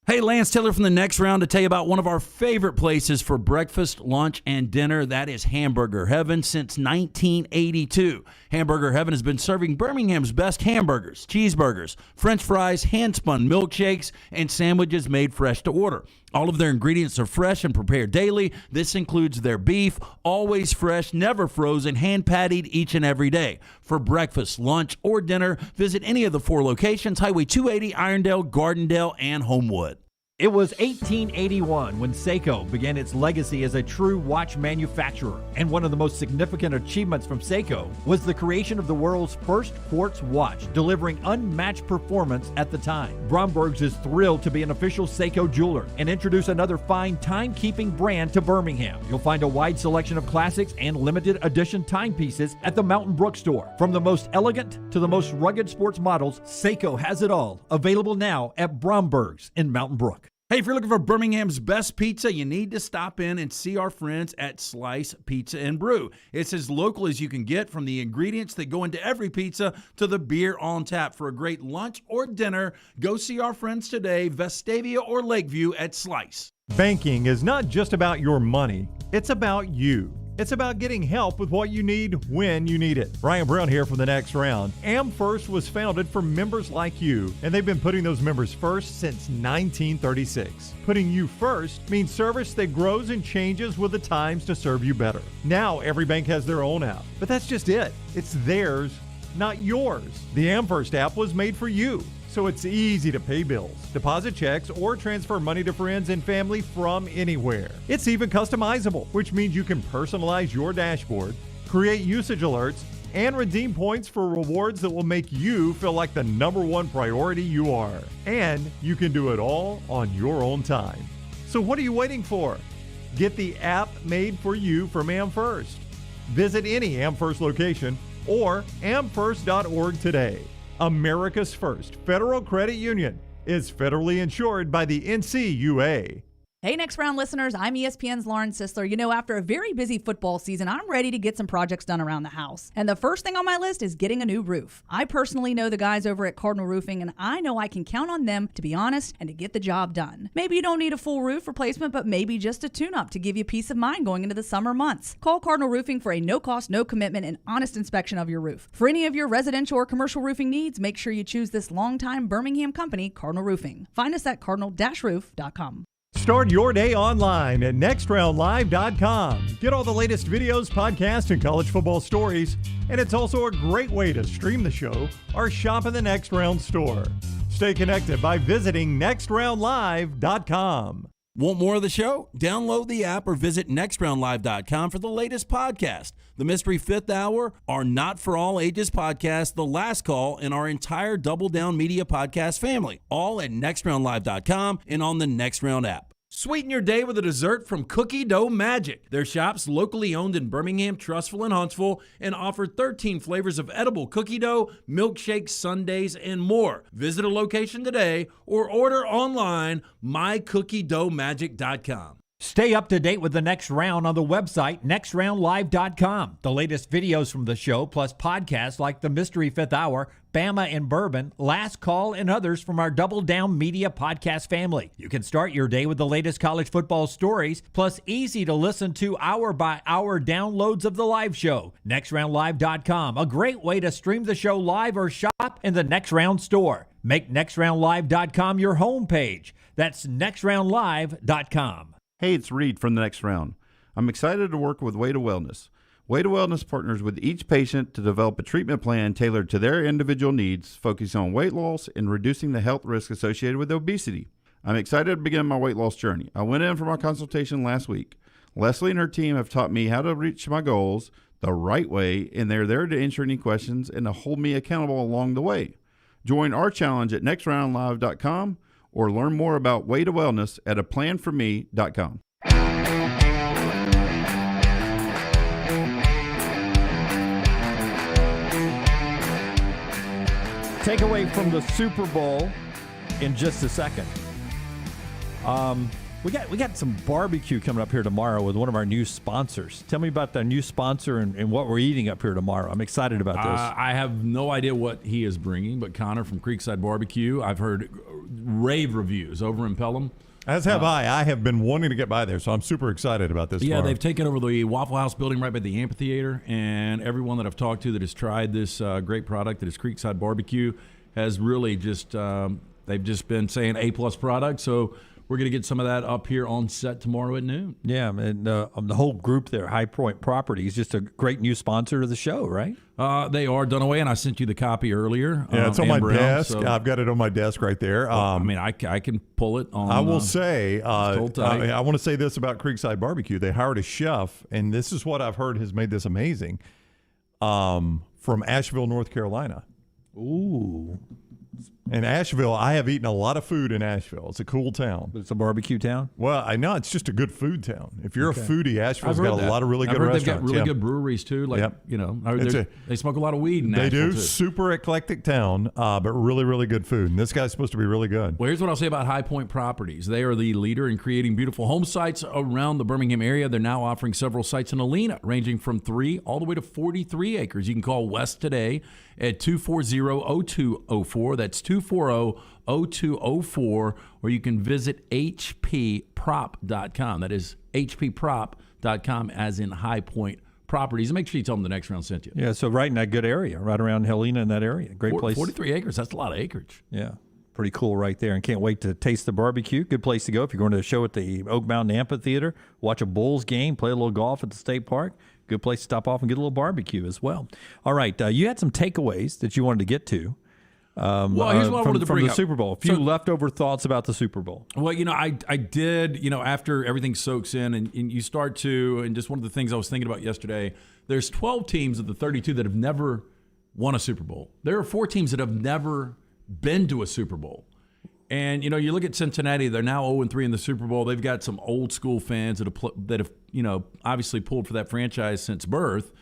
H: Hey, Lance Taylor from the Next Round to tell you about one of our favorite places for breakfast, lunch, and dinner. That is Hamburger Heaven since 1982. Hamburger Heaven has been serving Birmingham's best hamburgers, cheeseburgers, French fries, hand-spun milkshakes, and sandwiches made fresh to order. All of their ingredients are fresh and prepared daily. This includes their beef, always fresh, never frozen, hand-pattied each and every day. For breakfast, lunch, or dinner, visit any of the 4 locations, Highway 280, Irondale, Gardendale, and Homewood.
C: It was 1881 when Seiko began its legacy as a true watch manufacturer. And one of the most significant achievements from Seiko was the creation of the world's first quartz watch, delivering unmatched performance at the time. Bromberg's is thrilled to be an official Seiko jeweler and introduce another fine timekeeping brand to Birmingham. You'll find a wide selection of classics and limited edition timepieces at the Mountain Brook store. From the most elegant to the most rugged sports models, Seiko has it all. Available now at Bromberg's in Mountain Brook.
H: Hey, if you're looking for Birmingham's best pizza, you need to stop in and see our friends at Slice Pizza and Brew. It's as local as you can get, from the ingredients that go into every pizza to the beer on tap. For a great lunch or dinner, go see our friends today, Vestavia or Lakeview at Slice.
A: Banking is not just about your money, it's about you. It's about getting help with what you need when you need it. Ryan Brown here for the next round. AmFirst was founded for members like you, and they've been putting those members first since 1936. Putting you first means service that grows and changes with the times to serve you better. Now every bank has their own app, but that's just it. It's theirs, not yours. The AmFirst app was made for you, so it's easy to pay bills, deposit checks, or transfer money to friends and family from anywhere. It's even customizable, which means you can personalize your dashboard, create usage alerts, and redeem points for rewards that will make you feel like the number one priority you are. And you can do it all on your own time. So what are you waiting for? Get the app made for you from AmFirst. Visit any AmFirst location or amfirst.org today. America's first federal credit union is federally insured by the NCUA.
L: Hey, Next Round listeners, I'm ESPN's Lauren Sisler. You know, after a very busy football season, I'm ready to get some projects done around the house. And the first thing on my list is getting a new roof. I personally know the guys over at Cardinal Roofing, and I know I can count on them to be honest and to get the job done. Maybe you don't need a full roof replacement, but maybe just a tune-up to give you peace of mind going into the summer months. Call Cardinal Roofing for a no-cost, no-commitment, and honest inspection of your roof. For any of your residential or commercial roofing needs, make sure you choose this longtime Birmingham company, Cardinal Roofing. Find us at cardinal-roof.com.
A: Start your day online at nextroundlive.com. Get all the latest videos, podcasts, and college football stories. And it's also a great way to stream the show or shop in the Next Round store. Stay connected by visiting nextroundlive.com.
H: Want more of the show? Download the app or visit nextroundlive.com for the latest podcast. The Mystery Fifth Hour, our Not For All Ages podcast, The Last Call, and our entire Double Down Media podcast family. All at nextroundlive.com and on the Next Round app. Sweeten your day with a dessert from Cookie Dough Magic. Their shop's locally owned in Birmingham, Trussville, and Huntsville, and offer 13 flavors of edible cookie dough, milkshakes, sundaes, and more. Visit a location today or order online mycookiedoughmagic.com.
C: Stay up to date with the Next Round on the website, nextroundlive.com. The latest videos from the show, plus podcasts like The Mystery Fifth Hour, Bama and Bourbon, Last Call, and others from our Double Down Media podcast family. You can start your day with the latest college football stories, plus easy to listen to hour-by-hour downloads of the live show. NextRoundLive.com, a great way to stream the show live or shop in the Next Round store. Make NextRoundLive.com your homepage. That's NextRoundLive.com.
Q: Hey, it's Reed from the Next Round. I'm excited to work with Way to Wellness. Way to Wellness partners with each patient to develop a treatment plan tailored to their individual needs, focusing on weight loss and reducing the health risk associated with obesity. I'm excited to begin my weight loss journey. I went in for my consultation last week. Leslie and her team have taught me how to reach my goals the right way, and they're there to answer any questions and to hold me accountable along the way. Join our challenge at nextroundlive.com or learn more about Way to Wellness at aplanforme.com.
G: Takeaway from the Super Bowl in just a second. We got some barbecue coming up here tomorrow with one of our new sponsors. Tell me about the new sponsor and what we're eating up here tomorrow. I'm excited about this.
H: I have no idea what he is bringing, but Connor from Creekside Barbecue, I've heard rave reviews over in Pelham.
J: As have I. I have been wanting to get by there, so I'm super excited about this.
H: Yeah,
J: tomorrow.
H: they've taken over the Waffle House building right by the amphitheater, and everyone that I've talked to that has tried this great product that is Creekside Barbecue has really just they've just been saying A-plus product. So we're going to get some of that up here on set tomorrow at noon.
G: Yeah, and the whole group there, High Point Properties, just a great new sponsor to the show, right?
H: They are Dunaway, and I sent you the copy earlier.
J: Yeah, it's on my
H: Brown,
J: desk.
H: so.
J: I've got it on my desk right there.
H: I mean, I can pull it on.
J: I will say, I want to say this about Creekside Barbecue. They hired a chef, and this is what I've heard has made this amazing, from Asheville, North Carolina.
G: Ooh.
J: And Asheville, I have eaten a lot of food in Asheville. It's a cool town.
G: It's a barbecue town?
J: Well, I know it's just a good food town. If you're
G: Okay.
J: a foodie, Asheville's got a lot of really good restaurants.
H: They've got really good breweries, too. Like, they smoke a lot of weed in
J: They
H: Asheville,
J: do.
H: too.
J: Super eclectic town, but really, really good food. And this guy's supposed to be really good.
H: Well, here's what I'll say about High Point Properties. They are the leader in creating beautiful home sites around the Birmingham area. They're now offering several sites in Alena, ranging from 3 all the way to 43 acres. You can call West today at 240-0204. That's 240-0204. Or you can visit hpprop.com. That is hpprop.com, as in High Point Properties. And make sure you tell them the next round sent you.
G: Yeah, so right in that good area, right around Helena in that area. Great place.
H: 43 acres, that's a lot of acreage.
G: Yeah, pretty cool right there. And can't wait to taste the barbecue. Good place to go if you're going to a show at the Oak Mountain Amphitheater, watch a Bulls game, play a little golf at the state park. Good place to stop off and get a little barbecue as well. All right, you had some takeaways that you wanted to get to.
H: Well, here's what I wanted to bring
G: from the
H: up.
G: Super Bowl. A few leftover thoughts about the Super Bowl.
H: Well, I did, after everything soaks in and you start to, and just one of the things I was thinking about yesterday, there's 12 teams of the 32 that have never won a Super Bowl. There are 4 teams that have never been to a Super Bowl. And, you look at Cincinnati, they're now 0-3 in the Super Bowl. They've got some old school fans that have obviously pulled for that franchise since birth.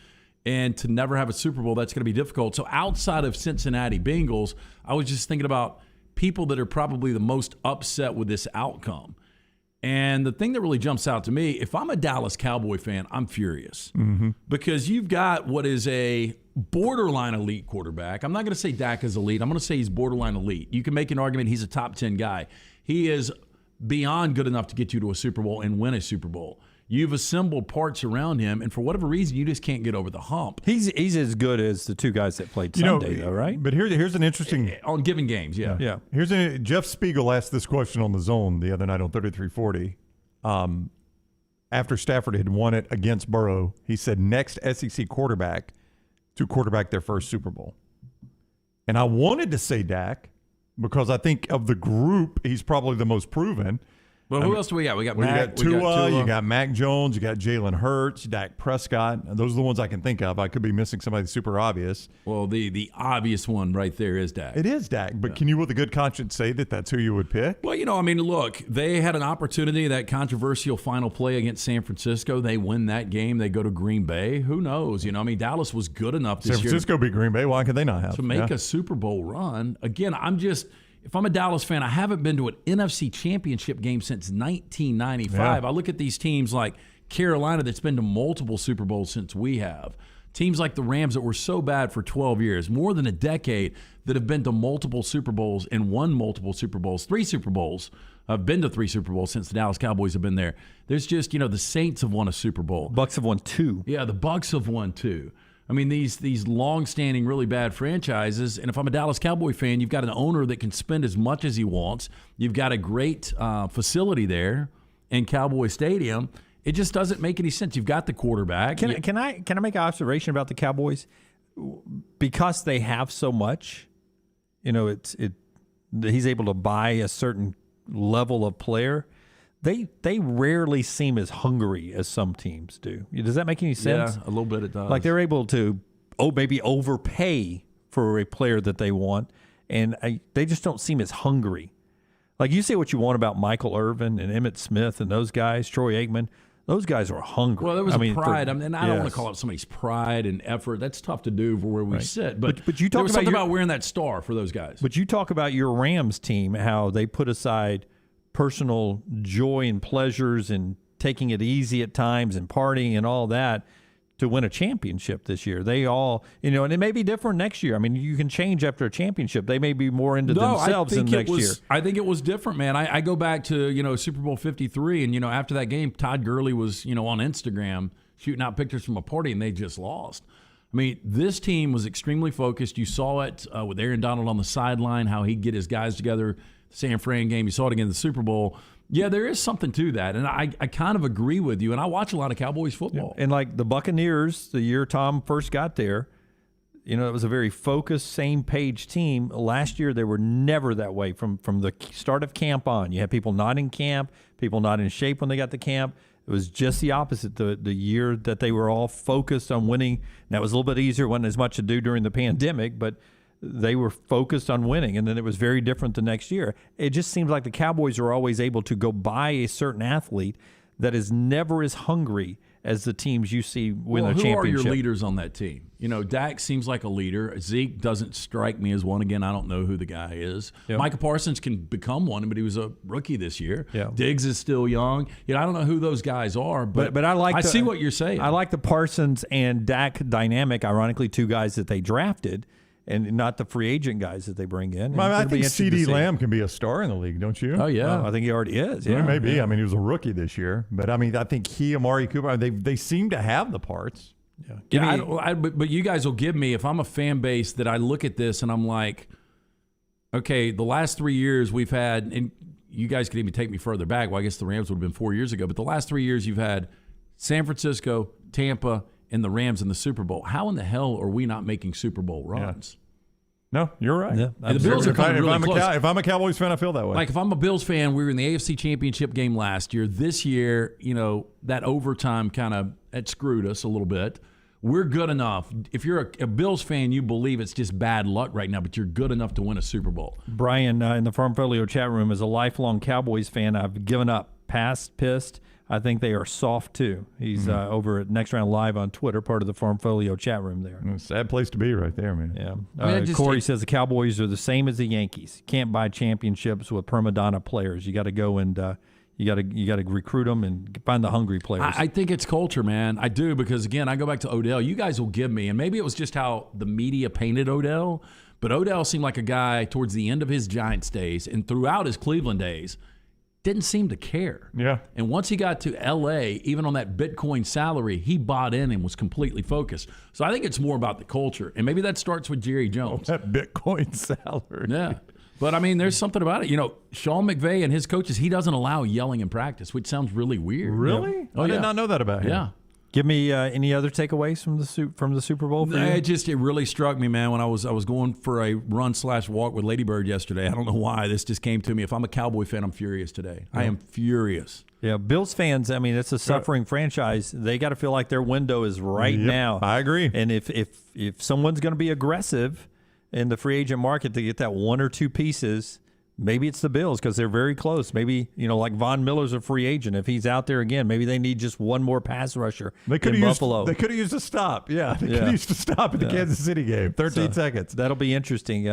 H: And to never have a Super Bowl, that's going to be difficult. So outside of Cincinnati Bengals, I was just thinking about people that are probably the most upset with this outcome. And the thing that really jumps out to me, if I'm a Dallas Cowboy fan, I'm furious.
J: Mm-hmm.
H: Because you've got what is a borderline elite quarterback. I'm not going to say Dak is elite. I'm going to say he's borderline elite. You can make an argument he's a top 10 guy. He is beyond good enough to get you to a Super Bowl and win a Super Bowl. You've assembled parts around him, and for whatever reason, you just can't get over the hump.
G: He's as good as the 2 guys that played Sunday, though, right?
J: But here's an interesting
H: on given games, yeah.
J: Jeff Spiegel asked this question on the Zone the other night on 3340. After Stafford had won it against Burrow, he said next SEC quarterback to quarterback their first Super Bowl. And I wanted to say Dak because I think of the group, he's probably the most proven.
H: Well, who else do we got? We got Mac.
J: You got Tua, you got Mac Jones, you got Jalen Hurts, Dak Prescott. And those are the ones I can think of. I could be missing somebody super obvious.
H: Well, the obvious one right there is Dak.
J: It is Dak, but can you with a good conscience say that that's who you would pick?
H: Well, look, they had an opportunity, that controversial final play against San Francisco. They win that game. They go to Green Bay. Who knows? Dallas was good enough this year.
J: San Francisco beat Green Bay. Why could they not have?
H: To make a Super Bowl run. Again, if I'm a Dallas fan, I haven't been to an NFC championship game since 1995.
J: Yeah.
H: I look at these teams like Carolina that's been to multiple Super Bowls since we have. Teams like the Rams that were so bad for 12 years, more than a decade, that have been to multiple Super Bowls and won multiple Super Bowls. 3 Super Bowls. I've been to 3 Super Bowls since the Dallas Cowboys have been there. There's just, the Saints have won a Super Bowl.
G: Bucks have won 2.
H: Yeah, the Bucks have won 2. I mean, these long-standing, really bad franchises, and if I'm a Dallas Cowboy fan, you've got an owner that can spend as much as he wants. You've got a great facility there in Cowboy Stadium. It just doesn't make any sense. You've got the quarterback.
G: Can I make an observation about the Cowboys? Because they have so much, he's able to buy a certain level of player. They rarely seem as hungry as some teams do. Does that make any sense?
H: Yeah, a little bit it does.
G: Like they're able to maybe overpay for a player that they want, and they just don't seem as hungry. Like you say what you want about Michael Irvin and Emmitt Smith and those guys, Troy Aikman. Those guys are hungry.
H: Well, there was pride. And I don't want to call it somebody's pride and effort. That's tough to do for where we sit. But
G: you talk
H: there was something about wearing that star for those guys.
G: But you talk about your Rams team, how they put aside personal joy and pleasures and taking it easy at times and partying and all that to win a championship this year. They all, and it may be different next year. I mean, you can change after a championship. They may be more into themselves in next year.
H: I think it was different, man. I go back to, Super Bowl 53, and, after that game, Todd Gurley was, on Instagram shooting out pictures from a party, and they just lost. I mean, this team was extremely focused. You saw it with Aaron Donald on the sideline, how he'd get his guys together. San Fran game, you saw it again in the Super Bowl. Yeah, there is something to that, and I kind of agree with you, and I watch a lot of Cowboys football.
G: Yeah. And like the Buccaneers, the year Tom first got there, it was a very focused, same-page team. Last year, they were never that way from the start of camp on. You had people not in camp, people not in shape when they got to camp. It was just the opposite the year that they were all focused on winning. Now, it was a little bit easier, wasn't as much to do during the pandemic, but they were focused on winning, and then it was very different the next year. It just seems like the Cowboys are always able to go buy a certain athlete that is never as hungry as the teams you see win a championship.
H: Who are your leaders on that team? You know, Dak seems like a leader. Zeke doesn't strike me as one. Again, I don't know who the guy is.
G: Yep.
H: Micah Parsons can become one, but he was a rookie this year.
G: Yeah.
H: Diggs is still young. You know, I don't know who those guys are, but I see what you're saying.
G: I like the Parsons and Dak dynamic. Ironically, two guys that they drafted, and not the free agent guys that they bring in.
J: I think CeeDee Lamb can be a star in the league, don't you?
H: Oh, yeah.
G: I think he already is.
J: Yeah,
G: Yeah,
J: maybe.
G: Yeah.
J: I mean, he was a rookie this year. But, I mean, I think Amari Cooper, they seem to have the parts.
H: But you guys will give me, if I'm a fan base that I look at this and I'm like, okay, the last 3 years we've had, and you guys could even take me further back. Well, I guess the Rams would have been 4 years ago. But the last 3 years you've had San Francisco, Tampa, and the Rams in the Super Bowl. How in the hell are we not making Super Bowl runs?
J: No, you're right.
G: Yeah,
H: and the Bills are coming really close.
J: If I'm a Cowboys fan, I feel that way.
H: Like if I'm a Bills fan, we were in the AFC Championship game last year. This year, you know, that overtime it screwed us a little bit. We're good enough. If you're a Bills fan, you believe it's just bad luck right now, but you're good enough to win a Super Bowl.
G: Brian in the Farmfolio chat room is a lifelong Cowboys fan. I've given up. Pissed. I think they are soft too. He's over at Next Round Live on Twitter, part of the Farmfolio chat room there.
J: Sad place to be right there, man.
G: Yeah. Corey says the Cowboys are the same as the Yankees. Can't buy championships with prima donna players. You got to go and you got to recruit them and find the hungry players.
H: I think it's culture, man. I do, because again, I go back to Odell. You guys will give me, and maybe it was just how the media painted Odell, but Odell seemed like a guy towards the end of his Giants days and throughout his Cleveland days didn't seem to care.
J: Yeah.
H: And once he got to L.A., even on that Bitcoin salary, he bought in and was completely focused. So I think it's more about the culture. And maybe that starts with Jerry Jones.
J: That Bitcoin salary.
H: Yeah. But, I mean, there's something about it. You know, Sean McVay and his coaches, he doesn't allow yelling in practice, which sounds really weird.
J: Really?
H: Yeah.
J: I did not know that about him.
H: Yeah.
G: Give me any other takeaways from the Super Bowl for you?
H: It really struck me, man, when I was going for a run/walk with Ladybird yesterday. I don't know why. This just came to me. If I'm a Cowboy fan, I'm furious today. I am furious.
G: Yeah, Bills fans, I mean, it's a suffering franchise. They got to feel like their window is right now.
J: I agree.
G: And if someone's going to be aggressive in the free agent market to get that one or two pieces, maybe it's the Bills because they're very close. Maybe, like Von Miller's a free agent. If he's out there again, maybe they need just one more pass rusher in Buffalo.
J: They could have used a stop. Yeah, they could have used a stop at the Kansas City game. 13 seconds.
G: That'll be interesting.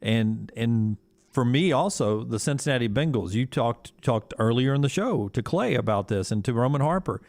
G: And for me also, the Cincinnati Bengals. You talked earlier in the show to Clay about this and to Roman Harper.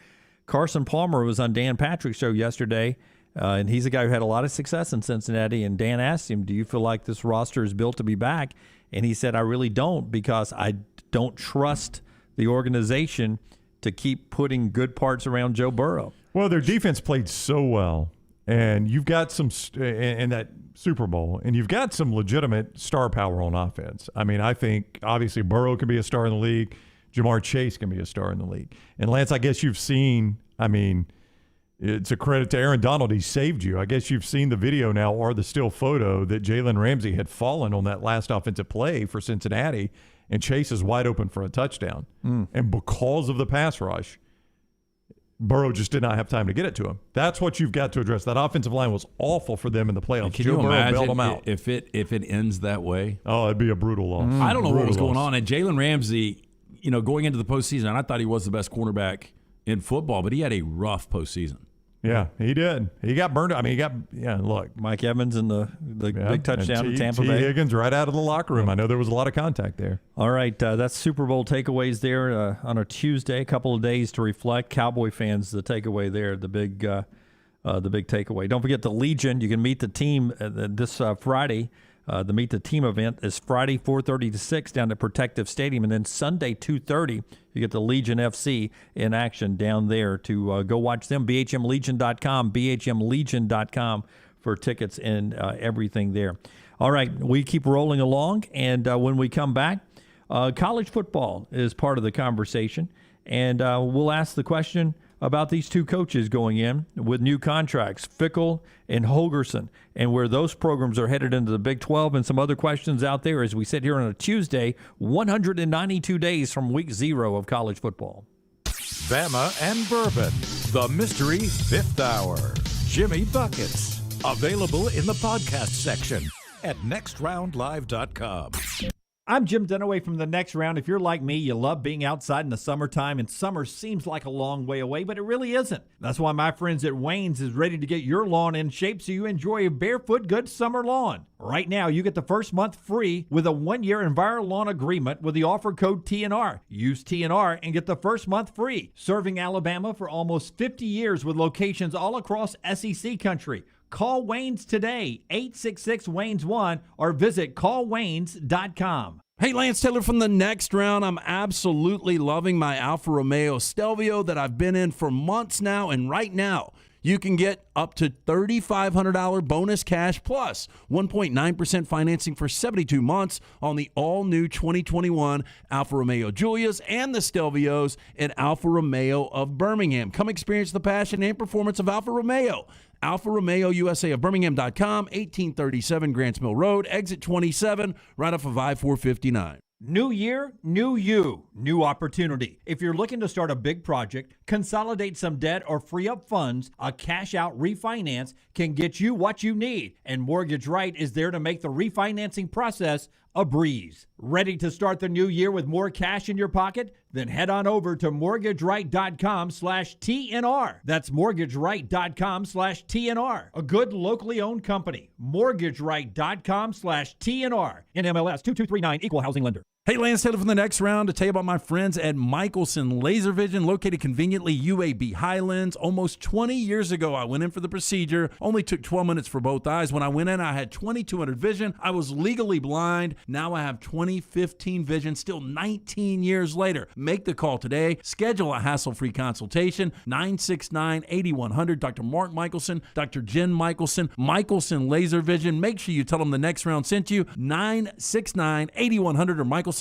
G: Carson Palmer was on Dan Patrick's show yesterday, and he's a guy who had a lot of success in Cincinnati. And Dan asked him, do you feel like this roster is built to be back? And he said, I really don't, because I don't trust the organization to keep putting good parts around Joe Burrow.
J: Well, their defense played so well, and you've got some in that Super Bowl, and you've got some legitimate star power on offense. I mean, I think obviously Burrow can be a star in the league. Jamar Chase can be a star in the league. And Lance, I guess you've seen, it's a credit to Aaron Donald. He saved you. I guess you've seen the video now or the still photo that Jalen Ramsey had fallen on that last offensive play for Cincinnati, and Chase is wide open for a touchdown. And because of the pass rush, Burrow just did not have time to get it to him. That's what you've got to address. That offensive line was awful for them in the playoffs.
H: Can
J: Joe
H: you
J: Burrow bailed them
H: imagine
J: out.
H: if it ends that way?
J: Oh, it'd be a brutal loss.
H: I don't know what was
J: Brutal
H: going
J: loss.
H: on. And Jalen Ramsey, going into the postseason, I thought he was the best cornerback in football, but he had a rough postseason.
J: Yeah, he did. He got burned. Look.
G: Mike Evans and the big touchdown to Tampa
J: T.
G: Bay.
J: Higgins right out of the locker room. I know there was a lot of contact there.
G: All right, that's Super Bowl takeaways there on a Tuesday. A couple of days to reflect. Cowboy fans, the takeaway there, the big takeaway. Don't forget the Legion. You can meet the team this Friday. The Meet the Team event is Friday 4:30 to 6 down at Protective Stadium, and then Sunday 2:30 you get the Legion FC in action down there. To go watch them, bhmlegion.com for tickets and everything there. All right, we keep rolling along, and when we come back, college football is part of the conversation, and we'll ask the question about these two coaches going in with new contracts, Fickell and Holgorsen, and where those programs are headed into the Big 12, and some other questions out there as we sit here on a Tuesday, 192 days from week 0 of college football.
D: Bama and Bourbon, the Mystery Fifth Hour. Jimmy Buckets, available in the podcast section. at nextroundlive.com.
C: I'm Jim Dunaway from The Next Round. If you're like me, you love being outside in the summertime, and summer seems like a long way away, but it really isn't. That's why my friends at Wayne's is ready to get your lawn in shape so you enjoy a barefoot good summer lawn. Right now, you get the first month free with a 1-year EnviroLawn agreement with the offer code TNR. Use TNR and get the first month free. Serving Alabama for almost 50 years with locations all across SEC country. Call Wayne's today, 866-WAYNES-1, or visit callwaynes.com.
H: Hey, Lance Taylor from The Next Round. I'm absolutely loving my Alfa Romeo Stelvio that I've been in for months now, and right now you can get up to $3,500 bonus cash plus 1.9% financing for 72 months on the all-new 2021 Alfa Romeo Giulias and the Stelvios at Alfa Romeo of Birmingham. Come experience the passion and performance of Alfa Romeo. Alfa Romeo USA of Birmingham.com, 1837 Grants Mill Road, exit 27, right off of I-459.
C: New year, new you, new opportunity. If you're looking to start a big project, consolidate some debt, or free up funds, a cash-out refinance can get you what you need. And Mortgage Right is there to make the refinancing process a breeze. Ready to start the new year with more cash in your pocket? Then head on over to mortgageright.com/TNR. That's mortgageright.com/TNR. A good locally owned company. mortgageright.com/TNR. NMLS 2239, Equal Housing Lender.
H: Hey, Lance Taylor from The Next Round to tell you about my friends at Michelson Laser Vision, located conveniently UAB Highlands. Almost 20 years ago, I went in for the procedure. Only took 12 minutes for both eyes. When I went in, I had 20/200 vision. I was legally blind. Now I have 20/15 vision, still 19 years later. Make the call today. Schedule a hassle-free consultation. 969-8100. Dr. Mark Michelson, Dr. Jen Michelson, Michelson Laser Vision. Make sure you tell them The Next Round sent you. 969-8100 or MichelsonLaserVision.com.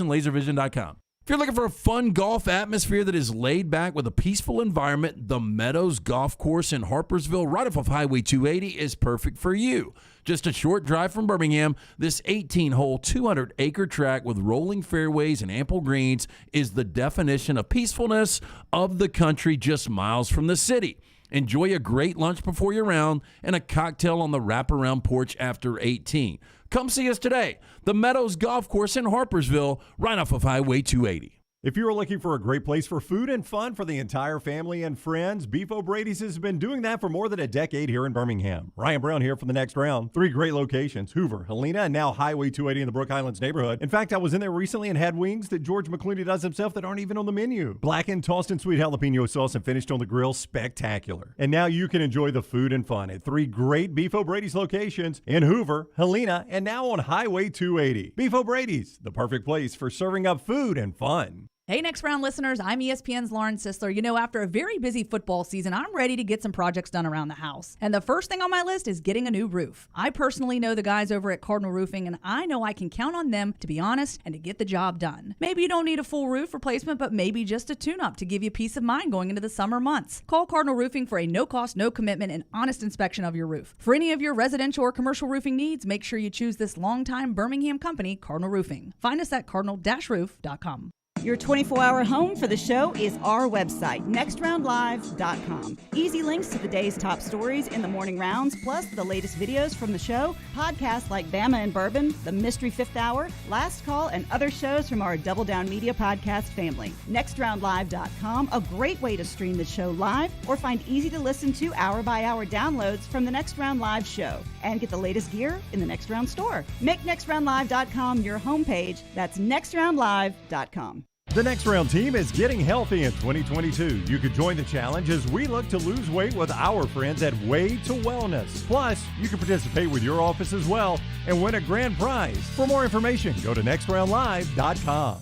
H: If you're looking for a fun golf atmosphere that is laid back with a peaceful environment, the Meadows Golf Course in Harpersville, right off of Highway 280, is perfect for you. Just a short drive from Birmingham, this 18-hole, 200-acre track with rolling fairways and ample greens is the definition of peacefulness of the country just miles from the city. Enjoy a great lunch before your round and a cocktail on the wraparound porch after 18. Come see us today. The Meadows Golf Course in Harpersville, right off of Highway 280.
A: If you're looking for a great place for food and fun for the entire family and friends, Beef O'Brady's has been doing that for more than a decade here in Birmingham. Ryan Brown here for The Next Round. 3 great locations, Hoover, Helena, and now Highway 280 in the Brook Highlands neighborhood. In fact, I was in there recently and had wings that George McClooney does himself that aren't even on the menu. Blackened, tossed in sweet jalapeno sauce and finished on the grill, spectacular. And now you can enjoy the food and fun at 3 great Beef O'Brady's locations in Hoover, Helena, and now on Highway 280. Beef O'Brady's, the perfect place for serving up food and fun.
L: Hey, Next Round listeners, I'm ESPN's Lauren Sisler. You know, after a very busy football season, I'm ready to get some projects done around the house. And the first thing on my list is getting a new roof. I personally know the guys over at Cardinal Roofing, and I know I can count on them to be honest and to get the job done. Maybe you don't need a full roof replacement, but maybe just a tune-up to give you peace of mind going into the summer months. Call Cardinal Roofing for a no-cost, no-commitment, and honest inspection of your roof. For any of your residential or commercial roofing needs, make sure you choose this longtime Birmingham company, Cardinal Roofing. Find us at cardinal-roof.com.
I: Your 24-hour home for the show is our website, nextroundlive.com. Easy links to the day's top stories in the morning rounds, plus the latest videos from the show, podcasts like Bama and Bourbon, The Mystery Fifth Hour, Last Call, and other shows from our Double Down Media podcast family. Nextroundlive.com, a great way to stream the show live or find easy-to-listen-to hour-by-hour downloads from the Next Round Live show and get the latest gear in the Next Round store. Make nextroundlive.com your homepage. That's nextroundlive.com.
A: The Next Round team is getting healthy in 2022. You could join the challenge as we look to lose weight with our friends at Way to Wellness. Plus, you can participate with your office as well and win a grand prize. For more information, go to nextroundlive.com.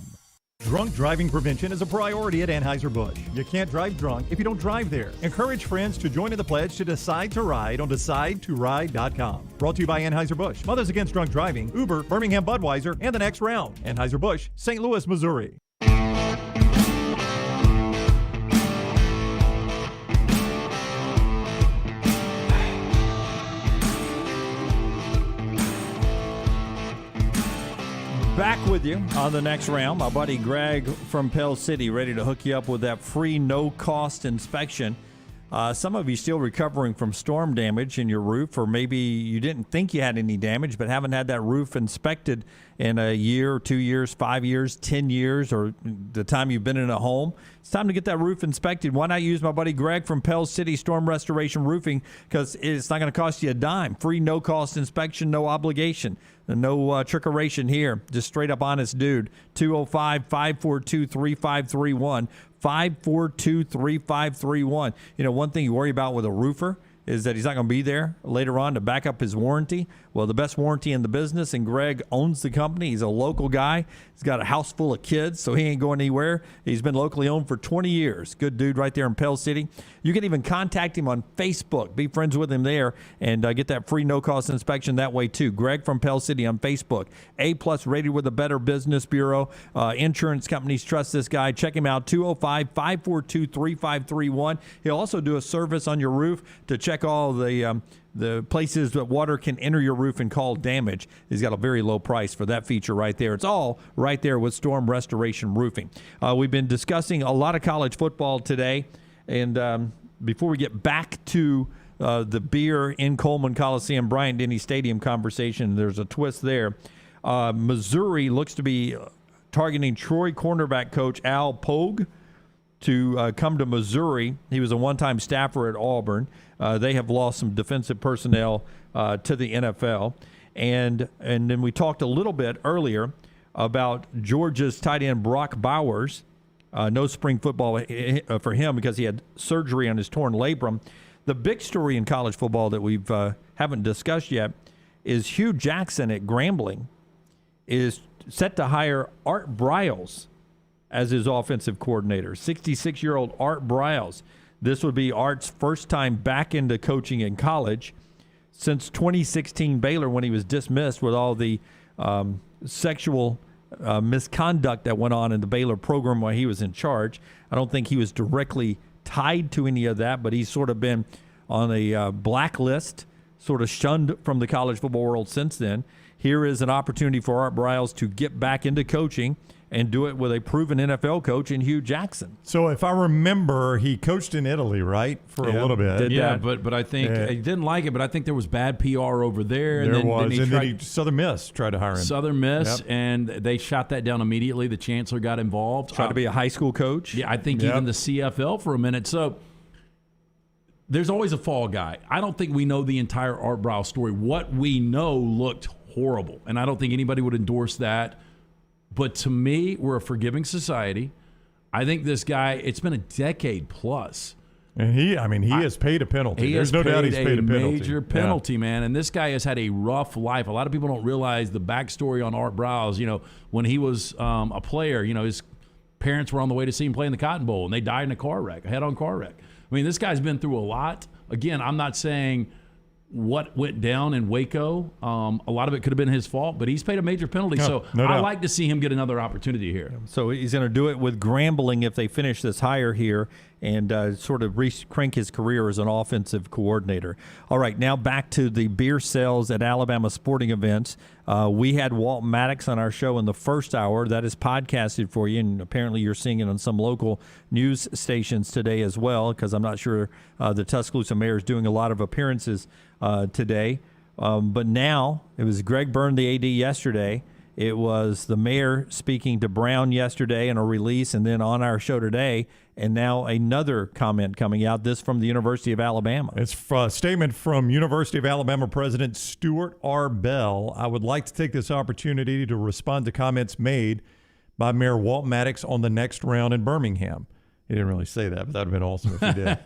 A: Drunk driving prevention is a priority at Anheuser-Busch. You can't drive drunk if you don't drive there. Encourage friends to join in the pledge to Decide to Ride on DecideToRide.com. Brought to you by Anheuser-Busch, Mothers Against Drunk Driving, Uber, Birmingham Budweiser, and The Next Round. Anheuser-Busch, St. Louis, Missouri.
G: Back with you on The Next Round. My buddy Greg from Pell City ready to hook you up with that free no-cost inspection. Some of you still recovering from storm damage in your roof, or maybe you didn't think you had any damage but haven't had that roof inspected in a year, 2 years, 5 years, 10 years, or the time you've been in a home. It's time to get that roof inspected. Why not use my buddy Greg from Pell City Storm Restoration Roofing, because it's not going to cost you a dime. Free, no-cost inspection, no obligation. No trickeration here. Just straight up honest dude. 205-542-3531. 542-3531. You know, one thing you worry about with a roofer is that he's not going to be there later on to back up his warranty. Well, the best warranty in the business, and Greg owns the company. He's a local guy. He's got a house full of kids, so he ain't going anywhere. He's been locally owned for 20 years. Good dude right there in Pell City. You can even contact him on Facebook. Be friends with him there and get that free no-cost inspection that way, too. Greg from Pell City on Facebook. A-plus rated with the Better Business Bureau. Insurance companies trust this guy. Check him out, 205-542-3531. He'll also do a service on your roof to check all the places that water can enter your roof and cause damage. He's got a very low price for that feature right there. It's all right there with Storm Restoration Roofing. We've been discussing a lot of college football today, and before we get back to the beer in Coleman Coliseum, Bryant-Denny Stadium conversation, there's a twist there. Missouri looks to be targeting Troy cornerback coach Al Pogue to come to Missouri. He was a one-time staffer at Auburn. They have lost some defensive personnel to the NFL. And then we talked a little bit earlier about Georgia's tight end Brock Bowers. No spring football for him because he had surgery on his torn labrum. The big story in college football that we haven't discussed yet is Hugh Jackson at Grambling is set to hire Art Briles as his offensive coordinator. 66-year-old Art Briles. This would be Art's first time back into coaching in college since 2016 Baylor, when he was dismissed with all the sexual misconduct that went on in the Baylor program while he was in charge. I don't think he was directly tied to any of that, but he's sort of been on a blacklist, sort of shunned from the college football world since then. Here is an opportunity for Art Briles to get back into coaching and do it with a proven NFL coach in Hugh Jackson.
J: So if I remember, he coached in Italy, right, for a little bit.
H: But I think he didn't like it, but I think there was bad PR over there.
J: And then Southern Miss tried to hire him.
H: Southern Miss, and they shot that down immediately. The chancellor got involved.
G: Tried to be a high school coach.
H: Yeah, I think even the CFL for a minute. So there's always a fall guy. I don't think we know the entire Art Briles story. What we know looked horrible, and I don't think anybody would endorse that. But to me, we're a forgiving society. I think this guy, it's been a decade plus.
J: And he has paid a penalty. There's no doubt he's paid a penalty.
H: Major penalty, man. And this guy has had a rough life. A lot of people don't realize the backstory on Art Briles. You know, when he was a player, you know, his parents were on the way to see him play in the Cotton Bowl, and they died in a head-on car wreck. I mean, this guy's been through a lot. Again, I'm not saying what went down in Waco. A lot of it could have been his fault, but he's paid a major penalty. I like to see him get another opportunity here.
G: So he's going to do it with Grambling if they finish this hire here and sort of crank his career as an offensive coordinator. All right, now back to the beer sales at Alabama sporting events. We had Walt Maddox on our show in the first hour. That is podcasted for you, and apparently you're seeing it on some local news stations today as well, because I'm not sure the Tuscaloosa mayor is doing a lot of appearances today. But now, it was Greg Byrne, the AD, yesterday. It was the mayor speaking to Brown yesterday in a release, and then on our show today, and now another comment coming out, this from the University of Alabama.
J: It's a statement from University of Alabama President Stuart R. Bell. I would like to take this opportunity to respond to comments made by Mayor Walt Maddox on the next round in Birmingham. He didn't really say that, but that would have been awesome if he did.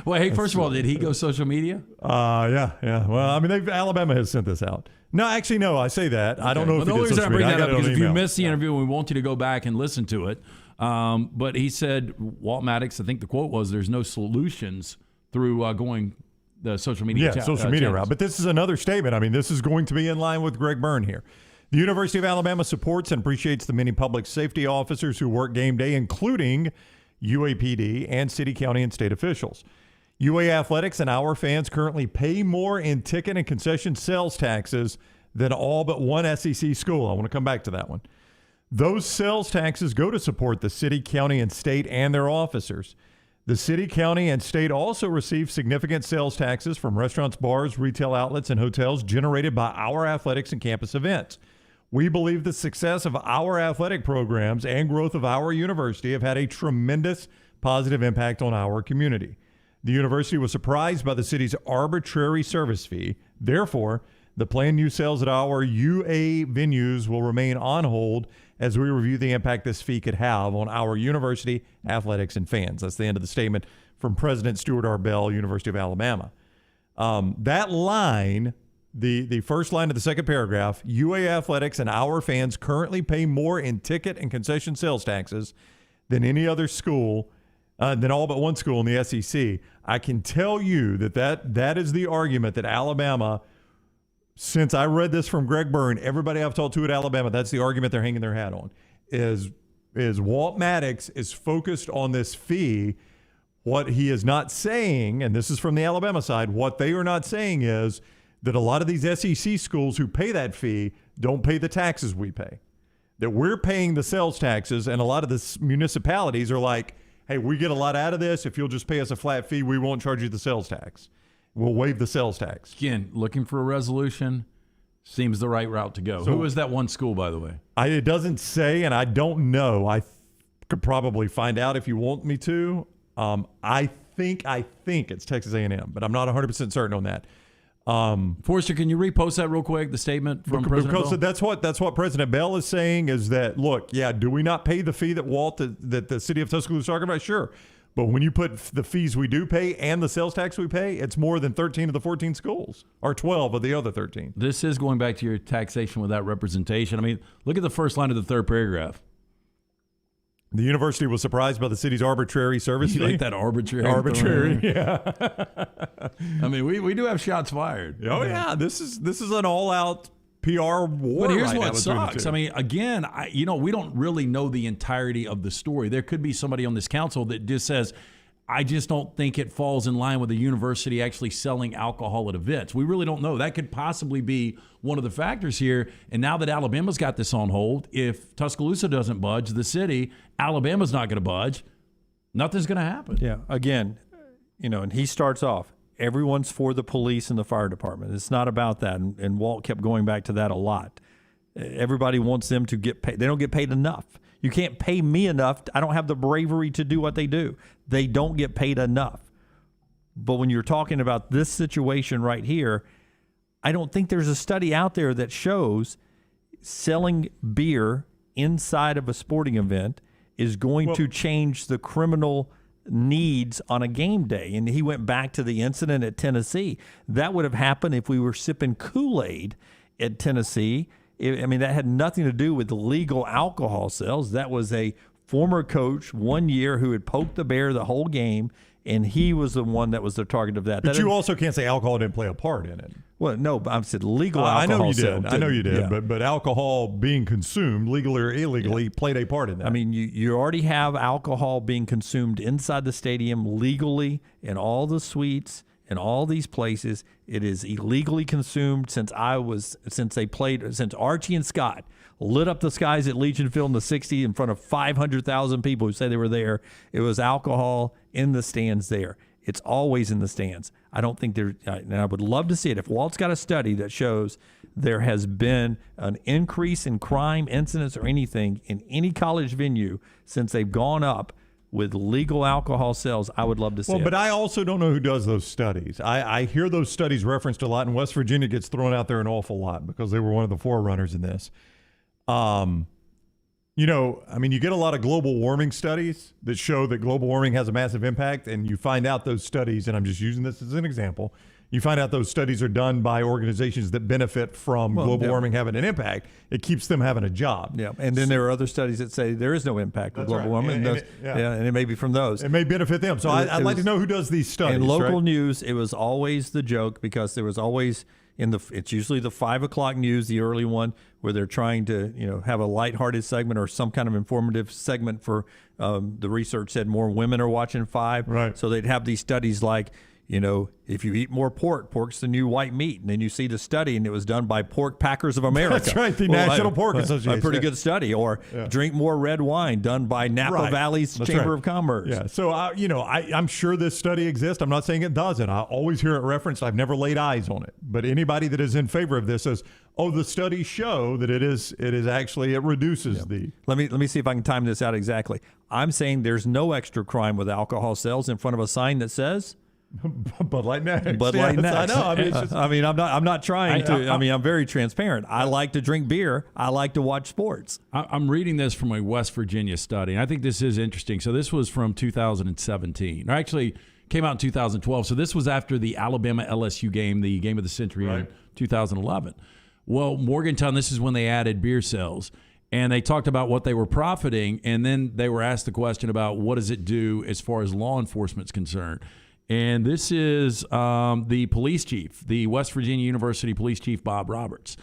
H: Well, hey, first of all, did he go social media?
J: Yeah. Well, I mean, Alabama has sent this out. No, actually, no, I say that. Okay. I don't know if he did social media. I got it on email.
H: If you missed the interview, we want you to go back and listen to it. But he said, Walt Maddox, I think the quote was, there's no solutions through going the social media
J: social media route. But this is another statement. I mean, this is going to be in line with Greg Byrne here. The University of Alabama supports and appreciates the many public safety officers who work game day, including UAPD and city, county, and state officials. UA Athletics and our fans currently pay more in ticket and concession sales taxes than all but one SEC school. I want to come back to that one. Those sales taxes go to support the city, county, and state and their officers.
A: The city, county, and state also receive significant sales taxes from restaurants, bars, retail outlets, and hotels generated by our athletics and campus events. We believe the success of our athletic programs and growth of our university have had a tremendous positive impact on our community. The university was surprised by the city's arbitrary service fee. Therefore, the planned new sales at our UA venues will remain on hold as we review the impact this fee could have on our university, athletics, and fans. That's the end of the statement from President Stuart R. Bell, University of Alabama. That line, the first line of the second paragraph, UA athletics and our fans currently pay more in ticket and concession sales taxes than any other school, than all but one school in the SEC. I can tell you that is the argument that Alabama, since I read this from Greg Byrne, everybody I've talked to at Alabama, that's the argument they're hanging their hat on, is Walt Maddox is focused on this fee. What he is not saying, and this is from the Alabama side, what they are not saying is that a lot of these SEC schools who pay that fee don't pay the taxes we pay. That we're paying the sales taxes, and a lot of the municipalities are like, hey, we get a lot out of this. If you'll just pay us a flat fee, we won't charge you the sales tax. We'll waive the sales tax.
H: Again, looking for a resolution seems the right route to go.
A: So,
H: who is that one school, by the way?
A: It doesn't say, and I don't know. I could probably find out if you want me to. I think it's Texas A&M, but I'm not 100% certain on that.
H: Forrester, can you repost that real quick, the statement from President Bell?
A: Because that's what President Bell is saying is that, look, yeah, do we not pay the fee that that the city of Tuscaloosa is talking about? Sure. But when you put the fees we do pay and the sales tax we pay, it's more than 13 of the 14 schools, or 12 of the other 13.
H: This is going back to your taxation without representation. I mean, look at the first line of the third paragraph.
A: The university was surprised by the city's arbitrary service fee.
H: You like that arbitrary?
A: Arbitrary, yeah.
H: I mean, we do have shots fired.
A: Oh, yeah. This is an all-out PR war.
H: But here's
A: right
H: what sucks. I mean, again, we don't really know the entirety of the story. There could be somebody on this council that just says, I just don't think it falls in line with the university actually selling alcohol at events. We really don't know. That could possibly be one of the factors here. And now that Alabama's got this on hold, if Tuscaloosa doesn't budge, the city, Alabama's not going to budge, nothing's going to happen.
G: Yeah. Again, and he starts off, everyone's for the police and the fire department. It's not about that. And Walt kept going back to that a lot. Everybody wants them to get paid. They don't get paid enough. You can't pay me enough. I don't have the bravery to do what they do. They don't get paid enough. But when you're talking about this situation right here, I don't think there's a study out there that shows selling beer inside of a sporting event is going to change the criminal needs on a game day. And he went back to the incident at Tennessee. That would have happened if we were sipping Kool-Aid at Tennessee. I mean, that had nothing to do with legal alcohol sales. That was a former coach 1 year who had poked the bear the whole game, and he was the one that was the target of that.
A: But you also can't say alcohol didn't play a part in it.
G: Well, no, but I said legal alcohol.
A: I know you
G: sales
A: did. I know you did.
G: Yeah.
A: But alcohol being consumed, legally or illegally, played a part in that.
G: I mean, you already have alcohol being consumed inside the stadium legally in all the suites in all these places. It is illegally consumed since Archie and Scott lit up the skies at Legion Field in the 60s in front of 500,000 people who say they were there. It was alcohol in the stands there. It's always in the stands. I don't think and I would love to see it. If Walt's got a study that shows there has been an increase in crime incidents or anything in any college venue since they've gone up with legal alcohol sales, I would love to see it.
A: But I also don't know who does those studies. I hear those studies referenced a lot, and West Virginia gets thrown out there an awful lot because they were one of the forerunners in this. You get a lot of global warming studies that show that global warming has a massive impact, and you find out those studies, and I'm just using this as an example, you find out those studies are done by organizations that benefit from global warming having an impact. It keeps them having a job.
G: Yeah, and then there are other studies that say there is no impact of global warming. And it may be from those.
A: It may benefit them. So I'd like to know who does these studies.
G: In local news, it was always the joke because there was always it's usually the 5 o'clock news, the early one, where they're trying to have a lighthearted segment or some kind of informative segment for the research said more women are watching 5.
A: Right.
G: So they'd have these studies like, if you eat more pork, pork's the new white meat. And then you see the study, and it was done by Pork Packers of America.
J: That's right, the National Pork Association.
G: A pretty good study. Or drink more red wine, done by Napa Valley's Chamber of Commerce.
J: Yeah, so, I'm sure this study exists. I'm not saying it doesn't. I always hear it referenced. I've never laid eyes on it. But anybody that is in favor of this says, the studies show that it reduces the...
G: Let me see if I can time this out exactly. I'm saying there's no extra crime with alcohol sales in front of a sign that says...
J: Bud Light Next.
G: Bud Light Next.
J: I know.
G: I'm not trying to. I'm very transparent. I like to drink beer. I like to watch sports.
H: I'm reading this from a West Virginia study, and I think this is interesting. So this was from 2017. Or actually, came out in 2012. So this was after the Alabama LSU game, the game of the century in 2011. Well, Morgantown, this is when they added beer sales. And they talked about what they were profiting, and then they were asked the question about what does it do as far as law enforcement's concerned. And this is the police chief, the West Virginia University police chief, Bob Roberts.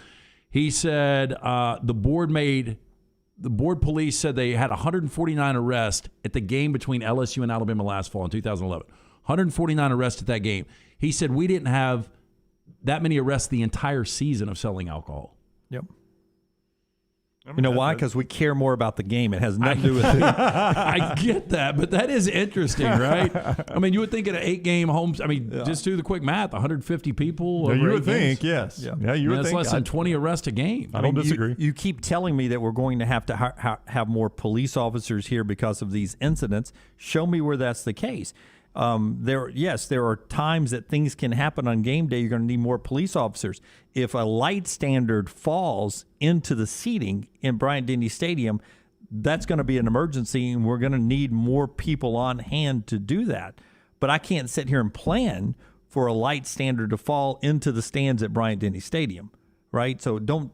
H: He said the board police said they had 149 arrests at the game between LSU and Alabama last fall in 2011. 149 arrests at that game. He said we didn't have that many arrests the entire season of selling alcohol.
G: Yep. You know why? Because we care more about the game. It has nothing to do with it.
H: I get that, but that is interesting, right? I mean, you would think at an 8-game home, just do the quick math, 150 people.
J: You would think, yes. Yeah, you would
H: think. That's less than 20 arrests a game.
J: I don't disagree.
G: You keep telling me that we're going to have to have more police officers here because of these incidents. Show me where that's the case. There are times that things can happen on game day. You're going to need more police officers. If a light standard falls into the seating in Bryant-Denny Stadium, that's going to be an emergency, and we're going to need more people on hand to do that. But I can't sit here and plan for a light standard to fall into the stands at Bryant-Denny Stadium, right? So don't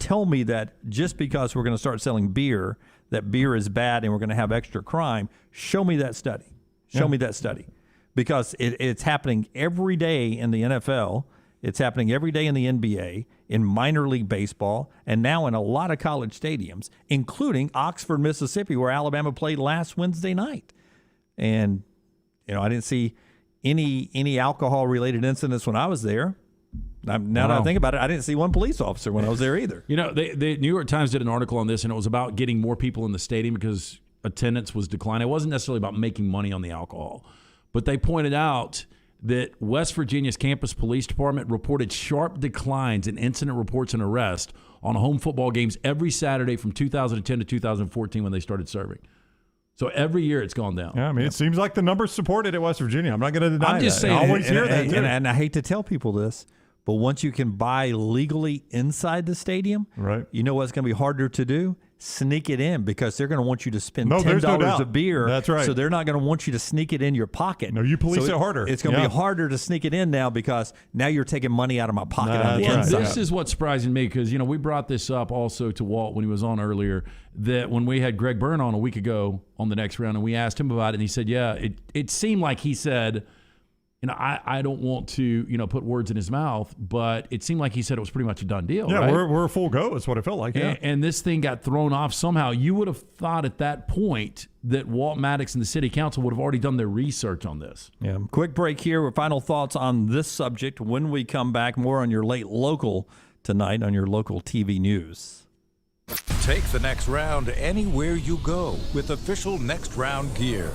G: tell me that just because we're going to start selling beer, that beer is bad and we're going to have extra crime. Show me that study. Show me that study, because it's happening every day in the NFL. It's happening every day in the NBA, in minor league baseball, and now in a lot of college stadiums, including Oxford, Mississippi, where Alabama played last Wednesday night. And, I didn't see any alcohol-related incidents when I was there. Now that I think about it, I didn't see one police officer when I was there either.
H: The New York Times did an article on this, and it was about getting more people in the stadium because attendance was declining. It wasn't necessarily about making money on the alcohol, but they pointed out that West Virginia's campus police department reported sharp declines in incident reports and arrests on home football games every Saturday from 2010 to 2014 when they started serving. So every year it's gone down.
J: Yeah, it seems like the numbers support it at West Virginia. I'm not going to deny that.
H: I'm just saying.
J: I always hear that, too.
G: And I hate to tell people this, but once you can buy legally inside the stadium,
J: right?
G: You know what's going to be harder to do? Sneak it in, because they're going to want you to spend $10 a beer.
J: That's right.
G: So they're not going to want you to sneak it in your pocket.
J: No, you police it harder.
G: It's going to be harder to sneak it in now, because now you're taking money out of my pocket on the inside.
H: This is what's surprising me, because we brought this up also to Walt when he was on earlier, that when we had Greg Byrne on a week ago on the next round, and we asked him about it, and he said, it seemed like he said, I don't want to, put words in his mouth, but it seemed like he said it was pretty much a done deal.
J: Yeah,
H: right?
J: we're a full go. Is what it felt like. Yeah.
H: And this thing got thrown off somehow. You would have thought at that point that Walt Maddox and the city council would have already done their research on this.
G: Yeah. Quick break here with final thoughts on this subject. When we come back, more on your late local tonight on your local TV news.
D: Take the next round anywhere you go with official Next Round gear.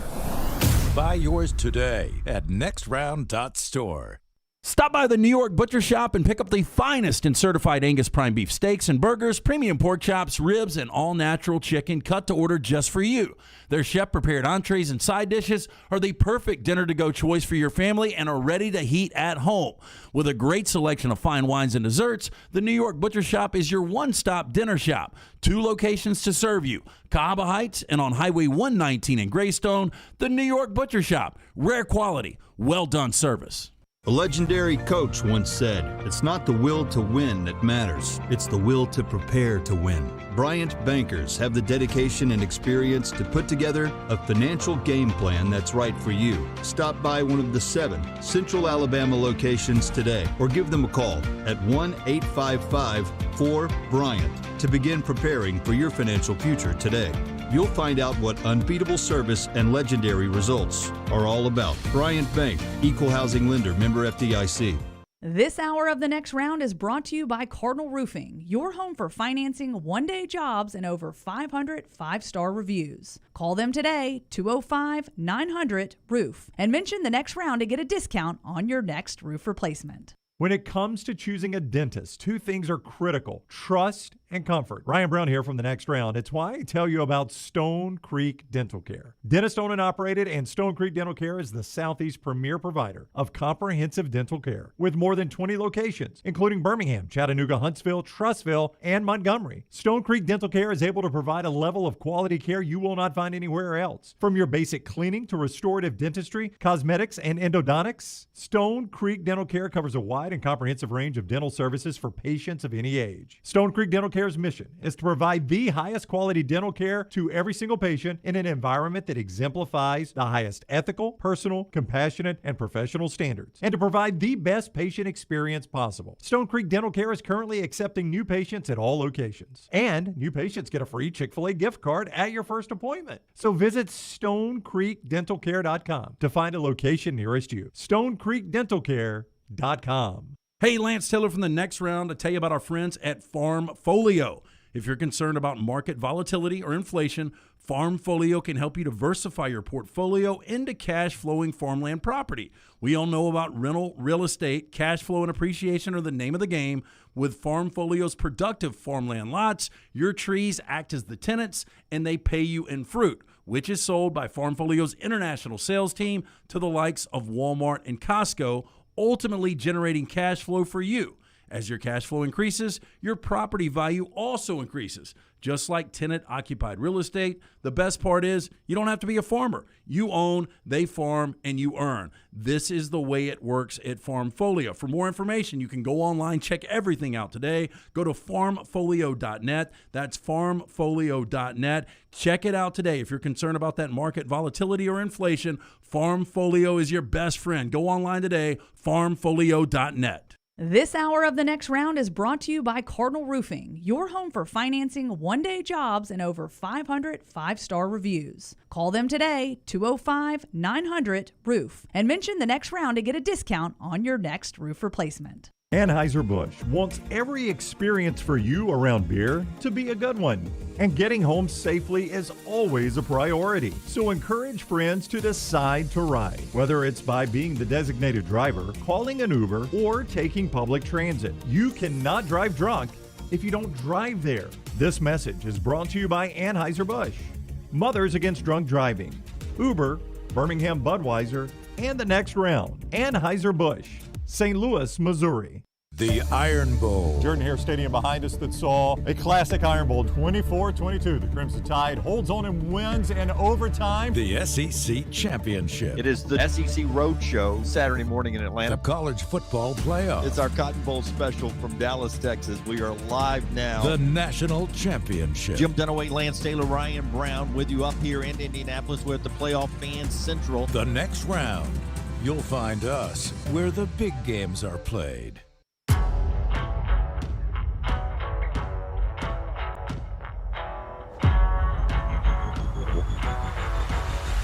D: Buy yours today at nextround.store.
H: Stop by the New York Butcher Shop and pick up the finest in certified Angus prime beef steaks and burgers, premium pork chops, ribs, and all-natural chicken cut to order just for you. Their chef-prepared entrees and side dishes are the perfect dinner-to-go choice for your family and are ready to heat at home. With a great selection of fine wines and desserts, the New York Butcher Shop is your one-stop dinner shop. 2 locations to serve you, Cahaba Heights and on Highway 119 in Greystone. The New York Butcher Shop. Rare quality, well-done service.
P: A legendary coach once said, "It's not the will to win that matters, it's the will to prepare to win." Bryant bankers have the dedication and experience to put together a financial game plan that's right for you. Stop by one of the 7 Central Alabama locations today or give them a call at 1-855-4-BRYANT to begin preparing for your financial future today. You'll find out what unbeatable service and legendary results are all about. Bryant Bank, Equal Housing Lender, member FDIC.
L: This hour of The Next Round is brought to you by Cardinal Roofing, your home for financing one-day jobs and over 500 five-star reviews. Call them today, 205-900-ROOF, and mention The Next Round to get a discount on your next roof replacement.
A: When it comes to choosing a dentist, two things are critical: trust and comfort. Ryan Brown here from The Next Round. It's why I tell you about Stone Creek Dental Care. Dentist owned and operated, and Stone Creek Dental Care is the Southeast premier provider of comprehensive dental care with more than 20 locations, including Birmingham, Chattanooga, Huntsville, Trussville, and Montgomery. Stone Creek Dental Care is able to provide a level of quality care you will not find anywhere else. From your basic cleaning to restorative dentistry, cosmetics, and endodontics, Stone Creek Dental Care covers a wide and comprehensive range of dental services for patients of any age. Stone Creek Dental Care's mission is to provide the highest quality dental care to every single patient in an environment that exemplifies the highest ethical, personal, compassionate, and professional standards, and to provide the best patient experience possible. Stone Creek Dental Care is currently accepting new patients at all locations, and new patients get a free Chick-fil-A gift card at your first appointment. So visit StoneCreekDentalCare.com to find a location nearest you. StoneCreekDentalCare.com.
H: Hey, Lance Taylor from The Next Round to tell you about our friends at Farmfolio. If you're concerned about market volatility or inflation, Farmfolio can help you diversify your portfolio into cash-flowing farmland property. We all know about rental real estate. Cash flow and appreciation are the name of the game. With Farmfolio's productive farmland lots, your trees act as the tenants, and they pay you in fruit, which is sold by Farmfolio's international sales team to the likes of Walmart and Costco, ultimately generating cash flow for you. As your cash flow increases, your property value also increases. Just like tenant-occupied real estate, the best part is you don't have to be a farmer. You own, they farm, and you earn. This is the way it works at Farmfolio. For more information, you can go online, check everything out today. Go to farmfolio.net. That's farmfolio.net. Check it out today. If you're concerned about that market volatility or inflation, Farmfolio is your best friend. Go online today, farmfolio.net.
L: This hour of The Next Round is brought to you by Cardinal Roofing, your home for financing one-day jobs and over 500 five-star reviews. Call them today, 205-900-ROOF, and mention The Next Round to get a discount on your next roof replacement.
A: Anheuser-Busch wants every experience for you around beer to be a good one. And getting home safely is always a priority. So encourage friends to decide to ride, whether it's by being the designated driver, calling an Uber, or taking public transit. You cannot drive drunk if you don't drive there. This message is brought to you by Anheuser-Busch, Mothers Against Drunk Driving, Uber, Birmingham Budweiser, and The Next Round. Anheuser-Busch, St. Louis, Missouri.
D: The Iron Bowl.
A: Jordan Hare Stadium behind us that saw a classic Iron Bowl, 24-22. The Crimson Tide holds on and wins in overtime.
D: The SEC Championship.
F: It is the SEC Road Show Saturday morning in Atlanta.
D: The College Football Playoff.
F: It's our Cotton Bowl special from Dallas, Texas. We are live now.
D: The National Championship.
F: Jim Dunaway, Lance Taylor, Ryan Brown with you up here in Indianapolis. We're at the Playoff Fans Central.
D: The Next Round. You'll find us where the big games are played.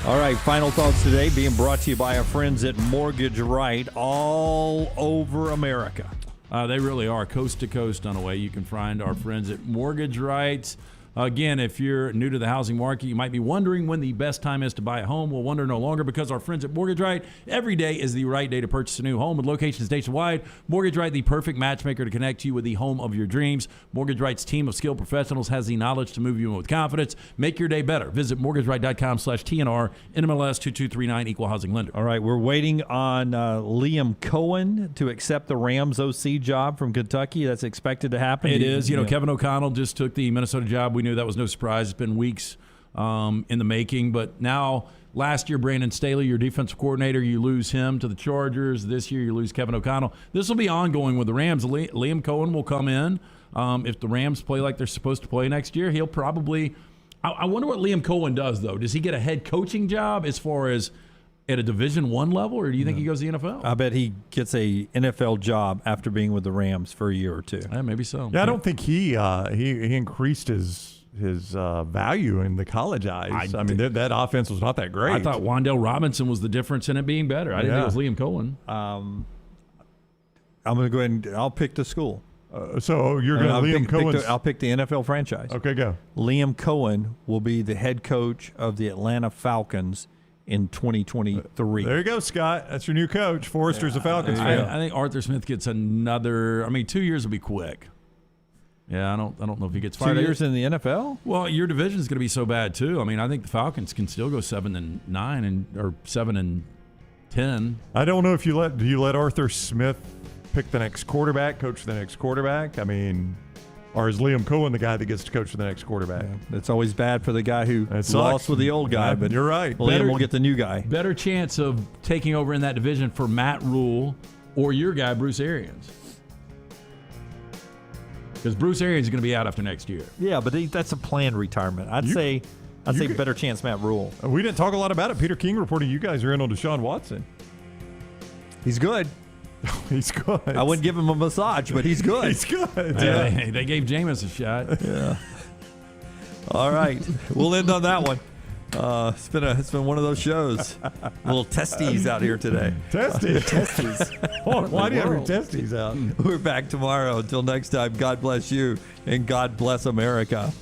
G: All right, final thoughts today being brought to you by our friends at Mortgage Right all over America.
H: They really are coast to coast Dunaway. You can find our friends at Mortgage Right. Again, if you're new to the housing market, you might be wondering when the best time is to buy a home. We'll wonder no longer because our friends at Mortgage Right, every day is the right day to purchase a new home with locations nationwide. Mortgage Right, the perfect matchmaker to connect you with the home of your dreams. Mortgage Right's team of skilled professionals has the knowledge to move you in with confidence. Make your day better. Visit mortgageright.com/TNR, NMLS 2239, Equal Housing Lender.
G: All right, we're waiting on Liam Cohen to accept the Rams OC job from Kentucky. That's expected to happen.
H: It is. You know, Kevin O'Connell just took the Minnesota job. We knew that was no surprise. It's been weeks in the making. But now, last year, Brandon Staley, your defensive coordinator, you lose him to the Chargers. This year, you lose Kevin O'Connell. This will be ongoing with the Rams. Liam Cohen will come in. If the Rams play like they're supposed to play next year, he'll probably – I wonder what Liam Cohen does, though. Does he get a head coaching job as far as at a Division I level, or do you think he goes to the NFL?
G: I bet he gets a NFL job after being with the Rams for a year or two.
H: Yeah, maybe so.
A: Yeah, I don't think he increased his
J: value in the college eyes. I mean, that offense was not that great.
H: I thought Wan'Dale Robinson was the difference in it being better. I didn't think it was Liam Cohen.
G: I'm going to go ahead and I'll pick the school.
J: So you're going to Liam Cohen.
G: I'll pick the NFL franchise.
J: Okay, go.
G: Liam Cohen will be the head coach of the Atlanta Falcons in 2023.
J: There you go, Scott. That's your new coach. Forrester's a Falcons fan.
H: I think Arthur Smith gets another. 2 years will be quick. Yeah, I don't know if he gets fired.
G: 2 years in the NFL?
H: Well, your division is going to be so bad too. I think the Falcons can still go 7-9 or 7-10.
J: I don't know if you let Arthur Smith pick the next quarterback, coach the next quarterback. Or is Liam Cohen the guy that gets to coach the next quarterback?
G: Yeah, it's always bad for the guy who lost with the old guy, but
J: you're right.
G: Liam will get the new guy.
H: Better chance of taking over in that division for Matt Rule or your guy Bruce Arians. Because Bruce Arians is going to be out after next year.
G: Yeah, but that's a planned retirement. I'd say better chance Matt Rule.
J: We didn't talk a lot about it. Peter King reporting you guys are in on Deshaun Watson.
G: He's good.
J: He's good.
G: I wouldn't give him a massage, but he's good.
J: He's good.
H: Yeah. They gave Jameis a shot.
G: Yeah. All right. We'll end on that one. It's been one of those shows. Little testes out here today.
J: Testes?
G: Testes.
J: Why do you have your testes out?
G: We're back tomorrow. Until next time, God bless you and God bless America.